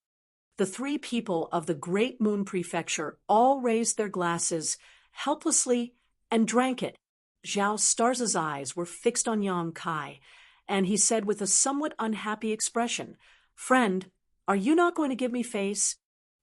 The three people of the Great Moon Prefecture all raised their glasses helplessly and drank it. Zhao Stars' eyes were fixed on Yang Kai, and he said with a somewhat unhappy expression, "Friend, are you not going to give me face?"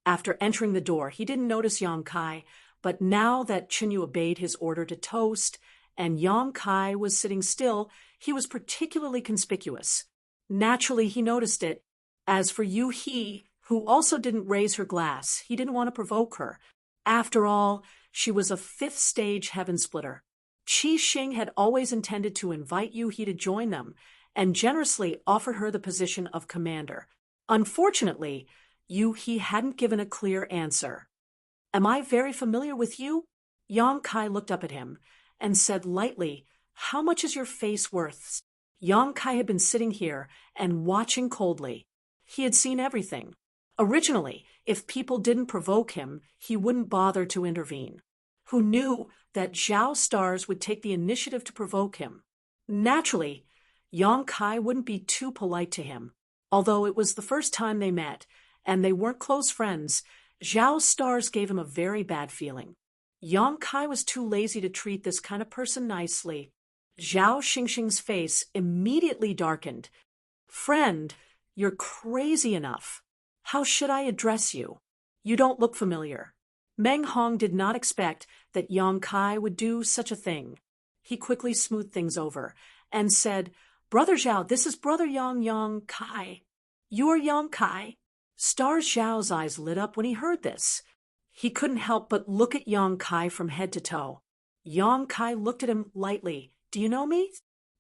After entering the door, he didn't notice Yang Kai, but now that Chinyu obeyed his order to toast, and Yang Kai was sitting still, he was particularly conspicuous. Naturally, he noticed it. As for Yu He, who also didn't raise her glass, he didn't want to provoke her. After all, she was a fifth-stage heaven splitter. Qi Xing had always intended to invite Yu He to join them, and generously offered her the position of commander. Unfortunately, Yu He hadn't given a clear answer. "Am I very familiar with you?" Yang Kai looked up at him and said lightly, "How much is your face worth?" Yang Kai had been sitting here and watching coldly. He had seen everything. Originally, if people didn't provoke him, he wouldn't bother to intervene. Who knew that Zhao Stars would take the initiative to provoke him? Naturally, Yang Kai wouldn't be too polite to him. Although it was the first time they met, and they weren't close friends, Zhao Stars gave him a very bad feeling. Yang Kai was too lazy to treat this kind of person nicely. Zhao Xingxing's face immediately darkened. "Friend, you're crazy enough. How should I address you? You don't look familiar." Meng Hong did not expect that Yang Kai would do such a thing. He quickly smoothed things over and said, "Brother Zhao, this is Brother Yang Kai." "You are Yang Kai?" Stars Zhao's eyes lit up when he heard this. He couldn't help but look at Yang Kai from head to toe. Yang Kai looked at him lightly. "Do you know me?"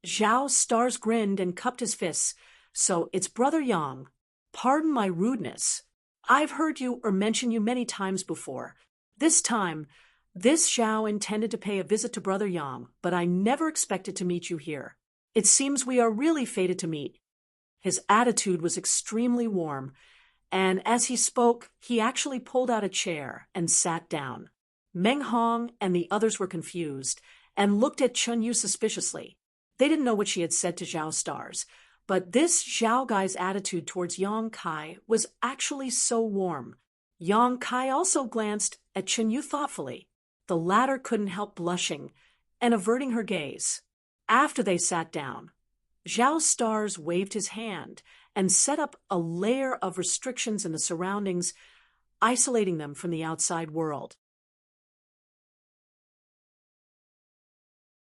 Zhao Stars grinned and cupped his fists. "So it's Brother Yang. Pardon my rudeness. I've heard you or mention you many times before. This time, this Zhao intended to pay a visit to Brother Yang, but I never expected to meet you here. It seems we are really fated to meet." His attitude was extremely warm, and as he spoke, he actually pulled out a chair and sat down. Meng Hong and the others were confused and looked at Chinyu suspiciously. They didn't know what she had said to Zhao Stars, but this Zhao guy's attitude towards Yang Kai was actually so warm. Yang Kai also glanced at Chinyu thoughtfully. The latter couldn't help blushing and averting her gaze. After they sat down, Zhao Stars waved his hand and set up a layer of restrictions in the surroundings, isolating them from the outside world.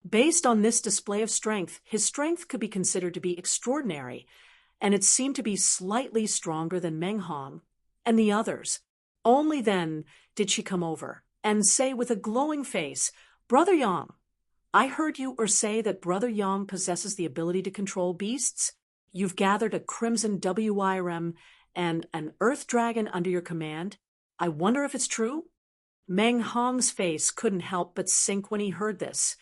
Based on this display of strength, his strength could be considered to be extraordinary, and it seemed to be slightly stronger than Meng Hong and the others. Only then did she come over and say with a glowing face, "Brother Yang, I heard you say that Brother Yang possesses the ability to control beasts. You've gathered a crimson WYRM and an earth dragon under your command. I wonder if it's true?" Meng Hong's face couldn't help but sink when he heard this,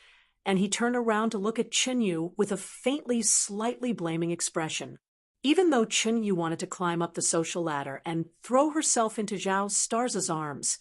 and he turned around to look at Chen Yu with a faintly, slightly blaming expression. Even though Chen Yu wanted to climb up the social ladder and throw herself into Zhao Star's arms,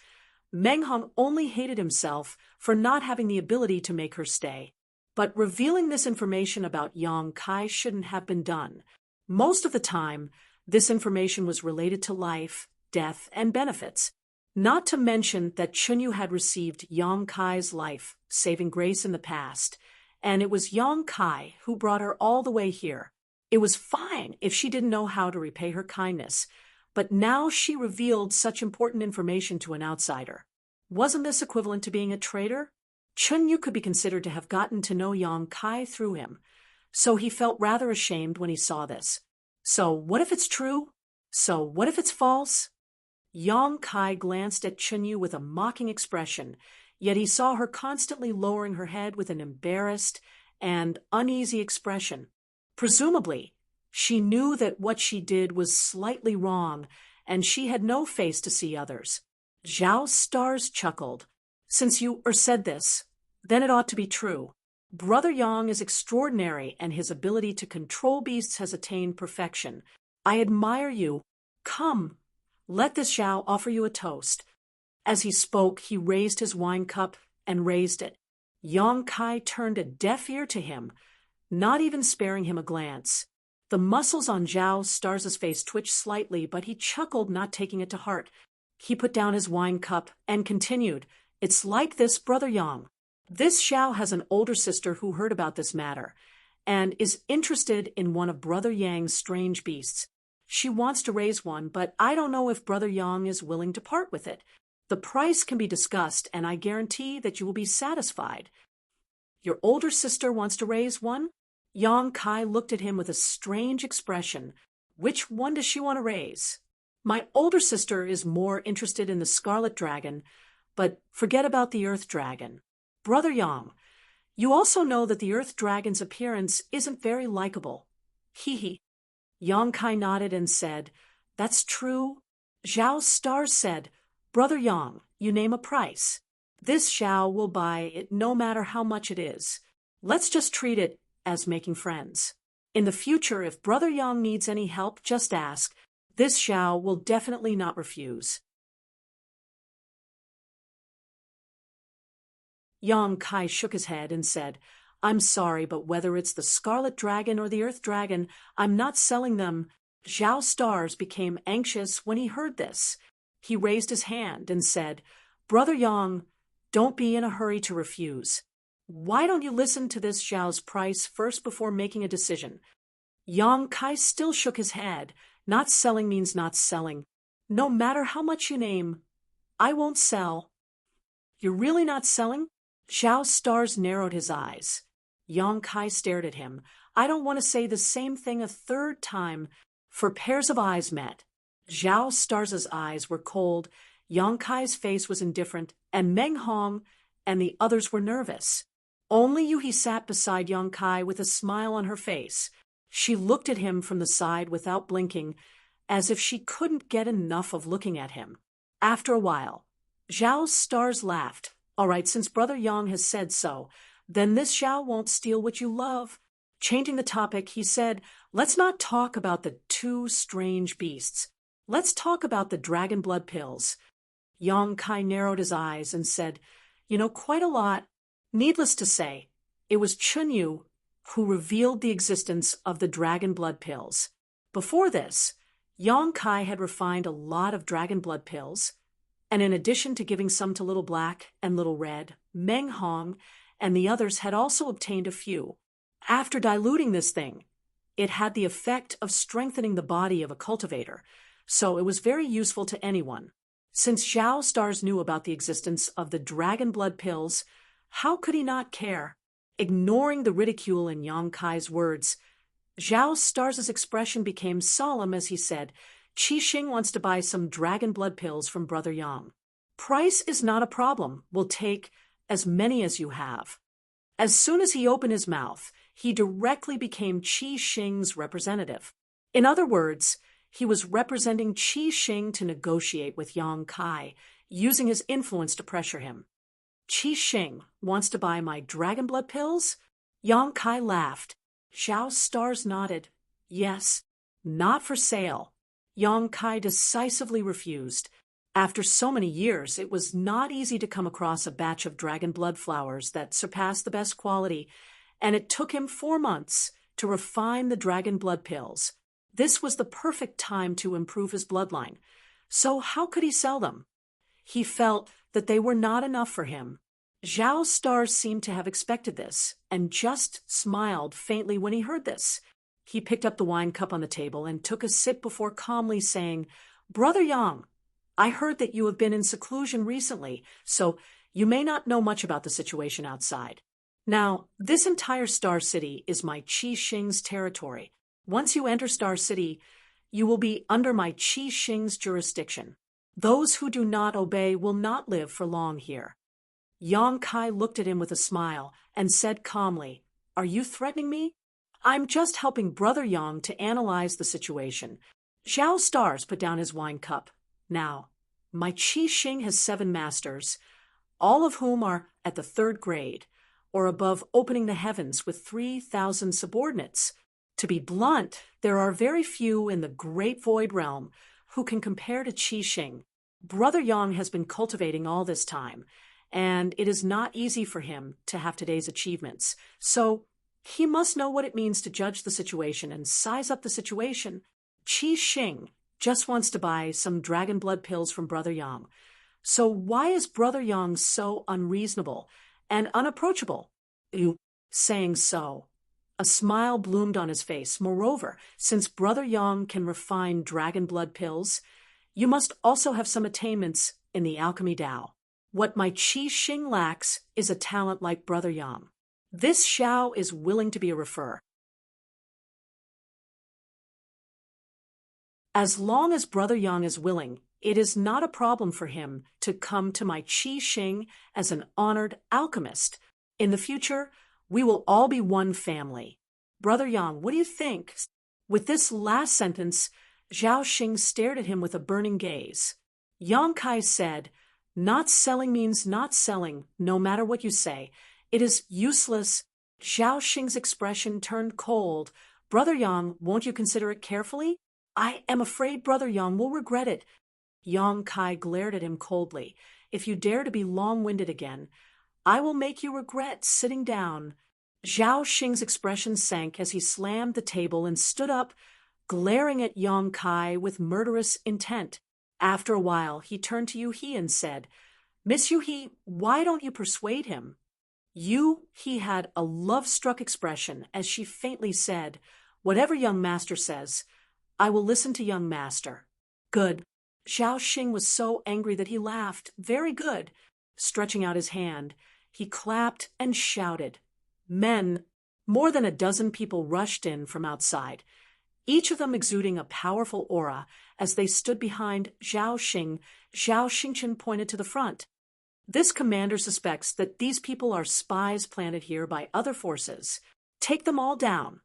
Meng Hong only hated himself for not having the ability to make her stay. But revealing this information about Yang Kai shouldn't have been done. Most of the time, this information was related to life, death, and benefits. Not to mention that Chunyu had received Yang Kai's life-saving grace in the past, and it was Yang Kai who brought her all the way here. It was fine if she didn't know how to repay her kindness, but now she revealed such important information to an outsider. Wasn't this equivalent to being a traitor? Chunyu could be considered to have gotten to know Yang Kai through him, so he felt rather ashamed when he saw this. So what if it's true? So what if it's false? Yang Kai glanced at Chunyu with a mocking expression, yet he saw her constantly lowering her head with an embarrassed and uneasy expression. Presumably, she knew that what she did was slightly wrong, and she had no face to see others. Zhao Stars chuckled. Since you said this, then it ought to be true. Brother Yang is extraordinary, and his ability to control beasts has attained perfection. I admire you. Come, let this Zhao offer you a toast. As he spoke, he raised his wine cup and raised it. Yang Kai turned a deaf ear to him, not even sparing him a glance. The muscles on Zhao Stars' face twitched slightly, but he chuckled, not taking it to heart. He put down his wine cup and continued, It's like this, Brother Yang. This Xiao has an older sister who heard about this matter and is interested in one of Brother Yang's strange beasts. She wants to raise one, but I don't know if Brother Yang is willing to part with it. The price can be discussed, and I guarantee that you will be satisfied. Your older sister wants to raise one? Yang Kai looked at him with a strange expression. Which one does she want to raise? My older sister is more interested in the Scarlet Dragon, but forget about the Earth Dragon. Brother Yang, you also know that the Earth Dragon's appearance isn't very likable. Hee hee. Yang Kai nodded and said, That's true. Zhao Stars said, Brother Yang, you name a price. This Xiao will buy it no matter how much it is. Let's just treat it as making friends. In the future, if Brother Yang needs any help, just ask. This Xiao will definitely not refuse. Yang Kai shook his head and said, I'm sorry, but whether it's the Scarlet Dragon or the Earth Dragon, I'm not selling them. Zhao Stars became anxious when he heard this. He raised his hand and said, Brother Yang, don't be in a hurry to refuse. Why don't you listen to this Zhao's price first before making a decision? Yang Kai still shook his head. Not selling means not selling. No matter how much you name, I won't sell. You're really not selling? Zhao Stars narrowed his eyes. Yang Kai stared at him. I don't want to say the same thing a third time, for pairs of eyes met. Zhao Stars' eyes were cold, Yang Kai's face was indifferent, and Meng Hong and the others were nervous. Only Yuhi sat beside Yang Kai with a smile on her face. She looked at him from the side without blinking, as if she couldn't get enough of looking at him. After a while, Zhao Stars laughed. All right, since Brother Yang has said so, then this Zhao won't steal what you love. Changing the topic, he said, Let's not talk about the two strange beasts. Let's talk about the dragon blood pills. Yang Kai narrowed his eyes and said, quite a lot. Needless to say, it was Chunyu who revealed the existence of the dragon blood pills. Before this, Yang Kai had refined a lot of dragon blood pills, and in addition to giving some to Little Black and Little Red, Meng Hong and the others had also obtained a few. After diluting this thing, it had the effect of strengthening the body of a cultivator, so it was very useful to anyone. Since Zhao Stars knew about the existence of the dragon blood pills, how could he not care? Ignoring the ridicule in Yang Kai's words, Zhao Stars' expression became solemn as he said, Qi Xing wants to buy some dragon blood pills from Brother Yang. Price is not a problem. We'll take as many as you have. As soon as he opened his mouth, he directly became Qi Xing's representative. In other words, he was representing Qi Xing to negotiate with Yang Kai, using his influence to pressure him. Qi Xing wants to buy my dragon blood pills? Yang Kai laughed. Zhao Stars nodded. Yes, not for sale. Yang Kai decisively refused. After so many years, it was not easy to come across a batch of dragon blood flowers that surpassed the best quality, and it took him 4 months to refine the dragon blood pills. This was the perfect time to improve his bloodline. So how could he sell them? He felt that they were not enough for him. Zhao Stars seemed to have expected this, and just smiled faintly when he heard this. He picked up the wine cup on the table and took a sip before calmly saying, Brother Yang, I heard that you have been in seclusion recently, so you may not know much about the situation outside. Now, this entire Star City is my Qi Xing's territory. Once you enter Star City, you will be under my Qi Xing's jurisdiction. Those who do not obey will not live for long here. Yang Kai looked at him with a smile and said calmly, Are you threatening me? I'm just helping Brother Yang to analyze the situation. Zhao Stars put down his wine cup. Now, my Qi Xing has 7 masters, all of whom are at the 3rd grade, or above opening the heavens with 3,000 subordinates. To be blunt, there are very few in the Great Void Realm who can compare to Qi Xing. Brother Yang has been cultivating all this time, and it is not easy for him to have today's achievements. So he must know what it means to judge the situation and size up the situation. Qi Xing just wants to buy some dragon blood pills from Brother Yang. So why is Brother Yang so unreasonable and unapproachable? Saying so, a smile bloomed on his face. Moreover, since Brother Yang can refine dragon blood pills, you must also have some attainments in the alchemy Tao. What my Qi Xing lacks is a talent like Brother Yang. This Xiao is willing to be a refer. As long as Brother Yang is willing, it is not a problem for him to come to my Qi Xing as an honored alchemist. In the future, we will all be one family. Brother Yang, what do you think? With this last sentence, Zhao Xing stared at him with a burning gaze. Yang Kai said, Not selling means not selling, no matter what you say. It is useless. Zhao Xing's expression turned cold. Brother Yang, won't you consider it carefully? I am afraid Brother Yang will regret it. Yang Kai glared at him coldly. If you dare to be long-winded again, I will make you regret sitting down. Zhao Xing's expression sank as he slammed the table and stood up, glaring at Yang Kai with murderous intent. After a while, he turned to Yu He and said, Miss Yu He, why don't you persuade him? Yu He had a love-struck expression as she faintly said, Whatever young master says, I will listen to young master. Good. Zhao Xing was so angry that he laughed. Very good. Stretching out his hand, he clapped and shouted. Men, more than a dozen people rushed in from outside, each of them exuding a powerful aura. As they stood behind Zhao Xing, Zhao Xingchen pointed to the front. This commander suspects that these people are spies planted here by other forces. Take them all down.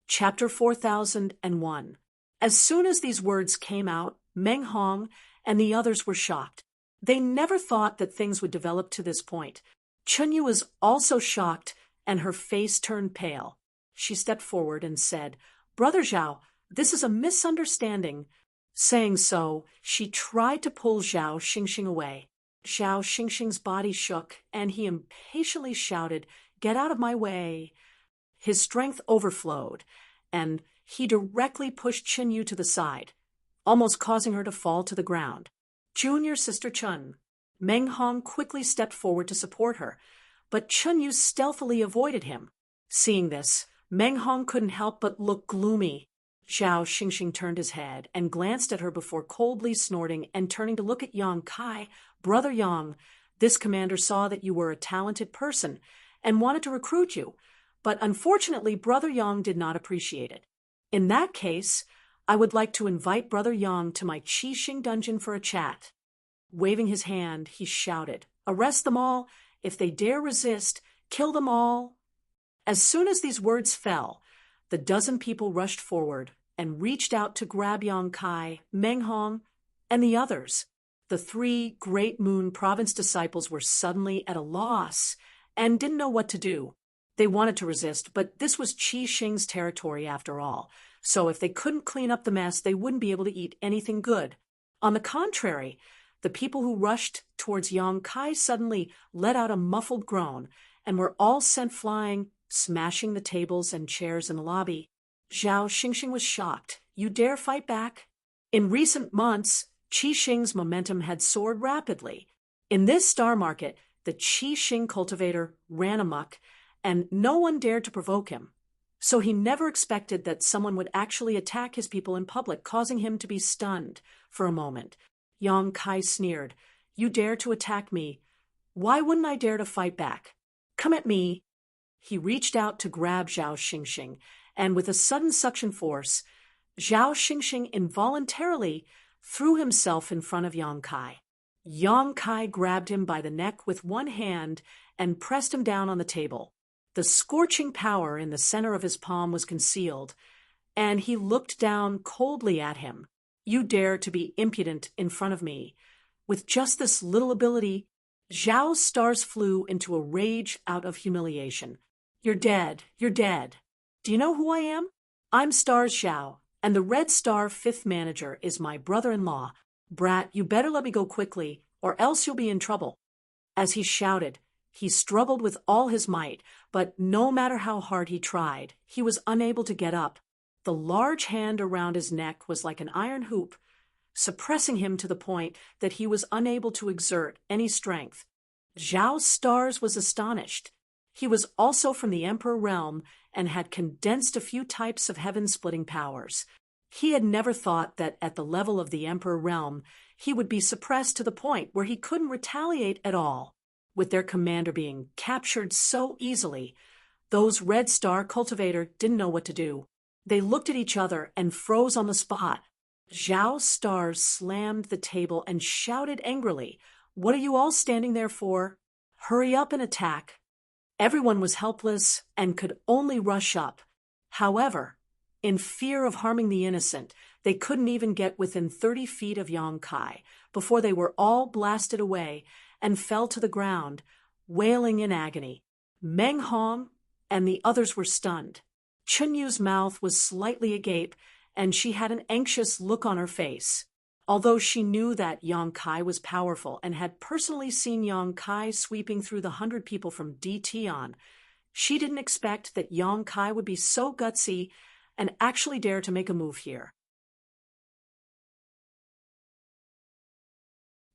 Chapter 4001. As soon as these words came out, Meng Hong and the others were shocked. They never thought that things would develop to this point. Chunyu was also shocked, and her face turned pale. She stepped forward and said, Brother Zhao, this is a misunderstanding. Saying so, she tried to pull Zhao Xingxing away. Zhao Xingxing's body shook, and he impatiently shouted, Get out of my way. His strength overflowed, and he directly pushed Chunyu to the side, almost causing her to fall to the ground. Junior Sister Chun. Meng Hong quickly stepped forward to support her, but Chunyu stealthily avoided him. Seeing this, Meng Hong couldn't help but look gloomy. Zhao Xingxing turned his head and glanced at her before coldly snorting and turning to look at Yang Kai. Brother Yang, this commander saw that you were a talented person and wanted to recruit you, but unfortunately Brother Yang did not appreciate it. In that case, I would like to invite Brother Yang to my Qi Xing dungeon for a chat. Waving his hand, he shouted, Arrest them all. If they dare resist, kill them all. As soon as these words fell, the dozen people rushed forward and reached out to grab Yang Kai, Meng Hong, and the others. The three Great Moon Province disciples were suddenly at a loss and didn't know what to do. They wanted to resist, but this was Qi Xing's territory after all, so if they couldn't clean up the mess, they wouldn't be able to eat anything good. On the contrary, the people who rushed towards Yang Kai suddenly let out a muffled groan and were all sent flying, smashing the tables and chairs in the lobby. Zhao Xingxing was shocked. You dare fight back? In recent months, Qi Xing's momentum had soared rapidly. In this star market, the Qi Xing cultivator ran amok, and no one dared to provoke him. So he never expected that someone would actually attack his people in public, causing him to be stunned for a moment. Yang Kai sneered. You dare to attack me? Why wouldn't I dare to fight back? Come at me. He reached out to grab Zhao Xingxing, and with a sudden suction force, Zhao Xingxing involuntarily threw himself in front of Yang Kai. Yang Kai grabbed him by the neck with one hand and pressed him down on the table. The scorching power in the center of his palm was concealed, and he looked down coldly at him. You dare to be impudent in front of me. With just this little ability, Zhao's stars flew into a rage out of humiliation. You're dead. You're dead. Do you know who I am? I'm Stars Zhao, and the Red Star 5th manager is my brother-in-law. Brat, you better let me go quickly, or else you'll be in trouble. As he shouted, he struggled with all his might, but no matter how hard he tried, he was unable to get up. The large hand around his neck was like an iron hoop, suppressing him to the point that he was unable to exert any strength. Zhao Stars was astonished. He was also from the Emperor realm and had condensed a few types of heaven-splitting powers. He had never thought that at the level of the Emperor realm, he would be suppressed to the point where he couldn't retaliate at all. With their commander being captured so easily, those Red Star cultivator didn't know what to do. They looked at each other and froze on the spot. Zhao Stars slammed the table and shouted angrily, What are you all standing there for? Hurry up and attack. Everyone was helpless and could only rush up. However, in fear of harming the innocent, they couldn't even get within 30 feet of Yang Kai before they were all blasted away and fell to the ground, wailing in agony. Meng Hong and the others were stunned. Chunyu's mouth was slightly agape, and she had an anxious look on her face. Although she knew that Yang Kai was powerful and had personally seen Yang Kai sweeping through the 100 people from DT on, she didn't expect that Yang Kai would be so gutsy and actually dare to make a move here.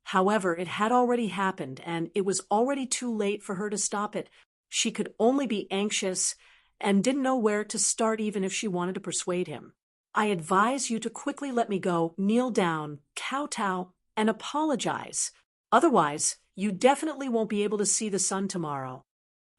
However, it had already happened, and it was already too late for her to stop it. She could only be anxious and didn't know where to start even if she wanted to persuade him. I advise you to quickly let me go, kneel down, kowtow, and apologize. Otherwise, you definitely won't be able to see the sun tomorrow.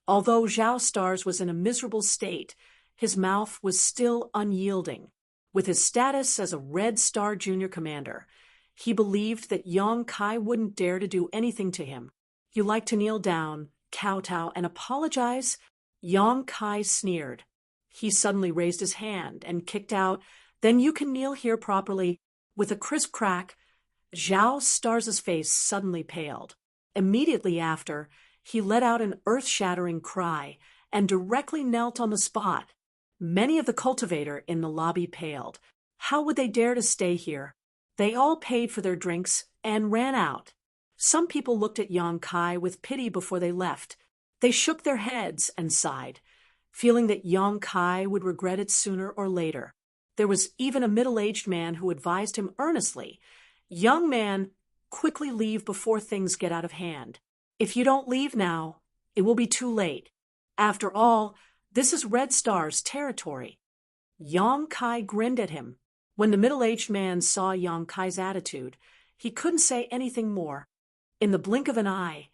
Although Zhao Stars was in a miserable state, his mouth was still unyielding. With his status as a Red Star Junior Commander, he believed that Yang Kai wouldn't dare to do anything to him. You like to kneel down, kowtow, and apologize? Yang Kai sneered. He suddenly raised his hand and kicked out, Then you can kneel here properly. With a crisp crack, Zhao Stars' face suddenly paled. Immediately after, he let out an earth-shattering cry and directly knelt on the spot. Many of the cultivator in the lobby paled. How would they dare to stay here? They all paid for their drinks and ran out. Some people looked at Yang Kai with pity before they left. They shook their heads and sighed, feeling that Yang Kai would regret it sooner or later. There was even a middle-aged man who advised him earnestly, Young man, quickly leave before things get out of hand. If you don't leave now, it will be too late. After all, this is Red Star's territory. Yang Kai grinned at him. When the middle-aged man saw Yang Kai's attitude, he couldn't say anything more. In the blink of an eye,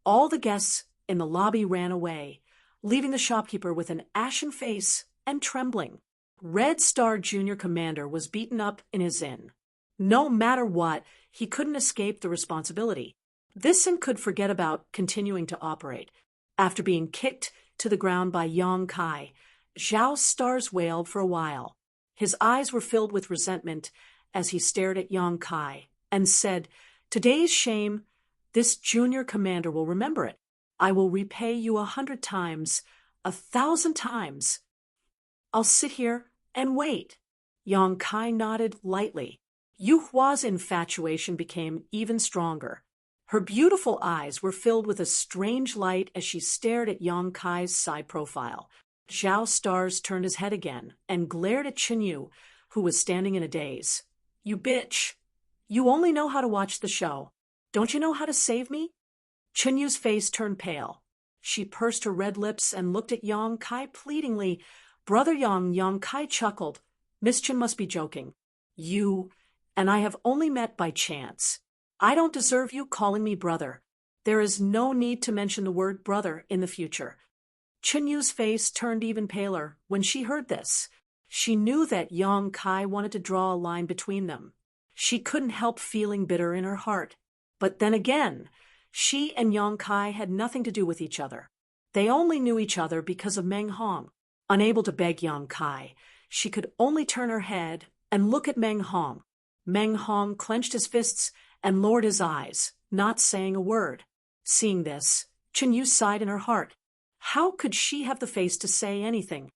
all the guests in the lobby ran away, leaving the shopkeeper with an ashen face and trembling. Red Star Junior Commander was beaten up in his inn. No matter what, he couldn't escape the responsibility. This inn could forget about continuing to operate. After being kicked, to the ground by Yong Kai, Zhao Stars wailed for a while. His eyes were filled with resentment as he stared at Yong Kai and said, "Today's shame, this junior commander will remember it. I will repay you 100 times, 1,000 times. I'll sit here and wait." Yong Kai nodded lightly. Yu Hua's infatuation became even stronger. Her beautiful eyes were filled with a strange light as she stared at Yong Kai's side profile. Zhao Stars turned his head again and glared at Chinyu, who was standing in a daze. "You bitch! You only know how to watch the show. Don't you know how to save me?" Chinyu's face turned pale. She pursed her red lips and looked at Yong Kai pleadingly. "Brother Yong Kai chuckled. Miss Chin must be joking. You and I have only met by chance. I don't deserve you calling me brother. There is no need to mention the word brother in the future." Chinyu's face turned even paler when she heard this. She knew that Yong Kai wanted to draw a line between them. She couldn't help feeling bitter in her heart. But then again, she and Yong Kai had nothing to do with each other. They only knew each other because of Meng Hong. Unable to beg Yong Kai, she could only turn her head and look at Meng Hong. Meng Hong clenched his fists and lowered his eyes, not saying a word. Seeing this, Chinyu sighed in her heart. How could she have the face to say anything?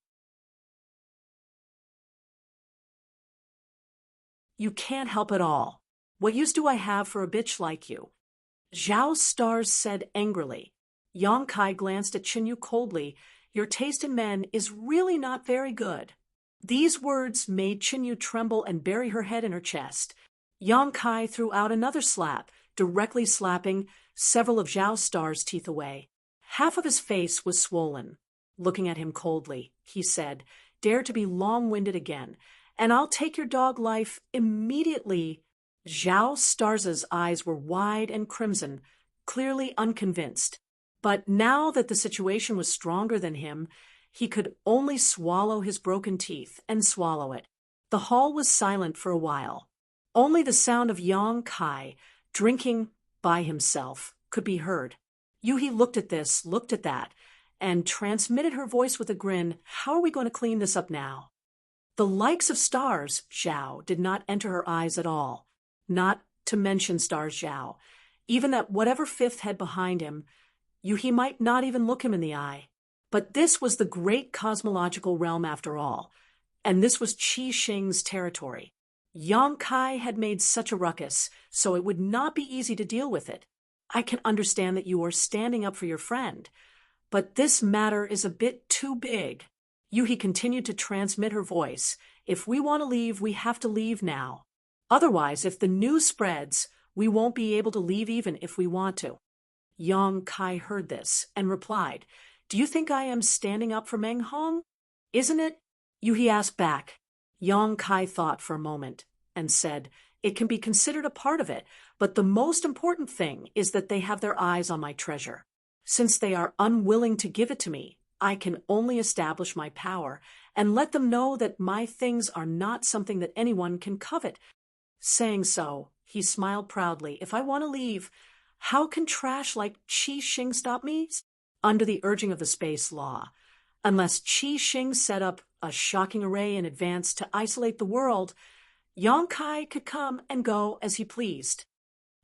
"You can't help it all. What use do I have for a bitch like you?" Zhao Stars said angrily. Yong Kai glanced at Chinyu coldly. "Your taste in men is really not very good." These words made Chinyu tremble and bury her head in her chest. Yong Kai threw out another slap, directly slapping several of Zhao Star's teeth away. Half of his face was swollen. Looking at him coldly, he said, "Dare to be long-winded again, and I'll take your dog life immediately." Zhao Star's eyes were wide and crimson, clearly unconvinced. But now that the situation was stronger than him, he could only swallow his broken teeth and swallow it. The hall was silent for a while. Only the sound of Yong Kai drinking by himself could be heard. Yuhi looked at this, looked at that, and transmitted her voice with a grin. "How are we going to clean this up now?" The likes of Stars, Zhao, did not enter her eyes at all. Not to mention Stars Zhao. Even that whatever fifth head behind him, Yuhi might not even look him in the eye. But this was the great cosmological realm after all, and this was Qi Xing's territory. Yong Kai had made such a ruckus, so it would not be easy to deal with it. "I can understand that you are standing up for your friend, but this matter is a bit too big." Yuhi continued to transmit her voice. "If we want to leave, we have to leave now. Otherwise, if the news spreads, we won't be able to leave even if we want to." Yong Kai heard this and replied, "Do you think I am standing up for Meng Hong? Isn't it?" Yuhi asked back. Yong Kai thought for a moment and said, "It can be considered a part of it, but the most important thing is that they have their eyes on my treasure. Since they are unwilling to give it to me, I can only establish my power and let them know that my things are not something that anyone can covet." Saying so, he smiled proudly. "If I want to leave, how can trash like Qi Xing stop me?" Under the urging of the space law, unless Qi Xing set up a shocking array in advance to isolate the world, Yong Kai could come and go as he pleased.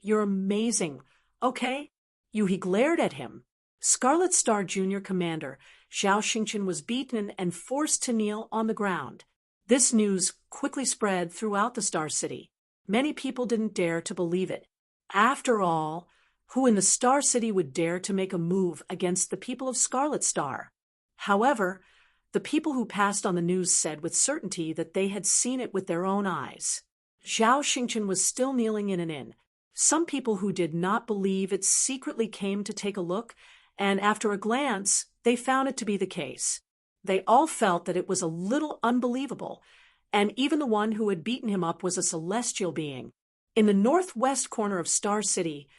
"You're amazing. Okay." Yuhi glared at him. Scarlet Star Junior Commander Zhao Xingchen was beaten and forced to kneel on the ground. This news quickly spread throughout the Star City. Many people didn't dare to believe it. After all, who in the Star City would dare to make a move against the people of Scarlet Star? However, the people who passed on the news said with certainty that they had seen it with their own eyes. Zhao Xingchen was still kneeling in an inn. Some people who did not believe it secretly came to take a look, and after a glance, they found it to be the case. They all felt that it was a little unbelievable, and even the one who had beaten him up was a celestial being. In the northwest corner of Star City,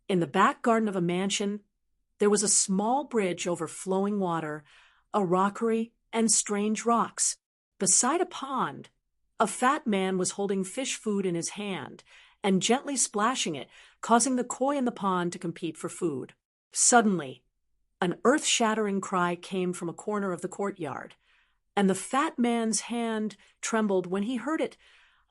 in the back garden of a mansion, there was a small bridge over flowing water, a rockery, and strange rocks. Beside a pond, a fat man was holding fish food in his hand and gently splashing it, causing the koi in the pond to compete for food. Suddenly, An earth-shattering cry came from a corner of the courtyard, and the fat man's hand trembled when he heard it,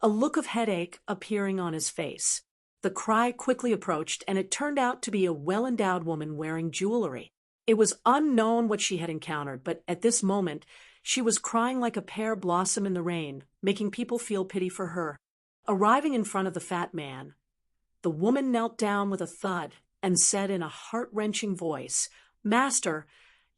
a look of headache appearing on his face. The cry quickly approached, and it turned out to be a well-endowed woman wearing jewelry. It was unknown what she had encountered, but at this moment she was crying like a pear blossom in the rain, making people feel pity for her. Arriving in front of the fat man, the woman knelt down with a thud and said in a heart-wrenching voice, "Master,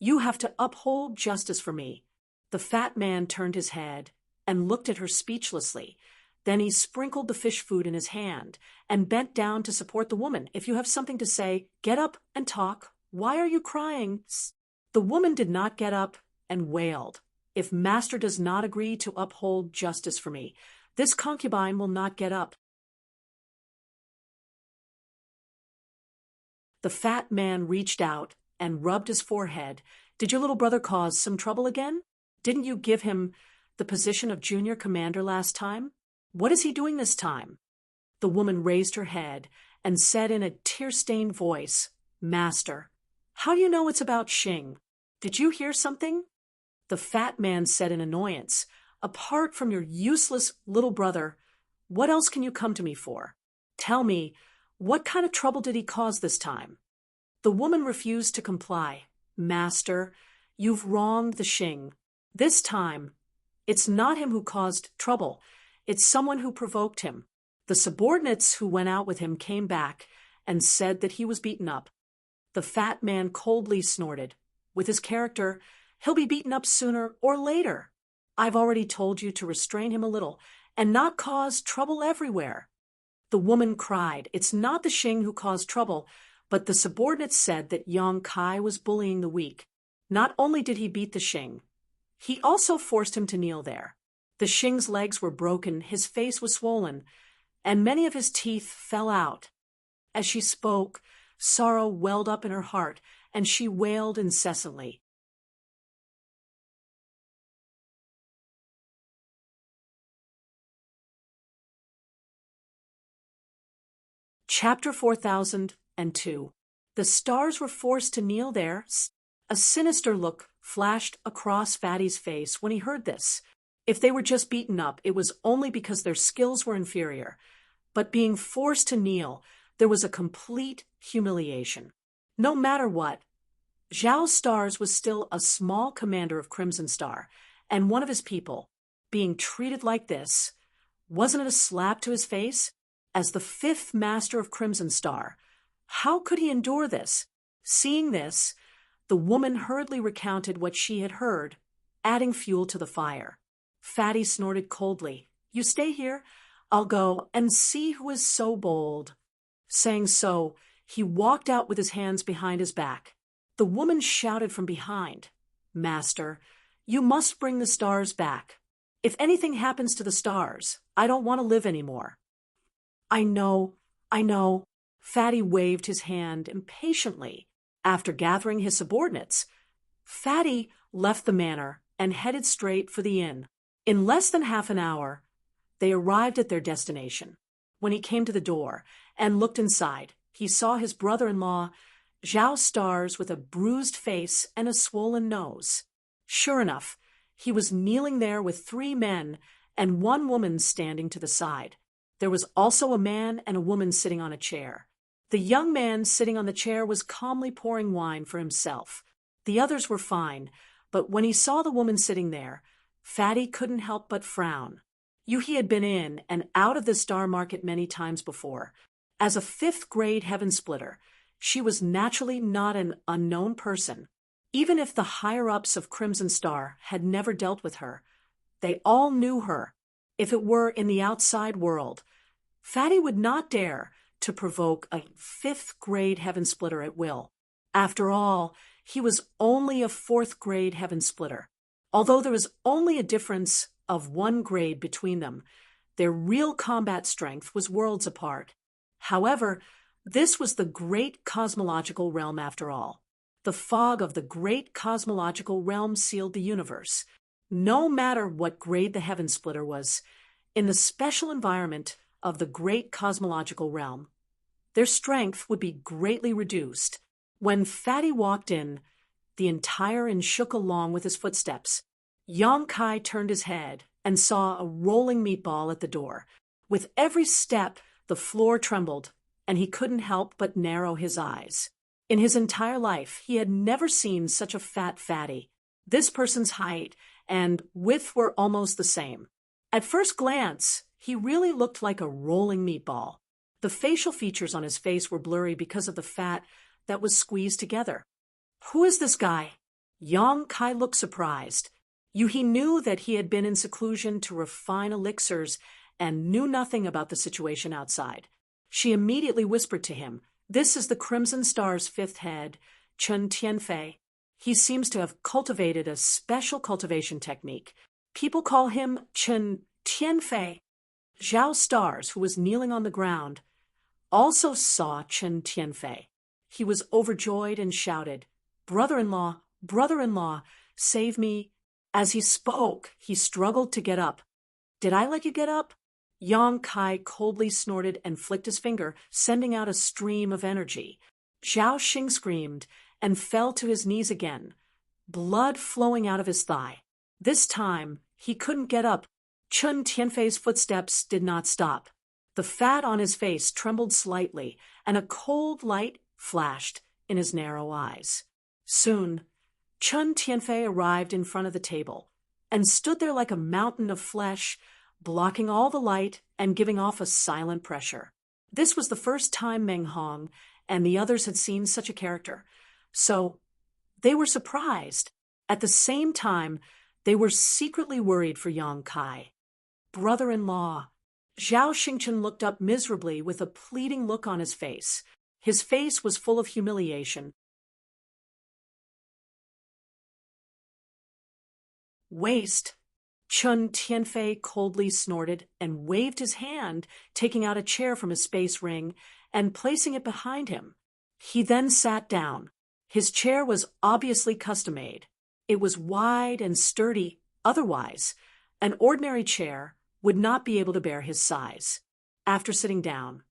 you have to uphold justice for me." The fat man turned his head and looked at her speechlessly. Then he sprinkled the fish food in his hand and bent down to support the woman. "If you have something to say, get up and talk. Why are you crying?" The woman did not get up and wailed, "If master does not agree to uphold justice for me, this concubine will not get up." The fat man reached out and rubbed his forehead. "Did your little brother cause some trouble again? Didn't you give him the position of junior commander last time? What is he doing this time?" The woman raised her head and said in a tear-stained voice, "Master, how do you know it's about Xing? Did you hear something?" The fat man said in annoyance, "Apart from your useless little brother, what else can you come to me for? Tell me, what kind of trouble did he cause this time?" The woman refused to comply. "Master, you've wronged the Xing. This time, it's not him who caused trouble. It's someone who provoked him. The subordinates who went out with him came back and said that he was beaten up." The fat man coldly snorted. "With his character, he'll be beaten up sooner or later. I've already told you to restrain him a little and not cause trouble everywhere." The woman cried, "It's not the Xing who caused trouble, but the subordinates said that Yang Kai was bullying the weak. Not only did he beat the Xing, he also forced him to kneel there. The Xing's legs were broken, his face was swollen, and many of his teeth fell out." As she spoke, sorrow welled up in her heart, and she wailed incessantly. Chapter 4002. The stars were forced to kneel there. A sinister look flashed across Fatty's face when he heard this. If they were just beaten up, it was only because their skills were inferior. But being forced to kneel, there was a complete humiliation. No matter what, Zhao Stars was still a small commander of Crimson Star, and one of his people. Being treated like this, wasn't it a slap to his face? As the fifth master of Crimson Star, how could he endure this? Seeing this, the woman hurriedly recounted what she had heard, adding fuel to the fire. Fatty snorted coldly. "You stay here. I'll go and see who is so bold." Saying so, he walked out with his hands behind his back. The woman shouted from behind, "Master, you must bring the stars back. If anything happens to the stars, I don't want to live anymore." I know. Fatty waved his hand impatiently. After gathering his subordinates, Fatty left the manor and headed straight for the inn. In less than half an hour, they arrived at their destination. When he came to the door and looked inside, he saw his brother-in-law, Zhao Stars, with a bruised face and a swollen nose. Sure enough, he was kneeling there with 3 men and 1 woman standing to the side. There was also a man and a woman sitting on a chair. The young man sitting on the chair was calmly pouring wine for himself. The others were fine, but when he saw the woman sitting there, Fatty couldn't help but frown. He had been in and out of the star market many times before. As a 5th-grade heaven splitter, she was naturally not an unknown person. Even if the higher-ups of Crimson Star had never dealt with her, they all knew her. If it were in the outside world, Fatty would not dare to provoke a 5th-grade heaven splitter at will. After all, he was only a 4th-grade heaven splitter. Although there was only a difference of 1 grade between them, their real combat strength was worlds apart. However, this was the great cosmological realm after all. The fog of the great cosmological realm sealed the universe. No matter what grade the heaven splitter was, in the special environment of the great cosmological realm, their strength would be greatly reduced. When Fatty walked in, the entire inn shook along with his footsteps. Yang Kai turned his head and saw a rolling meatball at the door. With every step, the floor trembled, and he couldn't help but narrow his eyes. In his entire life, he had never seen such a fat fatty. This person's height and width were almost the same. At first glance, he really looked like a rolling meatball. The facial features on his face were blurry because of the fat that was squeezed together. Who is this guy? Yang Kai looked surprised. He knew that he had been in seclusion to refine elixirs and knew nothing about the situation outside. She immediately whispered to him, "This is the Crimson Star's fifth head, Chen Tianfei. He seems to have cultivated a special cultivation technique. People call him Chen Tianfei." Zhao Stars, who was kneeling on the ground, also saw Chen Tianfei. He was overjoyed and shouted, "Brother-in-law, brother-in-law, save me." As he spoke, he struggled to get up. "Did I let you get up?" Yang Kai coldly snorted and flicked his finger, sending out a stream of energy. Zhao Xing screamed and fell to his knees again, blood flowing out of his thigh. This time, he couldn't get up. Chen Tianfei's footsteps did not stop. The fat on his face trembled slightly, and a cold light flashed in his narrow eyes. Soon, Chen Tianfei arrived in front of the table and stood there like a mountain of flesh, blocking all the light and giving off a silent pressure. This was the first time Meng Hong and the others had seen such a character, so they were surprised. At the same time, they were secretly worried for Yang Kai. "Brother-in-law." Zhao Xingchen looked up miserably with a pleading look on his face. His face was full of humiliation. "Waste." Chen Tianfei coldly snorted and waved his hand, taking out a chair from his space ring and placing it behind him. He then sat down. His chair was obviously custom-made. It was wide and sturdy. Otherwise, an ordinary chair would not be able to bear his size. After sitting down,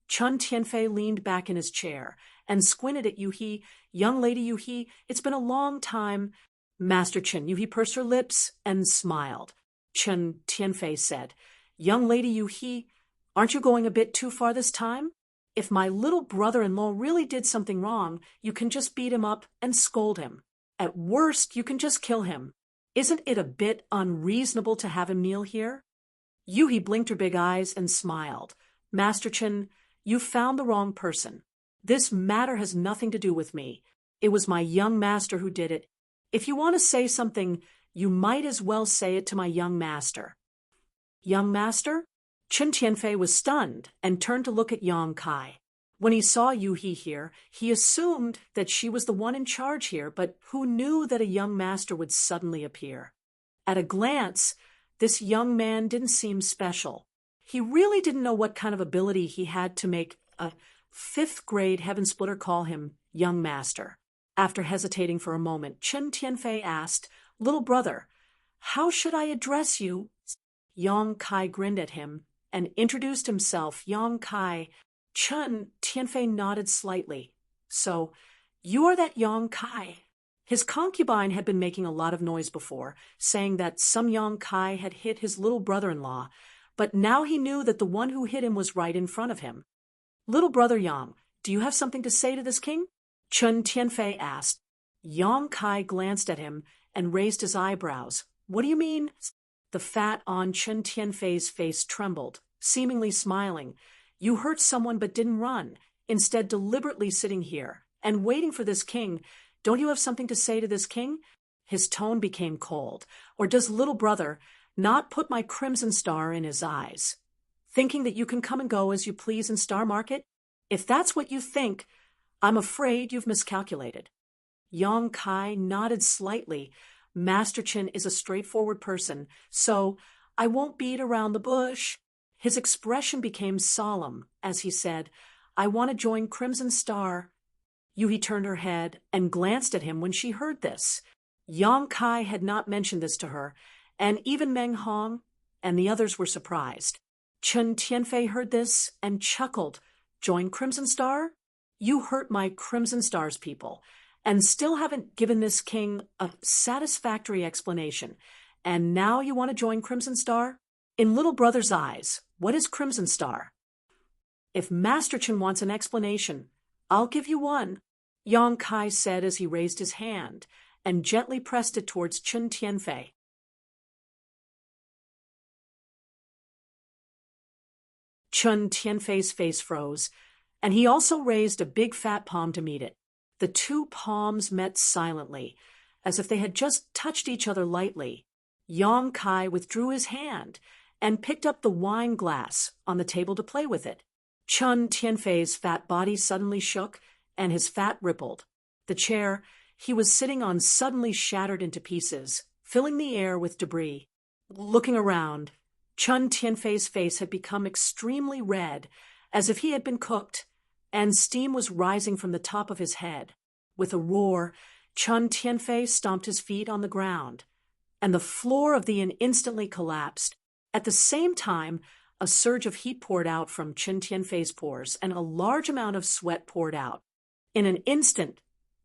Chen Tianfei leaned back in his chair and squinted at Yuhi. "Young lady Yuhi, it's been a long time." "Master Chen," Yuhi pursed her lips and smiled. Chen Tianfei said, "Young lady Yuhi, aren't you going a bit too far this time? If my little brother-in-law really did something wrong, you can just beat him up and scold him. At worst, you can just kill him. Isn't it a bit unreasonable to have him kneel here?" Yuhi blinked her big eyes and smiled. "Master Chen, you found the wrong person. This matter has nothing to do with me. It was my young master who did it. If you want to say something, you might as well say it to my young master." "Young master?" Chen Tianfei was stunned and turned to look at Yang Kai. When he saw Yuhi here, he assumed that she was the one in charge here, but who knew that a young master would suddenly appear? At a glance, this young man didn't seem special. He really didn't know what kind of ability he had to make a fifth-grade heaven splitter call him young master. After hesitating for a moment, Chen Tianfei asked, "Little brother, how should I address you?" Yang Kai grinned at him and introduced himself. "Yang Kai." Chen Tianfei nodded slightly. "So, you are that Yang Kai." His concubine had been making a lot of noise before, saying that some Yang Kai had hit his little brother-in-law, but now he knew that the one who hit him was right in front of him. "Little brother Yang, do you have something to say to this king?" Chen Tianfei asked. Yang Kai glanced at him and raised his eyebrows. "What do you mean?" The fat on Chen Tianfei's face trembled, seemingly smiling. "You hurt someone but didn't run, instead deliberately sitting here and waiting for this king. Don't you have something to say to this king?" His tone became cold. "Or does little brother not put my crimson star in his eyes, thinking that you can come and go as you please in Star Market? If that's what you think, I'm afraid you've miscalculated." Yang Kai nodded slightly. "Master Chen is a straightforward person, so I won't beat around the bush." His expression became solemn as he said, "I want to join Crimson Star." Yuhi turned her head and glanced at him when she heard this. Yang Kai had not mentioned this to her, and even Meng Hong and the others were surprised. Chen Tianfei heard this and chuckled. "Join Crimson Star? You hurt my Crimson Star's people, and still haven't given this king a satisfactory explanation. And now you want to join Crimson Star? In little brother's eyes, what is Crimson Star? If Master Chen wants an explanation, I'll give you one, Yang Kai said as he raised his hand and gently pressed it towards Chen Tianfei. Chen Tianfei's face froze, and he also raised a big fat palm to meet it. The two palms met silently, as if they had just touched each other lightly. Yang Kai withdrew his hand and picked up the wine glass on the table to play with it. Chen Tianfei's fat body suddenly shook, and his fat rippled. The chair he was sitting on suddenly shattered into pieces, filling the air with debris. Looking around, Chen Tianfei's face had become extremely red, as if he had been cooked, and steam was rising from the top of his head. With a roar, Chen Tianfei stomped his feet on the ground, and the floor of the inn instantly collapsed. At the same time, a surge of heat poured out from Chen Tianfei's pores, and a large amount of sweat poured out. In an instant,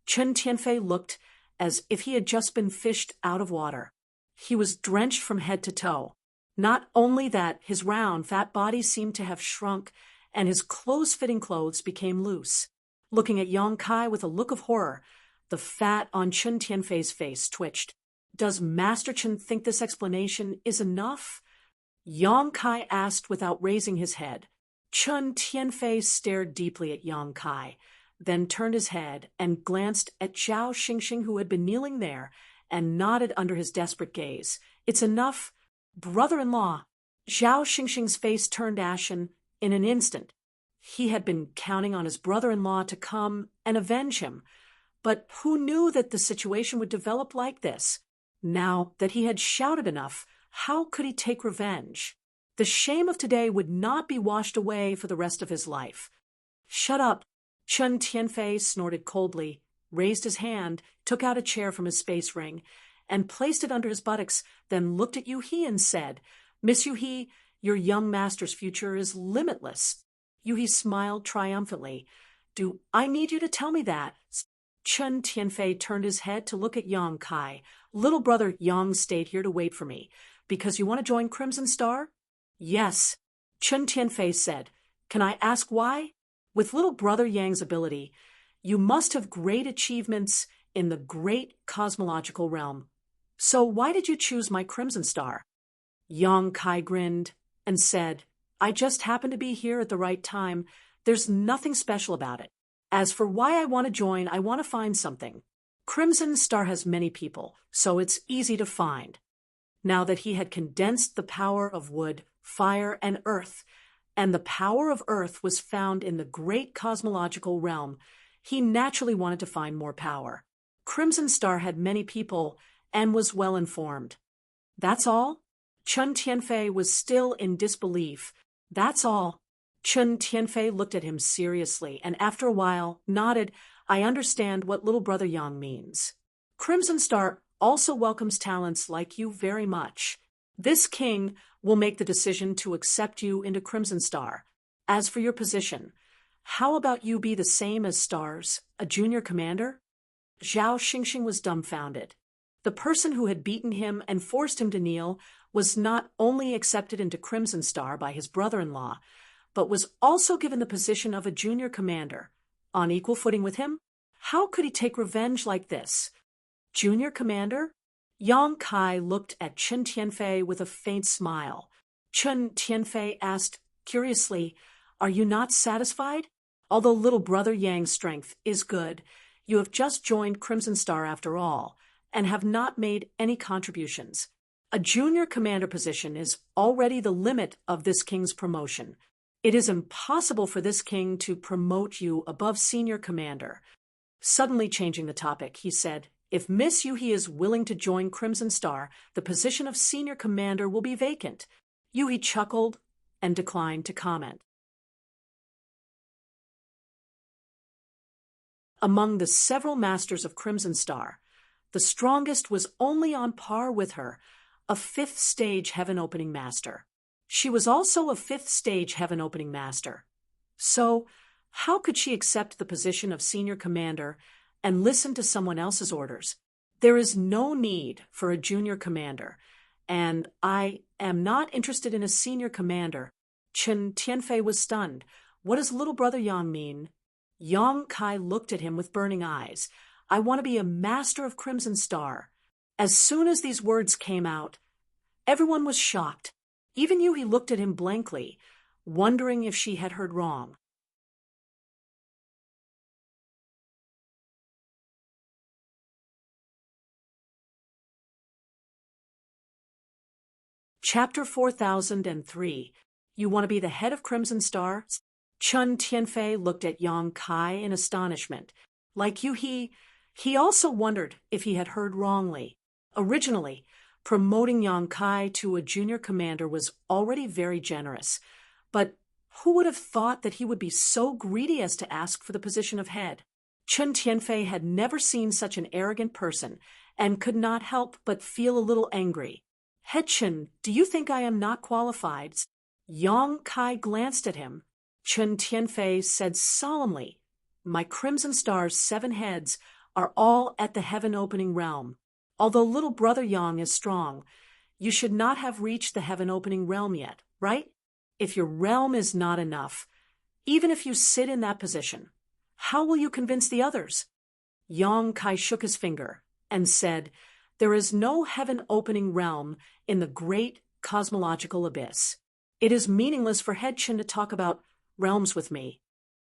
Chen Tianfei looked as if he had just been fished out of water. He was drenched from head to toe. Not only that, his round, fat body seemed to have shrunk, and his close-fitting clothes became loose. Looking at Yang Kai with a look of horror, the fat on Chen Tianfei's face twitched. Does Master Chen think this explanation is enough? Yang Kai asked without raising his head. Chen Tianfei stared deeply at Yang Kai, then turned his head and glanced at Zhao Xingxing, who had been kneeling there, and nodded under his desperate gaze. It's enough, brother-in-law. Zhao Xingxing's face turned ashen in an instant. He had been counting on his brother-in-law to come and avenge him, but who knew that the situation would develop like this? Now that he had shouted enough, how could he take revenge? The shame of today would not be washed away for the rest of his life. Shut up, Chen Tianfei snorted coldly, raised his hand, took out a chair from his space ring, and placed it under his buttocks, then looked at Yu He and said, Miss Yu He, your young master's future is limitless. Yu He smiled triumphantly. Do I need you to tell me that? Chen Tianfei turned his head to look at Yang Kai. Little brother Yang stayed here to wait for me. Because you want to join Crimson Star? Yes, Chen Tianfei said. Can I ask why? With little brother Yang's ability, you must have great achievements in the great cosmological realm. So why did you choose my Crimson Star? Yang Kai grinned and said, I just happened to be here at the right time. There's nothing special about it. As for why I want to join, I want to find something. Crimson Star has many people, so it's easy to find. Now that he had condensed the power of wood, fire, and earth, and the power of earth was found in the great cosmological realm, he naturally wanted to find more power. Crimson Star had many people and was well informed. That's all? Chen Tianfei was still in disbelief. That's all. Chen Tianfei looked at him seriously and after a while nodded. I understand what little brother Yang means. Crimson Star also welcomes talents like you very much. This king will make the decision to accept you into Crimson Star. As for your position, how about you be the same as Stars, a junior commander? Zhao Xingxing was dumbfounded. The person who had beaten him and forced him to kneel was not only accepted into Crimson Star by his brother-in-law, but was also given the position of a junior commander. On equal footing with him? How could he take revenge like this? Junior commander? Yang Kai looked at Chen Tianfei with a faint smile. Chen Tianfei asked curiously, Are you not satisfied? Although little brother Yang's strength is good, you have just joined Crimson Star after all, and have not made any contributions. A junior commander position is already the limit of this king's promotion. It is impossible for this king to promote you above senior commander. Suddenly changing the topic, he said, If Miss Yu He is willing to join Crimson Star, the position of senior commander will be vacant. Yu He chuckled and declined to comment. Among the several masters of Crimson Star, the strongest was only on par with her, a 5th stage heaven-opening master. She was also a 5th stage heaven-opening master. So, how could she accept the position of senior commander and listen to someone else's orders. There is no need for a junior commander, and I am not interested in a senior commander. Chen Tianfei was stunned. What does little brother Yang mean? Yang Kai looked at him with burning eyes. I want to be a master of Crimson Star. As soon as these words came out, everyone was shocked. Even Yuhi looked at him blankly, wondering if she had heard wrong. Chapter 4003. You want to be the head of Crimson Star? Chen Tianfei looked at Yang Kai in astonishment. Like you, he also wondered if he had heard wrongly. Originally, promoting Yang Kai to a junior commander was already very generous, but who would have thought that he would be so greedy as to ask for the position of head? Chen Tianfei had never seen such an arrogant person and could not help but feel a little angry. Head Chen, do you think I am not qualified? Yang Kai glanced at him. Chen Tianfei said solemnly, My Crimson Star's 7 heads are all at the heaven-opening realm. Although little brother Yang is strong, you should not have reached the heaven-opening realm yet, right? If your realm is not enough, even if you sit in that position, how will you convince the others? Yang Kai shook his finger and said, There is no heaven-opening realm in the great cosmological abyss. It is meaningless for Head Chen to talk about realms with me.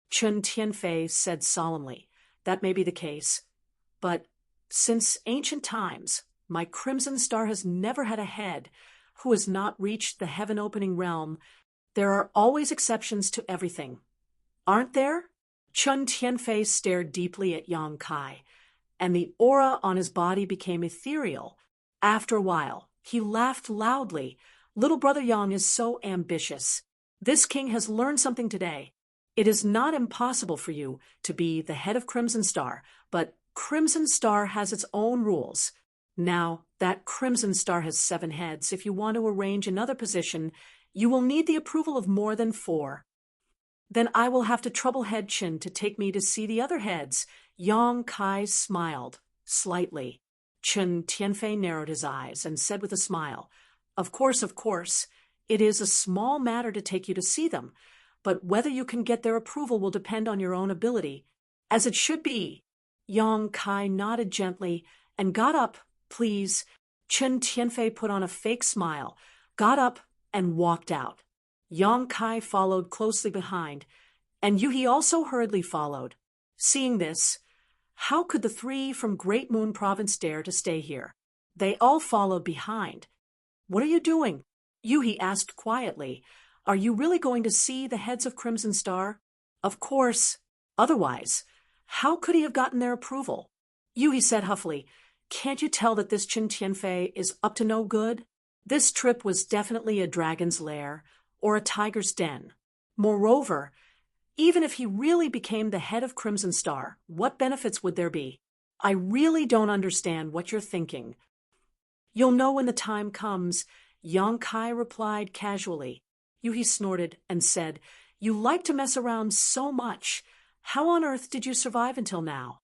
Chen Tianfei said solemnly, That may be the case, but since ancient times, my Crimson Star has never had a head who has not reached the heaven-opening realm. There are always exceptions to everything, aren't there? Chen Tianfei stared deeply at Yang Kai, and the aura on his body became ethereal. After a while, he laughed loudly. Little brother Yang is so ambitious. This king has learned something today. It is not impossible for you to be the head of Crimson Star, but Crimson Star has its own rules. Now, that Crimson Star has 7 heads. If you want to arrange another position, you will need the approval of more than 4. Then I will have to trouble Head Chen to take me to see the other heads. Yang Kai smiled slightly. Chen Tianfei narrowed his eyes and said with a smile, Of course, it is a small matter to take you to see them, but whether you can get their approval will depend on your own ability. As it should be. Yang Kai nodded gently and got up. Please. Chen Tianfei put on a fake smile, got up, and walked out. Yang Kai followed closely behind, and Yuhi also hurriedly followed. Seeing this, how could the 3 from Great Moon Province dare to stay here? They all followed behind. What are you doing? Yuhi asked quietly. Are you really going to see the heads of Crimson Star? Of course. Otherwise, how could he have gotten their approval? Yuhi said huffily, Can't you tell that this Chen Tianfei is up to no good? This trip was definitely a dragon's lair or a tiger's den. Moreover, even if he really became the head of Crimson Star, what benefits would there be? I really don't understand what you're thinking. You'll know when the time comes, Yang Kai replied casually. Yuhi snorted and said, You like to mess around so much. How on earth did you survive until now?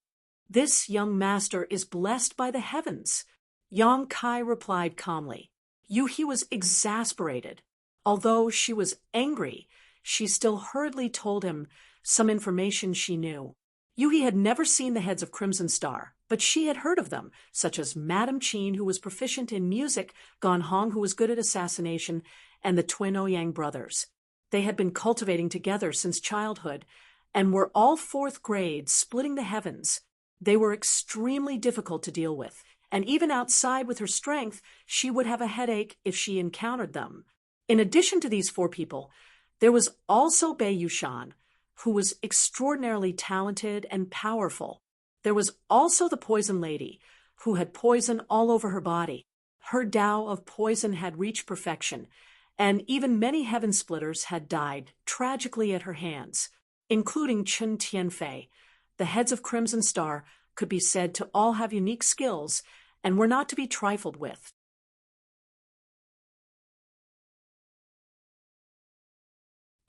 This young master is blessed by the heavens. Yang Kai replied calmly. Yuhi was exasperated. Although she was angry, she still hurriedly told him some information she knew. Yuhi had never seen the heads of Crimson Star, but she had heard of them, such as Madame Qin, who was proficient in music, Gan Hong, who was good at assassination, and the twin Ouyang brothers. They had been cultivating together since childhood, and were all 4th grade, splitting the heavens. They were extremely difficult to deal with, and even outside with her strength, she would have a headache if she encountered them. In addition to these 4 people, there was also Bei Yushan, who was extraordinarily talented and powerful. There was also the Poison Lady, who had poison all over her body. Her Tao of poison had reached perfection, and even many heaven splitters had died tragically at her hands, including Chen Tianfei. The heads of Crimson Star could be said to all have unique skills and were not to be trifled with.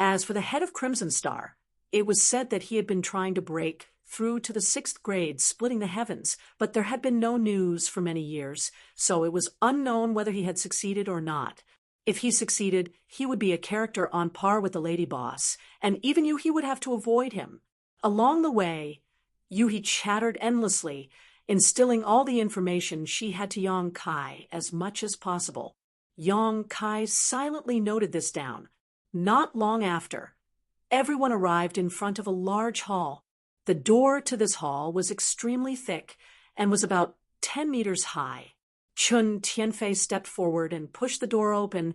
As for the head of Crimson Star, it was said that he had been trying to break through to the 6th grade, splitting the heavens, but there had been no news for many years, so it was unknown whether he had succeeded or not. If he succeeded, he would be a character on par with the lady boss, and even Yuhi would have to avoid him. Along the way, Yuhi chattered endlessly, instilling all the information she had to Yang Kai as much as possible. Yang Kai silently noted this down. Not long after, everyone arrived in front of a large hall. The door to this hall was extremely thick and was about 10 meters high. Chun Tianfei stepped forward and pushed the door open,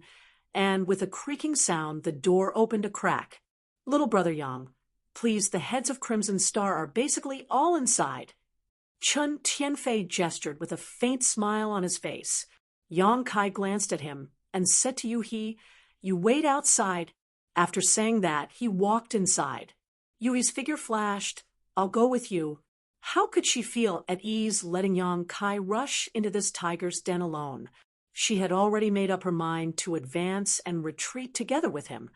and with a creaking sound, the door opened a crack. Little brother Yang, please, the heads of Crimson Star are basically all inside. Chun Tianfei gestured with a faint smile on his face. Yang Kai glanced at him and said to Yuhi, "You wait outside." After saying that, he walked inside. Yuhi's figure flashed, "I'll go with you." How could she feel at ease letting Yang Kai rush into this tiger's den alone? She had already made up her mind to advance and retreat together with him.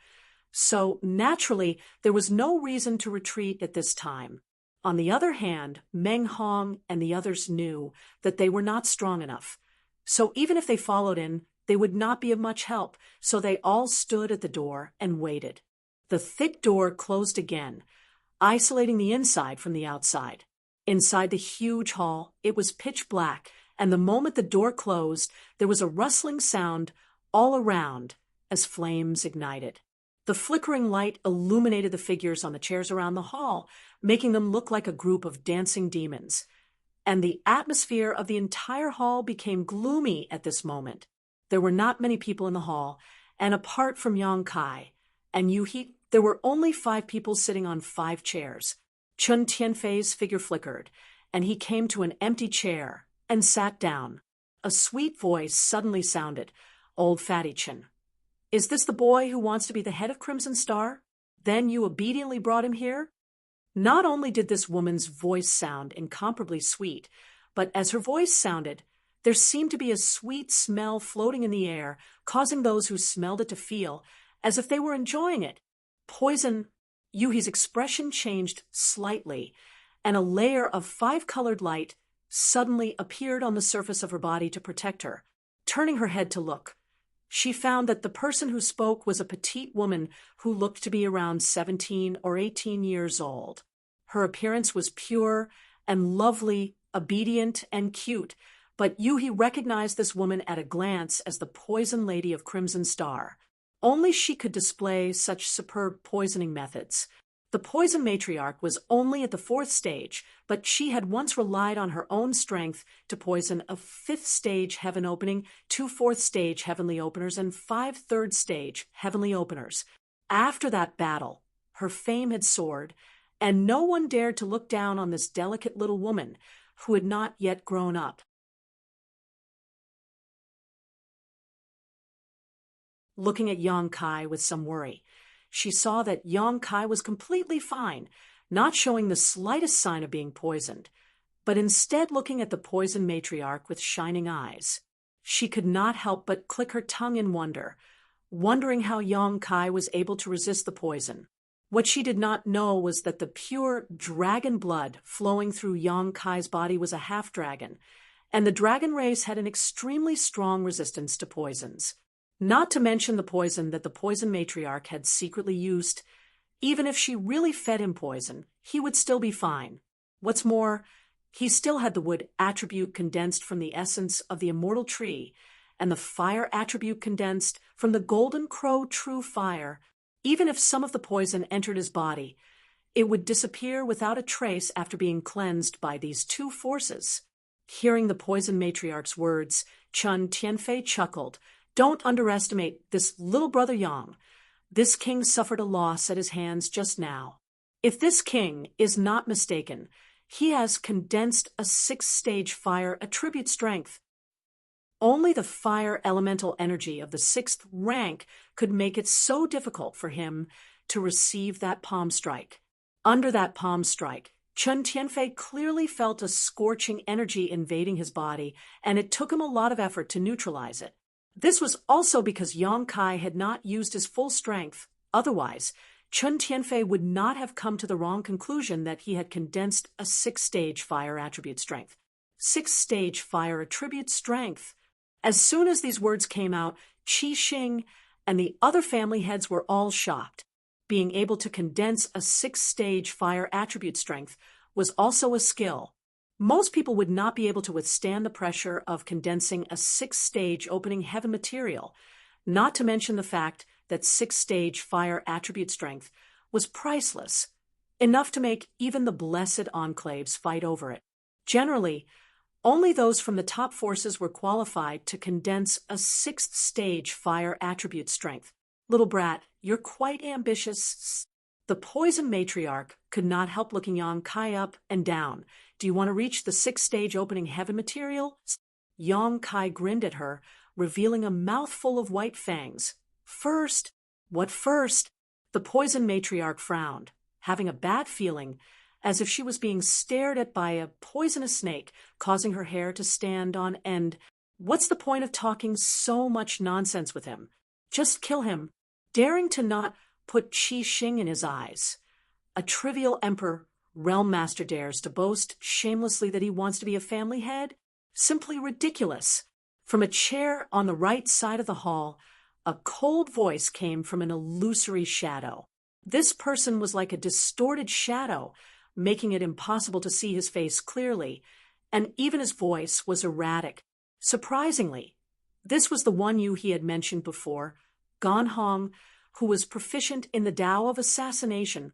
So, naturally, there was no reason to retreat at this time. On the other hand, Meng Hong and the others knew that they were not strong enough. So even if they followed in, they would not be of much help, so they all stood at the door and waited. The thick door closed again, isolating the inside from the outside. Inside the huge hall, it was pitch black, and the moment the door closed, there was a rustling sound all around as flames ignited. The flickering light illuminated the figures on the chairs around the hall, making them look like a group of dancing demons. And the atmosphere of the entire hall became gloomy at this moment. There were not many people in the hall, and apart from Yang Kai and Yuhi, there were only 5 people sitting on 5 chairs. Chun Tianfei's figure flickered, and he came to an empty chair and sat down. A sweet voice suddenly sounded. "Old Fatty Chun, is this the boy who wants to be the head of Crimson Star? Then you obediently brought him here?" Not only did this woman's voice sound incomparably sweet, but as her voice sounded, there seemed to be a sweet smell floating in the air, causing those who smelled it to feel as if they were enjoying it. Poison. Yuhi's expression changed slightly, and a layer of 5-colored light suddenly appeared on the surface of her body to protect her. Turning her head to look, she found that the person who spoke was a petite woman who looked to be around 17 or 18 years old. Her appearance was pure and lovely, obedient and cute, but Yuhi recognized this woman at a glance as the Poison Lady of Crimson Star. Only she could display such superb poisoning methods. The poison matriarch was only at the 4th stage, but she had once relied on her own strength to poison a 5th stage heaven opening, 2 4th stage heavenly openers, and 5 3rd stage heavenly openers. After that battle, her fame had soared, and no one dared to look down on this delicate little woman who had not yet grown up. Looking at Yang Kai with some worry, she saw that Yang Kai was completely fine, not showing the slightest sign of being poisoned, but instead looking at the poison matriarch with shining eyes. She could not help but click her tongue in wonder, wondering how Yang Kai was able to resist the poison. What she did not know was that the pure dragon blood flowing through Yang Kai's body was a half-dragon, and the dragon race had an extremely strong resistance to poisons. Not to mention the poison that the poison matriarch had secretly used. Even if she really fed him poison, he would still be fine. What's more, he still had the wood attribute condensed from the essence of the immortal tree, and the fire attribute condensed from the golden crow true fire. Even if some of the poison entered his body, it would disappear without a trace after being cleansed by these 2 forces. Hearing the poison matriarch's words, Chun Tianfei chuckled. "Don't underestimate this little brother Yang. This king suffered a loss at his hands just now. If this king is not mistaken, he has condensed a 6th stage fire attribute strength. Only the fire elemental energy of the 6th rank could make it so difficult for him to receive that palm strike. Under that palm strike, Chun Tianfei clearly felt a scorching energy invading his body, and it took him a lot of effort to neutralize it. This was also because Yang Kai had not used his full strength. Otherwise, Chun Tianfei would not have come to the wrong conclusion that he had condensed a 6-stage fire attribute strength. 6-stage fire attribute strength. As soon as these words came out, Qi Xing and the other family heads were all shocked. Being able to condense a 6-stage fire attribute strength was also a skill. Most people would not be able to withstand the pressure of condensing a 6-stage opening heaven material, not to mention the fact that 6-stage fire attribute strength was priceless, enough to make even the blessed enclaves fight over it. Generally, only those from the top forces were qualified to condense a 6th-stage fire attribute strength. Little brat, you're quite ambitious. The poison matriarch could not help looking Yang Kai up and down. Do you want to reach the 6th-stage opening heaven material? Yang Kai grinned at her, revealing a mouthful of white fangs. First? What first? The poison matriarch frowned, having a bad feeling, as if she was being stared at by a poisonous snake, causing her hair to stand on end. What's the point of talking so much nonsense with him? Just kill him, daring to not put Qi Xing in his eyes. A trivial emperor, realm master, dares to boast shamelessly that he wants to be a family head? Simply ridiculous. From a chair on the right side of the hall, a cold voice came from an illusory shadow. This person was like a distorted shadow, making it impossible to see his face clearly, and even his voice was erratic. Surprisingly, this was the one Yu he had mentioned before, Gan Hong, who was proficient in the Tao of assassination.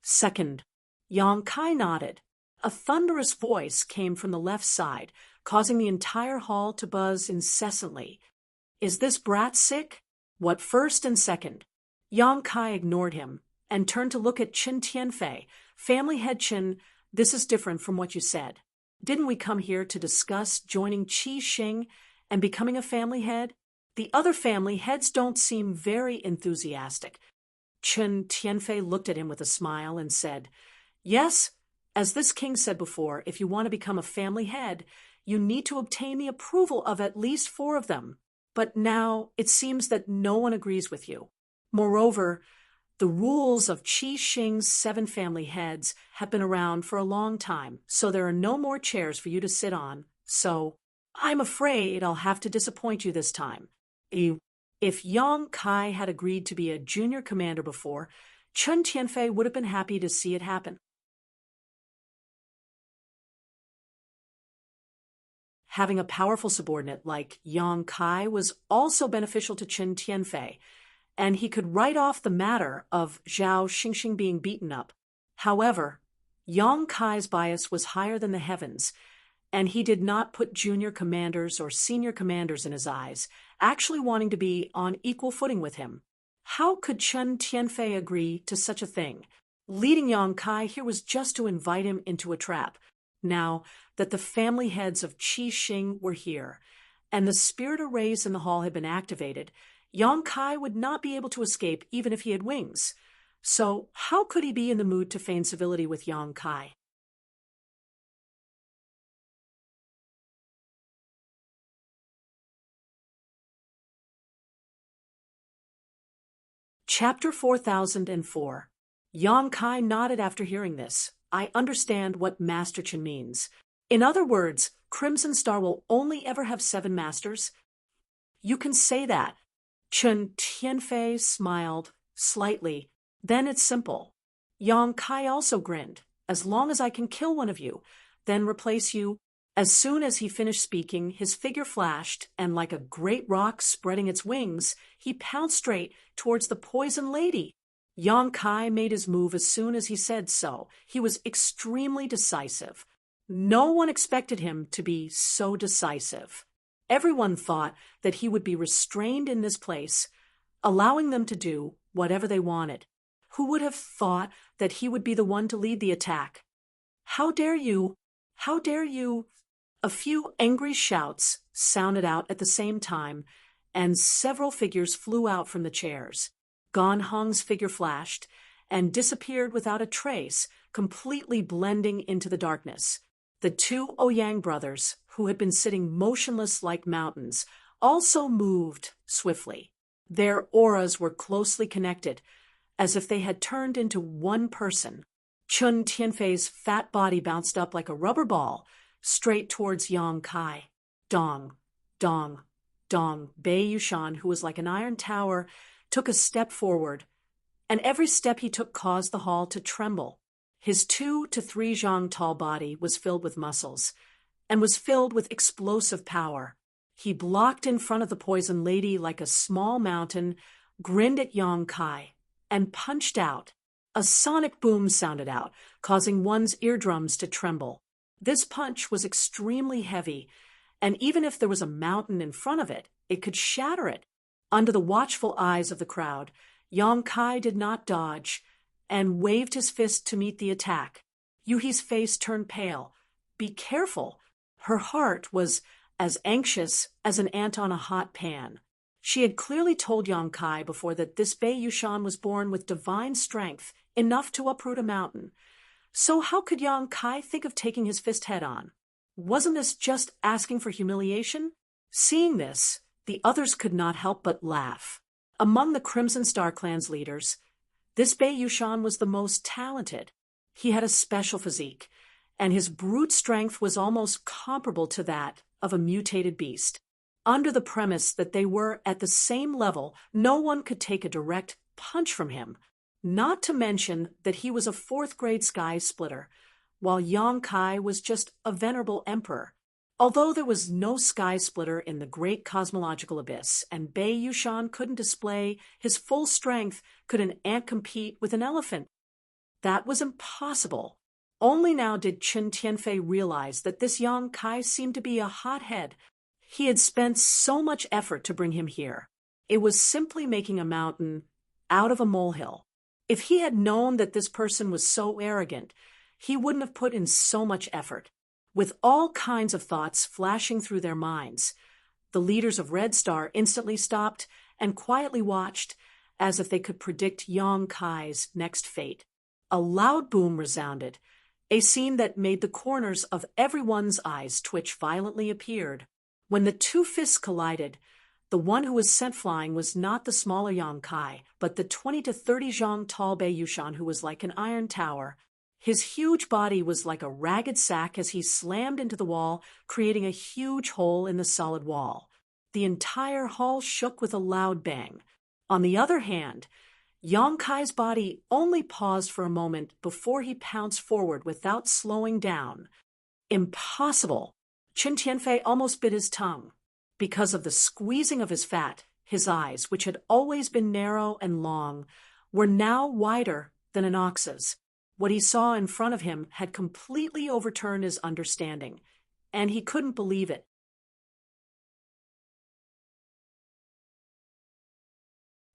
Second, Yang Kai nodded. A thunderous voice came from the left side, causing the entire hall to buzz incessantly. Is this brat sick? What first and second? Yang Kai ignored him and turned to look at Chun Tianfei. Family head Chun, this is different from what you said. Didn't we come here to discuss joining Qi Xing and becoming a family head? The other family heads don't seem very enthusiastic. Chun Tianfei looked at him with a smile and said, Yes, as this king said before, if you want to become a family head, you need to obtain the approval of at least 4 of them. But now it seems that no one agrees with you. Moreover, the rules of Qi Xing's 7 family heads have been around for a long time, so there are no more chairs for you to sit on. So, I'm afraid I'll have to disappoint you this time. If Yang Kai had agreed to be a junior commander before, Chun Tianfei would have been happy to see it happen. Having a powerful subordinate like Yang Kai was also beneficial to Chun Tianfei, and he could write off the matter of Zhao Xingxing being beaten up. However, Yang Kai's bias was higher than the heavens, and he did not put junior commanders or senior commanders in his eyes, actually wanting to be on equal footing with him. How could Chun Tianfei agree to such a thing? Leading Yang Kai here was just to invite him into a trap. Now that the family heads of Qi Xing were here, and the spirit arrays in the hall had been activated, Yang Kai would not be able to escape even if he had wings. So how could he be in the mood to feign civility with Yang Kai? Chapter 4004. Yang Kai nodded after hearing this. I understand what Master Chen means. In other words, Crimson Star will only ever have 7 masters? You can say that. Chun Tianfei smiled slightly. Then it's simple. Yang Kai also grinned. As long as I can kill one of you, then replace you. As soon as he finished speaking, his figure flashed, and like a great rock spreading its wings, he pounced straight towards the poison lady. Yang Kai made his move as soon as he said so. He was extremely decisive. No one expected him to be so decisive. Everyone thought that he would be restrained in this place, allowing them to do whatever they wanted. Who would have thought that he would be the one to lead the attack? How dare you? How dare you? A few angry shouts sounded out at the same time, and several figures flew out from the chairs. Gan Hong's figure flashed and disappeared without a trace, completely blending into the darkness. The 2 Ouyang brothers, who had been sitting motionless like mountains, also moved swiftly. Their auras were closely connected, as if they had turned into one person. Chun Tianfei's fat body bounced up like a rubber ball, straight towards Yang Kai. Dong, dong, dong. Bei Yushan, who was like an iron tower, took a step forward, and every step he took caused the hall to tremble. His 2 to 3 zhang tall body was filled with muscles, and was filled with explosive power. He blocked in front of the poison lady like a small mountain, grinned at Yang Kai, and punched out. A sonic boom sounded out, causing one's eardrums to tremble. This punch was extremely heavy, and even if there was a mountain in front of it, it could shatter it. Under the watchful eyes of the crowd, Yang Kai did not dodge, and waved his fist to meet the attack. Yuhi's face turned pale. Be careful. Her heart was as anxious as an ant on a hot pan. She had clearly told Yang Kai before that this Bei Yushan was born with divine strength, enough to uproot a mountain. So how could Yang Kai think of taking his fist head-on? Wasn't this just asking for humiliation? Seeing this, the others could not help but laugh. Among the Crimson Star Clan's leaders, this Bei Yushan was the most talented. He had a special physique, and his brute strength was almost comparable to that of a mutated beast. Under the premise that they were at the same level, no one could take a direct punch from him, not to mention that he was a 4th-grade sky splitter, while Yang Kai was just a venerable emperor. Although there was no sky splitter in the great cosmological abyss, and Bei Yushan couldn't display his full strength, could an ant compete with an elephant? That was impossible. Only now did Chun Tianfei realize that this Yang Kai seemed to be a hothead. He had spent so much effort to bring him here. It was simply making a mountain out of a molehill. If he had known that this person was so arrogant, he wouldn't have put in so much effort. With all kinds of thoughts flashing through their minds, the leaders of Red Star instantly stopped and quietly watched, as if they could predict Yang Kai's next fate. A loud boom resounded. A scene that made the corners of everyone's eyes twitch violently appeared. When the 2 fists collided, the one who was sent flying was not the smaller Yang Kai, but the 20 to 30 zhang tall Bei Yushan, who was like an iron tower. His huge body was like a ragged sack as he slammed into the wall, creating a huge hole in the solid wall. The entire hall shook with a loud bang. On the other hand, Yang Kai's body only paused for a moment before he pounced forward without slowing down. Impossible! Chun Tianfei almost bit his tongue. Because of the squeezing of his fat, his eyes, which had always been narrow and long, were now wider than an ox's. What he saw in front of him had completely overturned his understanding, and he couldn't believe it.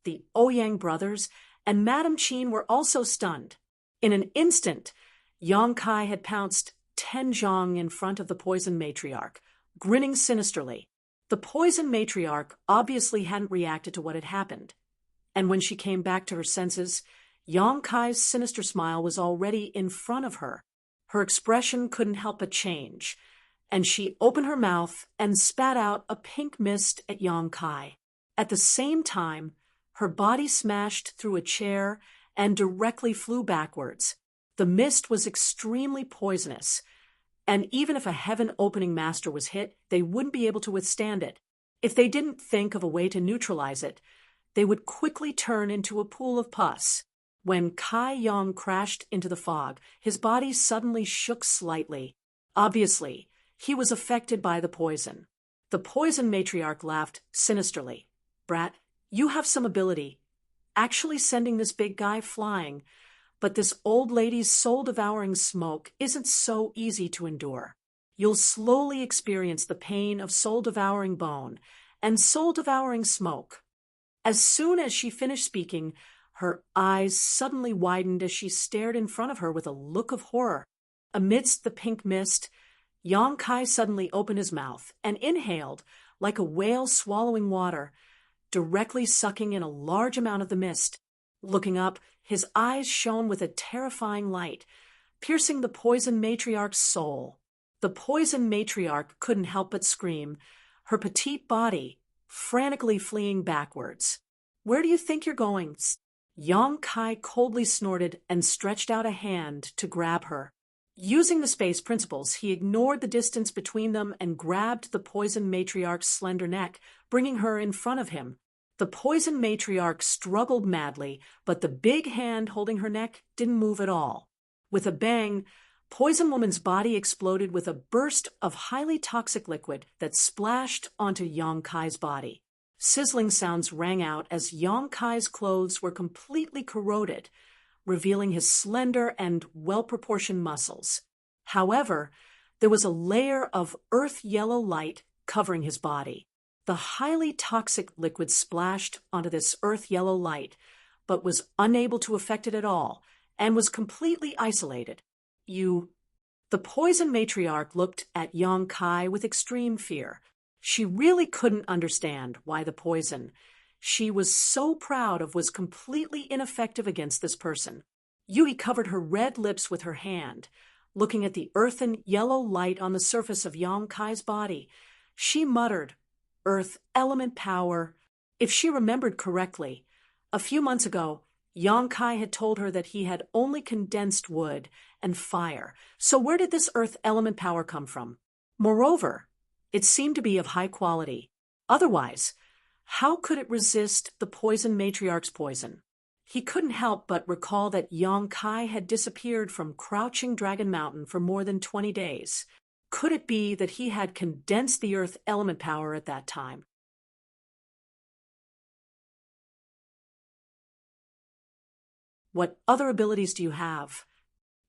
The Ouyang brothers and Madame Qin were also stunned. In an instant, Yang Kai had pounced 10 zhang in front of the poison matriarch, grinning sinisterly. The poison matriarch obviously hadn't reacted to what had happened, and when she came back to her senses, Yang Kai's sinister smile was already in front of her. Her expression couldn't help but change, and she opened her mouth and spat out a pink mist at Yang Kai. At the same time, her body smashed through a chair and directly flew backwards. The mist was extremely poisonous, and even if a heaven-opening master was hit, they wouldn't be able to withstand it. If they didn't think of a way to neutralize it, they would quickly turn into a pool of pus. When Kai Yang crashed into the fog, his body suddenly shook slightly. Obviously, he was affected by the poison. The poison matriarch laughed sinisterly. "Brat, you have some ability, actually sending this big guy flying, but this old lady's soul-devouring smoke isn't so easy to endure. You'll slowly experience the pain of soul-devouring bone and soul-devouring smoke." As soon as she finished speaking, her eyes suddenly widened as she stared in front of her with a look of horror. Amidst the pink mist, Yang Kai suddenly opened his mouth and inhaled, like a whale swallowing water, directly sucking in a large amount of the mist. Looking up, his eyes shone with a terrifying light, piercing the poison matriarch's soul. The poison matriarch couldn't help but scream, her petite body frantically fleeing backwards. "Where do you think you're going? Yang Kai coldly snorted and stretched out a hand to grab her. Using the space principles, he ignored the distance between them and grabbed the poison matriarch's slender neck, bringing her in front of him. The poison matriarch struggled madly, but the big hand holding her neck didn't move at all. With a bang, Poison Woman's body exploded with a burst of highly toxic liquid that splashed onto Yang Kai's body. Sizzling sounds rang out as Yang Kai's clothes were completely corroded, revealing his slender and well-proportioned muscles. However, there was a layer of earth-yellow light covering his body. The highly toxic liquid splashed onto this earth-yellow light, but was unable to affect it at all, and was completely isolated. The poison matriarch looked at Yang Kai with extreme fear. She really couldn't understand why the poison she was so proud of was completely ineffective against this person. Yui covered her red lips with her hand, looking at the earthen yellow light on the surface of Yang Kai's body. She muttered, "Earth element power." If she remembered correctly, a few months ago, Yang Kai had told her that he had only condensed wood and fire, so where did this earth element power come from? Moreover, it seemed to be of high quality. Otherwise, how could it resist the poison matriarch's poison? He couldn't help but recall that Yang Kai had disappeared from Crouching Dragon Mountain for more than 20 days. Could it be that he had condensed the earth element power at that time? What other abilities do you have?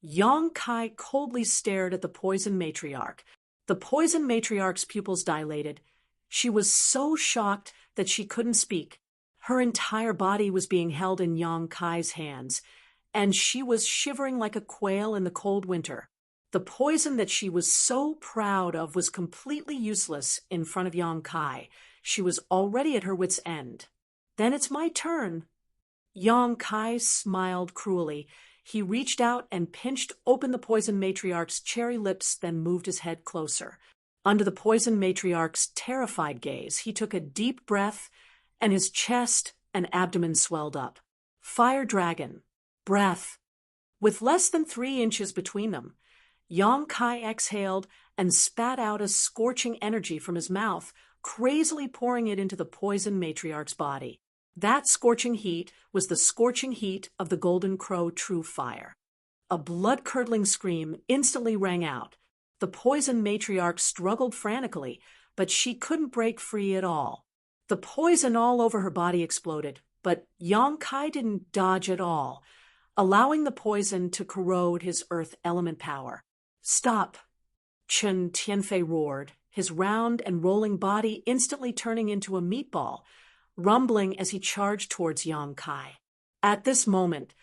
Yang Kai coldly stared at the poison matriarch. The poison matriarch's pupils dilated. She was so shocked that she couldn't speak. Her entire body was being held in Yang Kai's hands, and she was shivering like a quail in the cold winter. The poison that she was so proud of was completely useless in front of Yang Kai. She was already at her wit's end. Then it's my turn. Yang Kai smiled cruelly. He reached out and pinched open the poison matriarch's cherry lips, then moved his head closer. Under the poison matriarch's terrified gaze, he took a deep breath, and his chest and abdomen swelled up. Fire dragon. Breath. With less than 3 inches between them, Yang Kai exhaled and spat out a scorching energy from his mouth, crazily pouring it into the poison matriarch's body. That scorching heat was the scorching heat of the Golden Crow True Fire. A blood-curdling scream instantly rang out. The poison matriarch struggled frantically, but she couldn't break free at all. The poison all over her body exploded, but Yang Kai didn't dodge at all, allowing the poison to corrode his earth element power. "Stop!" Chen Tianfei roared, his round and rolling body instantly turning into a meatball, rumbling as he charged towards Yang Kai. At this moment,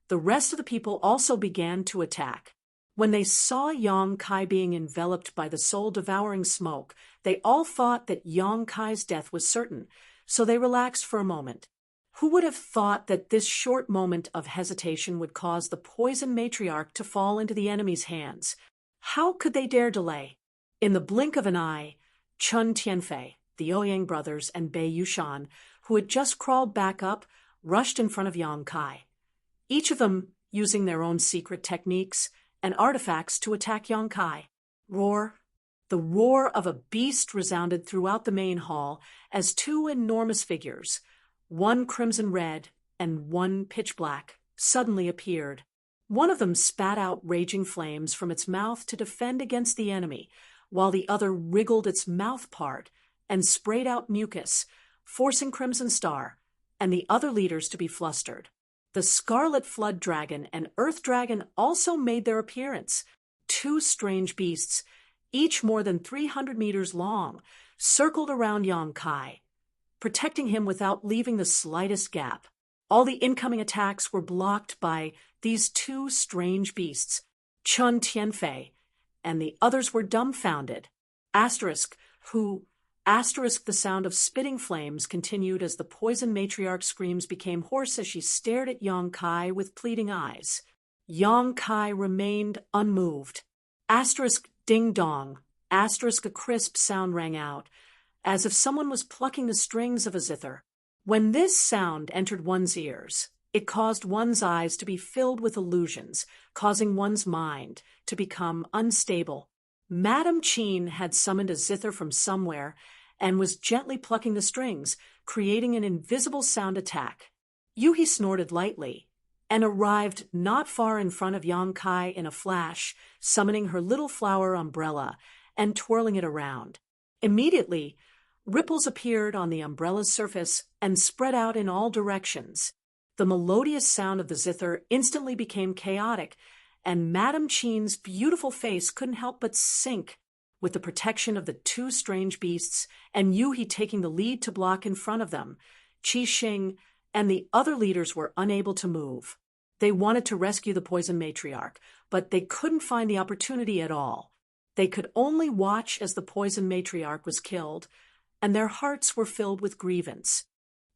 the rest of the people also began to attack. When they saw Yang Kai being enveloped by the soul-devouring smoke, they all thought that Yang Kai's death was certain, so they relaxed for a moment. Who would have thought that this short moment of hesitation would cause the poison matriarch to fall into the enemy's hands? How could they dare delay? In the blink of an eye, Chen Tianfei, the Ouyang brothers, and Bei Yushan, who had just crawled back up, rushed in front of Yang Kai, each of them using their own secret techniques and artifacts to attack Yang Kai. Roar. The roar of a beast resounded throughout the main hall as 2 enormous figures, one crimson red and one pitch black, suddenly appeared. One of them spat out raging flames from its mouth to defend against the enemy, while the other wriggled its mouth part and sprayed out mucus, forcing Crimson Star and the other leaders to be flustered. The Scarlet Flood Dragon and Earth Dragon also made their appearance. 2 strange beasts, each more than 300 meters long, circled around Yang Kai, protecting him without leaving the slightest gap. All the incoming attacks were blocked by these 2 strange beasts. Chen Tianfei and the others were dumbfounded. The sound of spitting flames continued as the poison matriarch's screams became hoarse as she stared at Yang Kai with pleading eyes. Yang Kai remained unmoved. Ding dong. A crisp sound rang out, as if someone was plucking the strings of a zither. When this sound entered one's ears, It caused one's eyes to be filled with illusions, causing one's mind to become unstable. Madame Cheen had summoned a zither from somewhere and was gently plucking the strings, creating an invisible sound attack. Yuhi snorted lightly and arrived not far in front of Yang Kai in a flash, summoning her little flower umbrella and twirling it around. Immediately, ripples appeared on the umbrella's surface and spread out in all directions. The melodious sound of the zither instantly became chaotic, and Madame Cheen's beautiful face couldn't help but sink with the protection of the two strange beasts and Yuhi taking the lead to block in front of them. Qi Xing and the other leaders were unable to move. They wanted to rescue the poison matriarch, but they couldn't find the opportunity at all. They could only watch as the poison matriarch was killed, and their hearts were filled with grievance.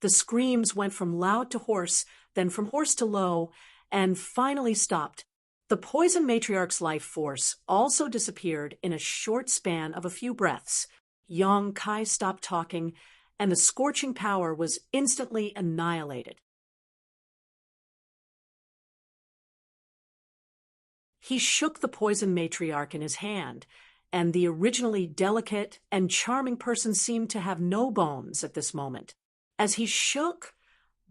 The screams went from loud to hoarse, then from hoarse to low, and finally stopped. The poison matriarch's life force also disappeared in a short span of a few breaths. Yang Kai stopped talking, and the scorching power was instantly annihilated. He shook the poison matriarch in his hand, and the originally delicate and charming person seemed to have no bones at this moment. As he shook,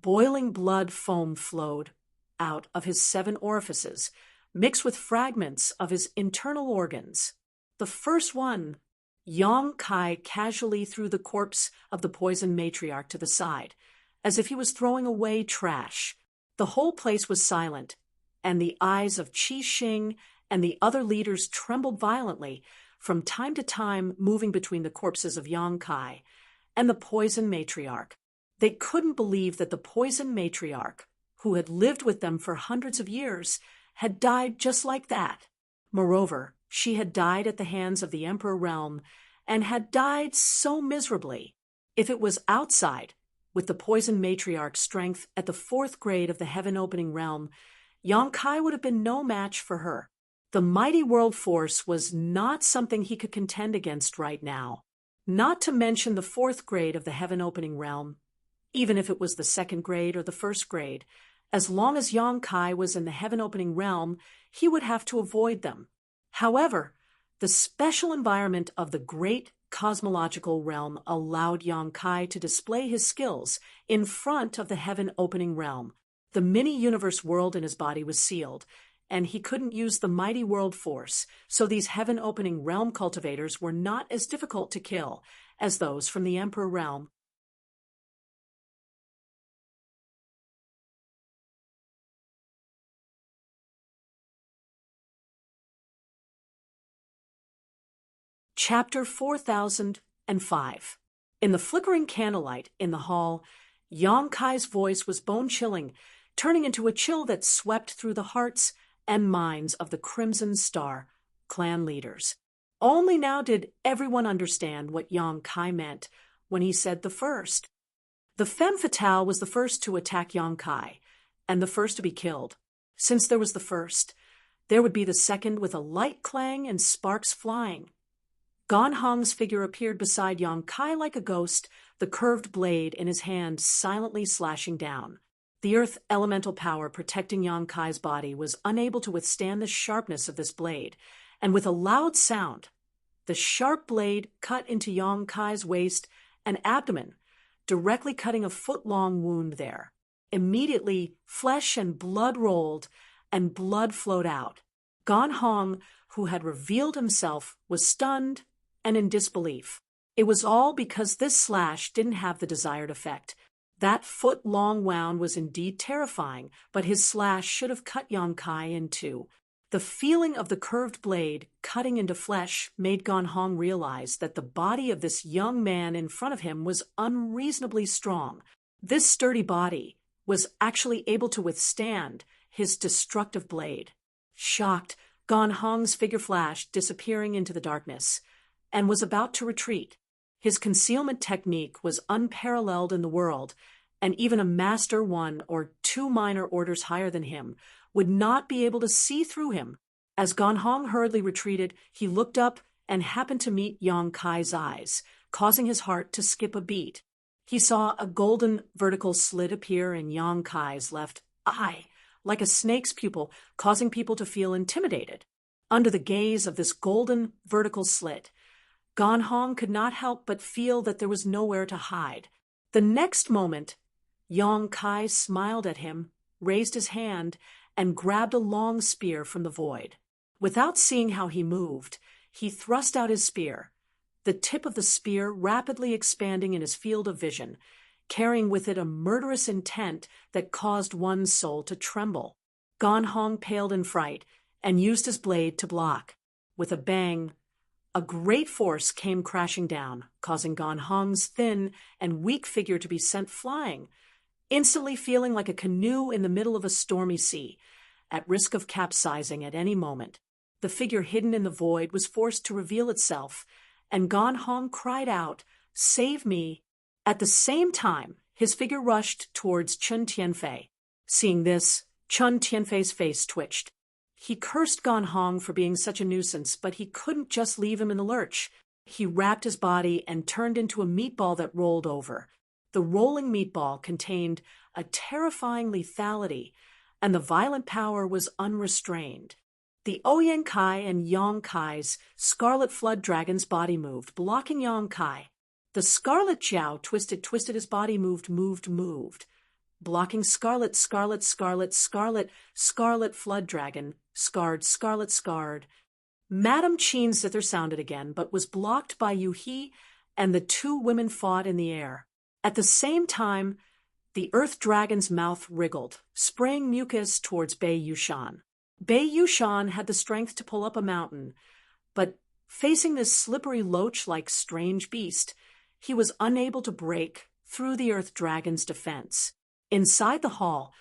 boiling blood foam flowed out of his 7 orifices, mixed with fragments of his internal organs. The first one, Yang Kai casually threw the corpse of the poison matriarch to the side, as if he was throwing away trash. The whole place was silent, and the eyes of Qi Xing and the other leaders trembled violently, from time to time moving between the corpses of Yang Kai and the poison matriarch. They couldn't believe that the poison matriarch, who had lived with them for hundreds of years, had died just like that. Moreover, she had died at the hands of the Emperor Realm, and had died so miserably. If it was outside, with the poison matriarch's strength at the 4th grade of the heaven-opening realm, Yang Kai would have been no match for her. The mighty world force was not something he could contend against right now. Not to mention the 4th grade of the heaven-opening realm, even if it was the 2nd grade or the 1st grade. As long as Yang Kai was in the heaven-opening realm, he would have to avoid them. However, the special environment of the great cosmological realm allowed Yang Kai to display his skills in front of the heaven-opening realm. The mini-universe world in his body was sealed, and he couldn't use the mighty world force, so these heaven-opening realm cultivators were not as difficult to kill as those from the Emperor Realm. Chapter 4005. In the flickering candlelight in the hall, Yang Kai's voice was bone-chilling, turning into a chill that swept through the hearts and minds of the Crimson Star clan leaders. Only now did everyone understand what Yang Kai meant when he said the first. The femme fatale was the first to attack Yang Kai, and the first to be killed. Since there was the first, there would be the second with a light clang and sparks flying. Gan Hong's figure appeared beside Yang Kai like a ghost, the curved blade in his hand silently slashing down. The earth elemental power protecting Yang Kai's body was unable to withstand the sharpness of this blade, and with a loud sound, the sharp blade cut into Yang Kai's waist and abdomen, directly cutting a foot-long wound there. Immediately, flesh and blood rolled, and blood flowed out. Gan Hong, who had revealed himself, was stunned and in disbelief. It was all because this slash didn't have the desired effect. That foot-long wound was indeed terrifying, but his slash should have cut Yang Kai in two. The feeling of the curved blade cutting into flesh made Gan Hong realize that the body of this young man in front of him was unreasonably strong. This sturdy body was actually able to withstand his destructive blade. Shocked, Gan Hong's figure flashed, disappearing into the darkness, and was about to retreat. His concealment technique was unparalleled in the world, and even a master 1 or 2 minor orders higher than him would not be able to see through him. As Gan Hong hurriedly retreated, he looked up and happened to meet Yang Kai's eyes, causing his heart to skip a beat. He saw a golden vertical slit appear in Yang Kai's left eye, like a snake's pupil, causing people to feel intimidated. Under the gaze of this golden vertical slit, Gan Hong could not help but feel that there was nowhere to hide. The next moment, Yong Kai smiled at him, raised his hand, and grabbed a long spear from the void. Without seeing how he moved, he thrust out his spear, the tip of the spear rapidly expanding in his field of vision, carrying with it a murderous intent that caused one's soul to tremble. Gan Hong paled in fright and used his blade to block. With a bang, a great force came crashing down, causing Gan Hong's thin and weak figure to be sent flying, instantly feeling like a canoe in the middle of a stormy sea, at risk of capsizing at any moment. The figure hidden in the void was forced to reveal itself, and Gan Hong cried out, "Save me!" At the same time, his figure rushed towards Chun Tianfei. Seeing this, Chun Tianfei's face twitched. He cursed Gan Hong for being such a nuisance, but he couldn't just leave him in the lurch. He wrapped his body and turned into a meatball that rolled over. The rolling meatball contained a terrifying lethality, and the violent power was unrestrained. The Ouyang Kai and Yong Kai's scarlet flood dragon's body moved, blocking Yong Kai. The scarlet Jiao twisted his body moved, blocking scarlet flood dragon, scarred. Madame Qin's zither sounded again, but was blocked by Yu He, and the two women fought in the air. At the same time, the earth dragon's mouth wriggled, spraying mucus towards Bei Yushan. Bei Yushan had the strength to pull up a mountain, but facing this slippery loach-like strange beast, he was unable to break through the earth dragon's defense. Inside the hall,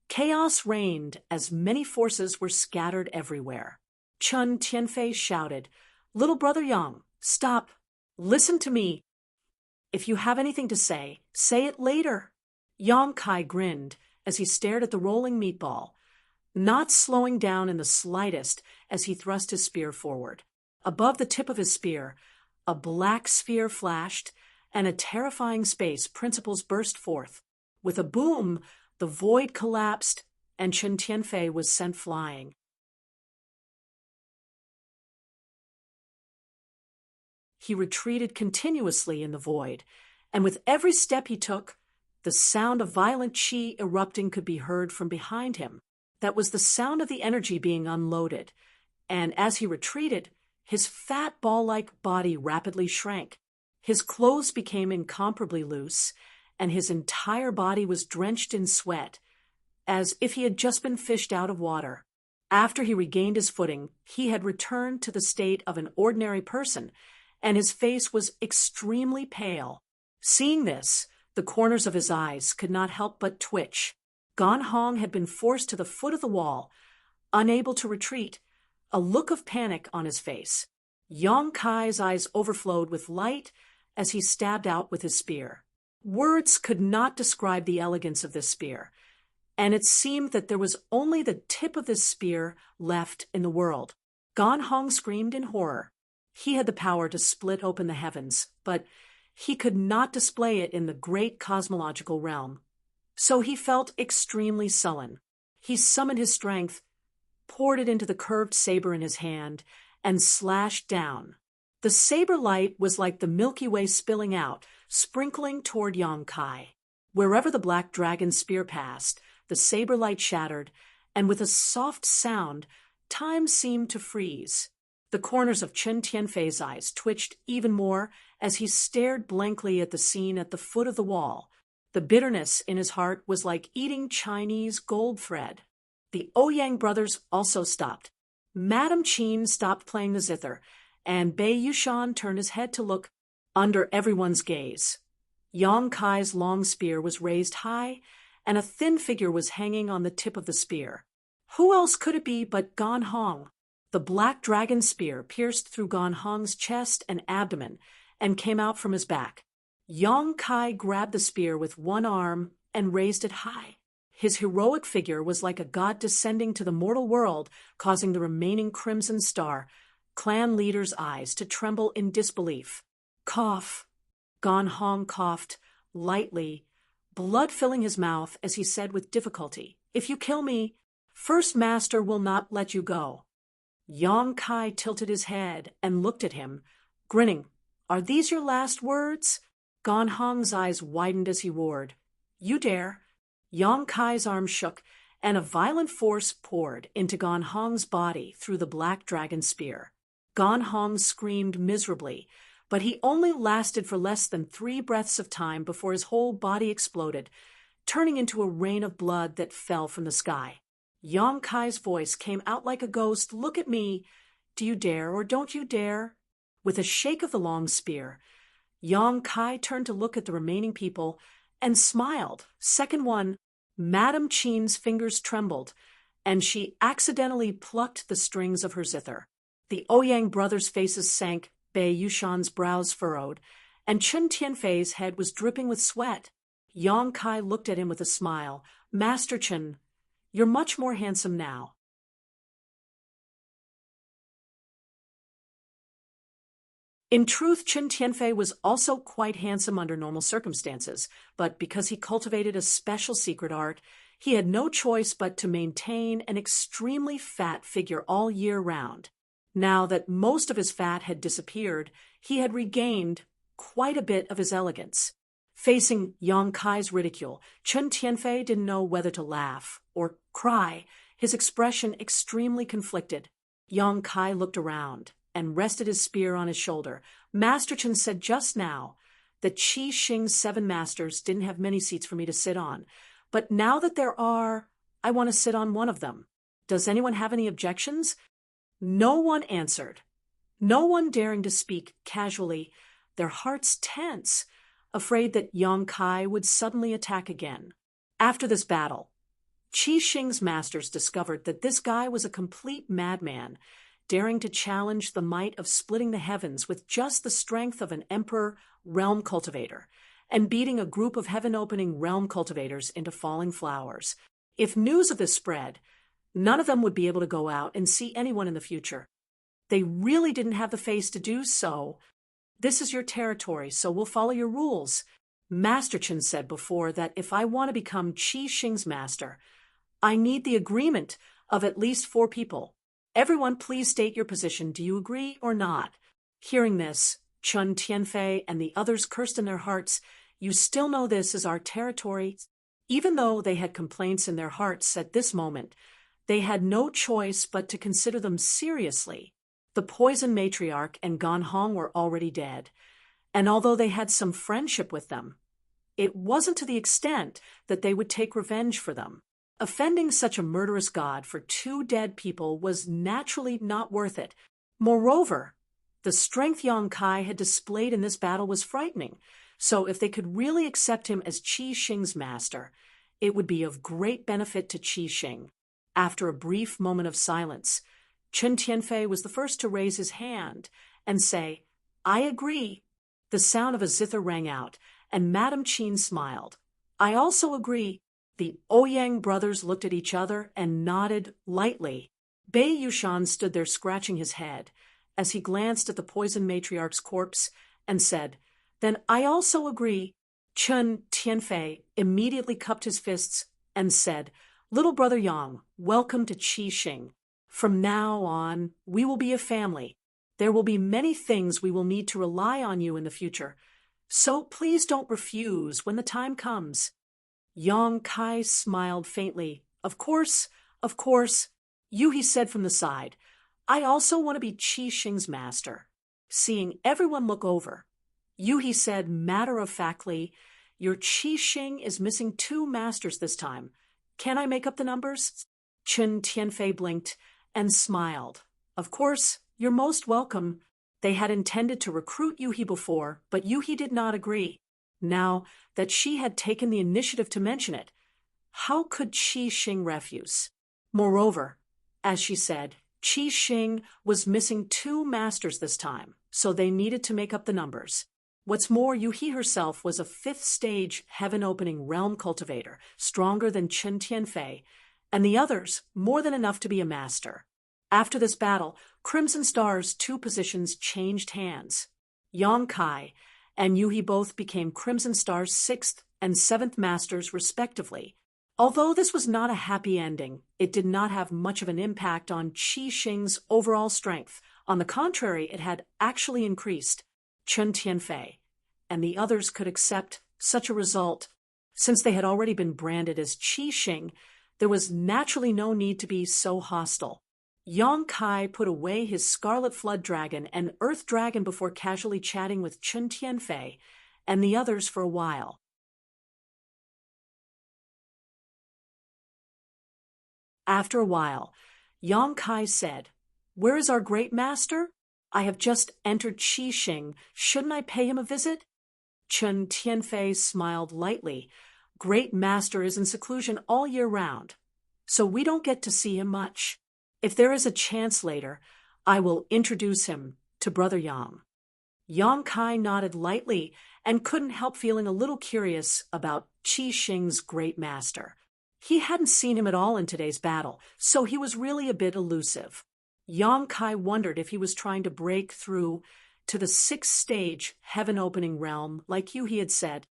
chaos reigned as many forces were scattered everywhere. Chun Tianfei shouted, "Little brother Yang, stop. Listen to me. If you have anything to say it later." Yong Kai grinned as he stared at the rolling meatball, not slowing down in the slightest as he thrust his spear forward. Above the tip of his spear, a black sphere flashed, and a terrifying space principles burst forth. With a boom, the void collapsed, and Chun Tianfei was sent flying. He retreated continuously in the void, and with every step he took, the sound of violent qi erupting could be heard from behind him. That was the sound of the energy being unloaded, and as he retreated, his fat ball-like body rapidly shrank. His clothes became incomparably loose, and his entire body was drenched in sweat, as if he had just been fished out of water. After he regained his footing, he had returned to the state of an ordinary person, and his face was extremely pale. Seeing this, the corners of his eyes could not help but twitch. Gan Hong had been forced to the foot of the wall, unable to retreat, a look of panic on his face. Yong Kai's eyes overflowed with light as he stabbed out with his spear. Words could not describe the elegance of this spear, and it seemed that there was only the tip of this spear left in the world. Gan Hong screamed in horror. He had the power to split open the heavens, but he could not display it in the great cosmological realm. So he felt extremely sullen. He summoned his strength, poured it into the curved saber in his hand, and slashed down. The saber light was like the Milky Way spilling out, sprinkling toward Yong Kai. Wherever the black dragon's spear passed, the saber light shattered, and with a soft sound, time seemed to freeze. The corners of Chun Tianfei's eyes twitched even more as he stared blankly at the scene at the foot of the wall. The bitterness in his heart was like eating Chinese gold thread. The Ouyang brothers also stopped. Madame Qin stopped playing the zither, and Bei Yushan turned his head to look under everyone's gaze. Yong Kai's long spear was raised high, and a thin figure was hanging on the tip of the spear. Who else could it be but Gan Hong? The black dragon spear pierced through Gan Hong's chest and abdomen and came out from his back. Yong Kai grabbed the spear with one arm and raised it high. His heroic figure was like a god descending to the mortal world, causing the remaining Crimson Star clan leader's eyes to tremble in disbelief. Cough. Gan Hong coughed lightly, blood filling his mouth as he said with difficulty, "If you kill me, First Master will not let you go." Yong Kai tilted his head and looked at him, grinning. "Are these your last words?" Gan Hong's eyes widened as he roared, "You dare!" Yong Kai's arm shook, and a violent force poured into Gan Hong's body through the black dragon spear. Gan Hong screamed miserably, but he only lasted for less than 3 breaths of time before his whole body exploded, turning into a rain of blood that fell from the sky. Yong Kai's voice came out like a ghost. "Look at me. Do you dare or don't you dare?" With a shake of the long spear, Yong Kai turned to look at the remaining people and smiled. Second one, Madame Chin's fingers trembled, and she accidentally plucked the strings of her zither. The Ouyang brothers' faces sank, Bei Yushan's brows furrowed, and Chen Tianfei's head was dripping with sweat. Yong Kai looked at him with a smile. "Master Chen, you're much more handsome now." In truth, Chen Tianfei was also quite handsome under normal circumstances, but because he cultivated a special secret art, he had no choice but to maintain an extremely fat figure all year round. Now that most of his fat had disappeared, he had regained quite a bit of his elegance. Facing Yong Kai's ridicule, Chen Tianfei didn't know whether to laugh or cry, his expression extremely conflicted. Yong Kai looked around and rested his spear on his shoulder. "Master Chen said just now that Qi Xing's 7 masters didn't have many seats for me to sit on, but now that there are, I want to sit on one of them. Does anyone have any objections?" No one answered, no one daring to speak casually, their hearts tense, afraid that Yong Kai would suddenly attack again. After this battle, Qi Xing's masters discovered that this guy was a complete madman, daring to challenge the might of splitting the heavens with just the strength of an emperor realm cultivator, and beating a group of heaven-opening realm cultivators into falling flowers. If news of this spread, none of them would be able to go out and see anyone in the future. They really didn't have the face to do so. "This is your territory, so we'll follow your rules." Master Chen said before that if I want to become Qi Xing's master, I need the agreement of at least 4 people. "Everyone, please state your position. Do you agree or not?" Hearing this, Chen Tianfei and the others cursed in their hearts. "You still know this is our territory?" Even though they had complaints in their hearts at this moment, they had no choice but to consider them seriously. The poison matriarch and Gan Hong were already dead, and although they had some friendship with them, it wasn't to the extent that they would take revenge for them. Offending such a murderous god for 2 dead people was naturally not worth it. Moreover, the strength Yong Kai had displayed in this battle was frightening, so if they could really accept him as Qi Xing's master, it would be of great benefit to Qi Xing. After a brief moment of silence, Chen Tianfei was the first to raise his hand and say, "I agree." The sound of a zither rang out, and Madame Qin smiled. "I also agree." The Ouyang brothers looked at each other and nodded lightly. Bei Yushan stood there scratching his head as he glanced at the poison matriarch's corpse and said, "Then I also agree." Chen Tianfei immediately cupped his fists and said, "Little brother Yang, welcome to Qi Xing. From now on, we will be a family. There will be many things we will need to rely on you in the future, so please don't refuse when the time comes." Yong Kai smiled faintly. Of course, Yu," said from the side. "I also want to be Qi Xing's master." Seeing everyone look over, Yu said matter-of-factly, "Your Qi Xing is missing 2 masters this time. Can I make up the numbers?" Chen Tianfei blinked and smiled. "Of course, you're most welcome." They had intended to recruit Yu before, but Yu did not agree. Now that she had taken the initiative to mention it, how could Qi Xing refuse? Moreover, as she said, Qi Xing was missing 2 masters this time, so they needed to make up the numbers. What's more, Yu herself was a 5th-stage heaven-opening realm cultivator, stronger than Chen Tianfei, and the others more than enough to be a master. After this battle, Crimson Star's 2 positions changed hands. Yong Kai and Yu both became Crimson Star's 6th and seventh masters respectively. Although this was not a happy ending, it did not have much of an impact on Qi Xing's overall strength. On the contrary, it had actually increased. Chen Tianfei and the others could accept such a result. Since they had already been branded as Qi Xing, there was naturally no need to be so hostile. Yang Kai put away his Scarlet Flood Dragon and Earth Dragon before casually chatting with Chen Tianfei and the others for a while. After a while, Yang Kai said, "Where is our great master? I have just entered Qi Xing. Shouldn't I pay him a visit?" Chen Tianfei smiled lightly. "Great master is in seclusion all year round, so we don't get to see him much. If there is a chance later, I will introduce him to Brother Yang." Yang Kai nodded lightly and couldn't help feeling a little curious about Qi Xing's great master. He hadn't seen him at all in today's battle, so he was really a bit elusive. Yang Kai wondered if he was trying to break through to the sixth stage heaven-opening realm, like Yuhi had said.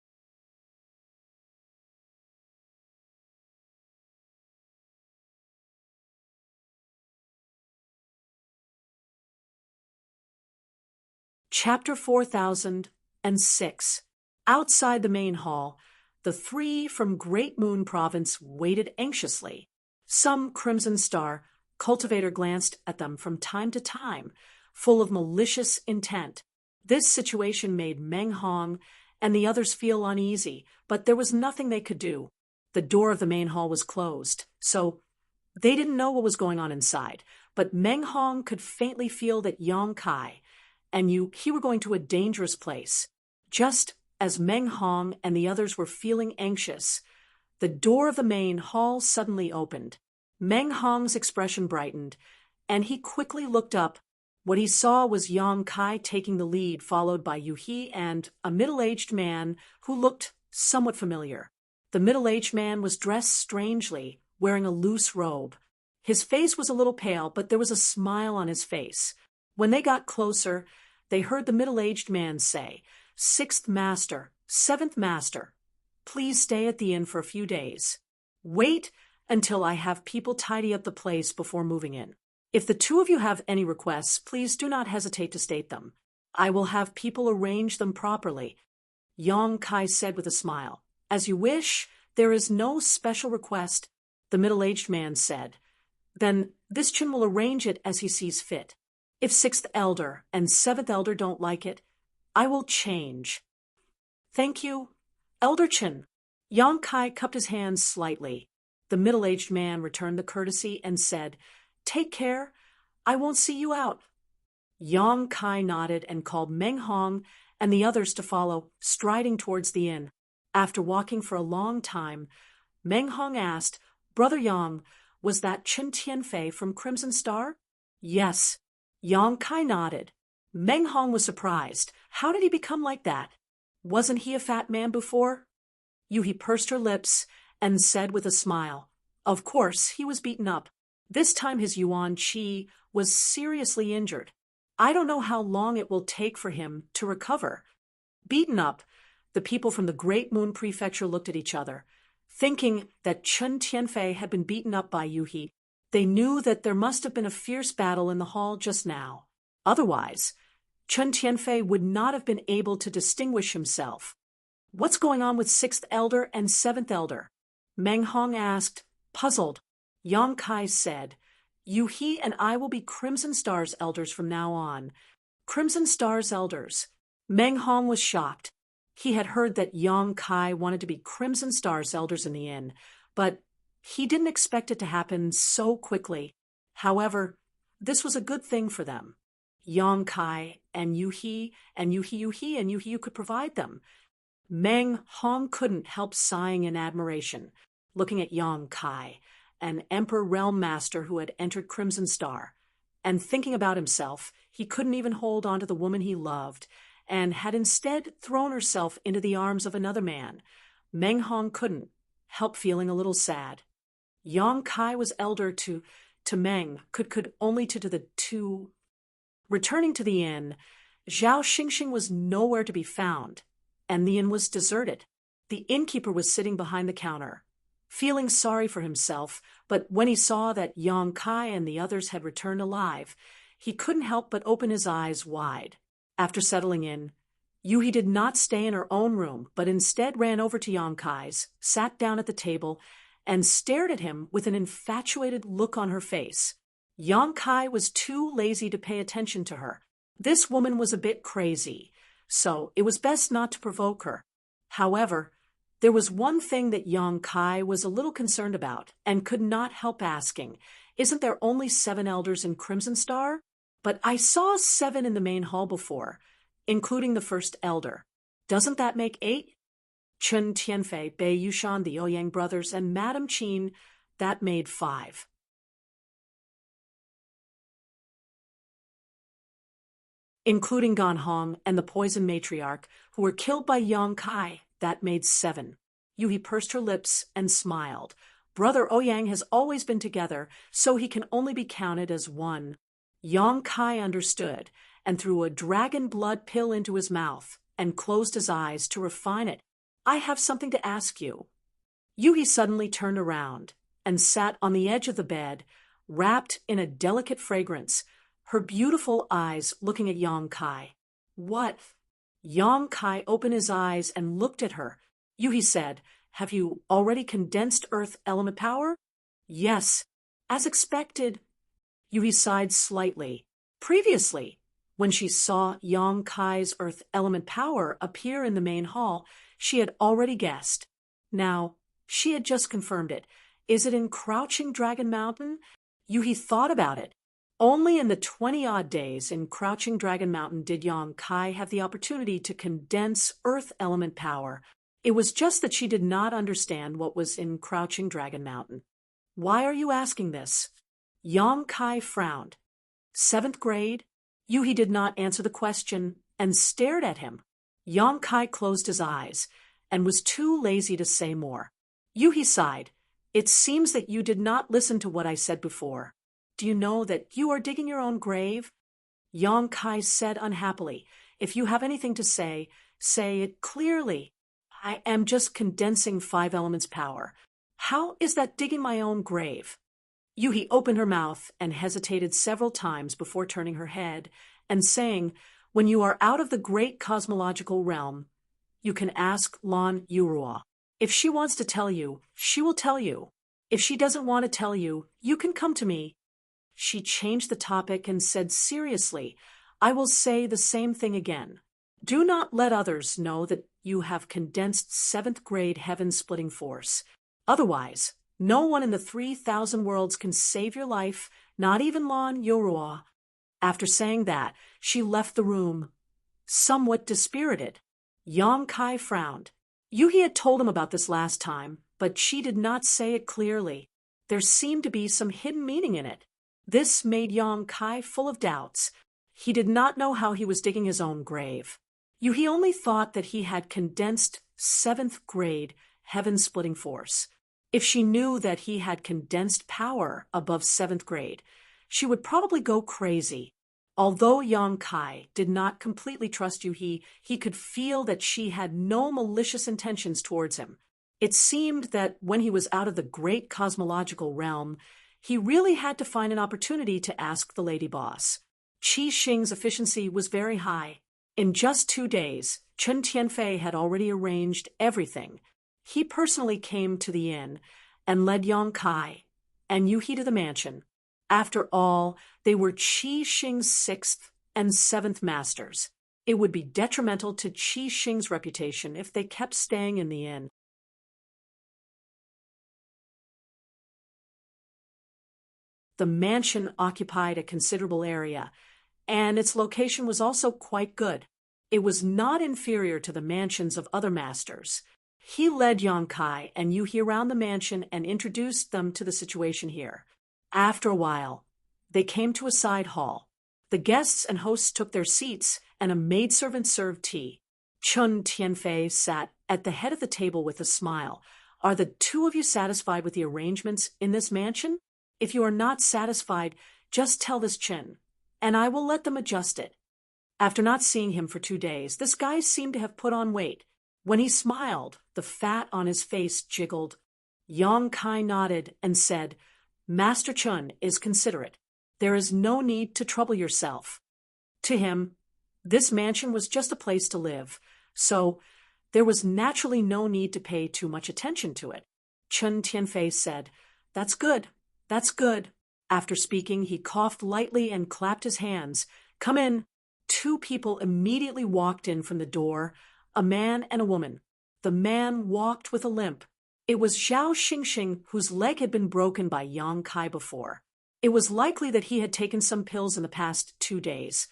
Chapter 4006. Outside the main hall, the three from Great Moon Province waited anxiously. Some Crimson Star cultivator glanced at them from time to time, full of malicious intent. This situation made Meng Hong and the others feel uneasy, but there was nothing they could do. The door of the main hall was closed, so they didn't know what was going on inside, but Meng Hong could faintly feel that Yang Kai and he were going to a dangerous place. Just as Meng Hong and the others were feeling anxious, the door of the main hall suddenly opened. Meng Hong's expression brightened, and he quickly looked up. What he saw was Yang Kai taking the lead, followed by Yuhi and a middle-aged man who looked somewhat familiar. The middle-aged man was dressed strangely, wearing a loose robe. His face was a little pale, but there was a smile on his face. When they got closer, they heard the middle-aged man say, "Sixth Master, Seventh Master, please stay at the inn for a few days. Wait until I have people tidy up the place before moving in. If the two of you have any requests, please do not hesitate to state them. I will have people arrange them properly." Yang Kai said with a smile. "As you wish, there is no special request," the middle-aged man said. "Then this Chin will arrange it as he sees fit. If sixth elder and seventh elder don't like it, I will change." "Thank you, Elder Chin." Yang Kai cupped his hands slightly. The middle-aged man returned the courtesy and said, "Take care. I won't see you out." Yang Kai nodded and called Meng Hong and the others to follow, striding towards the inn. After walking for a long time, Meng Hong asked, "Brother Yang, was that Chen Tianfei from Crimson Star?" "Yes." Yang Kai nodded. Meng Hong was surprised. How did he become like that? Wasn't he a fat man before? Yuhi pursed her lips and said with a smile, "Of course, he was beaten up. This time his Yuan Qi was seriously injured. I don't know how long it will take for him to recover." Beaten up, the people from the Great Moon Prefecture looked at each other. Thinking that Chen Tianfei had been beaten up by Yuhi, they knew that there must have been a fierce battle in the hall just now. Otherwise, Chen Tianfei would not have been able to distinguish himself. "What's going on with sixth elder and seventh elder?" Meng Hong asked, puzzled. Yang Kai said, "Yuhi and I will be Crimson Star's elders from now on." Crimson Star's elders. Meng Hong was shocked. He had heard that Yang Kai wanted to be Crimson Star's elders in the inn, but he didn't expect it to happen so quickly. However, this was a good thing for them. Yang Kai and Yuhi and Yuhi could provide them. Meng Hong couldn't help sighing in admiration, looking at Yang Kai, an Emperor Realm Master who had entered Crimson Star, and thinking about himself, he couldn't even hold on to the woman he loved, and had instead thrown herself into the arms of another man. Meng Hong couldn't help feeling a little sad. Yang Kai was elder to Meng, could only to the two. Returning to the inn, Zhao Xingxing was nowhere to be found, and the inn was deserted. The innkeeper was sitting behind the counter, feeling sorry for himself, but when he saw that Yang Kai and the others had returned alive, he couldn't help but open his eyes wide. After settling in, Yuhi did not stay in her own room, but instead ran over to Yang Kai's, sat down at the table, and stared at him with an infatuated look on her face. Yang Kai was too lazy to pay attention to her. This woman was a bit crazy, so it was best not to provoke her. However, there was one thing that Yang Kai was a little concerned about and could not help asking. Isn't there only 7 elders in Crimson Star? But I saw 7 in the main hall before, including the first elder. Doesn't that make 8? Chen Tianfei, Bei Yushan, the Ouyang brothers, and Madame Qin, that made 5. Including Gan Hong and the poison matriarch, who were killed by Yang Kai, that made 7. Yuhi pursed her lips and smiled. Brother Ouyang has always been together, so he can only be counted as 1. Yang Kai understood and threw a dragon blood pill into his mouth and closed his eyes to refine it. I have something to ask you. Yuhi suddenly turned around and sat on the edge of the bed, wrapped in a delicate fragrance, her beautiful eyes looking at Yang Kai. What? Yang Kai opened his eyes and looked at her. Yuhi said, have you already condensed earth element power? Yes, as expected. Yuhi sighed slightly. Previously, when she saw Yang Kai's earth element power appear in the main hall, she had already guessed. Now, she had just confirmed it. Is it in Crouching Dragon Mountain? Yuhi thought about it. Only in the 20-odd days in Crouching Dragon Mountain did Yang Kai have the opportunity to condense earth element power. It was just that she did not understand what was in Crouching Dragon Mountain. Why are you asking this? Yang Kai frowned. 7th grade? Yuhi did not answer the question and stared at him. Yang Kai closed his eyes and was too lazy to say more. Yuhi sighed. It seems that you did not listen to what I said before. Do you know that you are digging your own grave? Yang Kai said unhappily. If you have anything to say it clearly. I am just condensing 5 elements power. How is that digging my own grave? Yuhi opened her mouth and hesitated several times before turning her head and saying, when you are out of the great cosmological realm, you can ask Lan Yurua. If she wants to tell you, she will tell you. If she doesn't want to tell you, you can come to me. She changed the topic and said seriously, I will say the same thing again. Do not let others know that you have condensed 7th grade heaven-splitting force. Otherwise, no one in the 3,000 worlds can save your life, not even Lan Yurua. After saying that, she left the room, somewhat dispirited. Yang Kai frowned. Yuhi had told him about this last time, but she did not say it clearly. There seemed to be some hidden meaning in it. This made Yang Kai full of doubts. He did not know how he was digging his own grave. Yuhi only thought that he had condensed 7th grade heaven-splitting force. If she knew that he had condensed power above 7th grade, she would probably go crazy. Although Yang Kai did not completely trust Yuhi, he could feel that she had no malicious intentions towards him. It seemed that when he was out of the great cosmological realm, he really had to find an opportunity to ask the lady boss. Qi Xing's efficiency was very high. In just 2 days, Chen Tianfei had already arranged everything. He personally came to the inn and led Yang Kai and Yuhi to the mansion. After all, they were Qi Xing's 6th and 7th masters. It would be detrimental to Qi Xing's reputation if they kept staying in the inn. The mansion occupied a considerable area, and its location was also quite good. It was not inferior to the mansions of other masters. He led Yang Kai and Yuhi around the mansion and introduced them to the situation here. After a while, they came to a side hall. The guests and hosts took their seats, and a maidservant served tea. Chen Tianfei sat at the head of the table with a smile. Are the 2 of you satisfied with the arrangements in this mansion? If you are not satisfied, just tell this Chen, and I will let them adjust it. After not seeing him for 2 days, this guy seemed to have put on weight. When he smiled, the fat on his face jiggled. Yong Kai nodded and said, Master Chun is considerate. There is no need to trouble yourself. To him, this mansion was just a place to live, so there was naturally no need to pay too much attention to it. Chun Tianfei said, That's good, that's good. After speaking, he coughed lightly and clapped his hands. Come in. 2 people immediately walked in from the door, a man and a woman. The man walked with a limp. It was Zhao Xingxing, whose leg had been broken by Yong Kai before. It was likely that he had taken some pills in the past 2 days.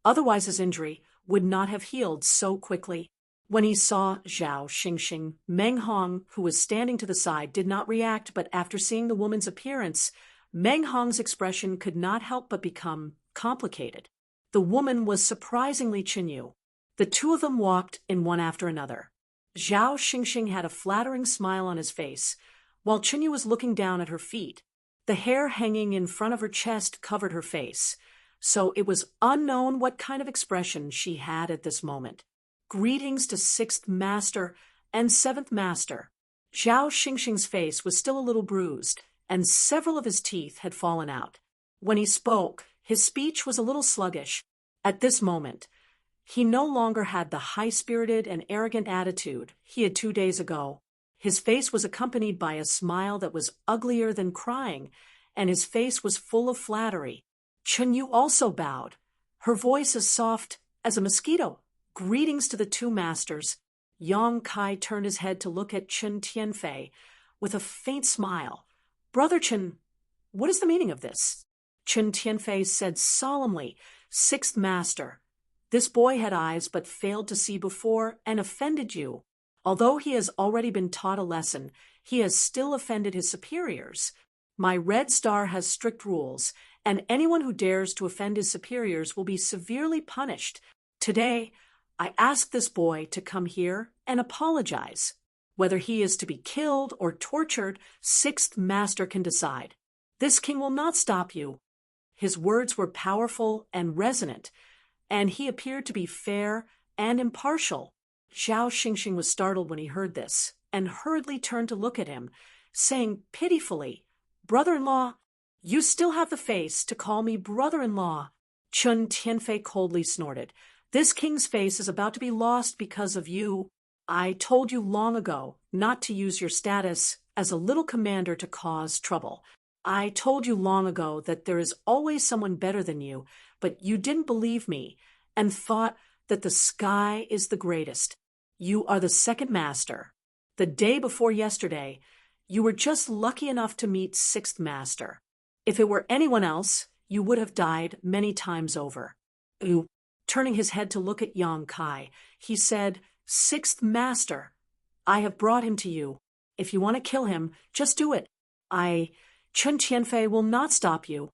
Otherwise his injury would not have healed so quickly. When he saw Zhao Xingxing, Meng Hong, who was standing to the side, did not react, but after seeing the woman's appearance, Meng Hong's expression could not help but become complicated. The woman was surprisingly Chinyu. The 2 of them walked in one after another. Zhao Xingxing had a flattering smile on his face, while Chinyu was looking down at her feet. The hair hanging in front of her chest covered her face, so it was unknown what kind of expression she had at this moment. Greetings to 6th Master and 7th Master. Zhao Xingxing's face was still a little bruised, and several of his teeth had fallen out. When he spoke, his speech was a little sluggish. At this moment, he no longer had the high-spirited and arrogant attitude he had 2 days ago. His face was accompanied by a smile that was uglier than crying, and his face was full of flattery. Chunyu also bowed, her voice as soft as a mosquito. Greetings to the 2 masters. Yong Kai turned his head to look at Chun Tianfei with a faint smile. Brother Chun, what is the meaning of this? Chun Tianfei said solemnly, 6th Master, this boy had eyes but failed to see before and offended you. Although he has already been taught a lesson, he has still offended his superiors. My Red Star has strict rules, and anyone who dares to offend his superiors will be severely punished. Today, I ask this boy to come here and apologize. Whether he is to be killed or tortured, 6th Master can decide. This king will not stop you. His words were powerful and resonant, and he appeared to be fair and impartial. Zhao Xingxing was startled when he heard this, and hurriedly turned to look at him, saying pitifully, Brother-in-law, you still have the face to call me brother-in-law. Chun Tianfei coldly snorted. This king's face is about to be lost because of you. I told you long ago not to use your status as a little commander to cause trouble. I told you long ago that there is always someone better than you, but you didn't believe me and thought that the sky is the greatest. You are the 2nd Master. The day before yesterday, you were just lucky enough to meet 6th Master. If it were anyone else, you would have died many times over. Turning his head to look at Yong Kai, he said, 6th Master, I have brought him to you. If you want to kill him, just do it. Chun Tianfei will not stop you.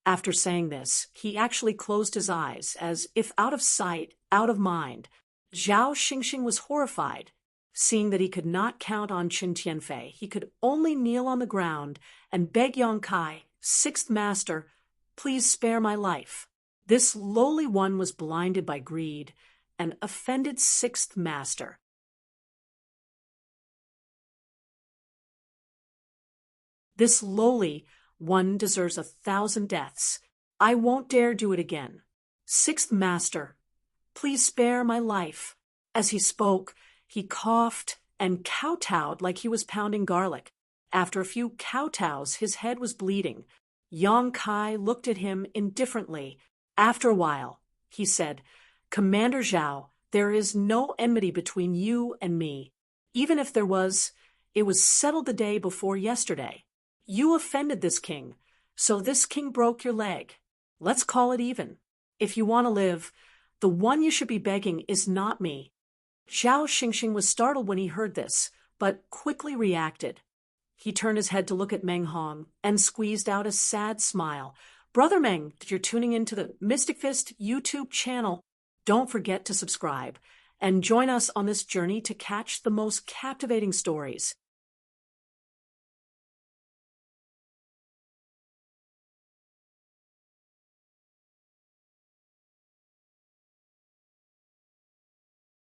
After saying this, he actually closed his eyes, as if out of sight, out of mind. Zhao Xingxing was horrified. Seeing that he could not count on Chun Tianfei, he could only kneel on the ground and beg Yong Kai, 6th Master, please spare my life. This lowly one was blinded by greed and offended 6th Master. This lowly one deserves 1,000 deaths. I won't dare do it again. 6th Master, please spare my life. As he spoke, he coughed and kowtowed like he was pounding garlic. After a few kowtows, his head was bleeding. Yong Kai looked at him indifferently. After a while, he said, Commander Zhao, there is no enmity between you and me. Even if there was, it was settled the day before yesterday. You offended this king, so this king broke your leg. Let's call it even. If you want to live, the one you should be begging is not me. Zhao Xingxing was startled when he heard this, but quickly reacted. He turned his head to look at Meng Hong and squeezed out a sad smile. Brother Meng, that you're tuning into the Mystic Fist YouTube channel, don't forget to subscribe and join us on this journey to catch the most captivating stories.